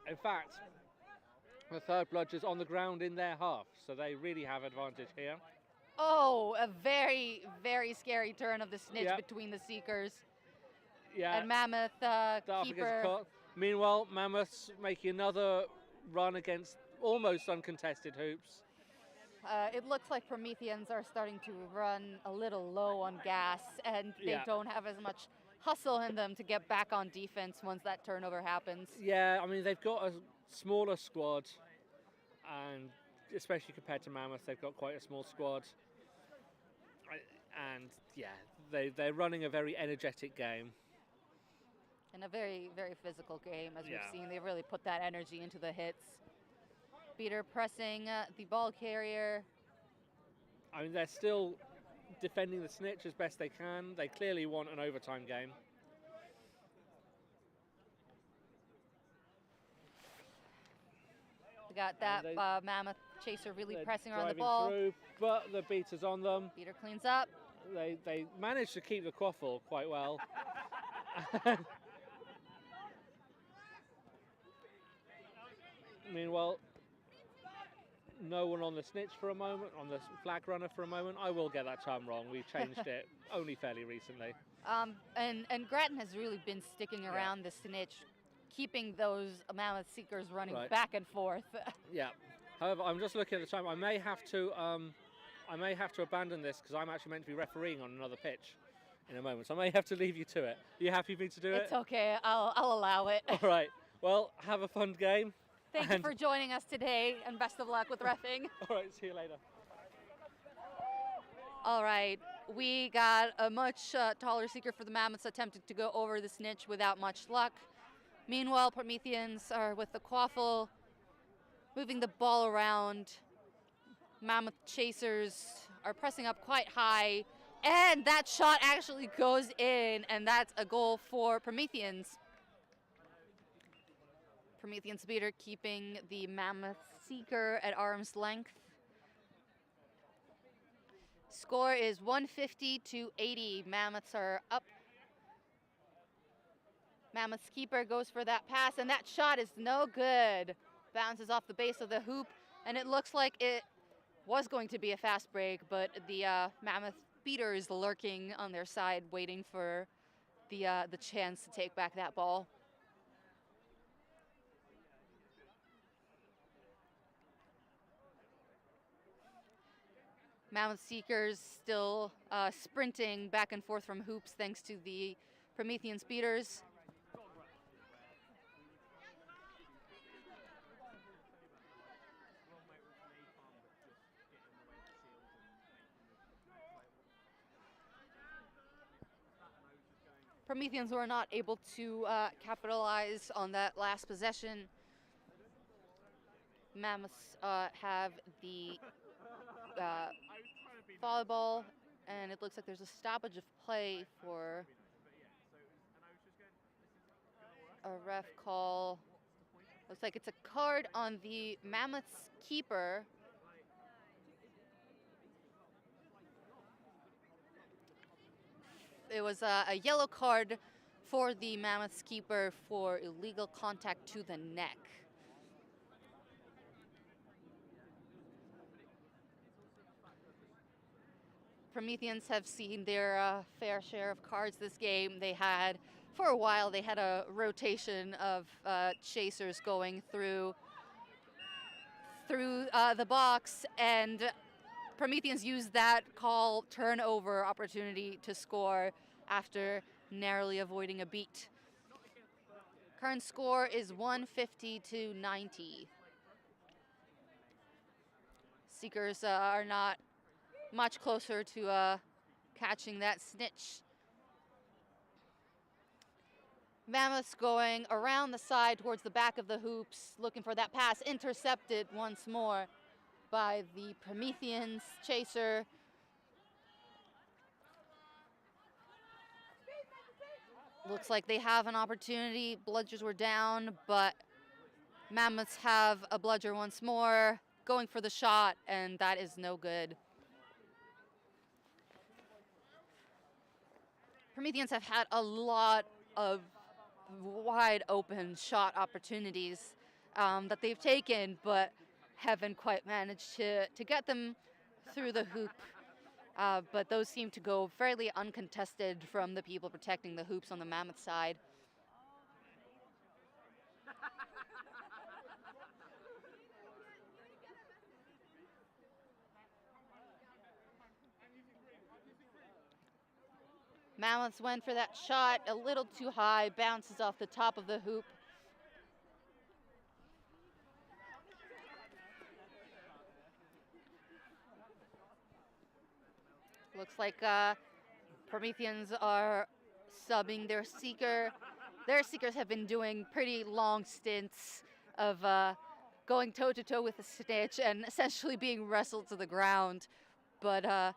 In fact, the third bludger's on the ground in their half, so they really have advantage here. Oh, a very, very scary turn of the snitch between the Seekers. Yeah. And Mammoth keeper. Caught. Meanwhile, Mammoths making another run against almost uncontested hoops. It looks like Prometheans are starting to run a little low on gas, and they don't have as much hustle in them to get back on defense once that turnover happens. Yeah, I mean, they've got a smaller squad, and especially compared to Mammoth, they've got quite a small squad. And yeah, they're running a very energetic game. And a very, very physical game, as we've seen. They really put that energy into the hits. Beater pressing the ball carrier. I mean, they're still defending the snitch as best they can. They clearly want an overtime game. We got that Mammoth chaser really pressing around the Driving ball. through, but the beater's on them. Beater cleans up. They managed to keep the quaffle quite well. Meanwhile, no one on the snitch for a moment, on the flag runner for a moment. I will get that term wrong. We changed it only fairly recently. And Grattan has really been sticking around the snitch, keeping those Mammoth Seekers running back and forth. Yeah. However, I'm just looking at the time. I may have to abandon this because I'm actually meant to be refereeing on another pitch in a moment. So I may have to leave you to it. Are you happy for me to do it? It's okay. I'll allow it. All right. Well, have a fun game. Thank you for joining us today, and best of luck with reffing. All right, see you later. All right, we got a much taller Seeker for the Mammoths attempting to go over the snitch without much luck. Meanwhile, Prometheans are with the quaffle, moving the ball around. Mammoth chasers are pressing up quite high, and that shot actually goes in, and that's a goal for Prometheans. Prometheans beater keeping the Mammoth Seeker at arm's length. Score is 150-80. Mammoths are up. Mammoth's keeper goes for that pass, and that shot is no good. Bounces off the base of the hoop, and it looks like it was going to be a fast break, but the Mammoth beater is lurking on their side, waiting for the chance to take back that ball. Mammoth Seekers still sprinting back and forth from hoops thanks to the Prometheans beaters. Prometheans were not able to capitalize on that last possession. Mammoths have the volleyball, and it looks like there's a stoppage of play for a ref call. Looks like it's a card on the Mammoths keeper. It was a yellow card for the Mammoths keeper for illegal contact to the neck. Prometheans have seen their fair share of cards this game. They had, for a while, they had a rotation of chasers going through the box, and Prometheans used that call turnover opportunity to score after narrowly avoiding a beat. Current score is 150-90. Seekers are not much closer to catching that snitch. Mammoths going around the side towards the back of the hoops, looking for that pass, intercepted once more by the Prometheans chaser. Looks like they have an opportunity. Bludgers were down, but Mammoths have a bludger once more, going for the shot, and that is no good. Prometheans have had a lot of wide open shot opportunities that they've taken, but haven't quite managed to get them through the hoop. But those seem to go fairly uncontested from the people protecting the hoops on the Mammoth side. Mammoths went for that shot a little too high, bounces off the top of the hoop. Looks like Prometheans are subbing their seeker. Their seekers have been doing pretty long stints of going toe-to-toe with the snitch and essentially being wrestled to the ground. But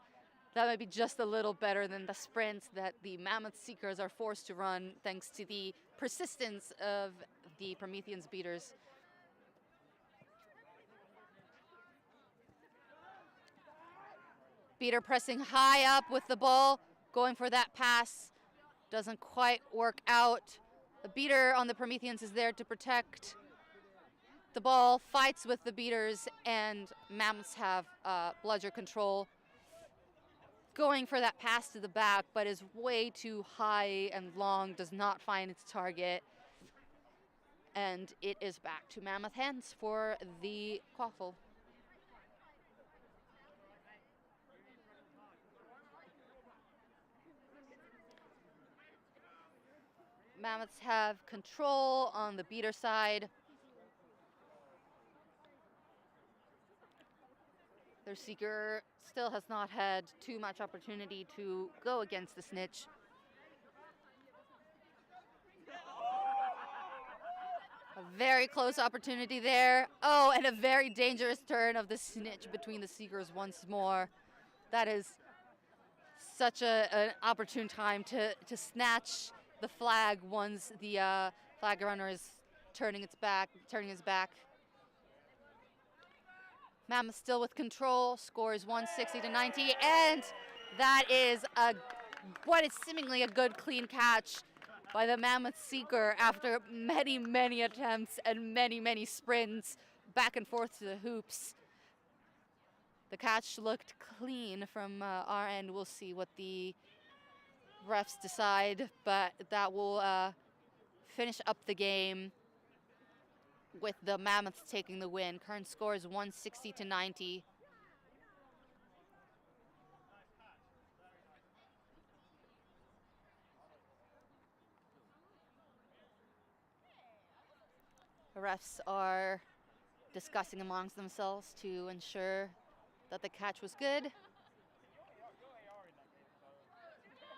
that might be just a little better than the sprints that the Mammoth seekers are forced to run thanks to the persistence of the Prometheans beaters. Beater pressing high up with the ball, going for that pass. Doesn't quite work out. The beater on the Prometheans is there to protect the ball, fights with the beaters, and Mammoths have bludger control. Going for that pass to the back, but is way too high and long, does not find its target. And it is back to Mammoth hands for the quaffle. Mammoths have control on the beater side. Their seeker still has not had too much opportunity to go against the snitch. A very close opportunity there. Oh, and a very dangerous turn of the snitch between the seekers once more. That is such an opportune time to snatch the flag once the flag runner is turning his back. Mammoth still with control, scores 160-90, and that is what is seemingly a good clean catch by the Mammoth seeker after many, many attempts and many, many sprints back and forth to the hoops. The catch looked clean from our end. We'll see what the refs decide, but that will finish up the game with the Mammoths taking the win. Current score is 160-90. The refs are discussing amongst themselves to ensure that the catch was good.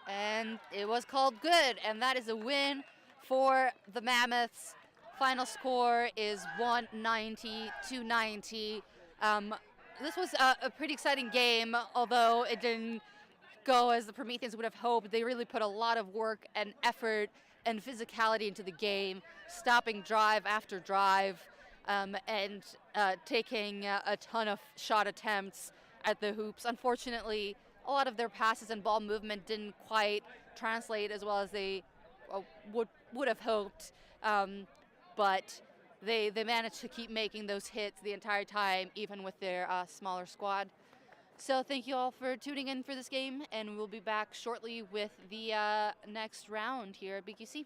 And it was called good, and that is a win for the Mammoths. Final score is 190-90. This was a pretty exciting game, although it didn't go as the Prometheans would have hoped. They really put a lot of work and effort and physicality into the game, stopping drive after drive, and taking a ton of shot attempts at the hoops. Unfortunately, a lot of their passes and ball movement didn't quite translate as well as they would have hoped. But they managed to keep making those hits the entire time, even with their smaller squad. So thank you all for tuning in for this game, and we'll be back shortly with the next round here at BQC.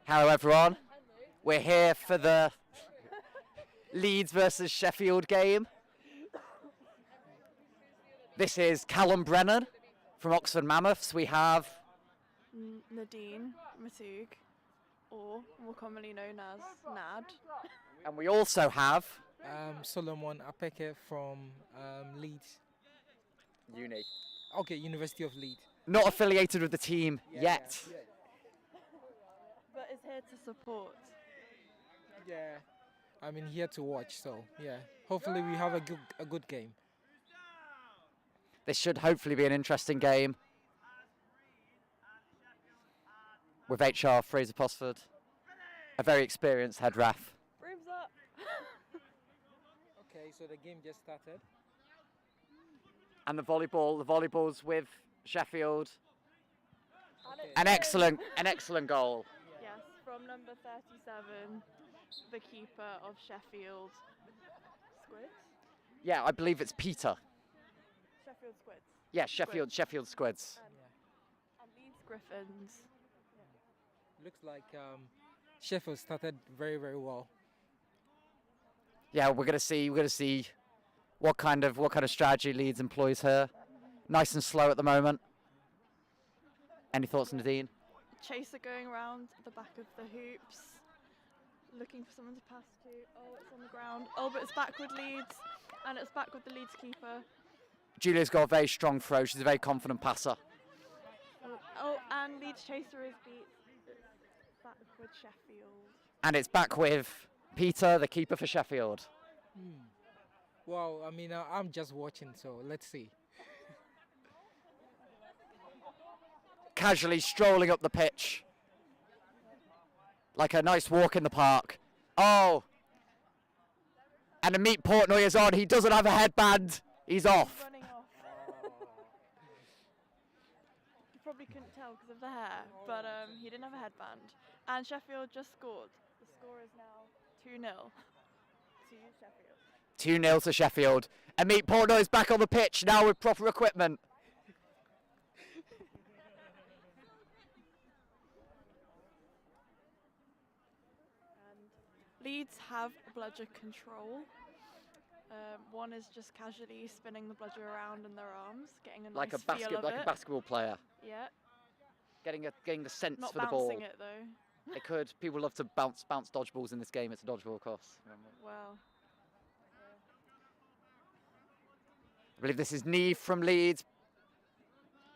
Hello everyone. We're here for the Leeds versus Sheffield game. This is Callum Brennan from Oxford Mammoths. We have Nadine Matug, or more commonly known as Nad. and we also have Solomon Apeke from Leeds. Uni. Okay, University of Leeds. Not affiliated with the team yet. But is here to support. Yeah, I'm in here to watch, so yeah. Hopefully we have a good game. This should hopefully be an interesting game. With HR Fraser Posford, a very experienced head ref. Brooms up! Okay, so the game just started. And the volleyball's with Sheffield. An excellent goal. Yes, from number 37, the keeper of Sheffield. Squids? Yeah, I believe it's Peter. Sheffield Squids. Yeah, Sheffield Squids. And Leeds Griffins. Looks like Sheffield started very, very well. Yeah, we're gonna see what kind of strategy Leeds employs here. Nice and slow at the moment. Any thoughts, Nadine? Chaser going around the back of the hoops, looking for someone to pass to. Oh, it's on the ground. Oh, but it's back with Leeds, and it's back with the Leeds keeper. Julia's got a very strong throw. She's a very confident passer. Oh, and Leeds Chaser is beat. It's back with Sheffield. And it's back with Peter, the keeper for Sheffield. Well, I mean, I'm just watching, so let's see. Casually strolling up the pitch. Like a nice walk in the park. Oh! And Amit Portnoy is on. He doesn't have a headband. He's off. Running off. You probably couldn't tell because of the hair, but he didn't have a headband. And Sheffield just scored. The score is now 2-0 to Sheffield. 2-0 to Sheffield. Amit Portnoy is back on the pitch now with proper equipment. Leeds have bludger control. One is just casually spinning the bludger around in their arms, getting a nice feel of it. A basketball player. Yeah. Getting the sense Not for the ball. bouncing it though. They could. People love to bounce dodgeballs in this game. It's a dodgeball course. Well. I believe this is Neve from Leeds.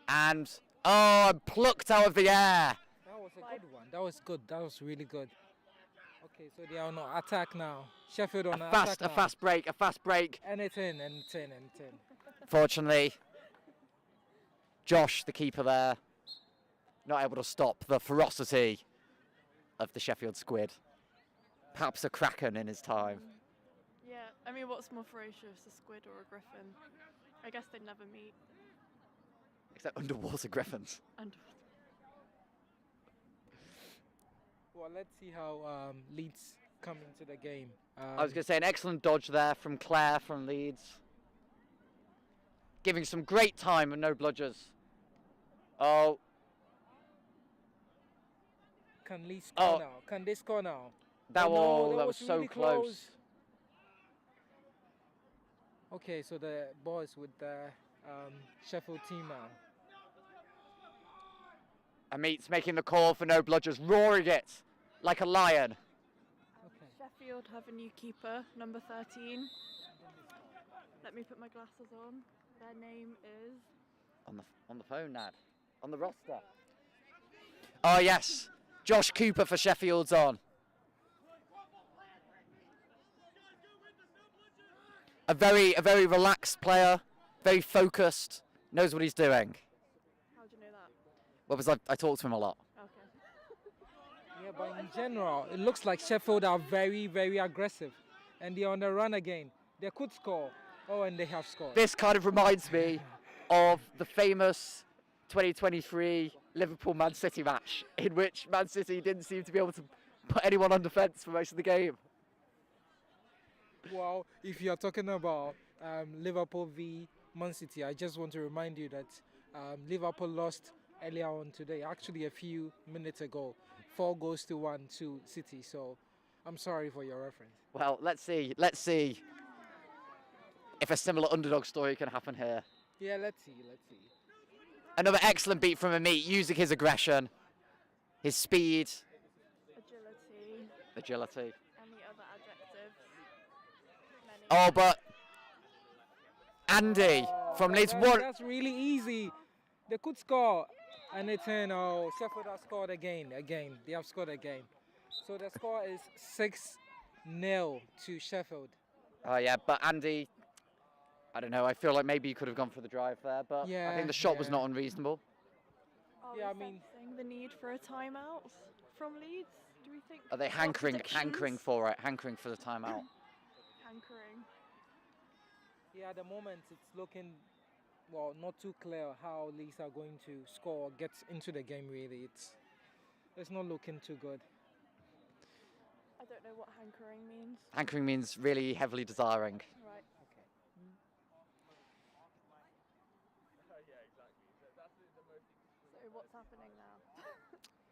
And I'm plucked out of the air. That was a good one. That was good. That was really good. Okay, so they are on attack now. Sheffield on attack now. A fast break. And it's in. Fortunately, Josh, the keeper there, not able to stop the ferocity of the Sheffield Squid. Perhaps a Kraken in his time. Yeah, I mean, what's more ferocious, a squid or a griffin? I guess they'd never meet. Except underwater griffins. Well, let's see how Leeds come into the game. I was going to say an excellent dodge there from Claire from Leeds. Giving some great time and no bludgers. Oh. Can Leeds score now? Can they score now? That was really so close. Okay, so the boys with the Sheffield team now. Amit's making the call for no bludgers, roaring it like a lion. Okay. Sheffield have a new keeper, number 13. Let me put my glasses on. Their name is... On the phone, Nad. On the roster. Oh, yes. Josh Cooper for Sheffield's on. A very relaxed player, very focused, knows what he's doing. How do you know that? Well, because I talk to him a lot. Okay. Yeah, but in general, it looks like Sheffield are very, very aggressive. And they're on the run again. They could score. Oh, and they have scored. This kind of reminds me of the famous 2023 Liverpool-Man City match, in which Man City didn't seem to be able to put anyone on defence for most of the game. Well, if you're talking about Liverpool v Man City, I just want to remind you that Liverpool lost earlier on today, actually a few minutes ago. 4-1 to City. So I'm sorry for your reference. Well, let's see. Let's see if a similar underdog story can happen here. Yeah, let's see. Another excellent beat from Amit, using his aggression, his speed, agility. Any other adjectives? Oh, but Andy from Leeds won. That's really easy. They could score, and it's in. Oh, Sheffield has scored again. They have scored again. So the score is 6-0 to Sheffield. Oh yeah, but Andy, I don't know. I feel like maybe you could have gone for the drive there, but I think the shot was not unreasonable. I mean, the need for a timeout from Leeds. Do we think? Are they hankering for it? Hankering for the timeout? Hankering. Yeah, at the moment it's looking, well, not too clear how Leeds are going to score or get into the game. Really, it's not looking too good. I don't know what hankering means. Hankering means really heavily desiring. Right. Okay. So what's happening now?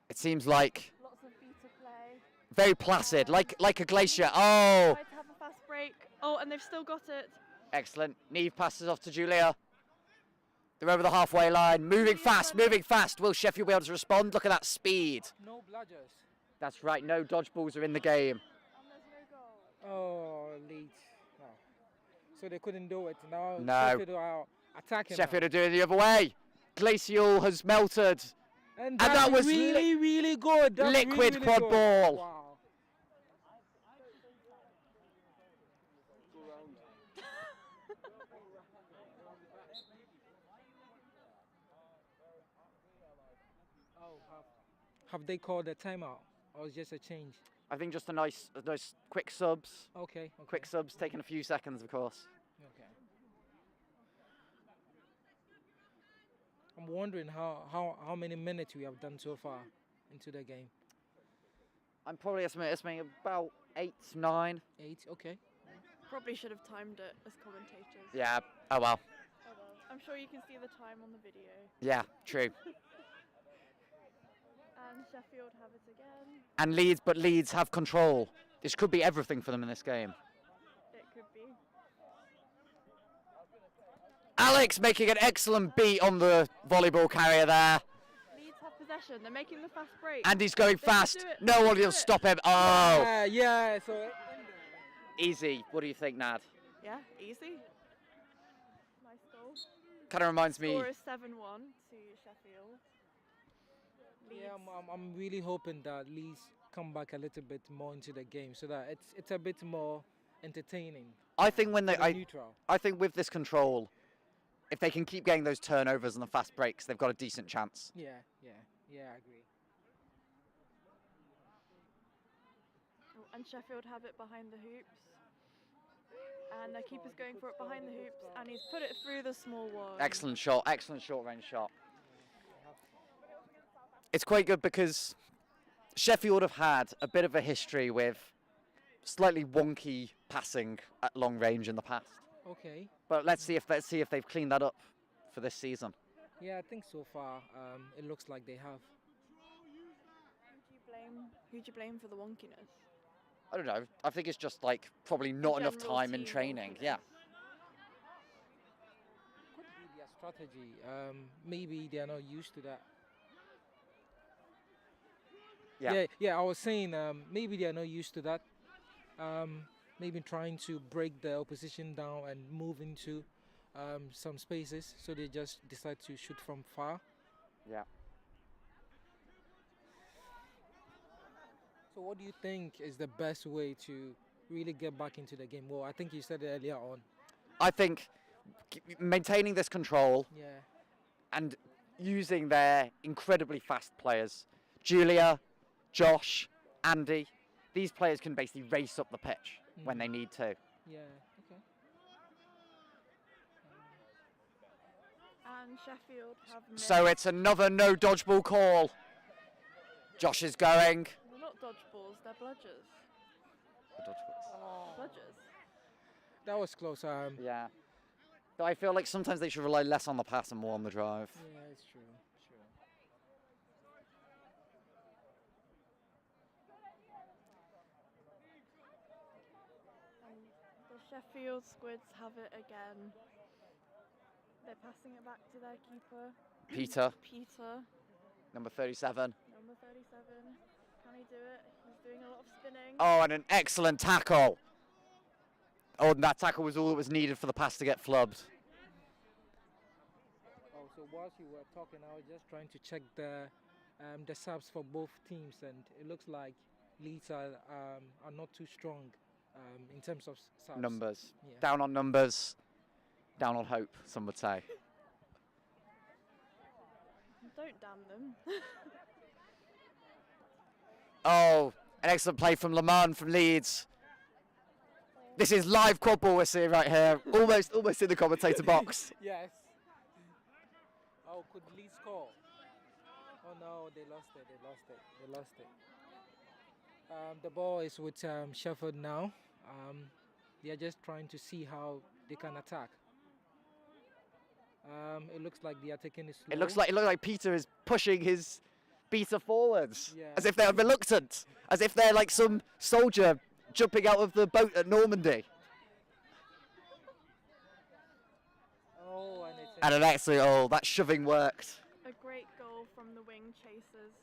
It seems like Lots of beta play. very placid, like a glacier. Oh, Tried to have a fast break. Oh, and they've still got it. excellent. Neve passes off to Julia. They're over the halfway line, moving fast. Will Sheffield be able to respond? Look at that speed. No bludgers. That's right, no dodgeballs are in the game. Oh, Leeds. No. So they couldn't do it. Now No. Sheffield are attacking. Sheffield are doing it the other way. Glacial has melted. And that was really good. That's liquid really quad good. ball. Wow. Have they called a timeout, or is just a change? I think just a nice quick subs. Okay. Quick subs, taking a few seconds, of course. Okay. I'm wondering how many minutes we have done so far into the game. I'm probably estimating about 8, 9. 8, okay. Probably should have timed it as commentators. Yeah. Oh well. Oh well. I'm sure you can see the time on the video. Yeah. True. And Sheffield have it again. And Leeds have control. This could be everything for them in this game. It could be. Alex making an excellent beat on the volleyball carrier there. Leeds have possession. They're making the fast break. And he's going They can fast. do it. No They one can will do it. stop him. Oh. Yeah. So Easy. What do you think, Nad? Yeah, easy. Nice goal. Kind of reminds me. Score is 7-1 to Sheffield. yeah, I'm really hoping that Leeds come back a little bit more into the game so that it's a bit more entertaining. I think when neutral. I think with this control, if they can keep getting those turnovers and the fast breaks, they've got a decent chance. Yeah, I agree. Oh, and Sheffield have it behind the hoops. And their keeper's going for it behind the hoops, and he's put it through the small one. Excellent shot, excellent short range shot. It's quite good because Sheffield have had a bit of a history with slightly wonky passing at long range in the past. Okay. But let's see if they've cleaned that up for this season. Yeah, I think so far it looks like they have. Who do you blame for the wonkiness? I don't know. I think it's just like probably not enough general time in team training. wonkiness. Yeah. Could be their strategy. Maybe they are not used to that. Yeah. I was saying maybe they are not used to that. Maybe trying to break the opposition down and move into some spaces, so they just decide to shoot from far. Yeah. So what do you think is the best way to really get back into the game? Well, I think you said it earlier on. I think maintaining this control Yeah. and using their incredibly fast players, Julia, Josh, Andy, these players can basically race up the pitch when they need to. Yeah, okay. And Sheffield have So it's another no dodgeball call. Josh is going. They're not dodgeballs, they're bludgers. Bludgers. That was close. Yeah. But I feel like sometimes they should rely less on the pass and more on the drive. Yeah, it's true. Sheffield Squids have it again. They're passing it back to their keeper. Peter, Peter, number 37. number 37. Can he do it? He's doing a lot of spinning. Oh, and an excellent tackle. Oh, and that tackle was all that was needed for the pass to get flubbed. Oh, so whilst you were talking, I was just trying to check the subs for both teams, and it looks like Leeds are not too strong in terms of subs. Numbers. Yeah. Down on numbers, down on hope, some would say. Don't damn them. Oh, an excellent play from Lamont from Leeds. This is live quadball we're seeing right here, almost in the commentator box. Yes. Oh, could Leeds score? Oh no, they lost it. They lost it. The ball is with Sheffield now. They are just trying to see how they can attack. It looks like they are taking it slow. It looks like Peter is pushing his beater forwards, Yeah. as if they're reluctant, as if they're like some soldier jumping out of the boat at Normandy. Oh, And an excellent, that shoving worked. A great goal from the wing chasers.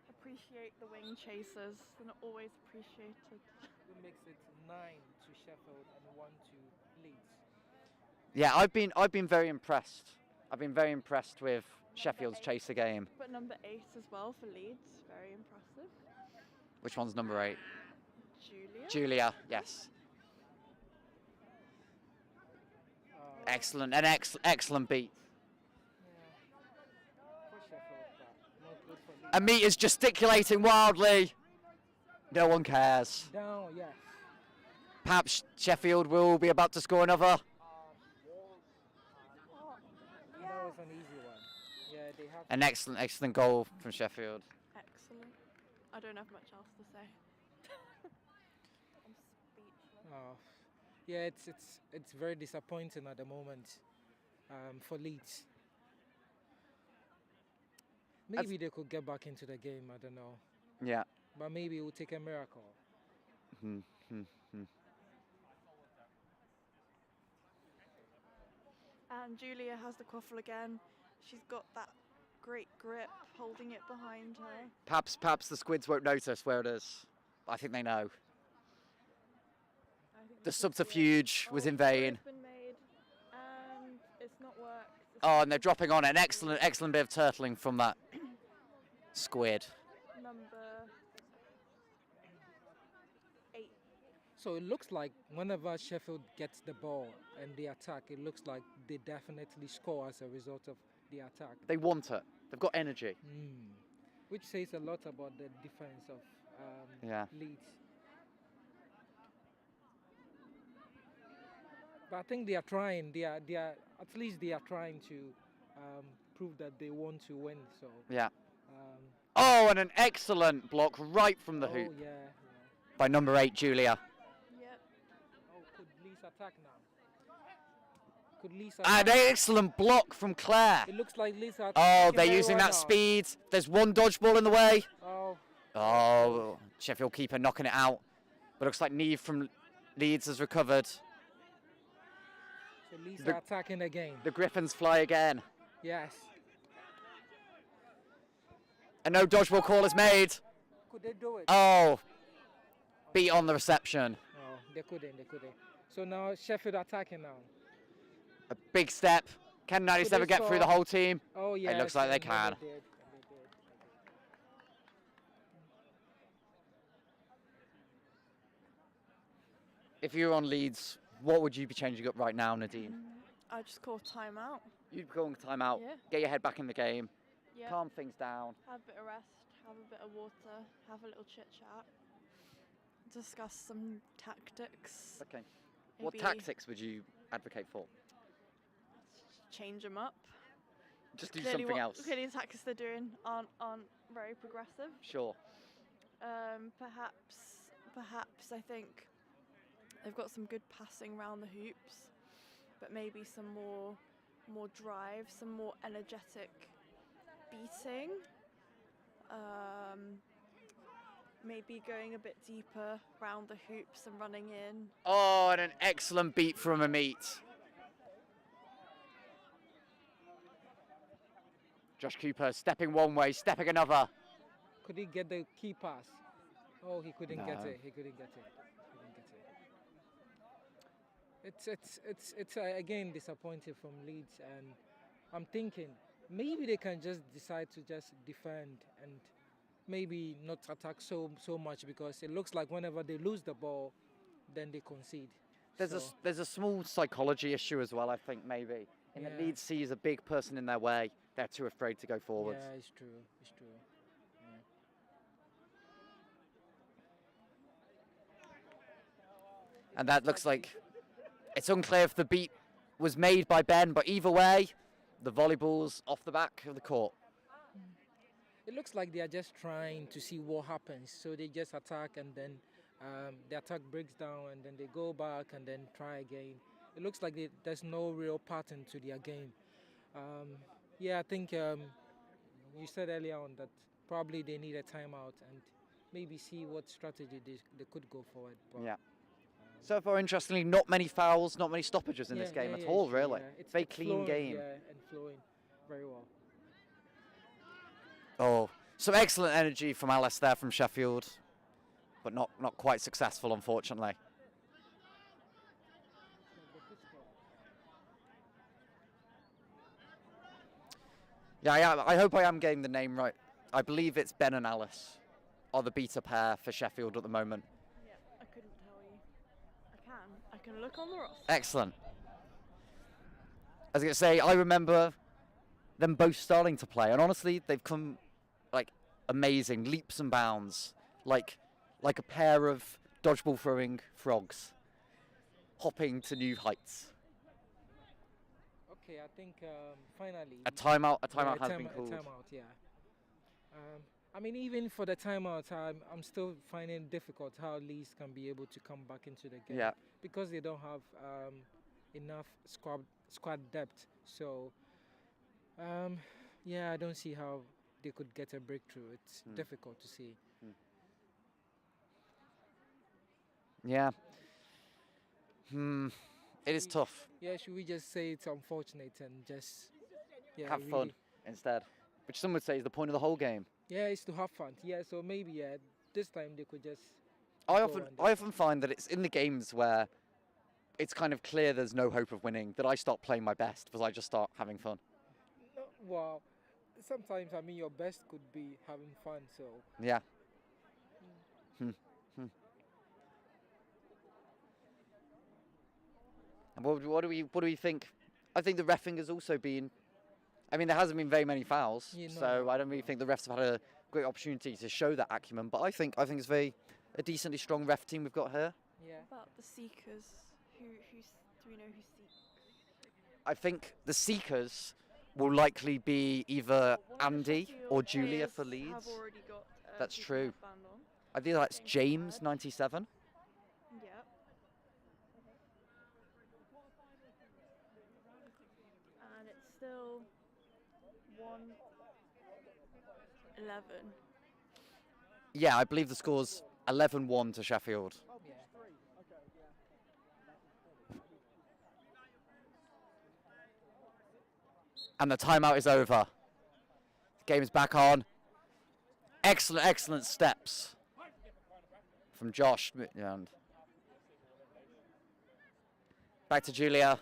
Appreciate the wing chasers. They're not always appreciated. It makes it 9 to Sheffield and 1 to Leeds. Yeah, I've been very impressed. I've been very impressed with Sheffield's chaser game. But number 8 as well for Leeds. Very impressive. Which one's number 8? Julia. Julia, yes. Excellent, an excellent beat. And Meter's gesticulating wildly. No one cares. Down, yes. Perhaps Sheffield will be about to score another. That was an easy one. Yeah, they have. An excellent goal from Sheffield. Excellent. I don't have much else to say. I'm speechless. Oh, yeah, it's very disappointing at the moment for Leeds. Maybe they could get back into the game. I don't know. Yeah. But maybe it will take a miracle. And Julia has the quaffle again. She's got that great grip, holding it behind her. Perhaps the Squids won't notice where it is. I think they know. The subterfuge was in vain. It's been made, and it's not worked. Oh, and they're dropping on an excellent bit of turtling from that squid. Number 8. So it looks like whenever Sheffield gets the ball and they attack, it looks like they definitely score as a result of the attack. They want it. They've got energy. Which says a lot about the defense of Leeds. But I think they are trying. They are at least they are trying to prove that they want to win. So Yeah. Oh, and an excellent block right from the oh, hoop yeah. by number 8, Julia. Yep. Oh, could Leeds attack now? Could Leeds An excellent block from Claire. It looks like Leeds are. Oh, attacking they're very using well that now. speed. There's one dodgeball in the way. Oh. Oh, Sheffield keeper knocking it out. But looks like Neve from Leeds has recovered. So Leeds are attacking again. The Griffins fly again. Yes. And no dodgeball call is made. Could they do it? Oh, beat on the reception. Oh, they couldn't. So now Sheffield attacking now. A big step. Can 97 get through the whole team? Oh, yeah. It looks like they can. If you were on Leeds, what would you be changing up right now, Nadine? I just call timeout. You'd be calling timeout, Yeah. get your head back in the game, Yeah. calm things down. Have a bit of rest, have a bit of water, have a little chit chat, discuss some tactics. Okay. What Maybe tactics would you advocate for? change them up. Just do Clearly something else. Clearly the tactics they're doing aren't very progressive. Sure. Perhaps I think they've got some good passing around the hoops, but maybe some more drive, some more energetic beating. maybe going a bit deeper round the hoops and running in. Oh, and an excellent beat from Amit. Josh Cooper stepping one way, stepping another. Could he get the key pass? Oh, he couldn't get No. it. He couldn't get it. It's again disappointing from Leeds, and I'm thinking maybe they can just decide to just defend and maybe not attack so much, because it looks like whenever they lose the ball, then they concede. There's a small psychology issue as well, I think, maybe. In that Yeah. Leeds sees a big person in their way, they're too afraid to go forwards. Yeah, it's true. It's true. And that looks like it's unclear if the beat was made by Ben, but either way, the volleyball's off the back of the court. It looks like they are just trying to see what happens. So they just attack, and then the attack breaks down, and then they go back and then try again. It looks like there's no real pattern to their game. Yeah, I think you said earlier on that probably they need a timeout and maybe see what strategy they could go forward. But Yeah. So far, interestingly, not many fouls, not many stoppages in this game at all, really. Yeah. Very it's clean flowing, game. Yeah, and flowing very well. Oh, some excellent energy from Alice there from Sheffield, but not quite successful, unfortunately. Yeah, I hope I am getting the name right. I believe it's Ben and Alice are the beta pair for Sheffield at the moment. Yeah, I couldn't tell you. I can look on the roster. Excellent. I was going to say, I remember them both starting to play, and honestly, they've come like amazing, leaps and bounds, like a pair of dodgeball throwing frogs, hopping to new heights. Okay, I think finally A timeout yeah, has been called. A timeout, yeah. I mean, even for the timeout, I'm still finding it difficult how Leeds can be able to come back into the game. Yeah. Because they don't have enough squad depth. So, yeah, I don't see how they could get a breakthrough. It's difficult to see. Yeah. It is tough. Yeah, should we just say it's unfortunate and just Have fun really- instead, which some would say is the point of the whole game. Yeah, it's to have fun. Yeah, so maybe this time they could just. I go often find that it's in the games where it's kind of clear there's no hope of winning that I start playing my best because I just start having fun. No, well, sometimes I mean your best could be having fun. So. Yeah. And what do we think? I think the reffing has also been. I mean, there hasn't been very many fouls, Yeah, no. so I don't really think the refs have had a great opportunity to show that acumen. But I think it's a decently strong ref team we've got here. Yeah. About the Seekers, do we know who Seeks? I think the seekers will likely be either Andy or Julia for Leeds. Have already got, That's people true. with band on. I think that's James, 97. Yep. And it's still 1-11. Yeah, I believe the score's 11-1 to Sheffield. And the timeout is over. The game is back on. Excellent steps from Josh. And back to Julia.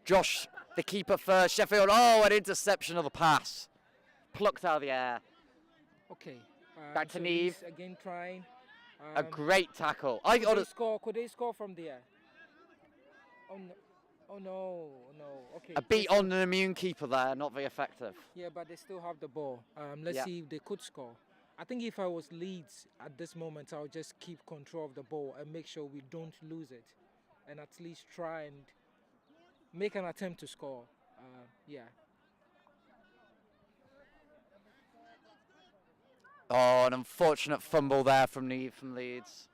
Josh, the keeper for Sheffield. Oh, an interception of the pass. Plucked out of the air. Okay. Back to so Neve. he's again trying. A great tackle. Could they score from there? Oh no. Okay. A beat on an immune keeper there, not very effective. Yeah, but they still have the ball. Let's Yeah. see if they could score. I think if I was Leeds at this moment, I would just keep control of the ball and make sure we don't lose it, and at least try and make an attempt to score. Yeah. Oh, an unfortunate fumble there from Neve from Leeds.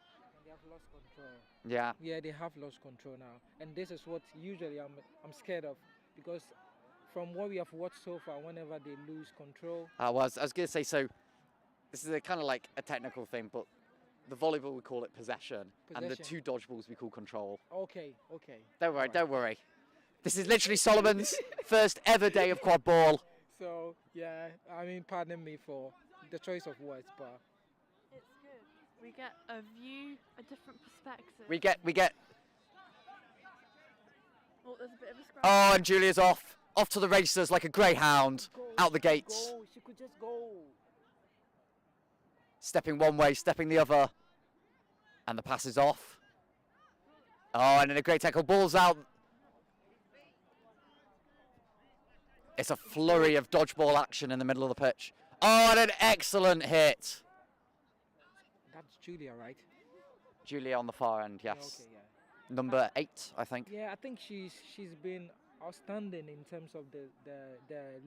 They have lost control. Yeah. Yeah, they have lost control now, and this is what usually I'm scared of, because from what we have watched so far, whenever they lose control. Well, I was going to say, so this is a kind of like a technical thing, but the volleyball we call it possession, and the Possession. 2 dodgeballs we call control. Okay, okay. Don't worry. This is literally Solomon's first ever day of quad ball. So, yeah, I mean, pardon me for the choice of words, but It's good. We get a view, a different perspective. We get. Oh, there's a bit of a scrap. Oh, and Julia's off to the races like a greyhound, out the gates. go, she could just go. Stepping one way, stepping the other. And the pass is off. Oh, and then a great tackle. Ball's out. It's a flurry of dodgeball action in the middle of the pitch. Oh, and an excellent hit. That's Julia, right? Julia on the far end, yes. Okay, yeah. Number 8, I think. Yeah, I think she's been outstanding in terms of the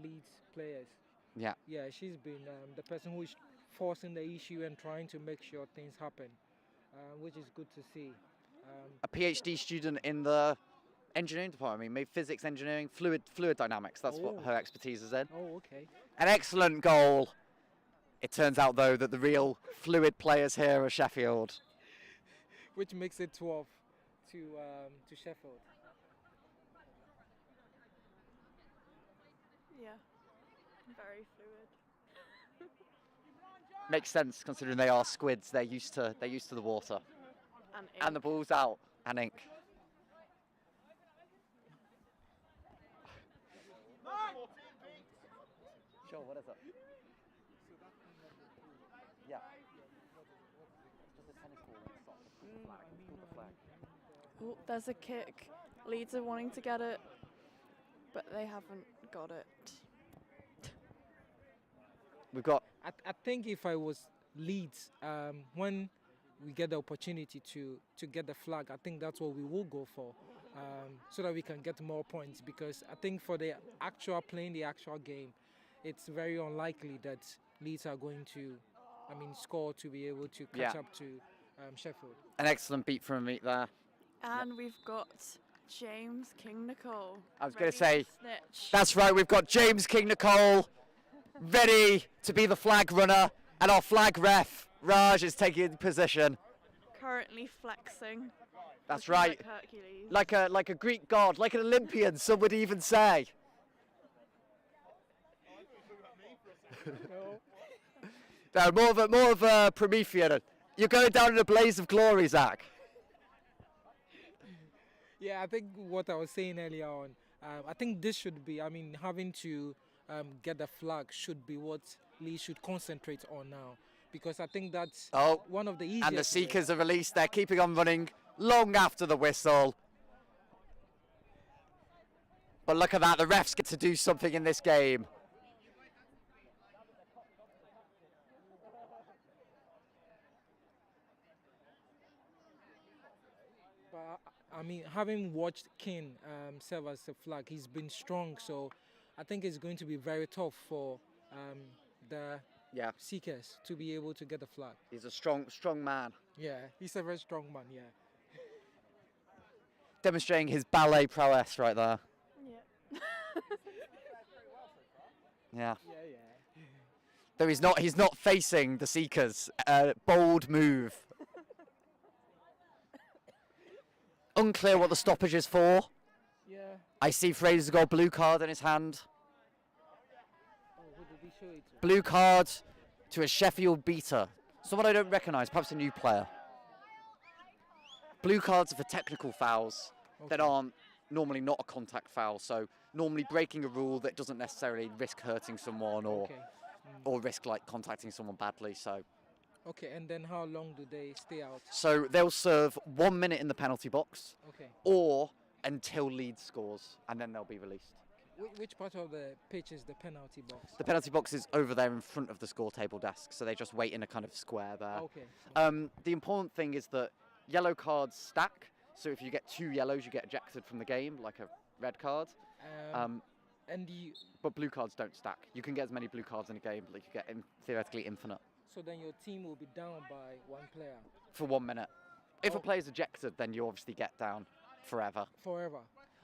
Leeds players. Yeah. Yeah, she's been the person who is forcing the issue and trying to make sure things happen, which is good to see. A PhD student in the engineering department. I mean, maybe physics, engineering, fluid dynamics. That's what her expertise is in. Oh, okay. An excellent goal. It turns out, though, that the real fluid players here are Sheffield. Which makes it 12 to Sheffield. Yeah, very fluid. Makes sense considering they are squids. They're used to the water. And the ball's out. And ink. Sure, what is it? Yeah. Just a tennis ball. Oh, there's a kick. Leeds are wanting to get it, but they haven't got it. We've got. I think if I was Leeds, when we get the opportunity to get the flag, I think that's what we will go for, so that we can get more points. Because I think for the playing the actual game, it's very unlikely that Leeds are going to, score to be able to catch up to Sheffield. An excellent beat from a meet there. And we've got James King Nicole. I was going to ready say, snitch. that's right, we've got James King Nicole ready to be the flag runner, and our flag ref, Raj, is taking position. Currently flexing. That's looking right. Like Hercules. Like a Greek god, like an Olympian, some would even say. No, more of a Promethean. You're going down in a blaze of glory, Zach. Yeah, I think what I was saying earlier on, I think this should be, having to get the flag should be what Leeds should concentrate on now. Because I think that's one of the easiest. And the Seekers are released. They're keeping on running long after the whistle. But look at that, the refs get to do something in this game. But having watched King serve as a flag, he's been strong. So I think it's going to be very tough for the Seekers to be able to get the flag. He's a strong man. Yeah, he's a very strong man, yeah. Demonstrating his ballet prowess right there. Yeah. Though he's not facing the Seekers. Bold move. Unclear what the stoppage is for. Yeah. I see Fraser's got a blue card in his hand. Oh, who did he show it to? Blue card to a Sheffield beater. Someone I don't recognise, perhaps a new player. Blue cards are for technical fouls that aren't normally not a contact foul. So normally breaking a rule that doesn't necessarily risk hurting someone or risk contacting someone badly. So. Okay, and then how long do they stay out? So they'll serve 1 minute in the penalty box, or until Leeds scores, and then they'll be released. Which part of the pitch is the penalty box? The penalty box is over there in front of the score table desk, so they just wait in a kind of square there. Okay. The important thing is that yellow cards stack, so if you get 2 yellows, you get ejected from the game, like a red card. But blue cards don't stack. You can get as many blue cards in a game, but you get theoretically infinite. So then your team will be down by 1 player? For 1 minute. If a player's ejected, then you obviously get down forever. Forever?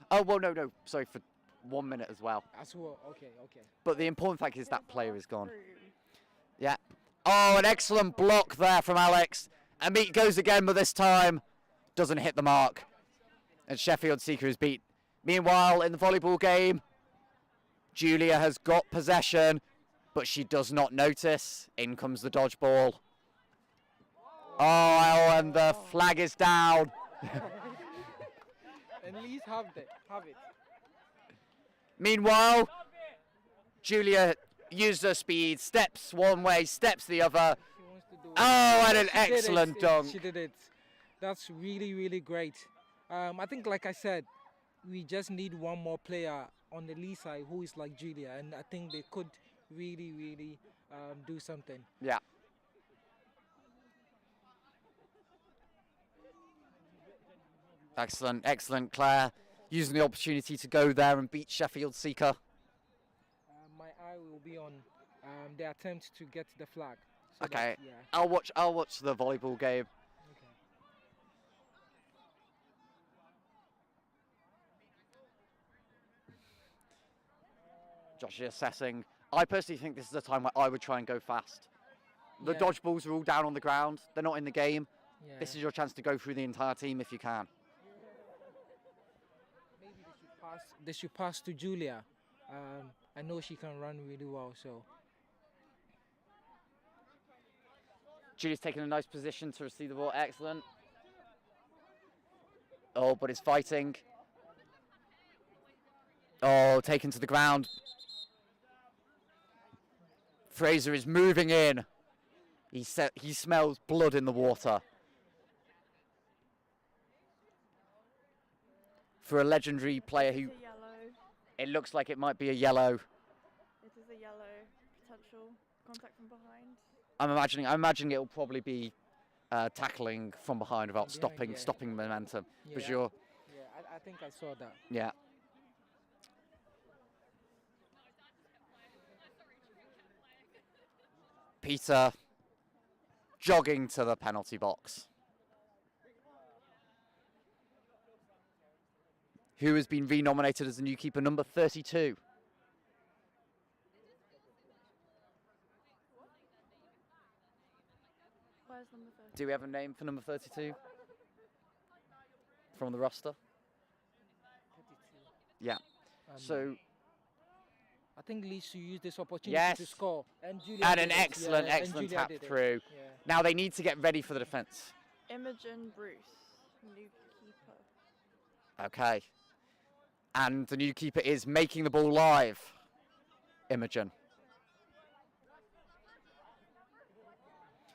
Oh, well, no. Sorry, for 1 minute as well. As well, okay. But the important fact is that player is gone. Yeah. Oh, an excellent block there from Alex. And Meat goes again, but this time doesn't hit the mark. And Sheffield Seeker is beat. Meanwhile, in the volleyball game, Julia has got possession, but she does not notice. In comes the dodgeball. Oh, and the flag is down. At least have it. Meanwhile, Julia used her speed, steps one way, steps the other. Oh, and an excellent dunk. She did it. That's really, really great. I think, like I said, we just need one more player on the Leeds side who is like Julia, and I think they could really, really do something. Yeah. Excellent, excellent, Claire. Using the opportunity to go there and beat Sheffield Seeker. My eye will be on the attempt to get the flag. So Okay, yeah. I'll watch the volleyball game. Josh is assessing. I personally think this is a time where I would try and go fast. The Yeah. dodgeballs are all down on the ground. They're not in the game. Yeah. This is your chance to go through the entire team if you can. Maybe they should pass to Julia. I know she can run really well, so. Julia's taking a nice position to receive the ball. Excellent. Oh, but it's fighting. Oh, taken to the ground. Fraser is moving in. He smells blood in the water. For a legendary player who... It's a yellow. It looks like it might be a yellow. It is a yellow. Potential contact from behind. I'm imagining it will probably be tackling from behind without stopping momentum. Yeah, Because you're... Yeah, I think I saw that. Yeah. Peter jogging to the penalty box. Who has been renominated as the new keeper, number 32. Where's number 30? Do we have a name for number 32? From the roster? Yeah. So... I think Leeds should use this opportunity Yes. to score. And Julia And did an it. excellent, Yeah, and excellent Julia tap did it. through. Yeah. Now they need to get ready for the defence. Imogen Bruce, new keeper. Okay. And the new keeper is making the ball live. Imogen.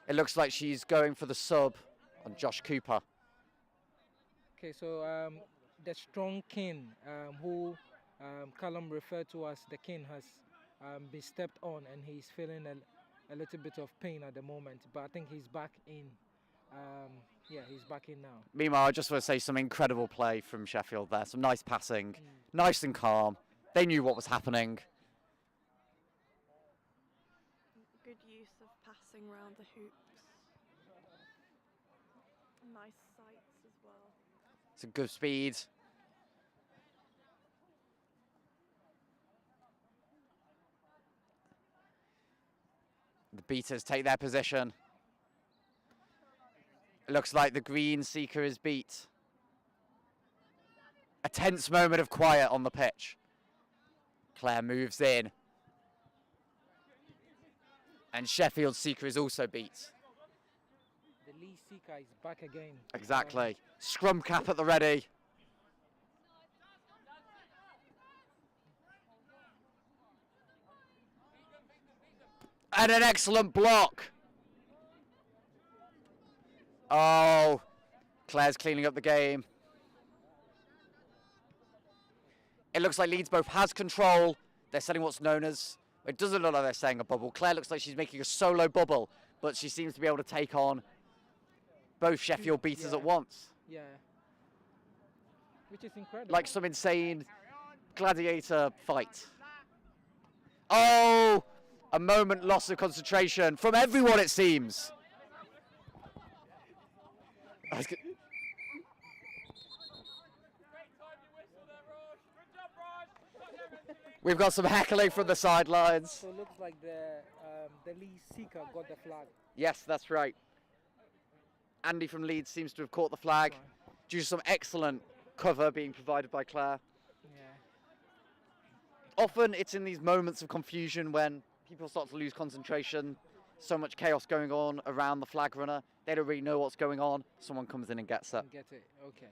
It looks like she's going for the sub on Josh Cooper. Okay, so the strong king, who Callum referred to as the king, has been stepped on, and he's feeling a little bit of pain at the moment. But I think he's back in. Yeah, he's back in now. Meanwhile, I just want to say some incredible play from Sheffield there. Some nice passing, nice and calm. They knew what was happening. Good use of passing around the hoops. Nice sights as well. It's a good speed. The beaters take their position. It looks like the green seeker is beat. A tense moment of quiet on the pitch. Claire moves in. And Sheffield Seeker is also beat. The Lee Seeker is back again. Exactly. Scrum cap at the ready. And an excellent block. Oh, Claire's cleaning up the game. It looks like Leeds both has control. They're setting what's known as, it doesn't look like they're setting a bubble. Claire looks like she's making a solo bubble, but she seems to be able to take on both Sheffield beaters at once. Yeah. Which is incredible. Like some insane gladiator fight. Oh, a moment loss of concentration from everyone, it seems. We've got some heckling from the sidelines. So it looks like the Leeds seeker got the flag. Yes, that's right. Andy from Leeds seems to have caught the flag due to some excellent cover being provided by Claire. Often it's in these moments of confusion when people start to lose concentration, so much chaos going on around the flag runner, they don't really know what's going on, someone comes in and gets it. Get it, okay.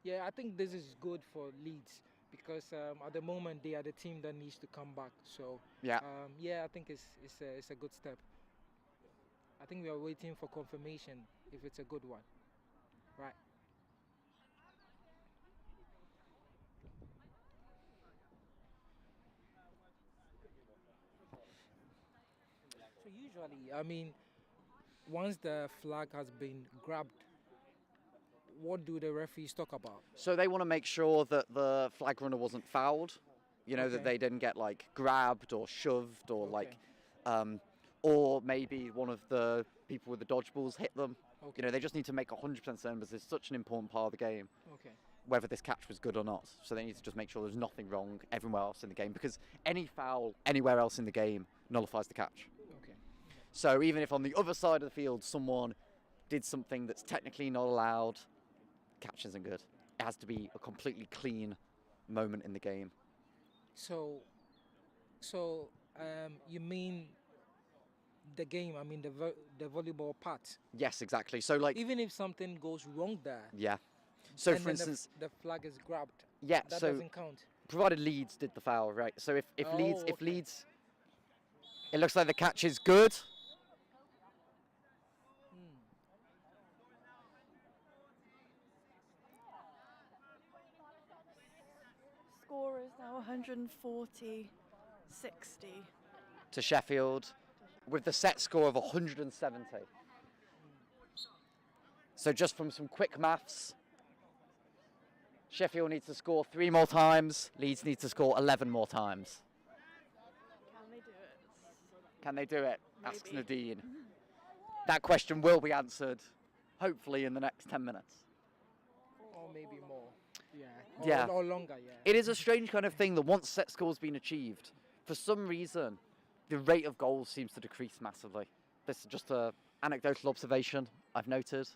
Yeah, I think this is good for Leeds because at the moment they are the team that needs to come back. So yeah, I think it's a good step. I think we are waiting for confirmation if it's a good one, right? So usually, I mean, once the flag has been grabbed, what do the referees talk about? So they want to make sure that the flag runner wasn't fouled, you know, that they didn't get like grabbed or shoved or like, or maybe one of the people with the dodgeballs hit them. You know, they just need to make 100% certain because it's such an important part of the game. Whether this catch was good or not. So they need to just make sure there's nothing wrong everywhere else in the game because any foul anywhere else in the game nullifies the catch. So even if on the other side of the field someone did something that's technically not allowed, catch isn't good. It has to be a completely clean moment in the game. So you mean the game? I mean the volleyball part. Yes, exactly. So like even if something goes wrong there. Yeah. So and for instance, the flag is grabbed. Yeah. That so doesn't count. Provided Leeds did the foul, right? So if Leeds, it looks like the catch is good. Score is now 140-60. To Sheffield, with the set score of 170. So just from some quick maths, Sheffield needs to score 3 more times, Leeds needs to score 11 more times. Can they do it? Can they do it? Maybe. Asks Nadine. That question will be answered, hopefully in the next 10 minutes. Or maybe more. Yeah. Or longer, yeah. It is a strange kind of thing that once set score's been achieved, for some reason, the rate of goals seems to decrease massively. This is just an anecdotal observation I've noted.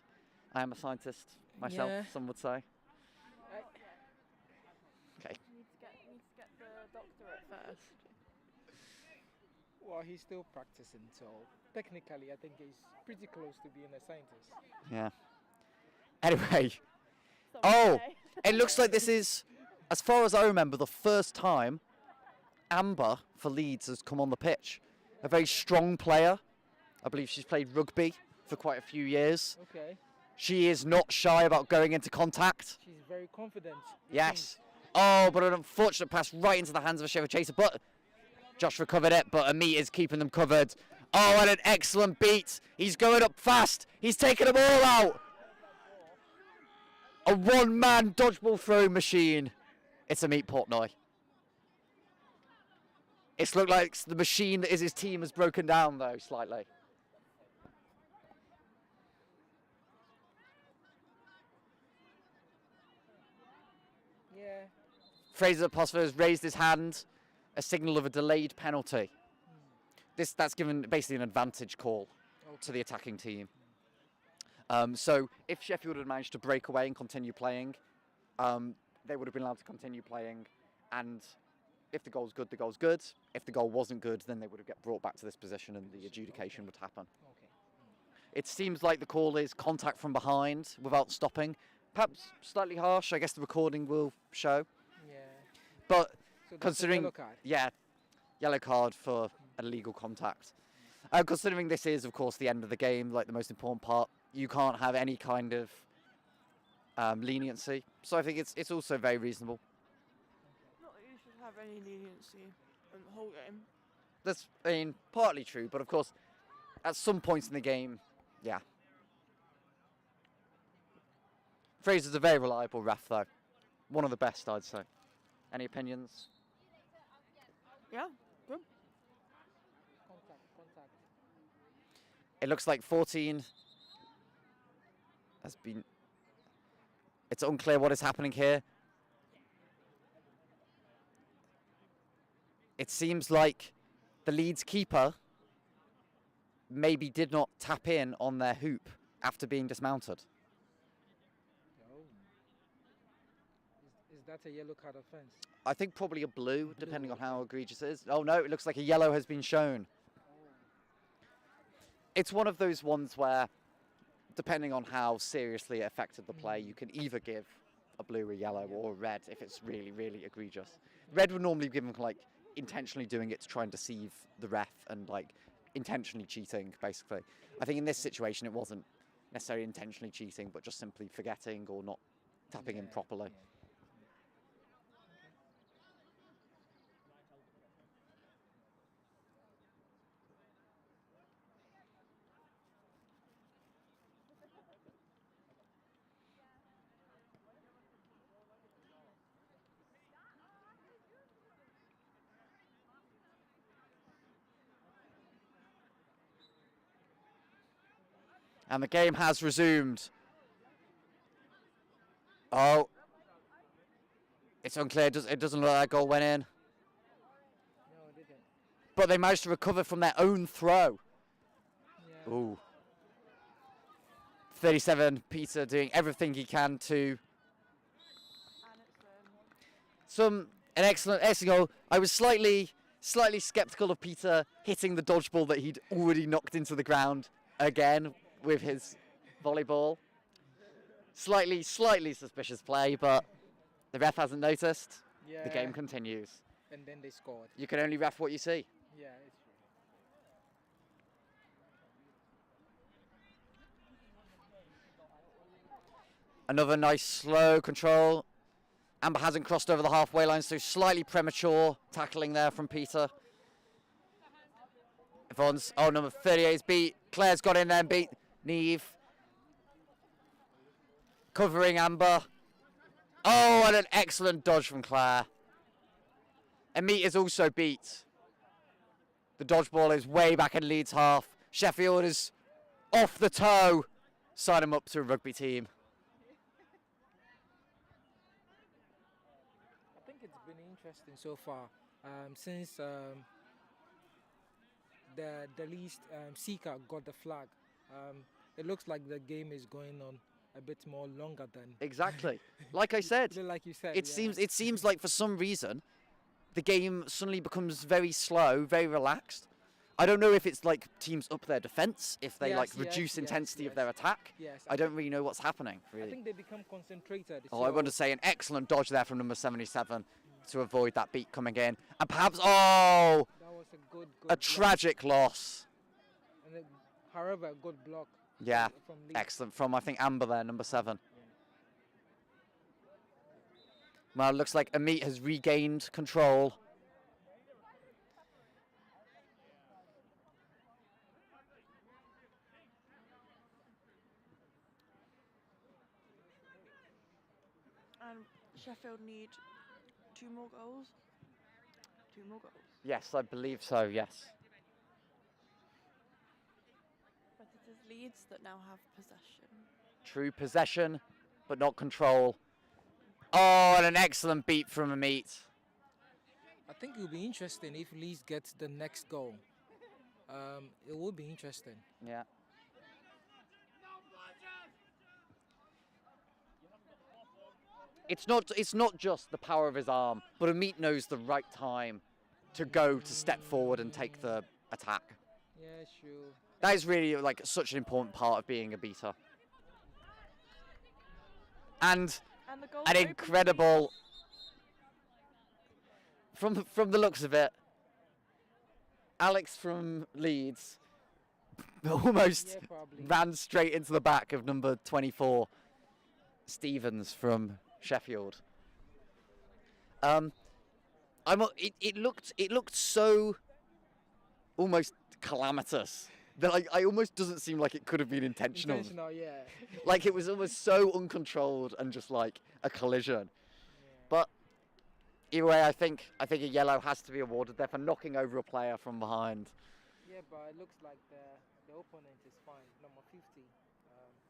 I am a scientist myself, some would say. Okay. Need to get the doctorate first. Well, he's still practicing, so technically I think he's pretty close to being a scientist. Yeah. Anyway. Oh, it looks like this is, as far as I remember, the first time Amber for Leeds has come on the pitch. A very strong player. I believe she's played rugby for quite a few years. Okay. She is not shy about going into contact. She's very confident. Yes. Oh, but an unfortunate pass right into the hands of a Sheffield chaser. But Josh recovered it, but Amit is keeping them covered. Oh, and an excellent beat. He's going up fast. He's taking them all out. A one-man dodgeball throwing machine. It's Amit Portnoy. It's looked like the machine that is his team has broken down, though, slightly. Yeah. Fraser Posfer has raised his hand, a signal of a delayed penalty. That's given basically an advantage call to the attacking team. So if Sheffield had managed to break away and continue playing, they would have been allowed to continue playing. And if the goal's good, the goal's good. If the goal wasn't good, then they would have get brought back to this position and the adjudication would happen. It seems like the call is contact from behind without stopping. Perhaps slightly harsh, I guess the recording will show. Yeah. But So that's a considering, yellow card. yeah, yellow card for illegal contact. Considering this is, of course, the end of the game, like the most important part, you can't have any kind of leniency. So I think it's also very reasonable. Not that you should have any leniency in the whole game. That's, I mean, partly true, but of course, at some points in the game, yeah. Fraser's a very reliable ref, though. One of the best, I'd say. Any opinions? Yeah, good. Contact. It looks like 14 has been... It's unclear what is happening here. it seems like the Leeds keeper maybe did not tap in on their hoop after being dismounted. Is that a yellow card offence? I think probably a blue, depending on how egregious it is. Oh no, it looks like a yellow has been shown. It's one of those ones where, depending on how seriously it affected the play, you can either give a blue, a yellow, or a red if it's really, really egregious. Red would normally give them like intentionally doing it to try and deceive the ref and like intentionally cheating, basically. I think in this situation it wasn't necessarily intentionally cheating, but just simply forgetting or not tapping in properly. And the game has resumed. Oh. It's unclear. It doesn't look like that goal went in. No, it didn't. But they managed to recover from their own throw. Yeah. Ooh. 37, Peter doing everything he can to... an excellent goal. I was slightly sceptical of Peter hitting the dodgeball that he'd already knocked into the ground again with his volleyball. Slightly suspicious play, but the ref hasn't noticed. Yeah. The game continues. And then they scored. You can only ref what you see. Yeah, it's true. Another nice slow control. Amber hasn't crossed over the halfway line, so slightly premature tackling there from Peter. Yvonne's, number 38 is beat. Claire's got in there and beat Neve. Covering Amber. Oh, and an excellent dodge from Claire. Amit is also beat. The dodgeball is way back in Leeds half. Sheffield is off the toe. Sign him up to a rugby team. I think it's been interesting so far. Since the Leeds Seeker got the flag, it looks like the game is going on a bit more longer than Exactly. Like I said, like you said, it yeah. seems like for some reason the game suddenly becomes very slow, very relaxed. I don't know if it's like teams up their defence, if they reduce intensity of their attack. Yes, I don't really know what's happening, really. I think they become concentrated. Oh, I want to say an excellent dodge there from number 77 to avoid that beat coming in. And perhaps, that was a good tragic loss. And however, a good block. Yeah, from Leeds. excellent. From, I think, Amber there, number 7. Well, it looks like Amit has regained control. And Sheffield need 2 more goals. 2 more goals. Yes, I believe so, yes. But it is Leeds that now have possession. True possession, but not control. Oh, and an excellent beat from Amit. I think it will be interesting if Leeds gets the next goal. It will be interesting. Yeah. It's not just the power of his arm, but Amit knows the right time to go to step forward and take the attack. Yeah, sure. That is really like such an important part of being a beater. And an incredible, from the looks of it, Alex from Leeds almost ran straight into the back of number 24, Stevens from Sheffield. It looked so almost calamitous that I almost doesn't seem like it could have been intentional. Intentional, yeah. Like it was almost so uncontrolled and just like a collision. Yeah. But either way, I think a yellow has to be awarded there for knocking over a player from behind. Yeah, but it looks like the opponent is fine. Number 50,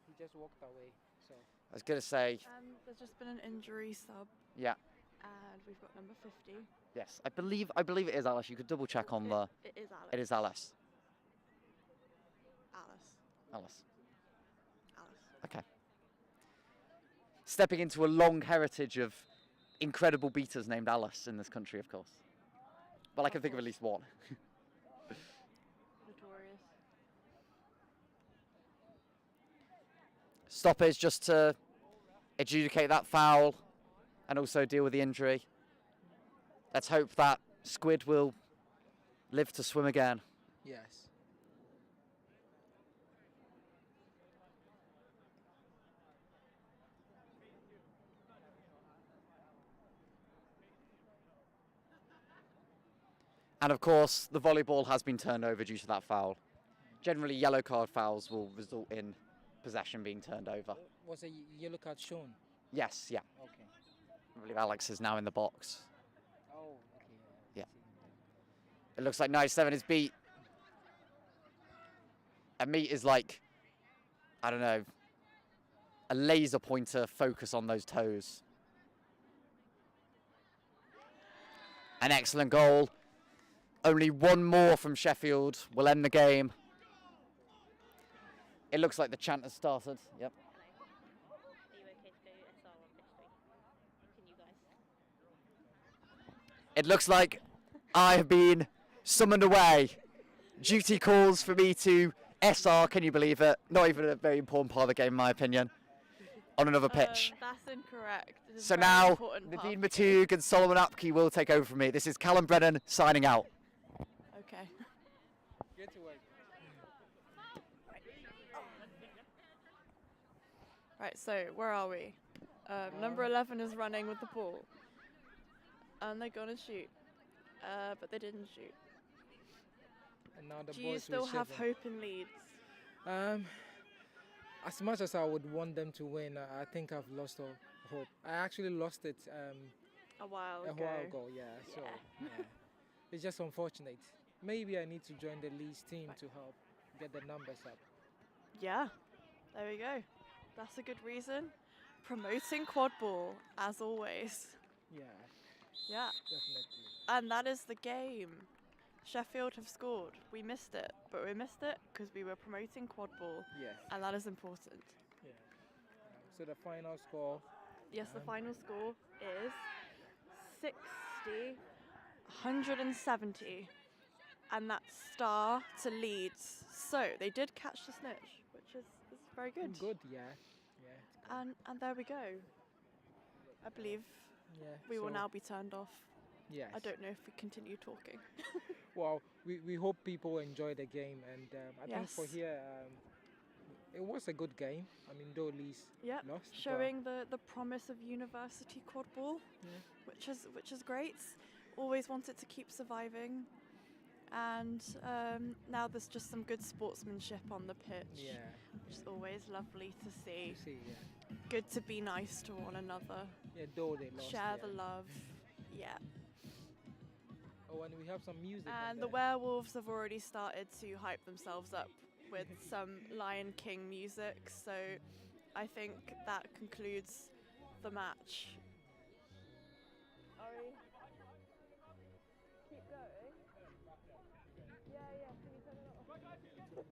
he just walked away. So I was gonna say. There's just been an injury sub. Yeah. And we've got number 50. Yes, I believe it is Alice. You could double check on the. It is Alice. It is Alice. Alice. Alice. Alice. Okay. Stepping into a long heritage of incredible beaters named Alice in this country, of course. Well, I can think of at least one. Notorious. Stoppage just to adjudicate that foul and also deal with the injury. Let's hope that Squid will live to swim again. Yes. And of course, the volleyball has been turned over due to that foul. Generally, yellow card fouls will result in possession being turned over. Was a yellow card shown? Yes, yeah. Okay. I believe Alex is now in the box. Oh, okay. Yeah. It looks like 97 is beat. And meat is like, I don't know, a laser pointer focus on those toes. An excellent goal. Only one more from Sheffield will end the game. It looks like the chant has started. Yep. It looks like I have been summoned away. Duty calls for me to SR, can you believe it? Not even a very important part of the game, in my opinion. On another pitch. That's incorrect. It is So a very now, important part. Nadine Matug and Solomon Apke will take over from me. This is Callum Brennan signing out. Okay. Get away. Right, so where are we? Number 11 is running with the ball. And they're going to shoot. But they didn't shoot. And now the Do you boys still with have 7. hope in Leeds? As much as I would want them to win, I think I've lost all hope. I actually lost it A while a ago. while ago, yeah. So, yeah. It's just unfortunate. Maybe I need to join the Leeds team to help get the numbers up. Yeah, there we go. That's a good reason. Promoting quad ball, as always. Yeah, Yeah. definitely. And that is the game. Sheffield have scored. We missed it, but we missed it because we were promoting quad ball. Yes. And that is important. Yeah. So the final score. Yes, the final score is 60, 170. And that's Star to Leeds. So they did catch the snitch, which is very good. Good, yeah. Yeah. And there we go. I believe Yeah. we will so- now be turned off. Yes. I don't know if we continue talking. Well, we hope people enjoy the game, and I think for Yes. here, it was a good game. I mean, though Leeds Yep, lost. but- showing the promise of university quad ball, which is great. Always wanted to keep surviving, and now there's just some good sportsmanship on the pitch, Yeah. which is always lovely to see. Yeah. Good to be nice to one another. Yeah, though they lost. Share yeah. the love. Yeah. Oh, and we have some music. on And the there. Werewolves have already started to hype themselves up with some Lion King music, so I think that concludes the match. Keep going. Yeah, yeah. Can you turn it off?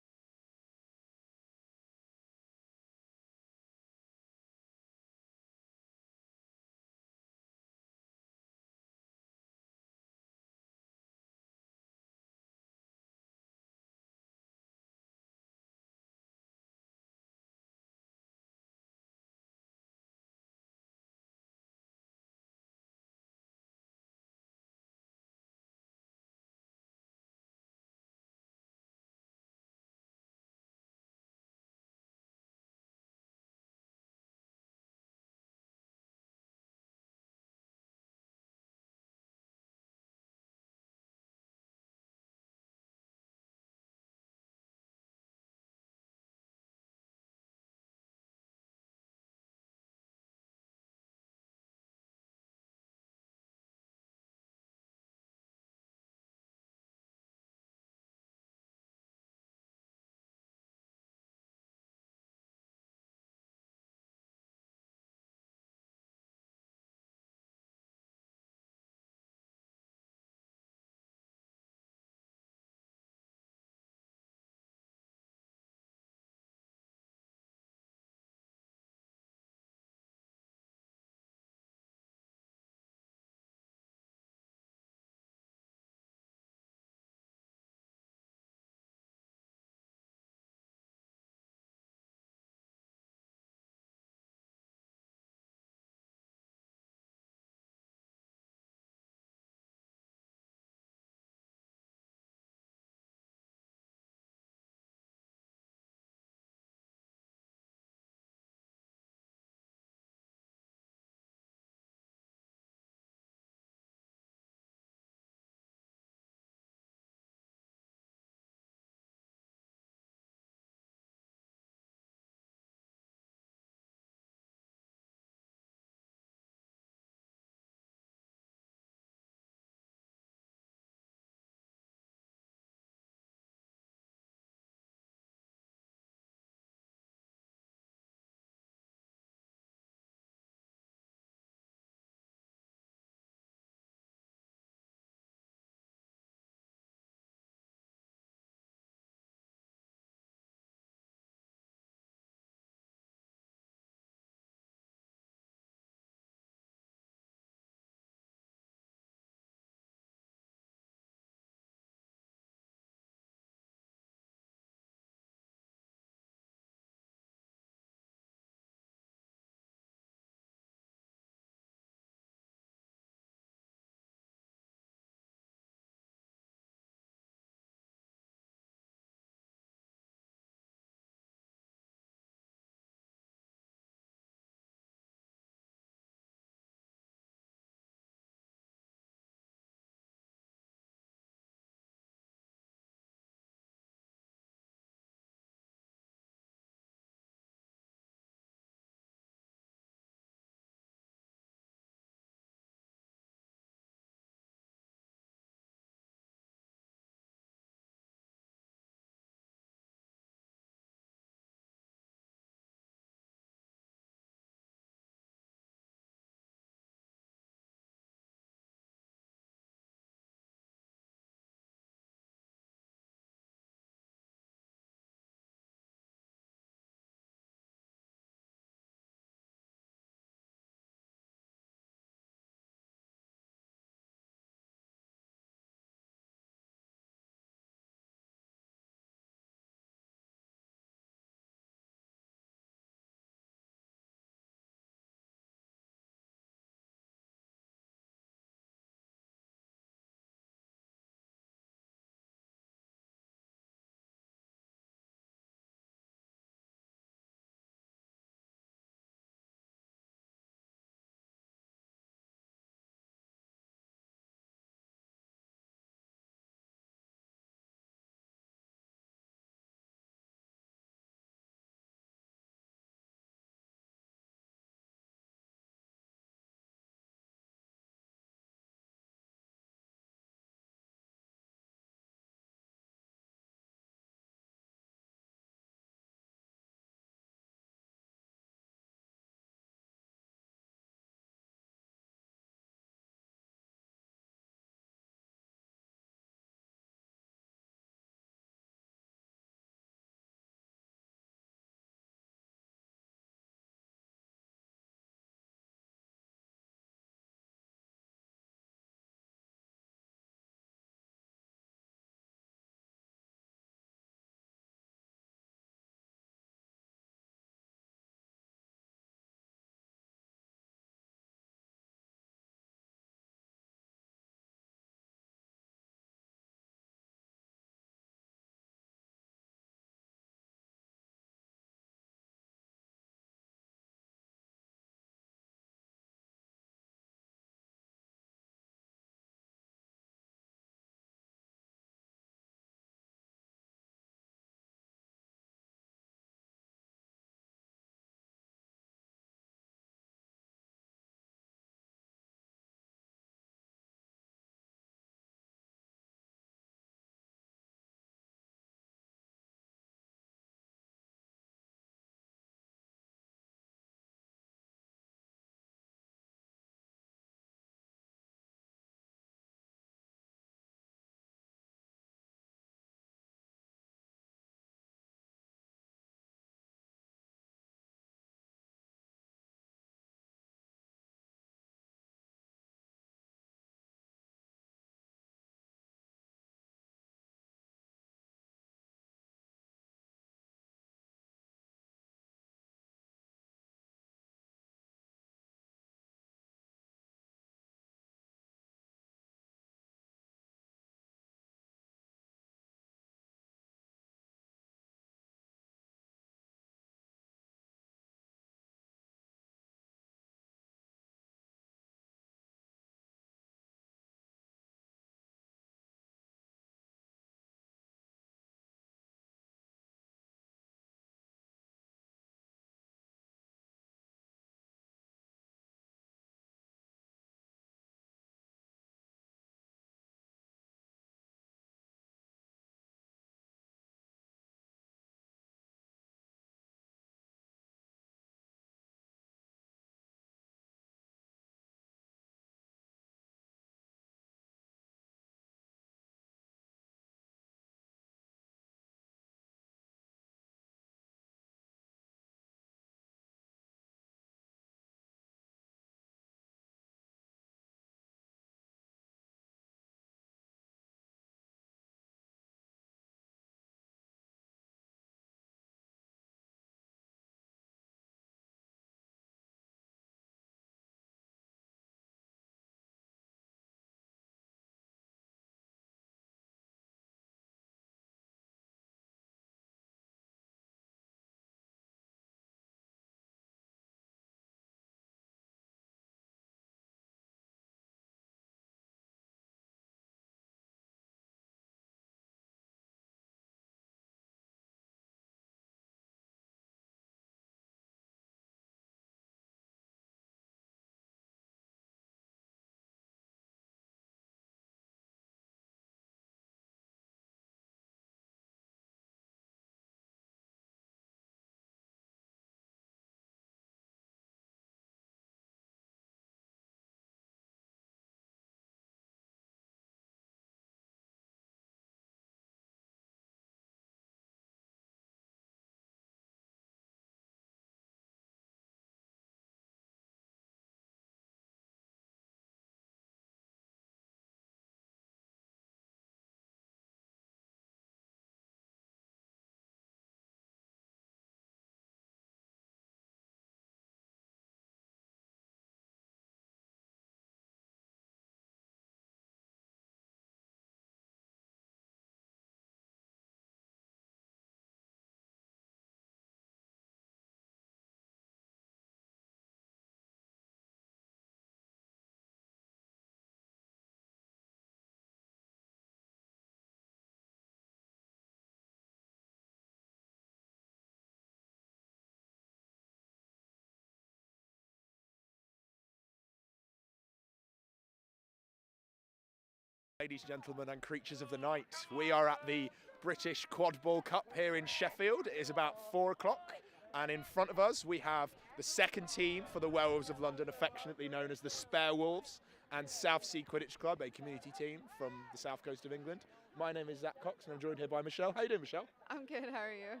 Ladies, gentlemen, and creatures of the night, we are at the British Quadball Cup here in Sheffield. It is about 4 o'clock, and in front of us we have the second team for the Werewolves of London, affectionately known as the Spare Wolves, and Southsea Quidditch Club, a community team from the south coast of England. My name is Zach Cox, and I'm joined here by Michelle. How you doing, Michelle? I'm good, how are you?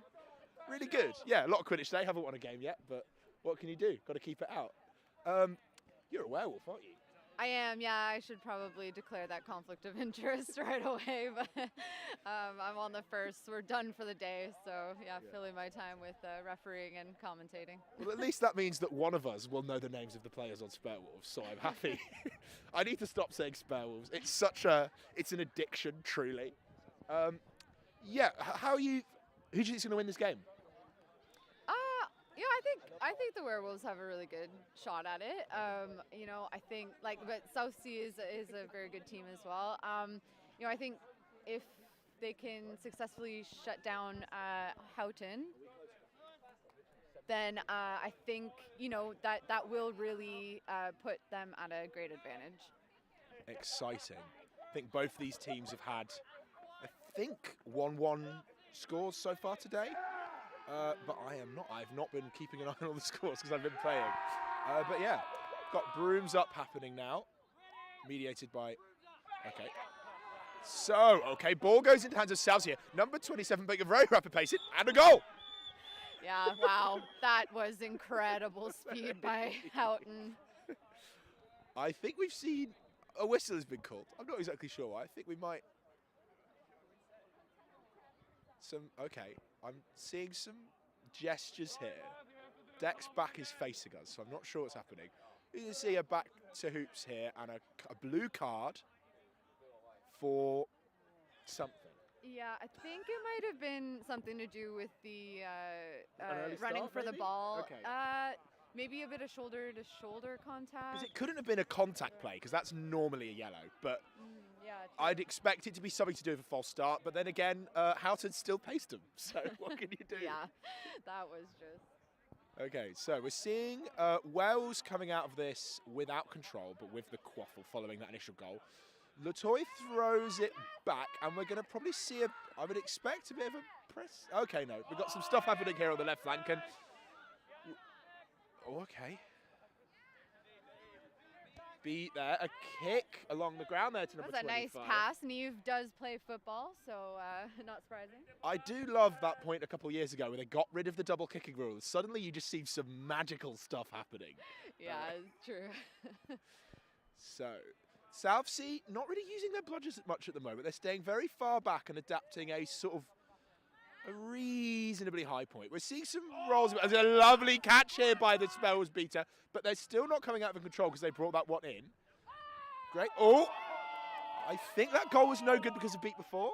Really good. Yeah, a lot of Quidditch today. Haven't won a game yet, but what can you do? Got to keep it out. You're a werewolf, aren't you? I am, yeah. I should probably declare that conflict of interest right away, but I'm on the first. We're done for the day, so yeah, filling my time with refereeing and commentating. Well, at least that means that one of us will know the names of the players on Spare Wolves, so I'm happy. I need to stop saying Spare Wolves. It's it's an addiction, truly. Yeah, who do you think is going to win this game? I think the Werewolves have a really good shot at it. I think but Southsea is a very good team as well. I think if they can successfully shut down Houghton, then I think that will really put them at a great advantage. Exciting. I think both these teams have had, 1-1 scores so far today. But I've not been keeping an eye on all the scores because I've been playing. But yeah, got brooms up happening now. Mediated by, okay. So, okay, ball goes into the hands of Southsea. Number 27, making a very rapid pace, and a goal! Yeah, wow, that was incredible speed by Houghton. I think we've seen, a whistle has been called. I'm not exactly sure why. I think we might, okay. I'm seeing some gestures here. Deck's back is facing us, so I'm not sure what's happening. You can see a back to hoops here and a blue card for something. Yeah, I think it might have been something to do with the running start, for the maybe? ball. Okay. Maybe a bit of shoulder-to-shoulder contact. Because it couldn't have been a contact play, because that's normally a yellow, but yeah, I'd expect it to be something to do with a false start, but then again, Houghton still paced him, so what can you do? Yeah, that was just... Okay, so we're seeing Wells coming out of this without control, but with the quaffle following that initial goal. Latoy throws it back, and we're going to probably see I would expect a bit of a press. Okay, no, we've got some stuff happening here on the left flank, and... Oh, okay. Beat there, a kick along the ground there to number 25. That's a nice pass. Neve does play football, so not surprising. I do love that point a couple of years ago where they got rid of the double kicking rule. Suddenly you just see some magical stuff happening. Yeah, it's true. So, Southsea not really using their bludgers much at the moment. They're staying very far back and adapting a sort of a reasonably high point. We're seeing some rolls. There's a lovely catch here by the Spells beater, but they're still not coming out of control because they brought that one in. Great. Oh, I think that goal was no good because of beat before.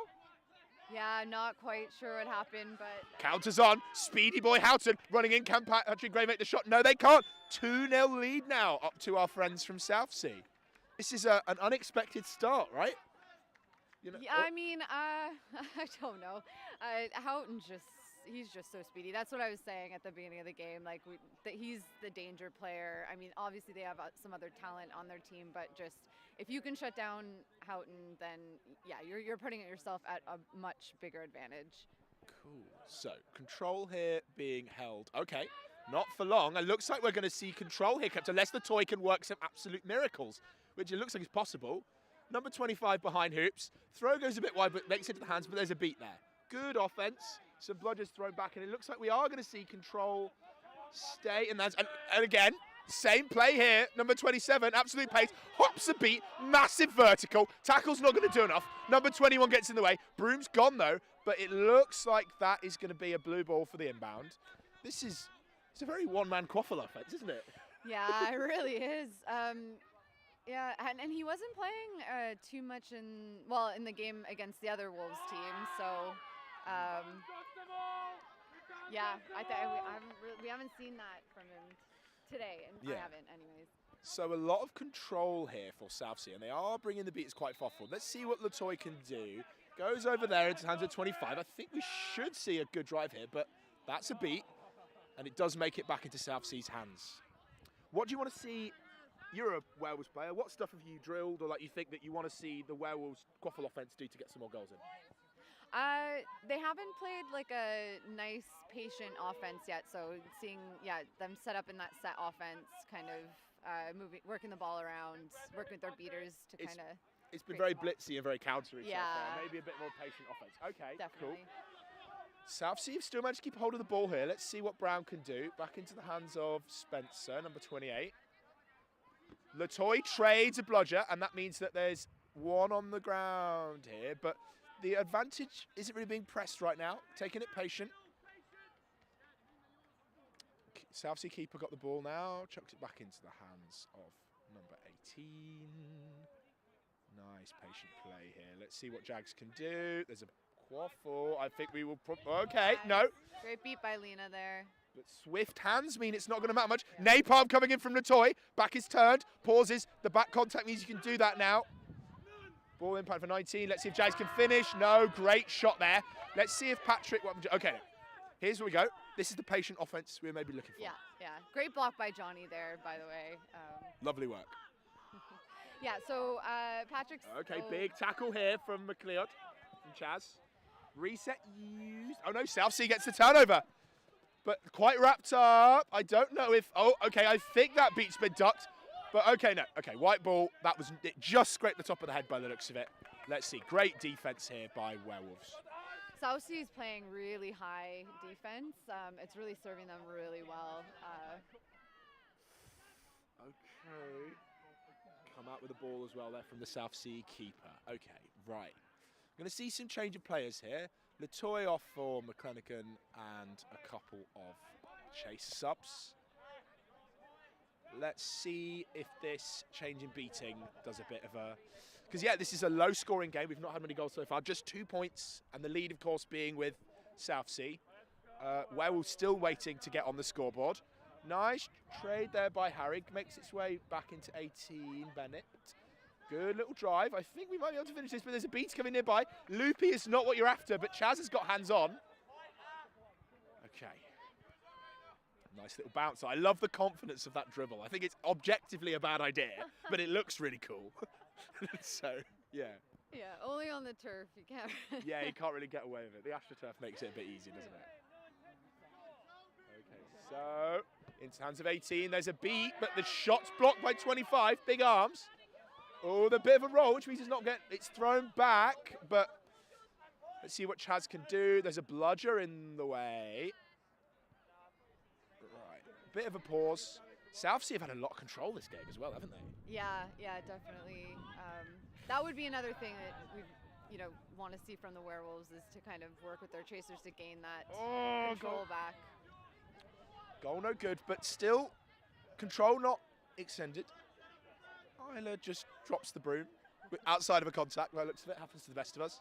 Yeah, I'm not quite sure what happened, but... Counters on. Speedy boy Houghton running in. Can Patrick Gray make the shot? No, they can't. 2-0 lead now up to our friends from Southsea. This is an unexpected start, right? Yeah, I mean, I don't know. Houghton he's just so speedy. That's what I was saying at the beginning of the game. Like, he's the danger player. I mean, obviously they have some other talent on their team, but just if you can shut down Houghton, then yeah, you're putting yourself at a much bigger advantage. Cool. So, control here being held. Okay, not for long. It looks like we're going to see control here kept unless the toy can work some absolute miracles, which it looks like is possible. Number 25 behind hoops. Throw goes a bit wide, but makes it to the hands, but there's a beat there. Good offense. Some bludgers thrown back, and it looks like we are going to see control stay. And again, same play here. Number 27, absolute pace. Hops a beat, massive vertical. Tackle's not going to do enough. Number 21 gets in the way. Broom's gone, though, but it looks like that is going to be a blue ball for the inbound. It's a very one-man quaffle offense, isn't it? Yeah, it really is. Yeah, and he wasn't playing too much in the game against the other Wolves team. So, yeah, we haven't seen that from him today, and yeah. I haven't, anyways. So a lot of control here for Southsea, and they are bringing the beats quite far forward. Let's see what Latoy can do. Goes over there into hands of 25. I think we should see a good drive here, but that's a beat, and it does make it back into Southsea's hands. What do you want to see you're a Werewolves player. What stuff have you drilled, or like you think that you want to see the Werewolves quaffle offense do to get some more goals in? They haven't played like a nice, patient offense yet. So seeing, them set up in that set offense, kind of working the ball around, working with their beaters to kind of. It's been very blitzy and very countery so Yeah. far. Maybe a bit more patient offense. Okay, Definitely. cool. Southsea have still managed to keep hold of the ball here. Let's see what Brown can do. Back into the hands of Spencer, number 28. Latoy trades a bludger, and that means that there's one on the ground here. But the advantage isn't really being pressed right now. Taking it patient. Southsea keeper got the ball now. Chucked it back into the hands of number 18. Nice patient play here. Let's see what Jags can do. There's a quaffle. I think we will... Okay, no. Great beat by Lena there. But swift hands mean it's not going to matter much. Napalm coming in from Latoy. Back is turned. Pauses. The back contact means you can do that now. Ball impact for 19. Let's see if Jags can finish. No, great shot there. Let's see if Patrick... Okay, here's where we go. This is the patient offense we may be looking for. Yeah. Great block by Johnny there, by the way. Lovely work. Yeah, so Patrick's... Okay, big tackle here from McLeod, from Chaz. Reset used. Oh no, Southsea gets the turnover. But quite wrapped up. I don't know if... Oh, okay, I think that beat's been ducked. But okay, no. Okay, white ball. That was... It just scraped the top of the head by the looks of it. Let's see. Great defense here by Werewolves. Southsea is playing really high defense. It's really serving them really well. Okay. Come out with the ball as well there from the Southsea keeper. Okay, right. I'm going to see some change of players here. Latoy off for McClanagan and a couple of Chase subs. Let's see if this change in beating does a bit of a... Because, yeah, this is a low-scoring game. We've not had many goals so far. Just 2 points, and the lead, of course, being with Southsea. Werewolves still waiting to get on the scoreboard. Nice trade there by Harrig. Makes its way back into 18, Bennett. Good little drive. I think we might be able to finish this, but there's a beat coming nearby. Loopy is not what you're after, but Chaz has got hands on. Okay. Nice little bounce. I love the confidence of that dribble. I think it's objectively a bad idea, but it looks really cool. So, yeah. Yeah, only on the turf. You can't... Yeah, you can't really get away with it. The AstroTurf makes it a bit easier, doesn't it? Okay, so into hands of 18. There's a beat, but the shot's blocked by 25. Big arms. Oh, the bit of a roll, which means it's thrown back, but let's see what Chaz can do. There's a bludger in the way. Right, bit of a pause. Southsea have had a lot of control this game as well, haven't they? Yeah, definitely. That would be another thing that we, want to see from the Werewolves is to kind of work with their chasers to gain that control back. Goal no good, but still control not extended. Isla just drops the broom outside of a contact. By the looks of it, happens to the best of us.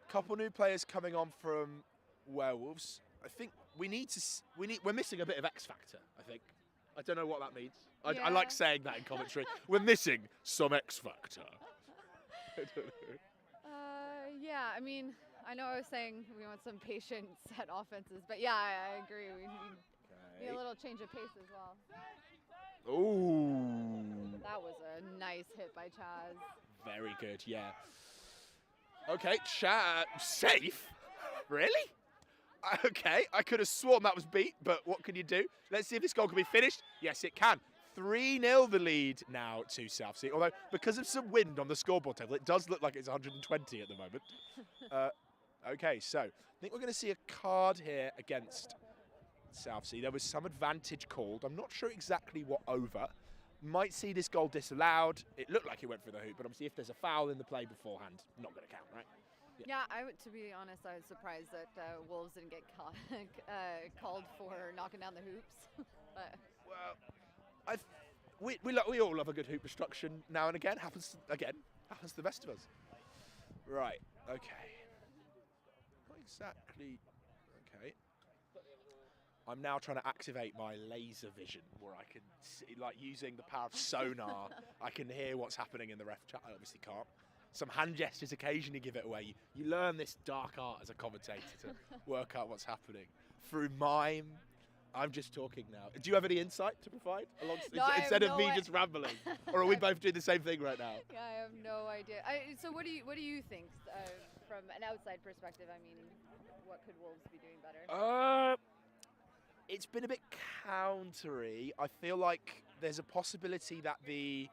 Couple new players coming on from Werewolves. I think we're missing a bit of X factor. I think. I don't know what that means. I like saying that in commentary. We're missing some X factor. I don't know. Yeah, I mean, I know I was saying we want some patient set offenses, but yeah, I agree. We need a little change of pace as well. Ooh. That was a nice hit by Chaz. Very good, yeah. Okay, Chaz, safe? Really? Okay, I could have sworn that was beat, but what can you do? Let's see if this goal can be finished. Yes, it can. 3-0 the lead now to Southsea, although because of some wind on the scoreboard table, it does look like it's 120 at the moment. Okay, so I think we're going to see a card here against Southsea. There was some advantage called. I'm not sure exactly what over. Might see this goal disallowed. It looked like it went for the hoop, but obviously if there's a foul in the play beforehand, not going to count, right? Yeah, to be honest, I was surprised that Wolves didn't get called for knocking down the hoops. But well, we all love a good hoop destruction now and again. Happens to the best of us. Right. Okay. Not exactly. Okay. I'm now trying to activate my laser vision, where I can see, like using the power of sonar, I can hear what's happening in the ref chat. I obviously can't. Some hand gestures occasionally give it away. You learn this dark art as a commentator to work out what's happening through mime I'm just talking now. Do you have any insight to provide No, I have instead of no me i- just rambling? Or are we both doing the same thing right now? Yeah, I have no idea. So what do you think from an outside perspective? I mean, what could Wolves be doing better? It's been a bit countery. I feel like there's a possibility that the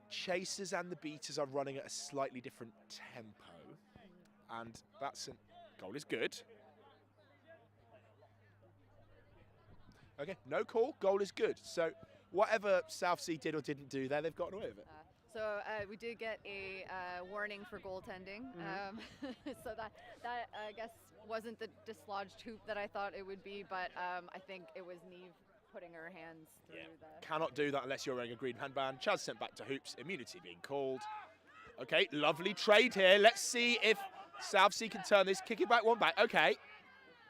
chasers and the beaters are running at a slightly different tempo. And that's a goal is good. Okay, no call, goal is good. So whatever Southsea did or didn't do there, they've gotten away with it. So we did get a warning for goaltending. So that I guess wasn't the dislodged hoop that I thought it would be, but I think it was Neve putting her hands through the... Cannot do that unless you're wearing a green handband. Chaz sent back to hoops, immunity being called. Okay, lovely trade here. Let's see if Southsea can turn this. Kick it back, one back. Okay,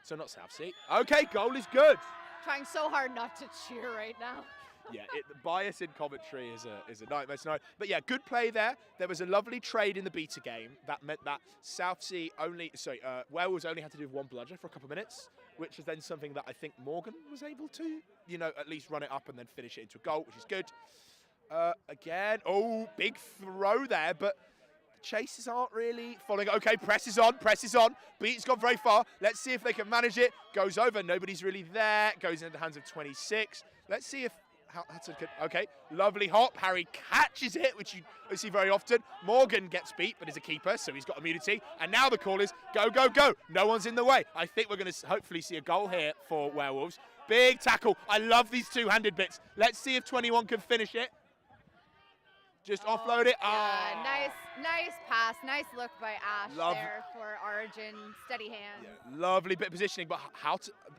so not Southsea. Okay, goal is good. Trying so hard not to cheer right now. Yeah, the bias in commentary is a nightmare scenario. But yeah, good play there. There was a lovely trade in the beta game that meant that Werewolves only had to do one bludger for a couple of minutes, which was then something that I think Morgan was able to, at least run it up and then finish it into a goal, which is good. Again, big throw there, but the chasers aren't really following. Okay, presses on. Beat's gone very far. Let's see if they can manage it. Goes over, nobody's really there. Goes into the hands of 26. Let's see if okay, lovely hop. Harry catches it, which you see very often. Morgan gets beat, but is a keeper, so he's got immunity. And now the call is go, go, go. No one's in the way. I think we're going to hopefully see a goal here for Werewolves. Big tackle. I love these two-handed bits. Let's see if 21 can finish it. Just offload it. Yeah, nice pass. Nice look by Ash there for Origin. Steady hand. Yeah, lovely bit of positioning, but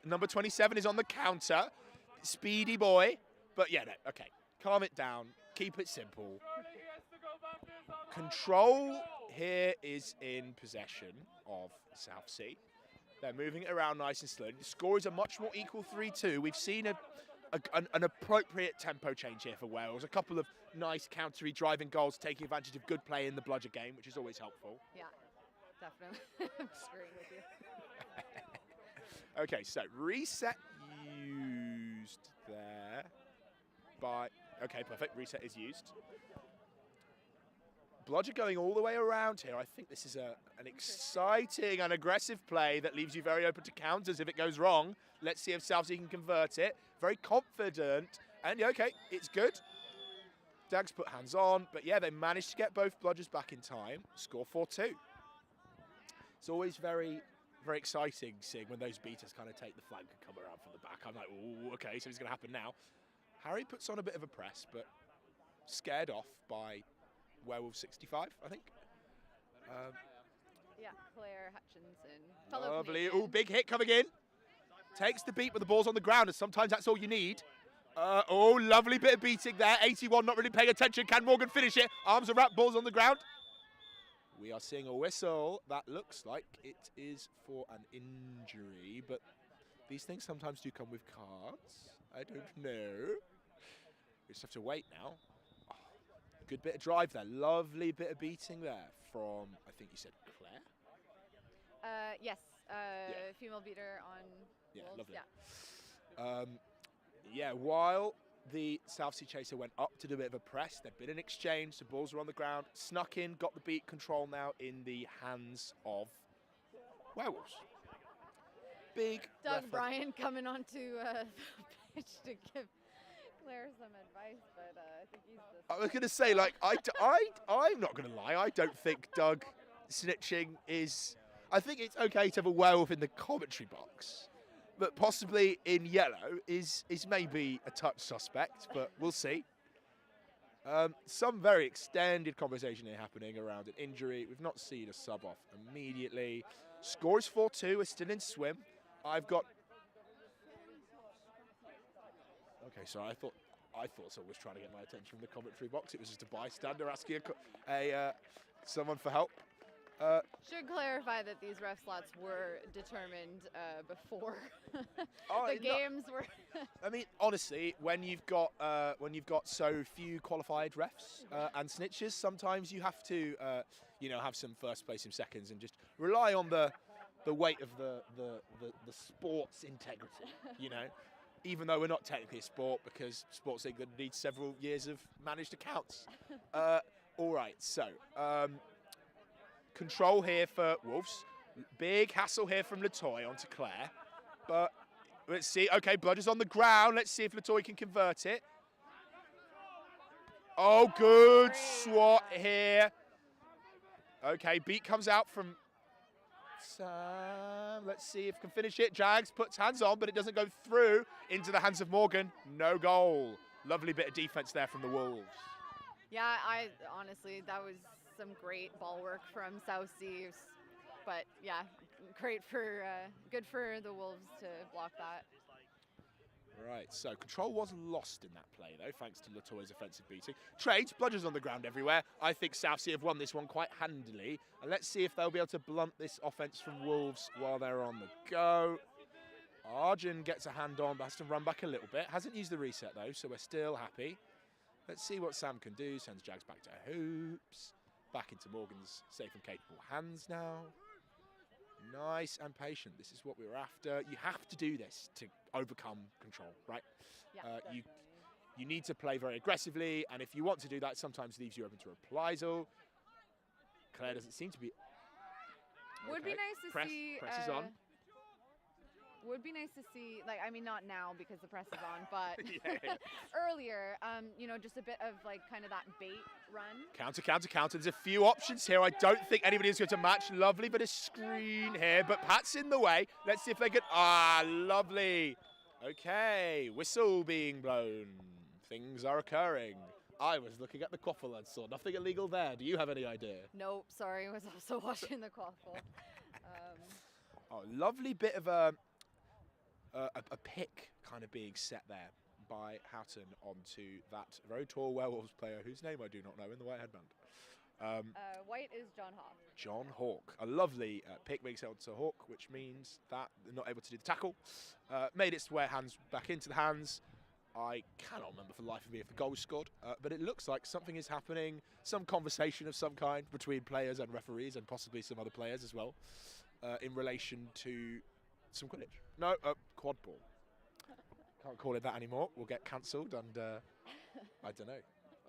number 27 is on the counter. Speedy boy. But yeah, no, okay. Calm it down. Keep it simple. Control here is in possession of Southsea. They're moving it around nice and slow. The score is a much more equal 3-2. We've seen an appropriate tempo change here for Wales. A couple of nice countery driving goals, taking advantage of good play in the bludger game, which is always helpful. Yeah, definitely. I'm agreeing with you. Okay, so reset used there. Okay, perfect. Reset is used. Bludger going all the way around here. I think this is an exciting and aggressive play that leaves you very open to counters if it goes wrong. Let's see if Southsea can convert it. Very confident. And yeah, okay, it's good. Dags put hands on. But yeah, they managed to get both bludgers back in time. Score 4-2. It's always very, very exciting seeing when those beaters kind of take the flank and come around from the back. I'm like, ooh, okay, so it's going to happen now. Harry puts on a bit of a press, but scared off by Werewolf 65, I think. Yeah, Claire Hutchinson. Lovely. Ooh, big hit coming in. Takes the beat, but the ball's on the ground, and sometimes that's all you need. Lovely bit of beating there. 81 not really paying attention. Can Morgan finish it? Arms are wrapped, ball's on the ground. We are seeing a whistle. That looks like it is for an injury, but these things sometimes do come with cards. I don't know. We just have to wait now. Oh, good bit of drive there. Lovely bit of beating there from, I think you said Claire? Yes. Female beater on Wolves. Lovely. Yeah, while the Southsea chaser went up to do a bit of a press, there'd been an exchange, the balls were on the ground, snuck in, got the beat control now in the hands of Werewolves. Big Doug Bryan coming onto the pitch to give Claire some advice, but I think he's just... I was going to say, like, I'm not going to lie, I don't think Doug snitching is... I think it's okay to have a werewolf in the commentary box, but possibly in yellow is maybe a touch suspect, but we'll see. Some very extended conversation here happening around an injury. We've not seen a sub off immediately. Score is 4-2, we're still in swim. I've got... Okay, so I thought someone was trying to get my attention from the commentary box. It was just a bystander asking someone for help. Should clarify that these ref slots were determined before the games were. I mean, honestly, when you've got so few qualified refs and snitches, sometimes you have to, have some first place, some seconds, and just rely on the weight of the sport's integrity. even though we're not technically a sport because Sports England needs several years of managed accounts. All right, so control here for Wolves. Big hassle here from Latoy onto Claire. But let's see. Okay, Bludger's on the ground. Let's see if Latoy can convert it. Oh, good swat here. Okay, beat comes out from Sam. Let's see if can finish it. Jags puts hands on, but it doesn't go through into the hands of Morgan. No goal. Lovely bit of defense there from the Wolves. Yeah, I honestly, that was some great ball work from Southsea. But yeah, great for, good for the Wolves to block that. Right, so control was lost in that play, though, thanks to Latoy's offensive beating. Trades, Bludgers on the ground everywhere. I think Southsea have won this one quite handily. And let's see if they'll be able to blunt this offence from Wolves while they're on the go. Arjun gets a hand on, but has to run back a little bit. Hasn't used the reset, though, so we're still happy. Let's see what Sam can do. Sends Jags back to hoops. Back into Morgan's safe and capable hands now. Nice and patient. This is what we were after. You have to do this to overcome control, right? Yeah, you need to play very aggressively, and if you want to do that, sometimes leaves you open to reprisal. Claire doesn't seem to be. Would be nice to see. Press is on. Would be nice to see, like, I mean, not now because the press is on, but Yeah. earlier, you know, just a bit of like kind of that bait run. Counter, counter, counter. There's a few options here. I don't think anybody is going to match. Lovely bit of screen here, but Pat's in the way. Let's see if they can. Ah, lovely. Okay, whistle being blown. Things are occurring. I was looking at the quaffle and saw nothing illegal there. Do you have any idea? Nope, sorry, I was also watching the quaffle. Oh, lovely bit of a pick kind of being set there by Houghton onto that very tall Werewolves player whose name I do not know in the white headband. White is John Hawk. John Hawk. A lovely pick being set onto Hawk, which means that they're not able to do the tackle. Made its way hands back into the hands. I cannot remember for the life of me if the goal was scored, but it looks like something is happening, some conversation of some kind between players and referees and possibly some other players as well in relation to some Quidditch. No, quad ball. Can't call it that anymore. We'll get cancelled, and I don't know.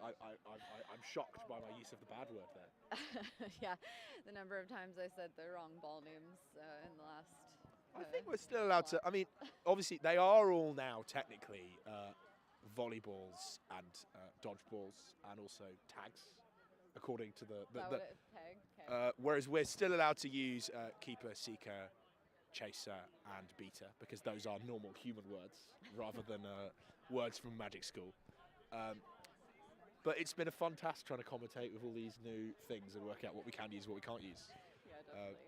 I'm shocked by my use of the bad word there. Yeah, the number of times I said the wrong ball names in the last. I think we're still allowed to. I mean, obviously they are all now technically volleyballs and dodgeballs and also tags, according to the whereas we're still allowed to use keeper, seeker, chaser and beater because those are normal human words rather than words from Magic School. But it's been a fun task trying to commentate with all these new things and work out what we can use and what we can't use. Yeah, definitely.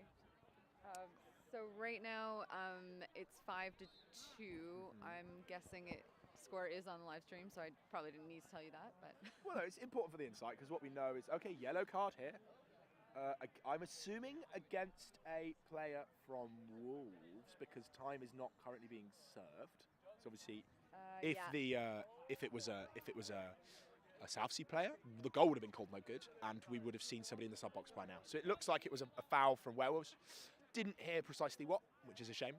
So right now it's 5-2. I'm guessing score is on the live stream, so I probably didn't need to tell you that. But well, no, it's important for the insight because what we know is okay, yellow card here. I'm assuming against a player from Wolves because time is not currently being served. So obviously, if it was a Southsea player, the goal would have been called no good, and we would have seen somebody in the sub box by now. So it looks like it was a foul from Werewolves. Didn't hear precisely what, which is a shame.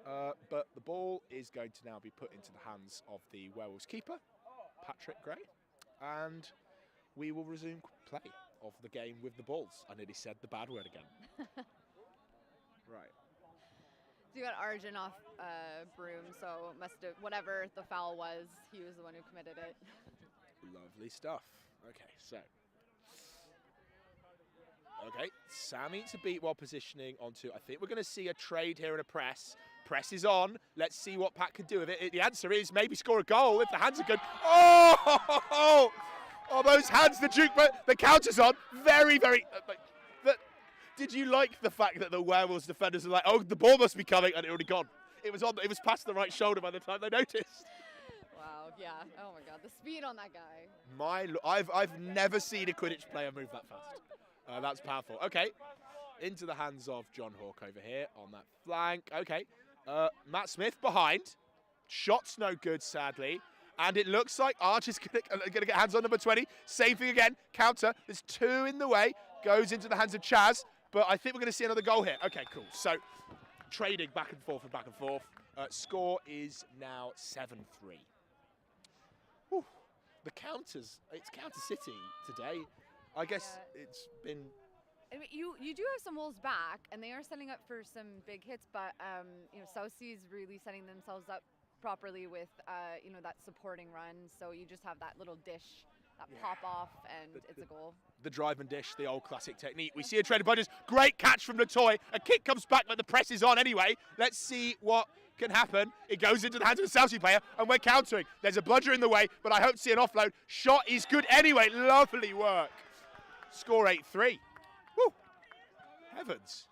But the ball is going to now be put into the hands of the Werewolves keeper, Patrick Gray, and we will resume play of the game with the balls. I nearly said the bad word again. Right. So you got Arjun off broom, so must have, whatever the foul was, he was the one who committed it. Lovely stuff. Okay, so. Okay, Sammy to beat while positioning onto, I think we're going to see a trade here and a press. Press is on. Let's see what Pat can do with it. The answer is maybe score a goal if the hands are good. Oh! Oh, those hands, the counter's on. Very, very. Did you like the fact that the Werewolves defenders are like, oh, the ball must be coming, and it already gone? It was on. It was past the right shoulder by the time they noticed. Wow. Yeah. Oh my God, the speed on that guy. I've never seen a Quidditch player move that fast. That's powerful. Okay, into the hands of John Hawk over here on that flank. Okay, Matt Smith behind. Shot's no good, sadly. And it looks like Arch is going to get hands on number 20. Same thing again. Counter. There's two in the way. Goes into the hands of Chaz. But I think we're going to see another goal here. Okay, cool. So trading back and forth and back and forth. Score is now 7-3. Whew. The counters, it's Counter City today. I guess it's been... I mean, you do have some Wolves back, and they are setting up for some big hits, but you know, Southsea is really setting themselves up properly with you know, that supporting run. So you just have that little dish, that pop off, and it's a goal. The drive and dish, the old classic technique. We see a trade of Budgers. Great catch from Latoy. A kick comes back, but the press is on anyway. Let's see what can happen. It goes into the hands of the Southsea player, and we're countering. There's a bludger in the way, but I hope to see an offload. Shot is good anyway. Lovely work. Score 8-3. Woo! Heavens.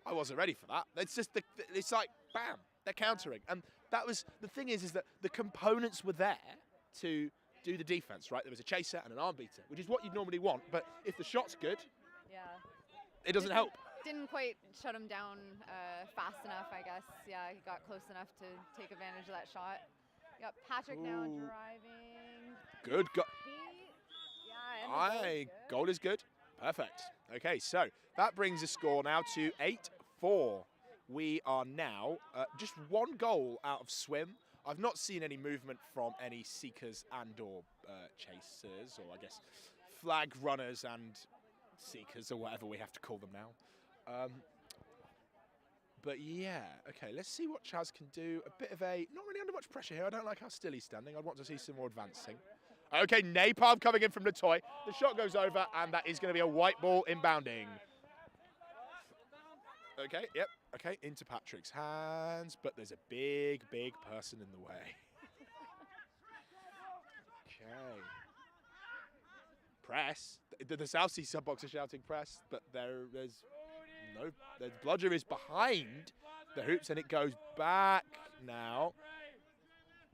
I wasn't ready for that. It's just, it's like, bam, they're countering. And that was, the thing is that the components were there to do the defense, right? There was a chaser and an arm beater, which is what you'd normally want, but if the shot's good, it doesn't help. Didn't quite shut him down fast enough, I guess. Yeah, he got close enough to take advantage of that shot. You got Patrick now driving. Good. Yeah, and Goal is good. Perfect. Okay, so that brings the score now to 8-4. We are now just one goal out of swim. I've not seen any movement from any seekers and or chasers, or I guess flag runners and seekers, or whatever we have to call them now. But yeah, okay, let's see what Chaz can do. A bit of a, not really under much pressure here. I don't like how still he's standing. I'd want to see some more advancing. Okay, Napalm coming in from Latoy. The shot goes over, and that is going to be a white ball inbounding. Okay, yep, okay, into Patrick's hands, but there's a big, big person in the way. Okay. Press. The Southsea sub-box are shouting press, but there's no, the bludger is behind the hoops, and it goes back now.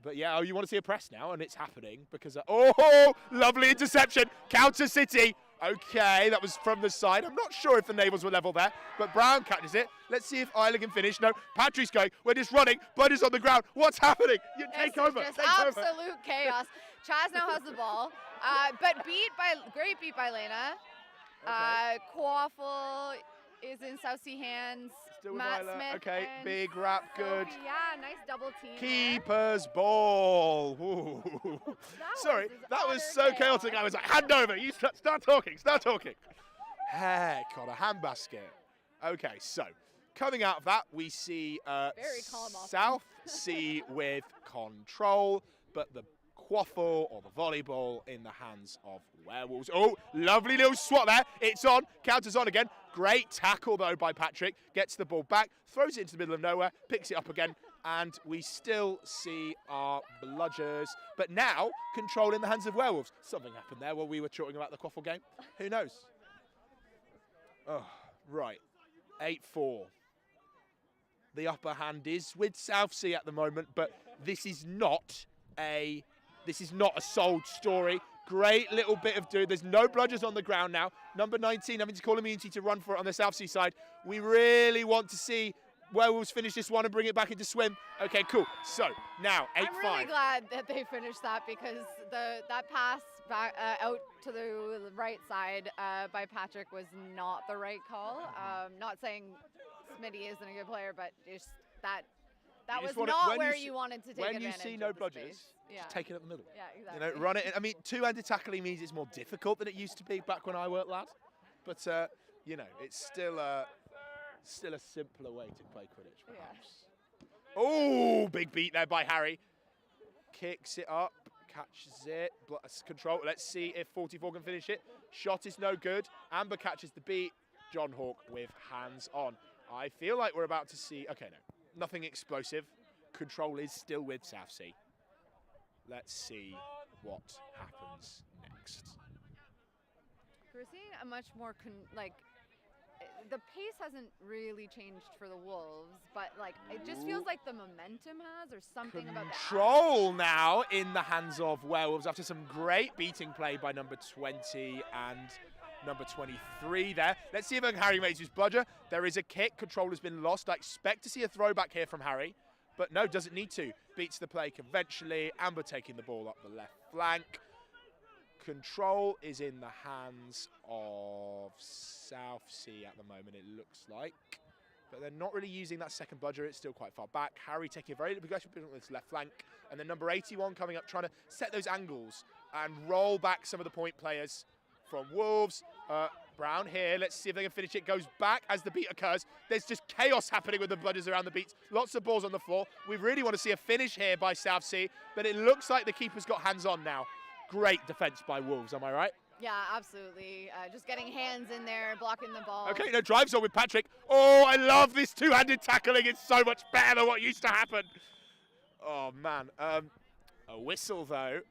But yeah, you want to see a press now, and it's happening because, oh, lovely interception, Counter City. Okay, that was from the side. I'm not sure if the navels were level there, but Brown catches it. Let's see if Isla can finish. No, Patrick's going. We're just running. Bud is on the ground. What's happening? You take over. Just absolute chaos. Chaz now has the ball, but great beat by Lena. Quaffle is in Southsea hands. Still with Matt Isla. Smith. Okay, big wrap, good. Yeah, nice double team. Keeper's ball. Ooh. Sorry, that was so chaotic. I was like, hand over. You start talking. Heck on a handbasket. Okay, so coming out of that, we see Southsea with control, but the quaffle or the volleyball in the hands of Werewolves. Oh, lovely little swat there. It's on. Counters on again. Great tackle, though, by Patrick. Gets the ball back, throws it into the middle of nowhere, picks it up again, and we still see our bludgers. But now, control in the hands of Werewolves. Something happened there while we were talking about the quaffle game. Who knows? Oh, right. 8-4. The upper hand is with Southsea at the moment, but this is not a sold story. Great little bit of do. There's no bludgers on the ground now. Number 19 having to call immunity to run for it on the Southsea side. We really want to see Werewolves finish this one and bring it back into swim. Okay, cool. So now 8-5. I'm really glad that they finished that because that pass back, out to the right side by Patrick was not the right call. Not saying Smitty isn't a good player, but just that was not where you wanted to take advantage. When you see no bludgers, just take it up the middle. Yeah, exactly. You know, run it. I mean, two-handed tackling means it's more difficult than it used to be back when I worked lad. But you know, it's still a simpler way to play Quidditch, perhaps. Yeah. Oh, big beat there by Harry. Kicks it up, catches it, control. Let's see if 44 can finish it. Shot is no good. Amber catches the beat. John Hawk with hands on. I feel like we're about to see. Okay, no. Nothing explosive. Control is still with Southsea. Let's see what happens next. We're seeing a much more the pace hasn't really changed for the Wolves, but it just feels like the momentum has, or something about that. Control now in the hands of Werewolves after some great beating play by number 20 and number 23 there. Let's see if Harry makes his bludger. There is a kick. Control has been lost. I expect to see a throwback here from Harry, but no, doesn't need to. Beats the play conventionally. Amber taking the ball up the left flank. Control is in the hands of Southsea at the moment, it looks like. but they're not really using that second bludger. It's still quite far back. Harry taking a very aggressive position with his left flank, and then number 81 coming up, trying to set those angles and roll back some of the point players from Wolves. Brown here, let's see if they can finish it. Goes back as the beat occurs. There's just chaos happening with the bludgers around the beats. Lots of balls on the floor. We really want to see a finish here by Southsea, but it looks like the keeper's got hands on now. Great defence by Wolves, am I right? Yeah, absolutely. Just getting hands in there, blocking the ball. Okay, no, drives on with Patrick. Oh, I love this two-handed tackling. It's so much better than what used to happen. Oh, man. A whistle, though.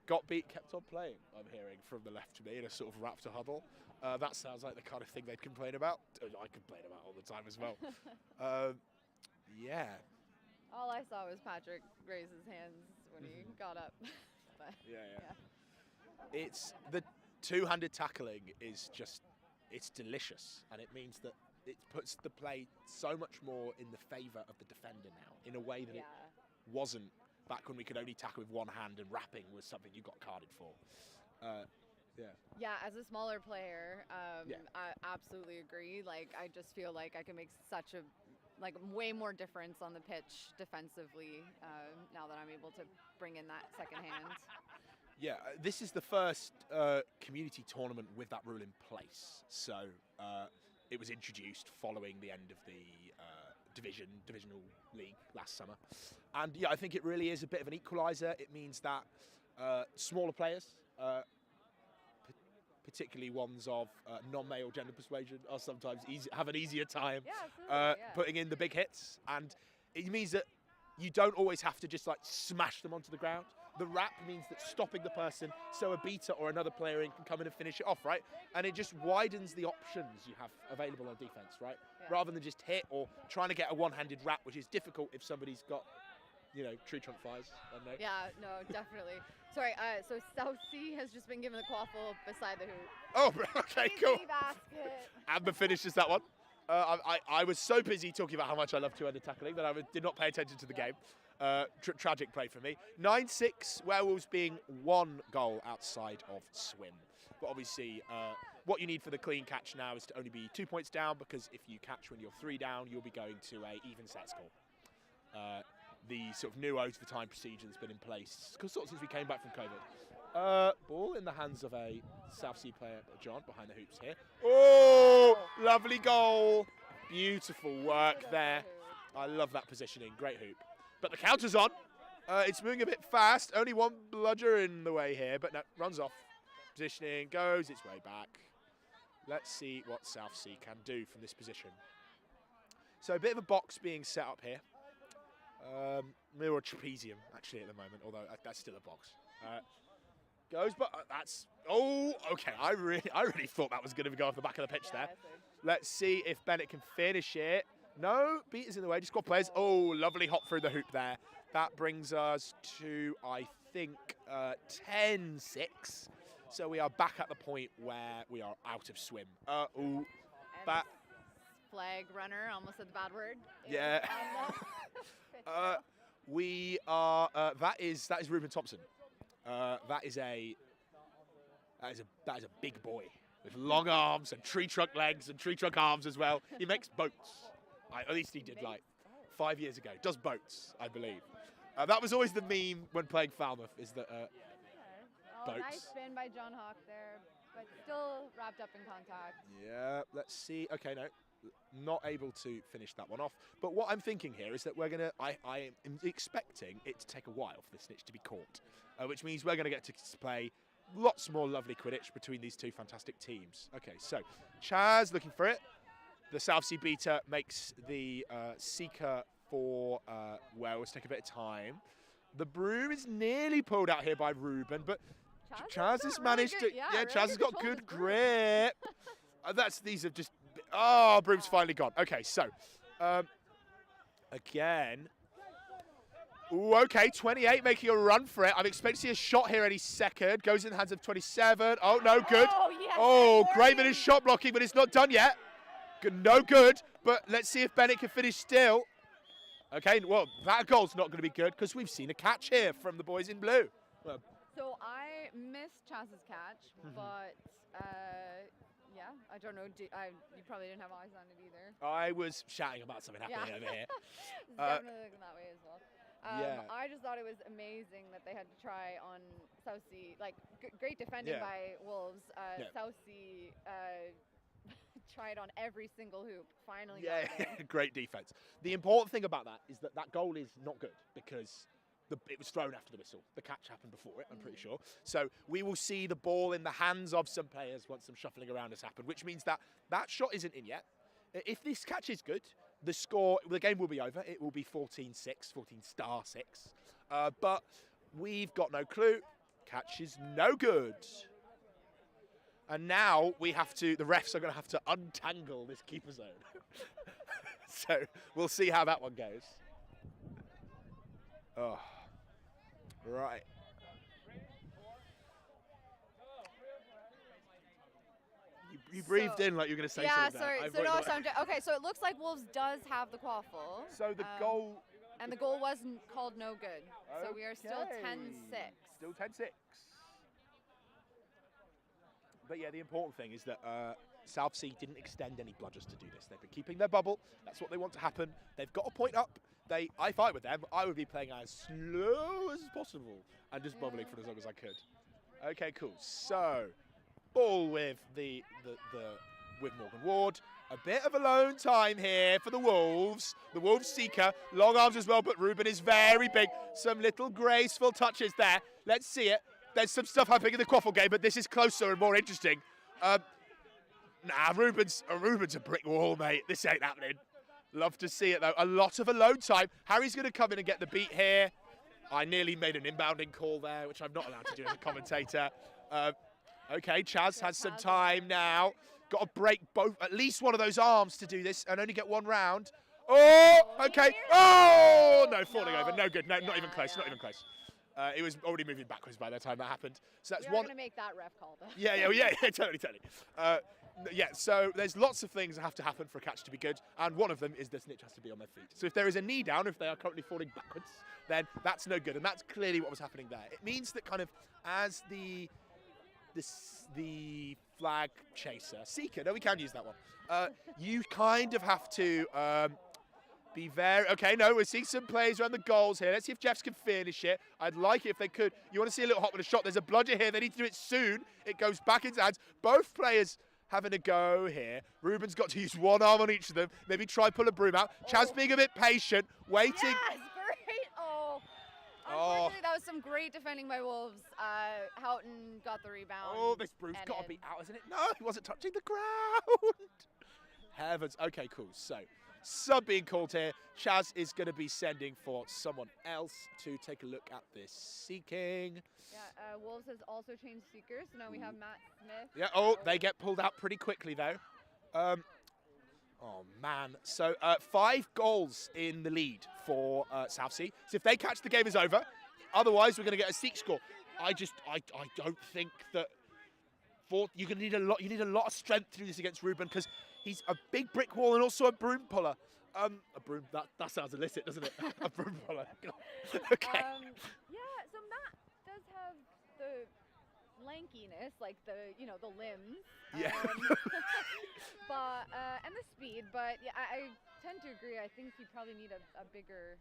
Got beat, kept on playing, I'm hearing from the left to me in a sort of Raptor huddle. That sounds like the kind of thing they'd complain about. I complain about all the time as well. Yeah. All I saw was Patrick raise his hands when he got up. But, yeah. It's the two-handed tackling is just, it's delicious, and it means that it puts the play so much more in the favour of the defender now, in a way that it wasn't back when we could only tackle with one hand and wrapping was something you got carded for. Yeah, as a smaller player, I absolutely agree. Like, I just feel like I can make such a way more difference on the pitch defensively now that I'm able to bring in that second hand. Yeah, this is the first community tournament with that rule in place. So it was introduced following the end of the divisional league last summer. And yeah, I think it really is a bit of an equaliser. It means that smaller players, particularly ones of non-male gender persuasion, are sometimes have an easier time putting in the big hits. And it means that you don't always have to just like smash them onto the ground. The wrap means that stopping the person so a beater or another player in can come in and finish it off, right? And it just widens the options you have available on defence, right? Rather than just hit or trying to get a one-handed wrap, which is difficult if somebody's got, you know, tree trunk flies. I don't know. Yeah, no, definitely. Sorry, so Southsea has just been given the quaffle beside the hoop. Oh, okay, cool. Basket. Amber finishes that one. I was so busy talking about how much I love two-handed tackling that I did not pay attention to the game. Tragic play for me. 9-6, Werewolves being 1 goal outside of swim. But obviously, what you need for the clean catch now is to only be 2 points down, because if you catch when you're 3 down, you'll be going to a even set score. The sort of new overtime procedure that's been in place sort of since we came back from COVID. Ball in the hands of a Southsea player, John, behind the hoops here. Oh, lovely goal. Beautiful work there. I love that positioning. Great hoop. But the counter's on. It's moving a bit fast. Only one bludger in the way here, but no, runs off. Positioning, goes its way back. Let's see what Southsea can do from this position. So a bit of a box being set up here. More trapezium, actually, at the moment, although that's still a box. Goes, but that's... Oh, okay. I really thought that was going to go off the back of the pitch there. Let's see if Bennett can finish it. No, beaters in the way, just squad players. Oh, lovely hop through the hoop there. That brings us to, I think, 10-6. So we are back at the point where we are out of swim. Flag runner, almost said the bad word. Yeah. We are, that is Ruben Thompson. That is a big boy with long arms and tree trunk legs and tree trunk arms as well. He makes boats. At least he did, like 5 years ago. Does boats, I believe. That was always the meme when playing Falmouth, is that boats. Nice spin by John Hawk there, but still wrapped up in contact. Yeah, let's see. Okay, no, not able to finish that one off. But what I'm thinking here is that we're going to, I am expecting it to take a while for this snitch to be caught, which means we're going to get to play lots more lovely Quidditch between these two fantastic teams. Okay, so Chaz looking for it. The Southsea beater makes the seeker for Wells take a bit of time. The broom is nearly pulled out here by Ruben, but Chaz has managed to... Yeah, Chaz has got good grip. These have just... Oh, broom's finally gone. Okay, so... again... Ooh, okay, 28 making a run for it. I'm expecting to see a shot here any second. Goes in the hands of 27. Oh, no, good. Oh, great bit of shot blocking, but it's not done yet. No good, but let's see if Bennett can finish still. Okay, well, that goal's not going to be good because we've seen a catch here from the boys in blue. So I missed Chaz's catch, but yeah, I don't know. You probably didn't have eyes on it either. I was shouting about something happening over here. It's definitely looking that way as well. Yeah. I just thought it was amazing that they had to try on Southsea. Like, great defending by Wolves. Southsea tried on every single hoop. Finally got it in. Great defense. The important thing about that is that goal is not good because it was thrown after the whistle. The catch happened before it, I'm pretty sure. So we will see the ball in the hands of some players once some shuffling around has happened, which means that shot isn't in yet. If this catch is good, the game will be over. It will be 14-6, 14-6. But we've got no clue. Catch is no good. And now the refs are going to have to untangle this keeper zone. So we'll see how that one goes. Oh, right. You breathed in like you were going to say something. Yeah, sorry. Okay, so it looks like Wolves does have the quaffle. So the goal... And the goal wasn't called no good. So we are still 10-6. Still 10-6. But yeah, the important thing is that Southsea didn't extend any bludgers to do this. They've been keeping their bubble. That's what they want to happen. They've got a point up. I fight with them. I would be playing as slow as possible and just bubbling for as long as I could. Okay, cool. So, ball with with Morgan Ward. A bit of alone time here for the Wolves. The Wolves seeker, long arms as well, but Ruben is very big. Some little graceful touches there. Let's see it. There's some stuff happening in the quaffle game, but this is closer and more interesting. Ruben's a brick wall, mate. This ain't happening. Love to see it, though. A lot of alone time. Harry's going to come in and get the beat here. I nearly made an inbounding call there, which I'm not allowed to do as a commentator. Okay, Chaz has some time now. Got to break at least one of those arms to do this and only get one round. Oh, okay. Oh, no, falling over. No good. No, not even close. Not even close. It was already moving backwards by the time that happened. So that's You're one. Going to make that ref call, though. Yeah, totally. So there's lots of things that have to happen for a catch to be good, and one of them is the snitch has to be on their feet. So if there is a knee down, if they are currently falling backwards, then that's no good, and that's clearly what was happening there. It means that kind of as the flag chaser, seeker, no, we can use that one. You kind of have to be very... Okay, no, we're seeing some plays around the goals here. Let's see if Jeffs can finish it. I'd like it if they could. You want to see a little hop with a shot. There's a bludger here. They need to do it soon. It goes back into hands. Both players having a go here. Ruben's got to use one arm on each of them. Maybe try pull a broom out. Chaz being a bit patient, waiting. Yes, great. Unfortunately, that was some great defending by Wolves. Houghton got the rebound. Oh, this broom's got to be out, isn't it? No, he wasn't touching the ground. Heavens. Okay, cool. So, sub being called here. Chaz is going to be sending for someone else to take a look at this seeking. Yeah, Wolves has also changed seekers. So now we have Matt Smith. Yeah, they get pulled out pretty quickly, though. Oh, man. So, 5 goals in the lead for Southsea. So if they catch, the game is over. Otherwise, we're going to get a seek score. I don't think that... You're going to need a lot. You need a lot of strength to do this against Ruben because he's a big brick wall and also a broom puller. A broom, that sounds illicit, doesn't it? A broom puller. Okay. Yeah, so Matt does have the lankiness, like the limbs. Yeah. But and the speed, but yeah, I tend to agree. I think you probably need a bigger,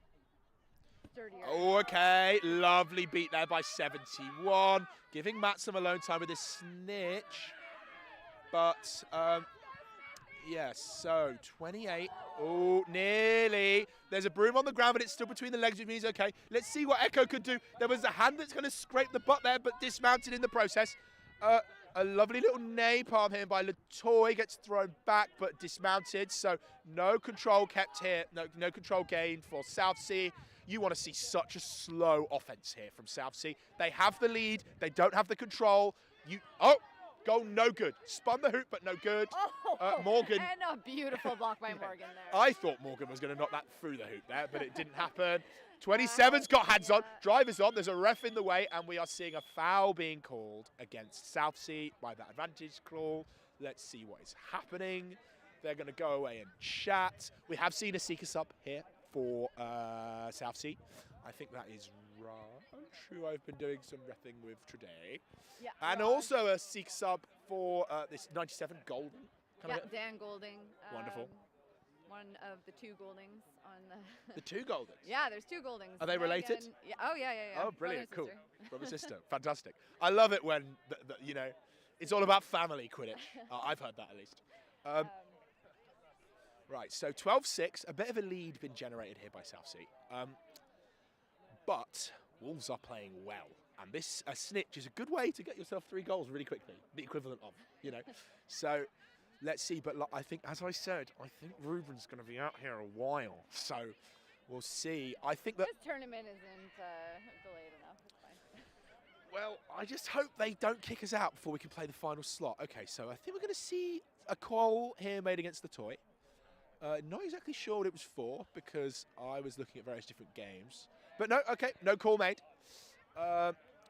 sturdier. Oh, okay. Lovely beat there by 71. Giving Matt some alone time with his snitch. But yes, so 28. Oh, nearly. There's a broom on the ground, but it's still between the legs, which means okay. Let's see what Echo could do. There was a hand that's going to scrape the butt there, but dismounted in the process. A lovely little napalm here by Latoy gets thrown back, but dismounted. So no control kept here. No control gained for Southsea. You want to see such a slow offense here from Southsea. They have the lead. They don't have the control. Goal no good. Spun the hoop, but no good. Morgan. And a beautiful block by Morgan there. I thought Morgan was going to knock that through the hoop there, but it didn't happen. 27's got hands on. Drivers on. There's a ref in the way, and we are seeing a foul being called against Southsea by that advantage claw. Let's see what is happening. They're going to go away and chat. We have seen a seeker sub here for Southsea. I think that is Raj, who I've been doing some reffing with today. Yeah, and Raj. also a seeker sub for this 97 Golden. Yeah, Dan Golding. Wonderful. One of the 2 Goldings on the. The 2 Goldings? Yeah, there's 2 Goldings. Are they Meg related? and- yeah. Oh yeah. Oh, brilliant! Brother Cool. and sister. Brother sister. Fantastic. I love it when you know, it's all about family Quidditch. I've heard that at least. Right. So 12-6. A bit of a lead been generated here by Southsea. But Wolves are playing well, and this snitch is a good way to get yourself 3 goals really quickly. The equivalent of, you know. So. Let's see, but I think, as I said, I think Ruben's going to be out here a while. So we'll see. I think that. This tournament isn't delayed enough. It's fine. Well, I just hope they don't kick us out before we can play the final slot. Okay, so I think we're going to see a call here made against the toy. Not exactly sure what it was for because I was looking at various different games. But no, okay, no call made.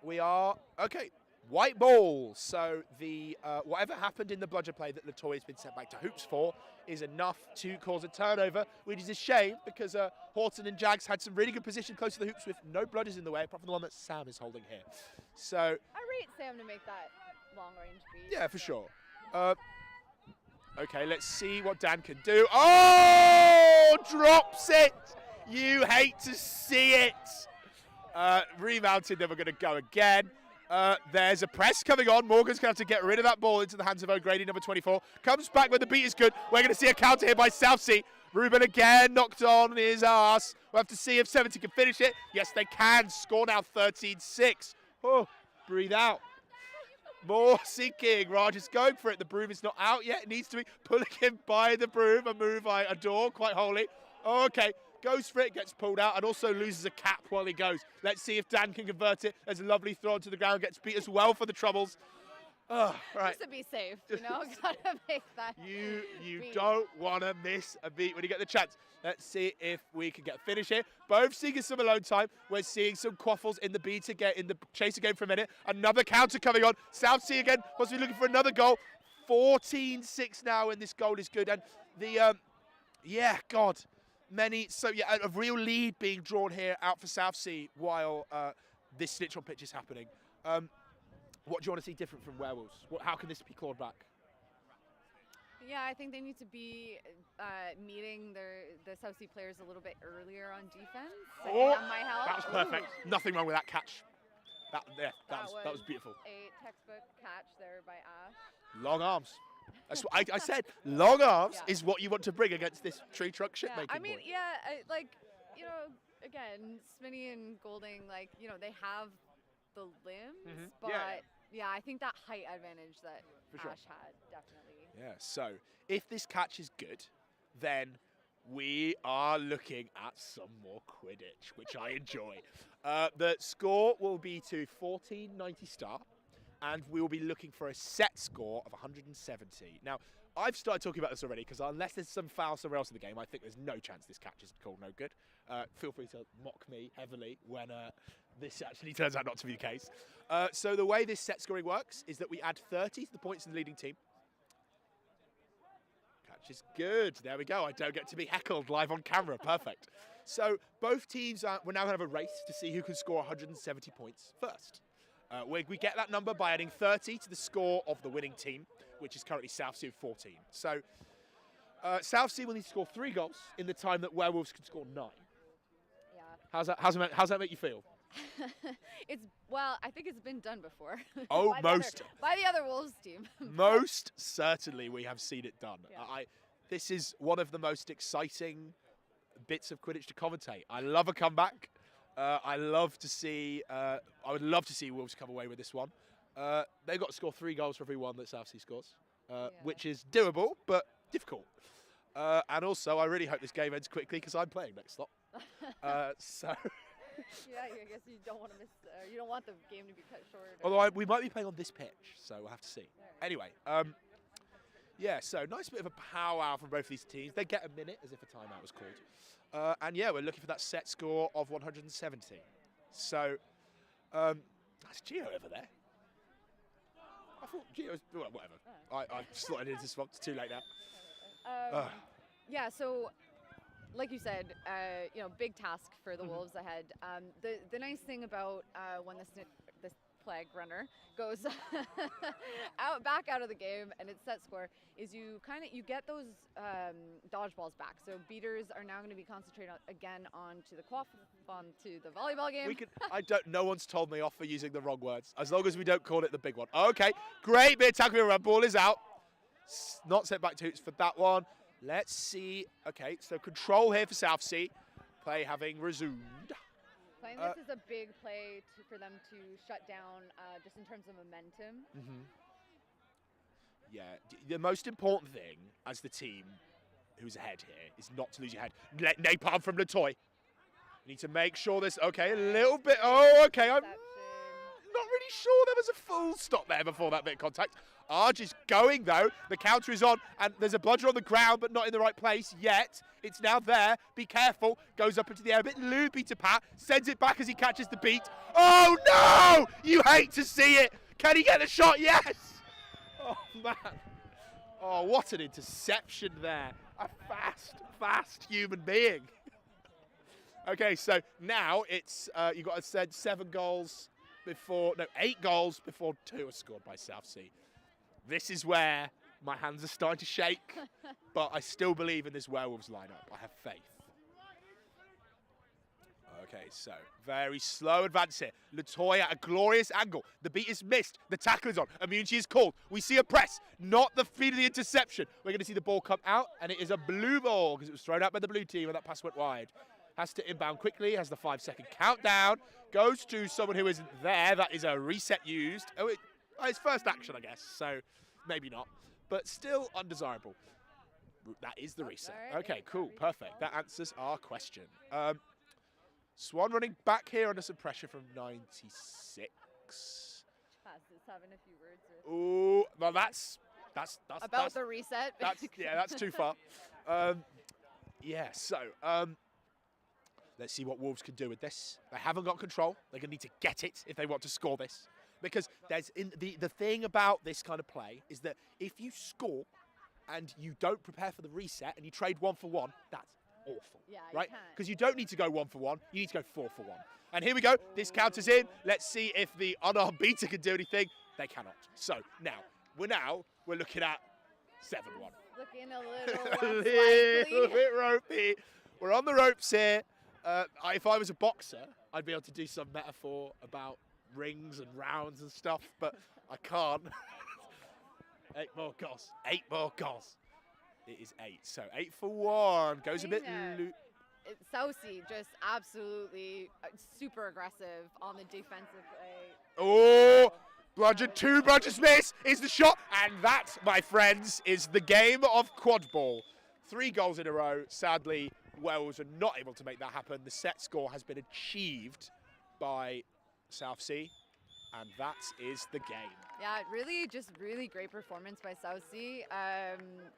We are, okay. White ball. So the whatever happened in the bludger play that Latoy has been sent back to hoops for is enough to cause a turnover, which is a shame because Horton and Jags had some really good position close to the hoops with no blooders in the way, apart from the one that Sam is holding here. So I rate Sam to make that long range beat. yeah, for sure. Okay, let's see what Dan can do. Oh, drops it. You hate to see it. Remounted, then we're going to go again. There's a press coming on. Morgan's going to have to get rid of that ball into the hands of O'Grady, number 24. Comes back when the beat is good. We're going to see a counter here by Southsea. Ruben again knocked on his ass. We'll have to see if 70 can finish it. Yes, they can. Score now 13-6. Oh, breathe out. More seeking. Raj is going for it. The broom is not out yet. It needs to be pulling him by the broom. A move I adore quite wholly. Oh, okay. Goes for it, gets pulled out, and also loses a cap while he goes. Let's see if Dan can convert it. There's a lovely throw to the ground, gets beat as well for the troubles. Oh, right. Just to be safe, you know, gotta make that. You beat. don't want to miss a beat when you get the chance. Let's see if we can get a finish here. Both seeing some alone time. We're seeing some quaffles in the beat again, in the chase again for a minute. Another counter coming on. Southsea again, possibly looking for another goal. 14-6 now, and this goal is good. And the, yeah, God. A real lead being drawn here out for Southsea while this snitch on pitch is happening. What do you want to see different from Werewolves? How can this be clawed back? Yeah, I think they need to be meeting the Southsea players a little bit earlier on defense. That might help. That was perfect. Nothing wrong with that catch. That was beautiful. A textbook catch there by Ash. Long arms. That's what I said. Long arms is what you want to bring against this tree trunk ship making. I mean, boy. you know, again, Smitty and Golding, they have the limbs, but I think that height advantage that Ash had, definitely. Yeah, so if this catch is good, then we are looking at some more Quidditch, which I enjoy. The score will be to 1490 star. And we will be looking for a set score of 170. Now, I've started talking about this already because unless there's some foul somewhere else in the game, I think there's no chance this catch is called no good. Feel free to mock me heavily when this actually turns out not to be the case. So the way this set scoring works is that we add 30 to the points of the leading team. Catch is good. There we go. I don't get to be heckled live on camera. Perfect. So both teams, we're now going to have a race to see who can score 170 points first. We get that number by adding 30 to the score of the winning team, which is currently Southsea with 14. So Southsea will need to score 3 goals in the time that Werewolves can score 9. Yeah. How's that make you feel? I think it's been done before. Oh, by the other Wolves team. Most certainly we have seen it done. Yeah. This is one of the most exciting bits of Quidditch to commentate. I love a comeback. I would love to see Wolves come away with this one. They've got to score 3 goals for every one that Southsea scores, which is doable but difficult. And also, I really hope this game ends quickly because I'm playing next slot. So. Yeah, I guess you don't want to miss. You don't want the game to be cut short. Although we might be playing on this pitch, so we'll have to see. Anyway, so nice bit of a powwow from both these teams. They get a minute as if a timeout was called. And yeah, we're looking for that set score of 170. So, that's Gio over there. I thought Gio was, well, whatever. I slotted into this one. It's too late now. Yeah, so like you said, big task for the Wolves ahead. The nice thing about when the plague runner goes back out of the game, and it's set score. Is you get those dodgeballs back. So beaters are now going to be concentrating again onto the volleyball game. No one's told me off for using the wrong words. As long as we don't call it the big one. Okay, great bit of tackling around. Ball is out. Not sent back to Hoots for that one. Let's see. Okay, so control here for Southsea. Play having resumed. Playing this is a big play for them to shut down, just in terms of momentum. Yeah, the most important thing as the team who's ahead here is not to lose your head. Napalm from Latoy. You need to make sure this. Okay, a little bit. Oh, okay. I'm not really sure there was a full stop there before that bit of contact. Arge is going, though. The counter is on, and there's a bludger on the ground, but not in the right place yet. It's now there. Be careful. Goes up into the air. A bit loopy to Pat. Sends it back as he catches the beat. Oh, no! You hate to see it. Can he get the shot? Yes! Oh, man. Oh, what an interception there. A fast human being. Okay, so now it's, you've got to send 8 goals before 2 are scored by Southsea. This is where my hands are starting to shake, but I still believe in this Werewolves lineup. I have faith. Okay, so very slow advance here. Latoya at a glorious angle. The beat is missed. The tackle is on. Immunity is called. We see a press, not the feed of the interception. We're going to see the ball come out, and it is a blue ball because it was thrown out by the blue team and that pass went wide. Has to inbound quickly, has the 5-second countdown. Goes to someone who isn't there. That is a reset used. Oh, it's first action, I guess, so maybe not. But still undesirable. That is the reset. Okay, cool, perfect. That answers our question. Swan running back here under some pressure from 96. Paz is having a few words with. Ooh, well that's about the reset. That's too far. Let's see what Wolves can do with this. They haven't got control. They're going to need to get it if they want to score this. Because the thing about this kind of play is that if you score and you don't prepare for the reset and you trade 1 for 1, that's awful, right? Because you don't need to go 1 for 1. You need to go 4 for 1. And here we go. This counters in. Let's see if the unarmed beater can do anything. They cannot. So now we're looking at 7-1. Looking a a little little bit ropey. We're on the ropes here. If I was a boxer, I'd be able to do some metaphor about rings and rounds and stuff, but I can't. 8 more goals. 8 more goals. It is 8. So 8 for 1. Goes a bit loose. Southsea just absolutely super aggressive on the defensive play. Oh, bludger 2, bludgers miss is the shot. And that, my friends, is the game of quadball. 3 goals in a row. Sadly, Welsh are not able to make that happen. The set score has been achieved by Southsea, and that is the game. Yeah, really great performance by Southsea.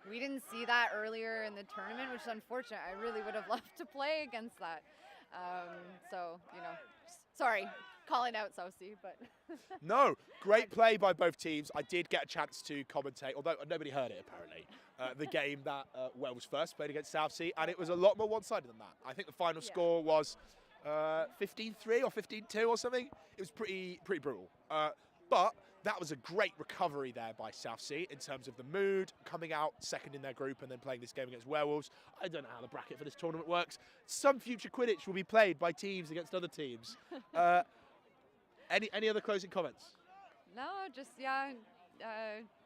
We didn't see that earlier in the tournament, which is unfortunate. I really would have loved to play against that. So, sorry, calling out Southsea, but... No, great play by both teams. I did get a chance to commentate, although nobody heard it apparently, the game that Welsh first played against Southsea, and it was a lot more one-sided than that. I think the final score was 15-3 or 15-2 or something. It was pretty brutal. But that was a great recovery there by Southsea in terms of the mood, coming out second in their group and then playing this game against Werewolves. I don't know how the bracket for this tournament works. Some future Quidditch will be played by teams against other teams. Any other closing comments? No, just,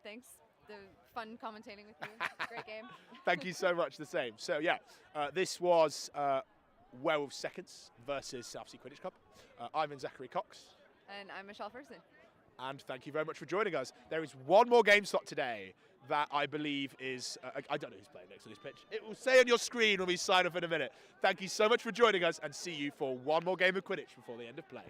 thanks. The fun commentating with you. Great game. Thank you so much, the same. So, this was Werewolves Seconds versus Southsea Quidditch Cup. I'm Zachary Cox. And I'm Michelle Ferguson. And thank you very much for joining us. There is one more game slot today that I believe is, I don't know who's playing next on this pitch. It will say on your screen when we sign off in a minute. Thank you so much for joining us, and see you for one more game of Quidditch before the end of play.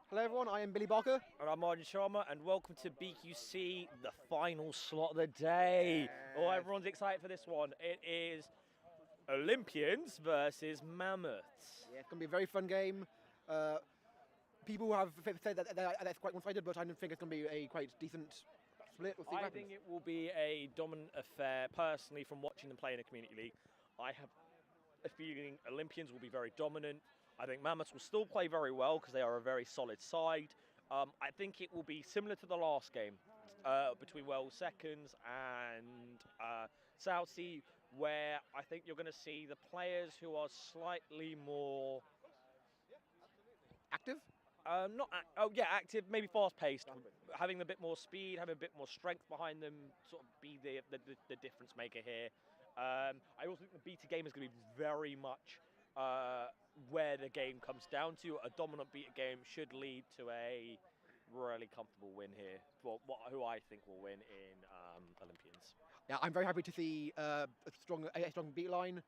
Hello everyone, I am Billy Barker. And I'm Martin Sharma, and welcome to BQC, the final slot of the day. Oh, everyone's excited for this one. It is Olympians versus Mammoths. Yeah, it's going to be a very fun game. People have said that that's quite one-sided, but I don't think it's going to be a quite decent split. We'll see what I happens. think it will be a dominant affair. Personally, from watching them play in a community league, I have a feeling Olympians will be very dominant. I think Mammoths will still play very well because they are a very solid side. I think it will be similar to the last game between Welsh seconds and Southsea, where I think you're going to see the players who are slightly more active. Active, maybe fast-paced, having a bit more speed, having a bit more strength behind them, sort of be the difference maker here. I also think the beta game is going to be very much where the game comes down to. A dominant beta game should lead to a really comfortable win here for who I think will win in Olympians. Yeah, I'm very happy to see a strong beat line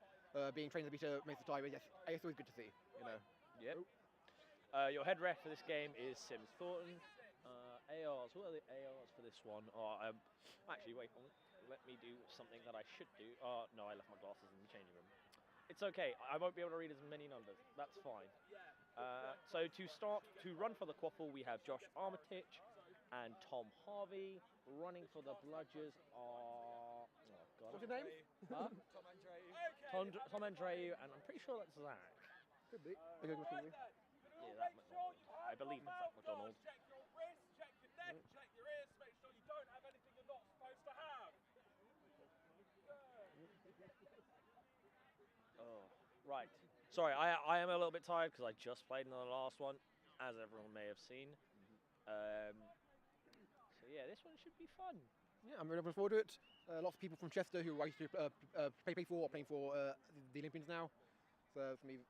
being trained in the beta most of the time. Yes, it's always good to see. You know. Yep. Your head ref for this game is Sims Thornton. ARs, what are the ARs for this one? Actually, wait, let me do something that I should do. No, I left my glasses in the changing room. It's okay, I won't be able to read as many numbers, that's fine. So to run for the quaffle, we have Josh Armitage and Tom Harvey. Running for the bludgers are... Oh God. What's your name? Huh? Tom Andreu, and I'm pretty sure that's Zach. Could be. Okay, could be. Yeah, Zach McDonald. I believe it's Zach McDonald. Check your wrist, check your neck, check your ears, make sure you don't have anything you're not supposed to have. Oh, right. Sorry, I am a little bit tired because I just played in the last one, as everyone may have seen. So yeah, this one should be fun. Yeah, I'm really looking forward to it. Lots of people from Chester who I used to play for, are playing for the Olympians now. So for me.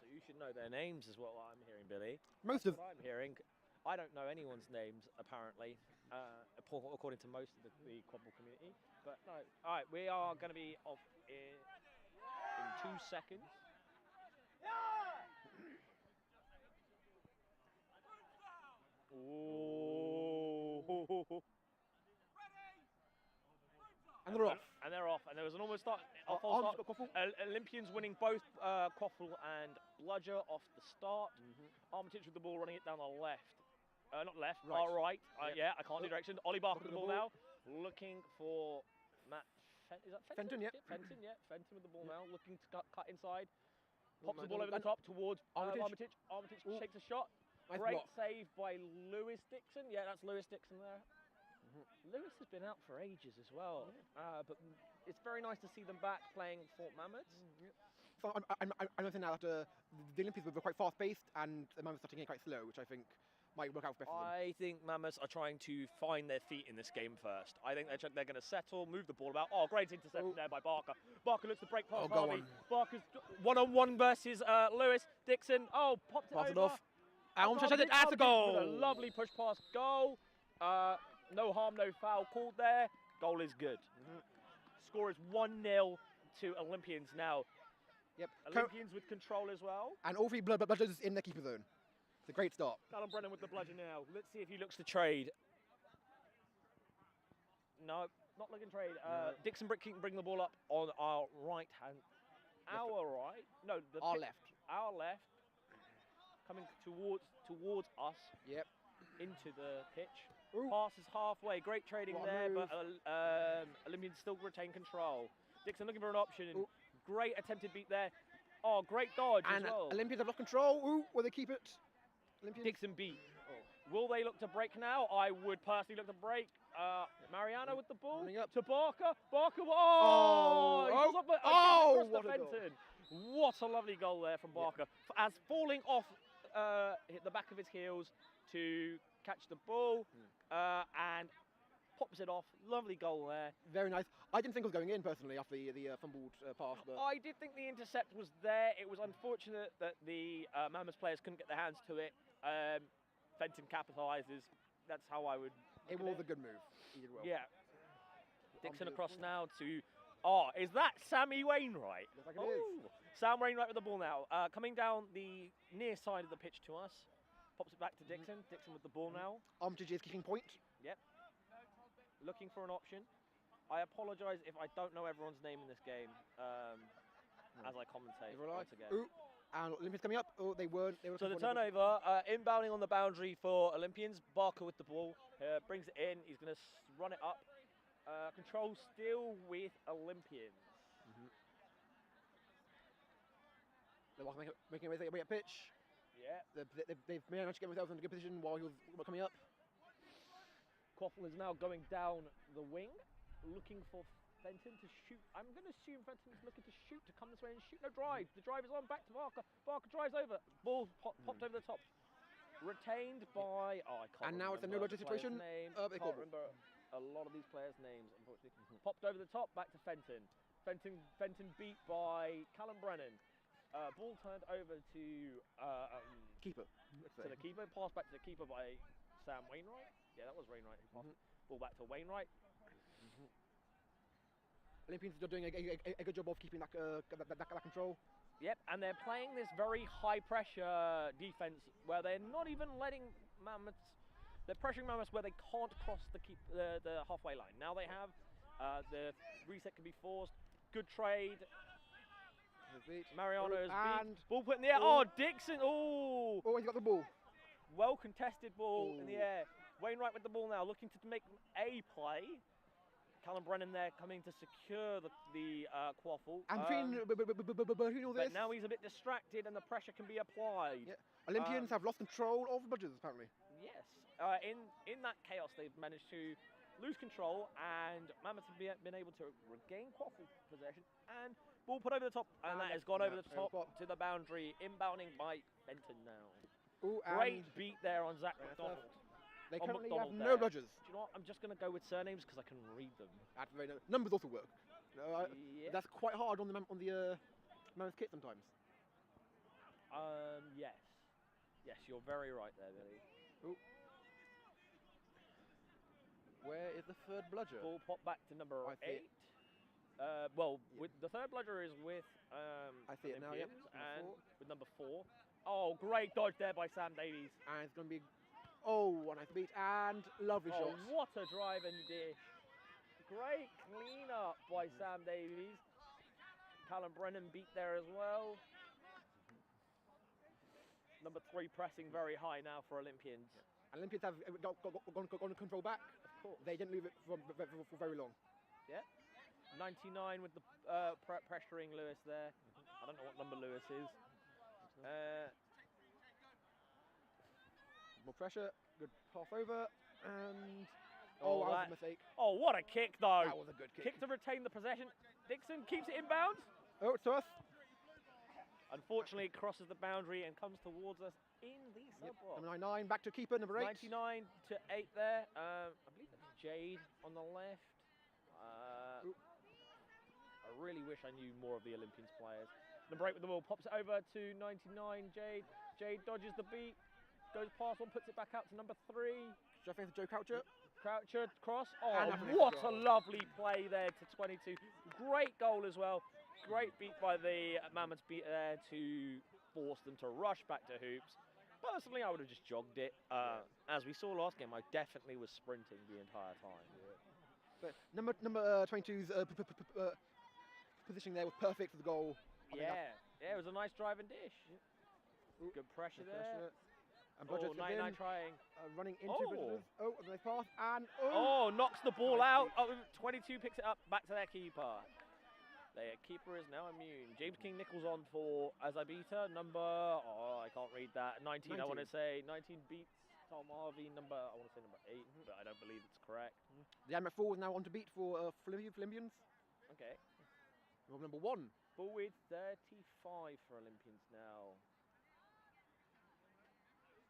So you should know their names, is what I'm hearing, Billy. Most of. What I'm hearing. I don't know anyone's names apparently, according to most of the Quadball community. But no, all right, we are going to be off in 2 seconds. Ooh. And they're off. And they're off. And there was an almost start. Olympians winning both quaffle and bludger off the start. Armitage with the ball, running it down the left. Not left, right. Yeah, I can't do direction. Ollie Barker with the ball now. Looking for Matt. Is that Fenton? Fenton, yeah. Fenton, yeah. Fenton with the ball now. Looking to cut inside. Pops the ball over the top towards Armitage. Armitage shakes a shot. Nice Great block. save by Lewis Dixon. Yeah, that's Lewis Dixon there. Lewis has been out for ages as well, but it's very nice to see them back playing Fort Mammoths. So I'm noticing now that the Olympians were quite fast-paced and the Mammoths are taking it quite slow, which I think might work out best for them. I think Mammoths are trying to find their feet in this game first. I think they're going to settle, move the ball about. Oh, great interception there by Barker. Barker looks to break past Harvey. Barker's one-on-one versus Lewis Dixon. Oh, popped it over. Off. That's a goal. A lovely push pass goal. No harm, no foul called there. Goal is good. Score is 1-0 to Olympians now. Yep. Olympians with control as well. And all three bludgers in the keeper zone. It's a great start. Callum Brennan with the bludger now. Let's see if he looks to trade. No, not looking to trade. Dixon bring the ball up on our right hand. Our right? No, our left. Our left. Coming towards us. Yep. Into the pitch. Ooh. Passes halfway. Great trading What a there, move. but Olympians still retain control. Dixon looking for an option. And great attempted beat there. Oh, great dodge And as well. Olympians have lost control. Ooh, will they keep it? Olympians. Dixon beat. Will they look to break now? I would personally look to break. Mariano with the ball to Barker. Barker. What a goal. Fenton. What a lovely goal there from Barker. As falling off hit the back of his heels to catch the ball and pops it off. Lovely goal there. Very nice. I didn't think it was going in personally after the fumbled pass. But I did think the intercept was there. It was unfortunate that the Mammoths players couldn't get their hands to it. Fenton capitalises. That's how I would. It was a good move. He did well. Yeah. Dixon across now to. Oh, is that Sammy Wainwright? Looks like it is. Sam Wainwright with the ball now. Coming down the near side of the pitch to us. Pops it back to Dixon. Dixon with the ball now. Armitage is kicking point. Yep. Looking for an option. I apologise if I don't know everyone's name in this game as I commentate once again. Ooh, and Olympians coming up. Oh, they weren't. They were So the looking for an turnover, inbounding on the boundary for Olympians. Barker with the ball, brings it in. He's going to run it up. Control still with Olympians. They're making their way up pitch. Yeah. They've managed to get themselves into a good position while he was coming up. Quaffle is now going down the wing, looking for Fenton to shoot. I'm going to assume Fenton's looking to shoot, to come this way and shoot. No drive. The drive is on, back to Barker. Barker drives over. Ball popped over the top. Retained by, I can't And now it's a no-budget situation. I can't remember a lot of these players' names, unfortunately. Popped over the top, back to Fenton. Fenton beat by Callum Brennan. Ball turned over to keeper. To the keeper. Pass back to the keeper by Sam Wainwright. Yeah, that was Wainwright who passed. Ball back to Wainwright. Olympians are doing a good job of keeping that control. Yep, and they're playing this very high pressure defense where they're not even letting Mammoths. They're pressuring Mammoths where they can't cross the halfway line. Now they have. The reset can be forced. Good trade. Mariano is beat. Ball put in the air. Oh, Dixon. Oh, he's got the ball. Well contested ball in the air. Wainwright with the ball now, looking to make a play. Callum Brennan there coming to secure the quaffle. And between all this, but now he's a bit distracted and the pressure can be applied. Yeah. Olympians have lost control of the Bludgers, apparently. Yes. In that chaos, they've managed to lose control, and Mammoths have been able to regain quaffle possession, and ball put over the top, and that has gone over the top to the boundary, inbounding by Benton now. Ooh, Great beat there on Zach McDonald. They on currently McDonald have there. no Bludgers. Do you know what? I'm just going to go with surnames because I can read them. Numbers also work. That's quite hard on the Mammoth kit sometimes. Yes. Yes, you're very right there, Billy. Ooh. Where is the third bludger? Ball pop back to number 8. With the third bludger is with I see it now, yep. And with number 4. Oh, great dodge there by Sam Davies. And it's going to be, a nice beat and lovely shot. What a drive and dish. Great clean up by Sam Davies. Callum Brennan beat there as well. Number 3 pressing very high now for Olympians. Olympians have gone control back. Of course. They didn't leave it for very long. Yeah. 99 with the pressuring Lewis there. I don't know what number Lewis is. More pressure. Good pass over. And that was a mistake. Oh, what a kick though. That was a good kick. Kick to retain the possession. Dixon keeps it inbound. Oh, it's to us. Unfortunately, it crosses the boundary and comes towards us in the sub-box. Number 99 back to keeper, number 8. 99 to 8 there. I believe that's Jade on the left. I really wish I knew more of the Olympians players. Number 8 with the ball, pops it over to 99 Jade. Jade dodges the beat, goes past one, puts it back out to number 3. Joe Croucher. Croucher cross. Oh, what a lovely play there to 22. Great goal as well. Great beat by the Mammoths beat there to force them to rush back to hoops. Personally, I would have just jogged it. As we saw last game, I definitely was sprinting the entire time. But number 22's positioning there was perfect for the goal. Yeah, it was a nice drive and dish. Good pressure there. And Bludgers 99 trying. Running into Bludgers. Oh, a nice pass. And knocks the ball out. 22 picks it up back to their keeper. Their keeper is now immune. James King Nichols on for Azabita. Number, I can't read that. 19, I want to say. 19 beats Tom Harvey. Number, I want to say number 8, but I don't believe it's correct. The Admiral 4 is now on to beat for Olympians. Okay. Number 1. Ball with 35 for Olympians now.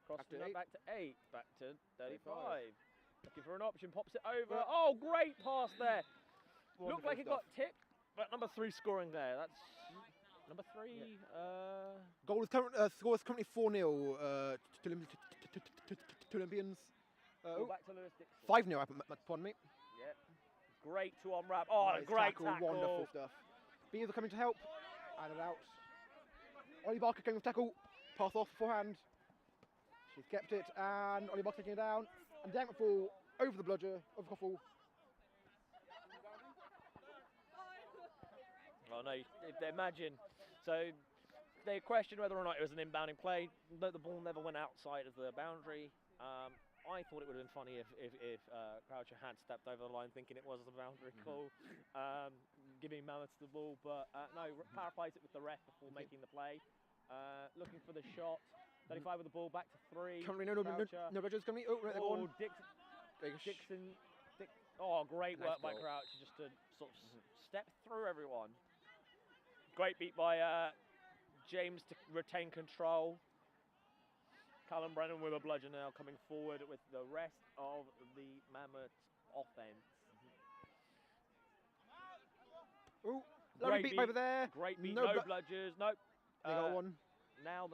Crossing back to 8. Back to 35. Looking for an option. Pops it over. Oh, great pass there. Looked like it got tipped. But number 3 scoring there. That's number 3. Yeah. Goal is score is currently 4-0 to Olympians. Back to Lewis Dixon. 5-0. Pardon me. Yep. Great to unwrap. Oh, nice great tackle. Wonderful stuff. Beers are coming to help. And it out. Ollie Barker going with tackle. Pass off forehand. She's kept it, and Ollie Box taking it down. And down the fall, over the bludger of Coffle. Oh no, imagine. So they questioned whether or not it was an inbounding play. The ball never went outside of the boundary. I thought it would have been funny if Croucher had stepped over the line thinking it was a boundary call, giving Mammoths the ball, but no, power plays it with the ref before making the play. Looking for the shot. 35 with the ball, back to 3. Currently, no Bludgers coming. Oh, right, oh, Dixon. Oh, great work by Croucher just to sort of step through everyone. Great beat by James to retain control. Callum Brennan with a bludger now coming forward with the rest of the Mammoths offense. Ooh, lovely beat over there. Great beat, no bludgers, nope. They got one. Now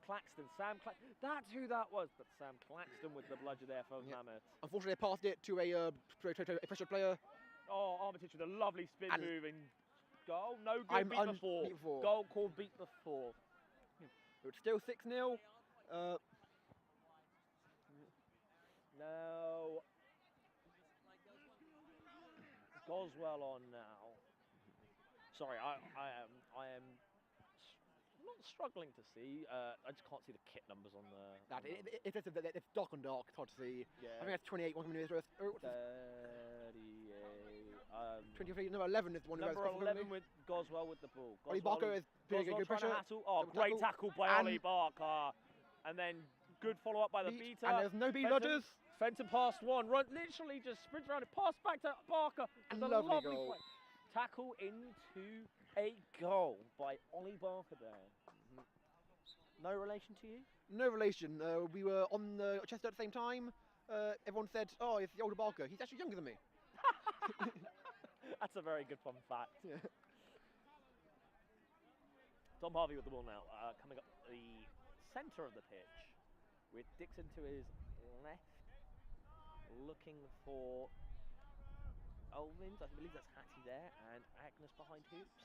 Claxton, Sam Claxton, that's who that was, but Sam Claxton with the bludger there for Mammoths. Unfortunately, they passed it to a pressure player. Oh, Armitage with a lovely spin move and goal. No good, beat before. Goal called beat before. It's still 6-0. No. Goswell on now. Sorry, I am not struggling to see. I just can't see the kit numbers on the. It's dark and dark. It's hard to see. Yeah. I think that's 28. One minute. 38. 23. Number 11 is the one who has. Number 11 with Goswell with the ball. Ollie Barker is doing a good pressure. Oh, great tackle by Ollie Barker, and then good follow up by the beater. And there's no beat Rodgers. Fenton passed one. Literally just sprints around it. Pass back to Barker. And a lovely lovely goal. play. Tackle into a goal by Ollie Barker there. No relation to you? No relation. We were on the Chester at the same time. Everyone said, "Oh, it's the older Barker. He's actually younger than me." That's a very good fun fact. Yeah. Tom Harvey with the ball now, coming up the centre of the pitch, with Dixon to his left, looking for Olympians. I believe that's Hattie there, and Agnes behind hoops.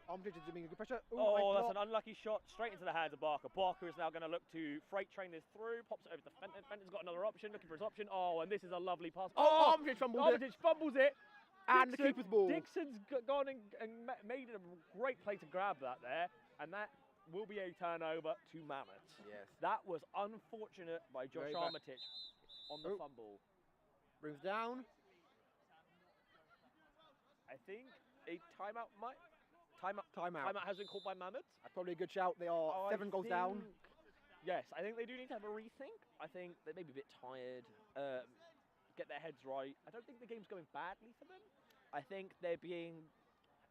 Armitage is doing a good pressure. Ooh, oh, that's an unlucky shot straight into the hands of Barker. Barker is now going to look to freight train this through, pops it over to Fenton. Fenton's got another option, looking for his option. Oh, and this is a lovely pass. Oh, Armitage fumbles it. And the keeper's ball. Dixon's gone and made it a great play to grab that there, and that will be a turnover to Mammoths. Yes. That was unfortunate by Josh Very Armitage on the fumble. Brings down. I think a timeout has been called by Mammoths. That's probably a good shout. They are 7 goals down. Yes, I think they do need to have a rethink. I think they may be a bit tired. Get their heads right. I don't think the game's going badly for them. I think they're being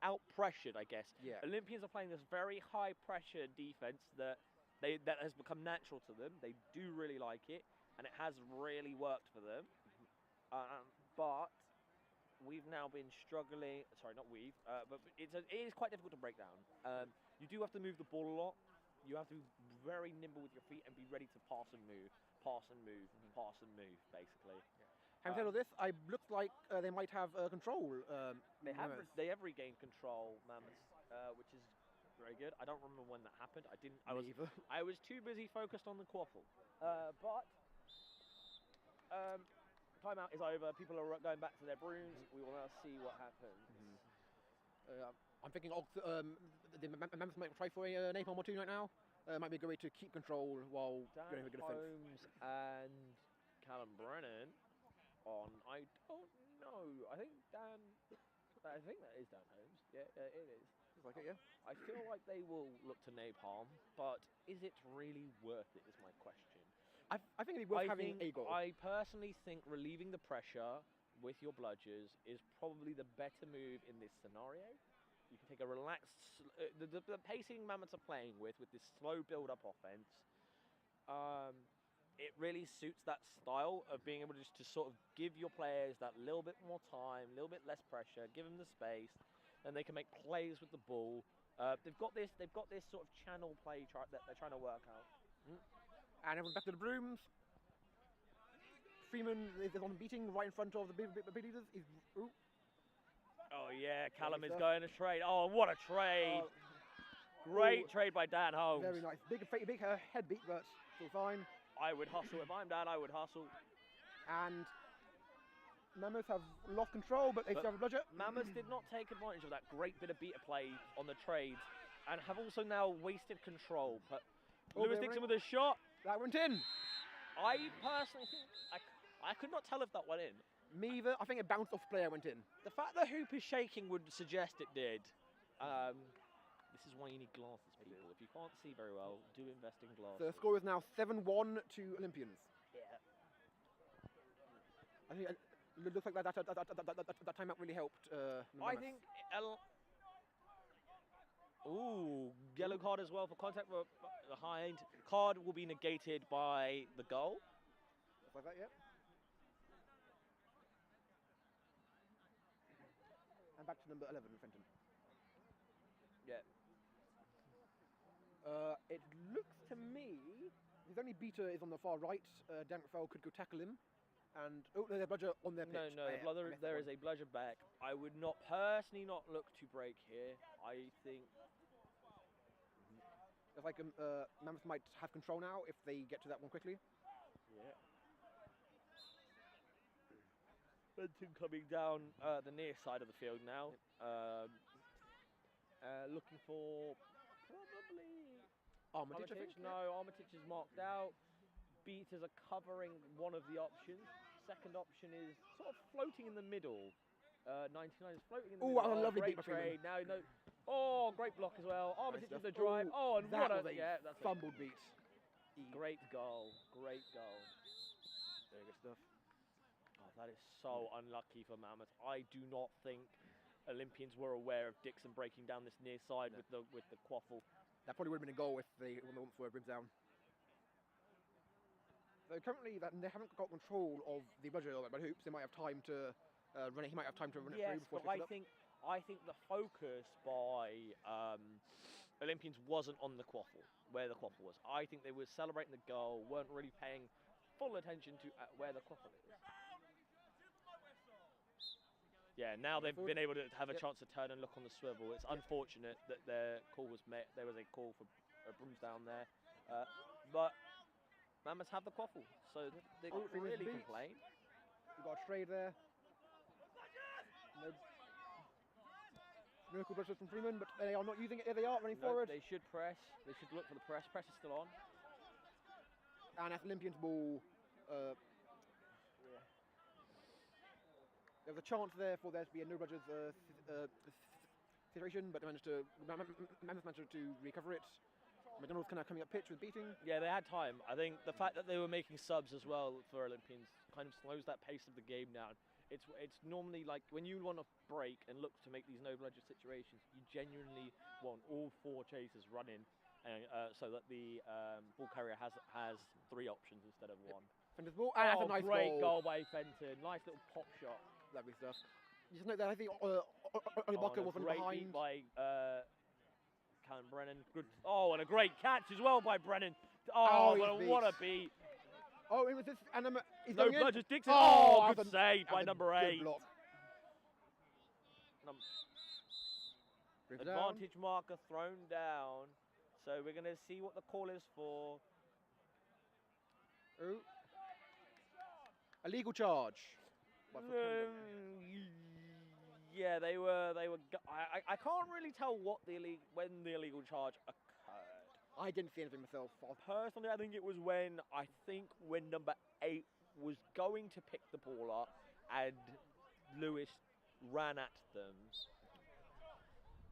out-pressured, I guess. Yeah. Olympians are playing this very high-pressure defence that has become natural to them. They do really like it, and it has really worked for them. But we've now been struggling. Sorry, not we've. But it is quite difficult to break down. You do have to move the ball a lot. You have to be very nimble with your feet and be ready to pass and move, basically. Yeah. Having said all this, it looks like they might have control. They have regained control, Mammoths, which is very good. I don't remember when that happened. I was too busy focused on the quaffle. But timeout is over. People are going back to their brooms. We will now see what happens. I'm thinking the Mammoths might try for a napalm or two right now. Might be a good way to keep control while going with a good offense. Holmes and Callum Brennan on. I don't know. I think that is Dan Holmes. Yeah, it is. Looks like it, yeah. I feel like they will look to napalm, but is it really worth it? Is my question. I think it'd be worth having a goal. I personally think relieving the pressure with your bludgers is probably the better move in this scenario. You can take a relaxed, the pacing Mammoths are playing with this slow build-up offense. It really suits that style of being able just to sort of give your players that little bit more time, a little bit less pressure, give them the space, and they can make plays with the ball. They've got this sort of channel play that they're trying to work out. And everyone's back to the brooms. Freeman is on beating right in front of the big leaders. Oh yeah, Callum is going to trade. Oh, what a trade! Great Oh, trade by Dan Holmes. Very nice. Big head beat, but still fine. I would hustle. If I'm Dan, I would hustle. And Mammoths have lost control, but they still have a bludger. Mammoths did not take advantage of that great bit of beater play on the trades, and have also now wasted control. But Lewis Dixon with a shot. That went in. I personally think I could not tell if that went in. Me either. I think it bounced off the player, went in. The fact the hoop is shaking would suggest it did. This is why you need glasses, people. If you can't see very well, do invest in glasses. So the score is now 7-1 to Olympians. Yeah. I think it looks like that timeout really helped. I think. Ooh, yellow card as well for contact behind. Card will be negated by the goal. Just like that, yep. And back to number 11, Fenton. Yeah. It looks to me, his only beater is on the far right. Dankfell could go tackle him. And, oh, there's a bludger on their pitch. No, there is a bludger back. I would not personally not look to break here. I think... It's like Mammoth might have control now if they get to that one quickly. Yeah. Benton coming down the near side of the field now. Looking for probably... Armitage, No, Armitage is marked out. Beaters are covering one of the options. Second option is sort of floating in the middle. 99 is floating in the middle. Oh, a lovely great beat by trade. Freeman. Now, no. Oh, great block as well. Armitage Nice with the stuff. drive. Oh, and that what was a that's fumbled beat. Great goal. Great goal. Very good stuff. Oh, that is so unlucky for Mammoth. I do not think Olympians were aware of Dixon breaking down this near side with the quaffle. That probably would have been a goal if they were ribs down. So currently, they haven't got control of the bludger by hoops. They might have time to run it. He might have time to run it Yes, through but before I think the focus by Olympians wasn't on the quaffle, where the quaffle was. I think they were celebrating the goal, weren't really paying full attention to where the quaffle is. Yeah, now they've been able to have a chance to turn and look on the swivel. It's unfortunate that their call was met. There was a call for brooms down there, but Mammoths have the quaffle, so they can't really complain. We've got a trade there. Miracle bludgers from Freeman, but they are not using it. Here they are, running forward. They should press. They should look for the press. Press is still on. And that's Olympians ball. There was a chance there for there to be a no bludgers situation, but they managed to recover it. McDonald's kind of coming up pitch with beating. Yeah, they had time. I think the fact that they were making subs as well for Olympians kind of slows that pace of the game down. It's normally like when you want to break and look to make these no bludger situations, you genuinely want all four chasers running, and so that the ball carrier has three options instead of one. Fenton's ball, and that's a nice great goal by Fenton. Nice little pop shot. Lovely stuff. You just note that I think Olibacher was on great behind. beat by Callum Brennan. Good. Oh, and a great catch as well by Brennan. Oh, what a beat. Oh, it was this, and he's no going in. bludgers. Dixon. Oh, Good save by number 8. Advantage marker thrown down. So we're going to see what the call is for. Ooh. A legal charge. Yeah, they were. I can't really tell when the illegal charge occurred. I didn't see anything myself. Personally, I think it was when number 8 was going to pick the ball up and Lewis ran at them.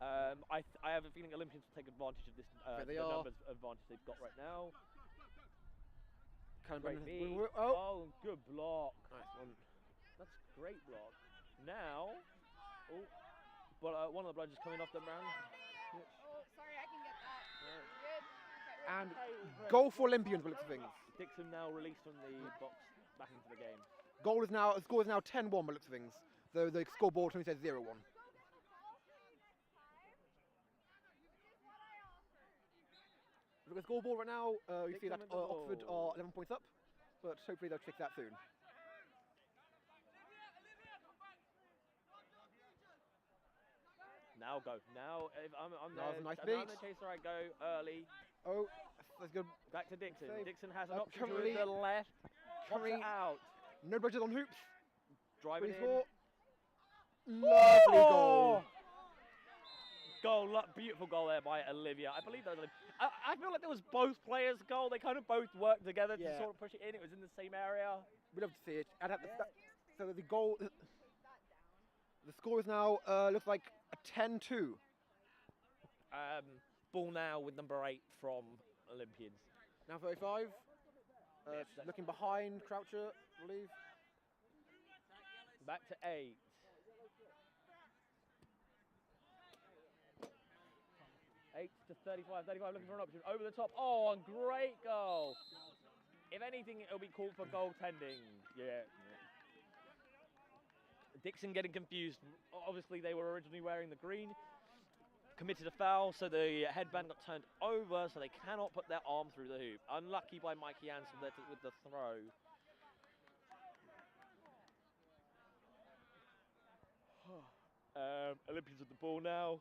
I have a feeling Olympians will take advantage of this numbers advantage they've got right now. Great beat. Oh, good block. Nice one. That's a great block. Now, but one of the bludgers coming off the ground. Oh, sorry, I can get that. Yeah. And goal for Olympians, by the looks of things. Dixon now released from the box back into the game. The score is now 10-1 by the looks of things. Though the scoreboard only says 0-1. Look at the scoreboard right now. You see that Oxford are 11 points up, but hopefully they'll fix that soon. Now go. Now, if I'm That was there. a nice I'm beat. the chaser. I go early. Oh, that's good. Back to Dixon. Save. Dixon has an option to currently- the left. Pops it currently- out. No bridges on hoops. Drive it in. 24. Lovely goal. Goal, beautiful goal there by Olivia. I believe that was Olivia. I feel like there was both players' goal. They kind of both worked together to Yeah. sort of push it in. It was in the same area. We'd love to see it. And so the goal, the score is now looks like a 10-2. Ball now with number 8 from Olympians. Now 35. Yes, Looking behind Croucher, I believe. Back to 8. Eight to 35. 35 looking for an option. Over the top. Oh, and great goal. If anything, it'll be called for goaltending. Yeah. Dixon getting confused. Obviously, they were originally wearing the green. Committed a foul, so the headband got turned over, so they cannot put their arm through the hoop. Unlucky by Mikey Hansen with the throw. Olympians with the ball now.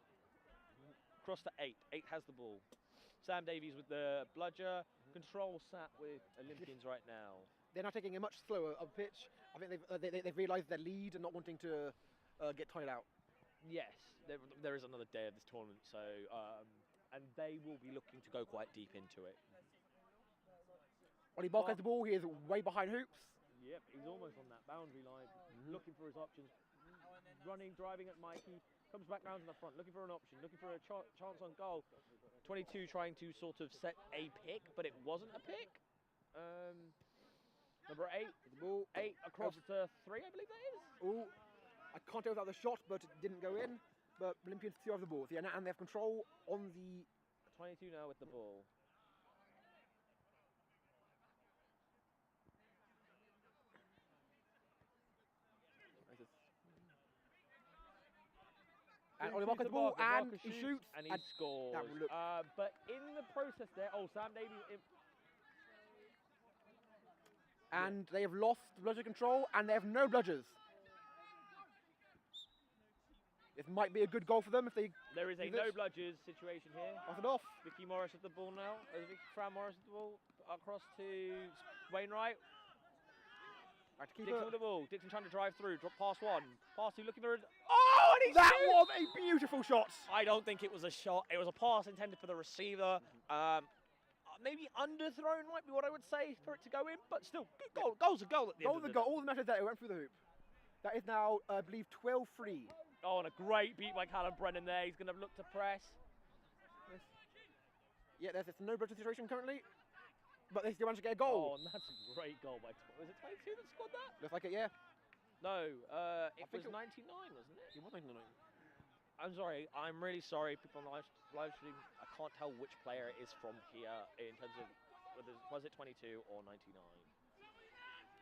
Cross to 8. 8 has the ball. Sam Davies with the bludger. Control sat with Olympians right now. They're now taking a much slower up pitch. I think they've realised their lead and not wanting to get tired out. Yes, there is another day of this tournament, so and they will be looking to go quite deep into it. Ollie Bark has the ball. He is way behind hoops. Yep, he's almost on that boundary line, looking for his options. Running, driving at Mikey, comes back round to the front, looking for an option, looking for a chance on goal. 22 trying to sort of set a pick, but it wasn't a pick. Number 8, the ball. 8 across to 3, I believe that is. Oh, I can't tell if that was a shot, but it didn't go in. But Olympians still have the ball. And they have control on the... 22 now with the ball. And Ollie Bark has the ball, and he shoots. And he scores. But in the process there, Sam Davies... And they have lost bludger control, and they have no bludgers. This might be a good goal for them if they... There is a no bludgers situation here. Pass it off. Vicky Morris with the ball now. Fran Morris with the ball. Across to Wainwright. Back to keeper. Dixon with the ball. Dixon trying to drive through. Drop pass 1. Pass 2 looking for it. Oh, and he That shoots! was a beautiful shot. I don't think it was a shot. It was a pass intended for the receiver. Maybe underthrown might be what I would say for it to go in, but still, good goal. Goal's a goal at the end of the day. All that matters is that it went through the hoop. That is now, I believe, 12-3. Oh, and a great beat by Callum Brennan there. He's going to look to press. Yeah, there's no bludger situation currently, but they still managed to get a goal. Oh, and that's a great goal by... Was it 22 that scored that? Looks like it, yeah. No, it was 99, wasn't it? It was 99. I'm sorry. I'm really sorry, people on the live stream. I can't tell which player it is from here in terms of whether was it 22 or 99.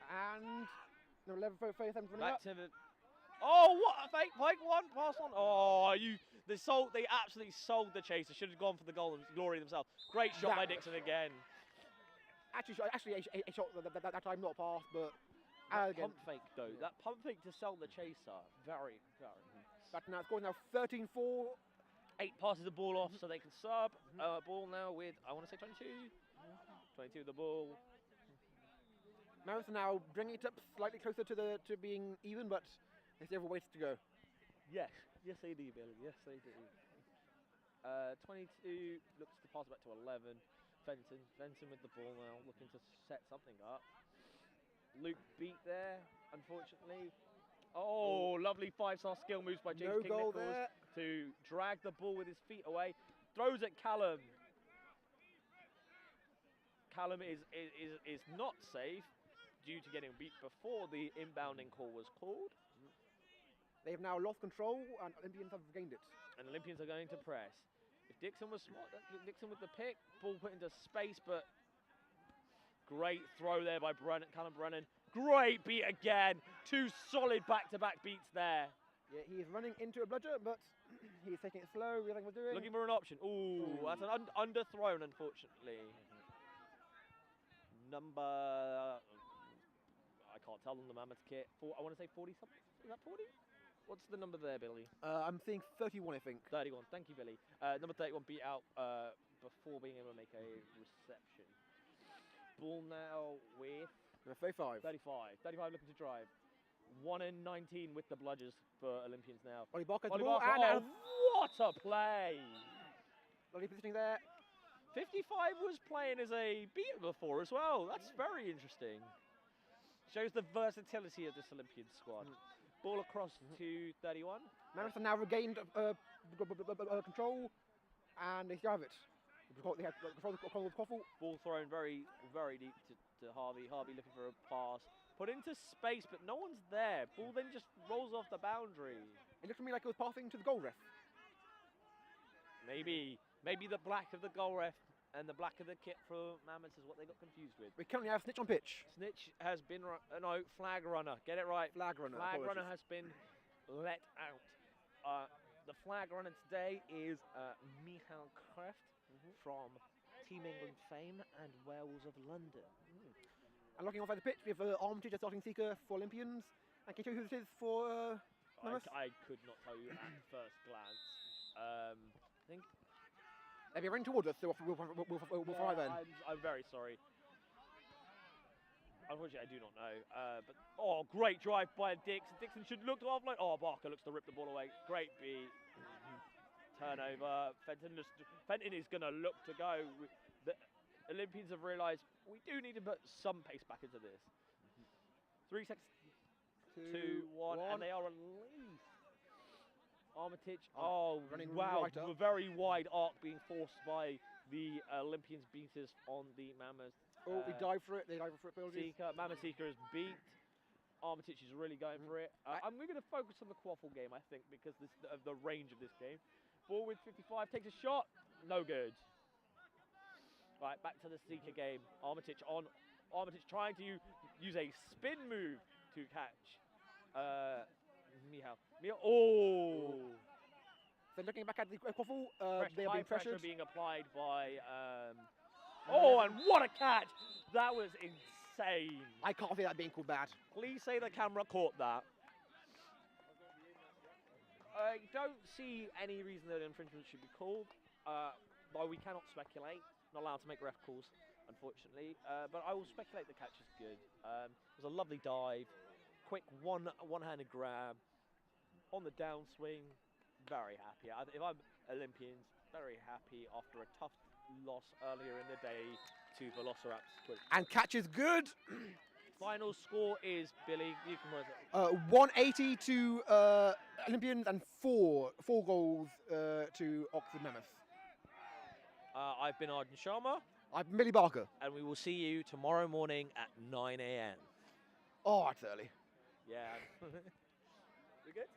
And number 11, 37 running Back up. to the. Oh, what a fake! Fake one, pass on. Oh, they absolutely sold the chase. They should have gone for the goal and glory themselves. Great shot by Dixon again. Actually, a shot that time, not a pass, but That again. pump fake though. That pump fake to sell the chaser. Very, very. Back now, scoring now 13-4. 8 passes the ball off so they can sub. Ball now with, I want to say 22. 22 the ball. Mammoths now bringing it up slightly closer to being even, but they still have a ways to go. Yes, yes they do, Billy. Yes they do. 22 looks to pass back to 11. Fenton with the ball now, looking to set something up. Luke beat there, unfortunately. Oh, lovely 5-star skill moves by James No King goal Nichols there. to drag the ball with his feet away. Throws at Callum. Callum is not safe due to getting beat before the inbounding call was called. They have now lost control, and Olympians have gained it. And Olympians are going to press. If Dixon was smart, Dixon with the pick, ball put into space, but great throw there by Callum Brennan. Great beat again. 2 solid back-to-back beats there. Yeah, he is running into a bludger, but he's taking it slow, realizing what he's doing. Looking for an option. Ooh, that's an underthrown, unfortunately. Number... I can't tell them the Mammoth kit. I want to say 40 something. Is that 40? What's the number there, Billy? I'm seeing 31, I think. 31. Thank you, Billy. Number 31 beat out before being able to make a reception. Ball now with 35. 35. 35 looking to drive. 1 in 19 with the bludgers for Olympians now. Ollie Barker, Ollie the ball, Barker, and what a play! Ollie positioning there. 55 was playing as a beater before as well. That's very interesting. Shows the versatility of this Olympian squad. Ball across to 31. Mammoths have now regained control, and they drive it. They have control of Koffel. Ball thrown very, very deep to Harvey. Harvey looking for a pass. Put into space, but no one's there. Ball then just rolls off the boundary. It looked to me like it was passing to the goal ref. Maybe the black of the goal ref and the black of the kit for Mammoths is what they got confused with. We currently have Snitch on pitch. Snitch has been, no, flag runner. Get it right. Flag runner. Flag runner has been let out. The flag runner today is Michal Kreft from Team England fame and Werewolves of London. And looking off at the pitch, we have Armitage as starting seeker for Olympians. And can you tell me who this is for Mammoths? I could not tell you at first glance. I think they'll be running towards us, so we'll fly then. I'm very sorry. Unfortunately, I do not know. But great drive by Dixon. Dixon should look to offload. Oh, Barker looks to rip the ball away. Great beat. Turnover. Fenton is going to look to go. The Olympians have realised we do need to put some pace back into this. 3 seconds. 2, 1, and they are released. Armitage. Running wow. right up. A very wide arc being forced by the Olympians beaters on the Mammoths. We dive for it. They dive for it. Seeker, Mammoth Seeker is beat. Armitage is really going for it. I'm going to focus on the quaffle game, I think, because of the range of this game. Ball with 55 takes a shot. No good. Right, back to the Seeker game. Armitage on. Armitage trying to use a spin move to catch Michal. Oh! So looking back at the quaffle, they are high being pressure pressured. being applied by. And what a catch! That was insane. I can't see that being called bad. Please say the camera caught that. I don't see any reason that infringement should be called, though we cannot speculate. Not allowed to make ref calls, unfortunately. But I will speculate the catch is good. It was a lovely dive, quick one-handed grab on the downswing. Very happy. If I'm Olympians, very happy after a tough loss earlier in the day to Velociraptors. And catch is good. Final score is, Billy, you can work it. 180 to Olympians and four goals to Oxford Mammoth. I've been Arden Sharma. I've been Billy Barker. And we will see you tomorrow morning at 9 a.m. Oh, that's early. Yeah. We good?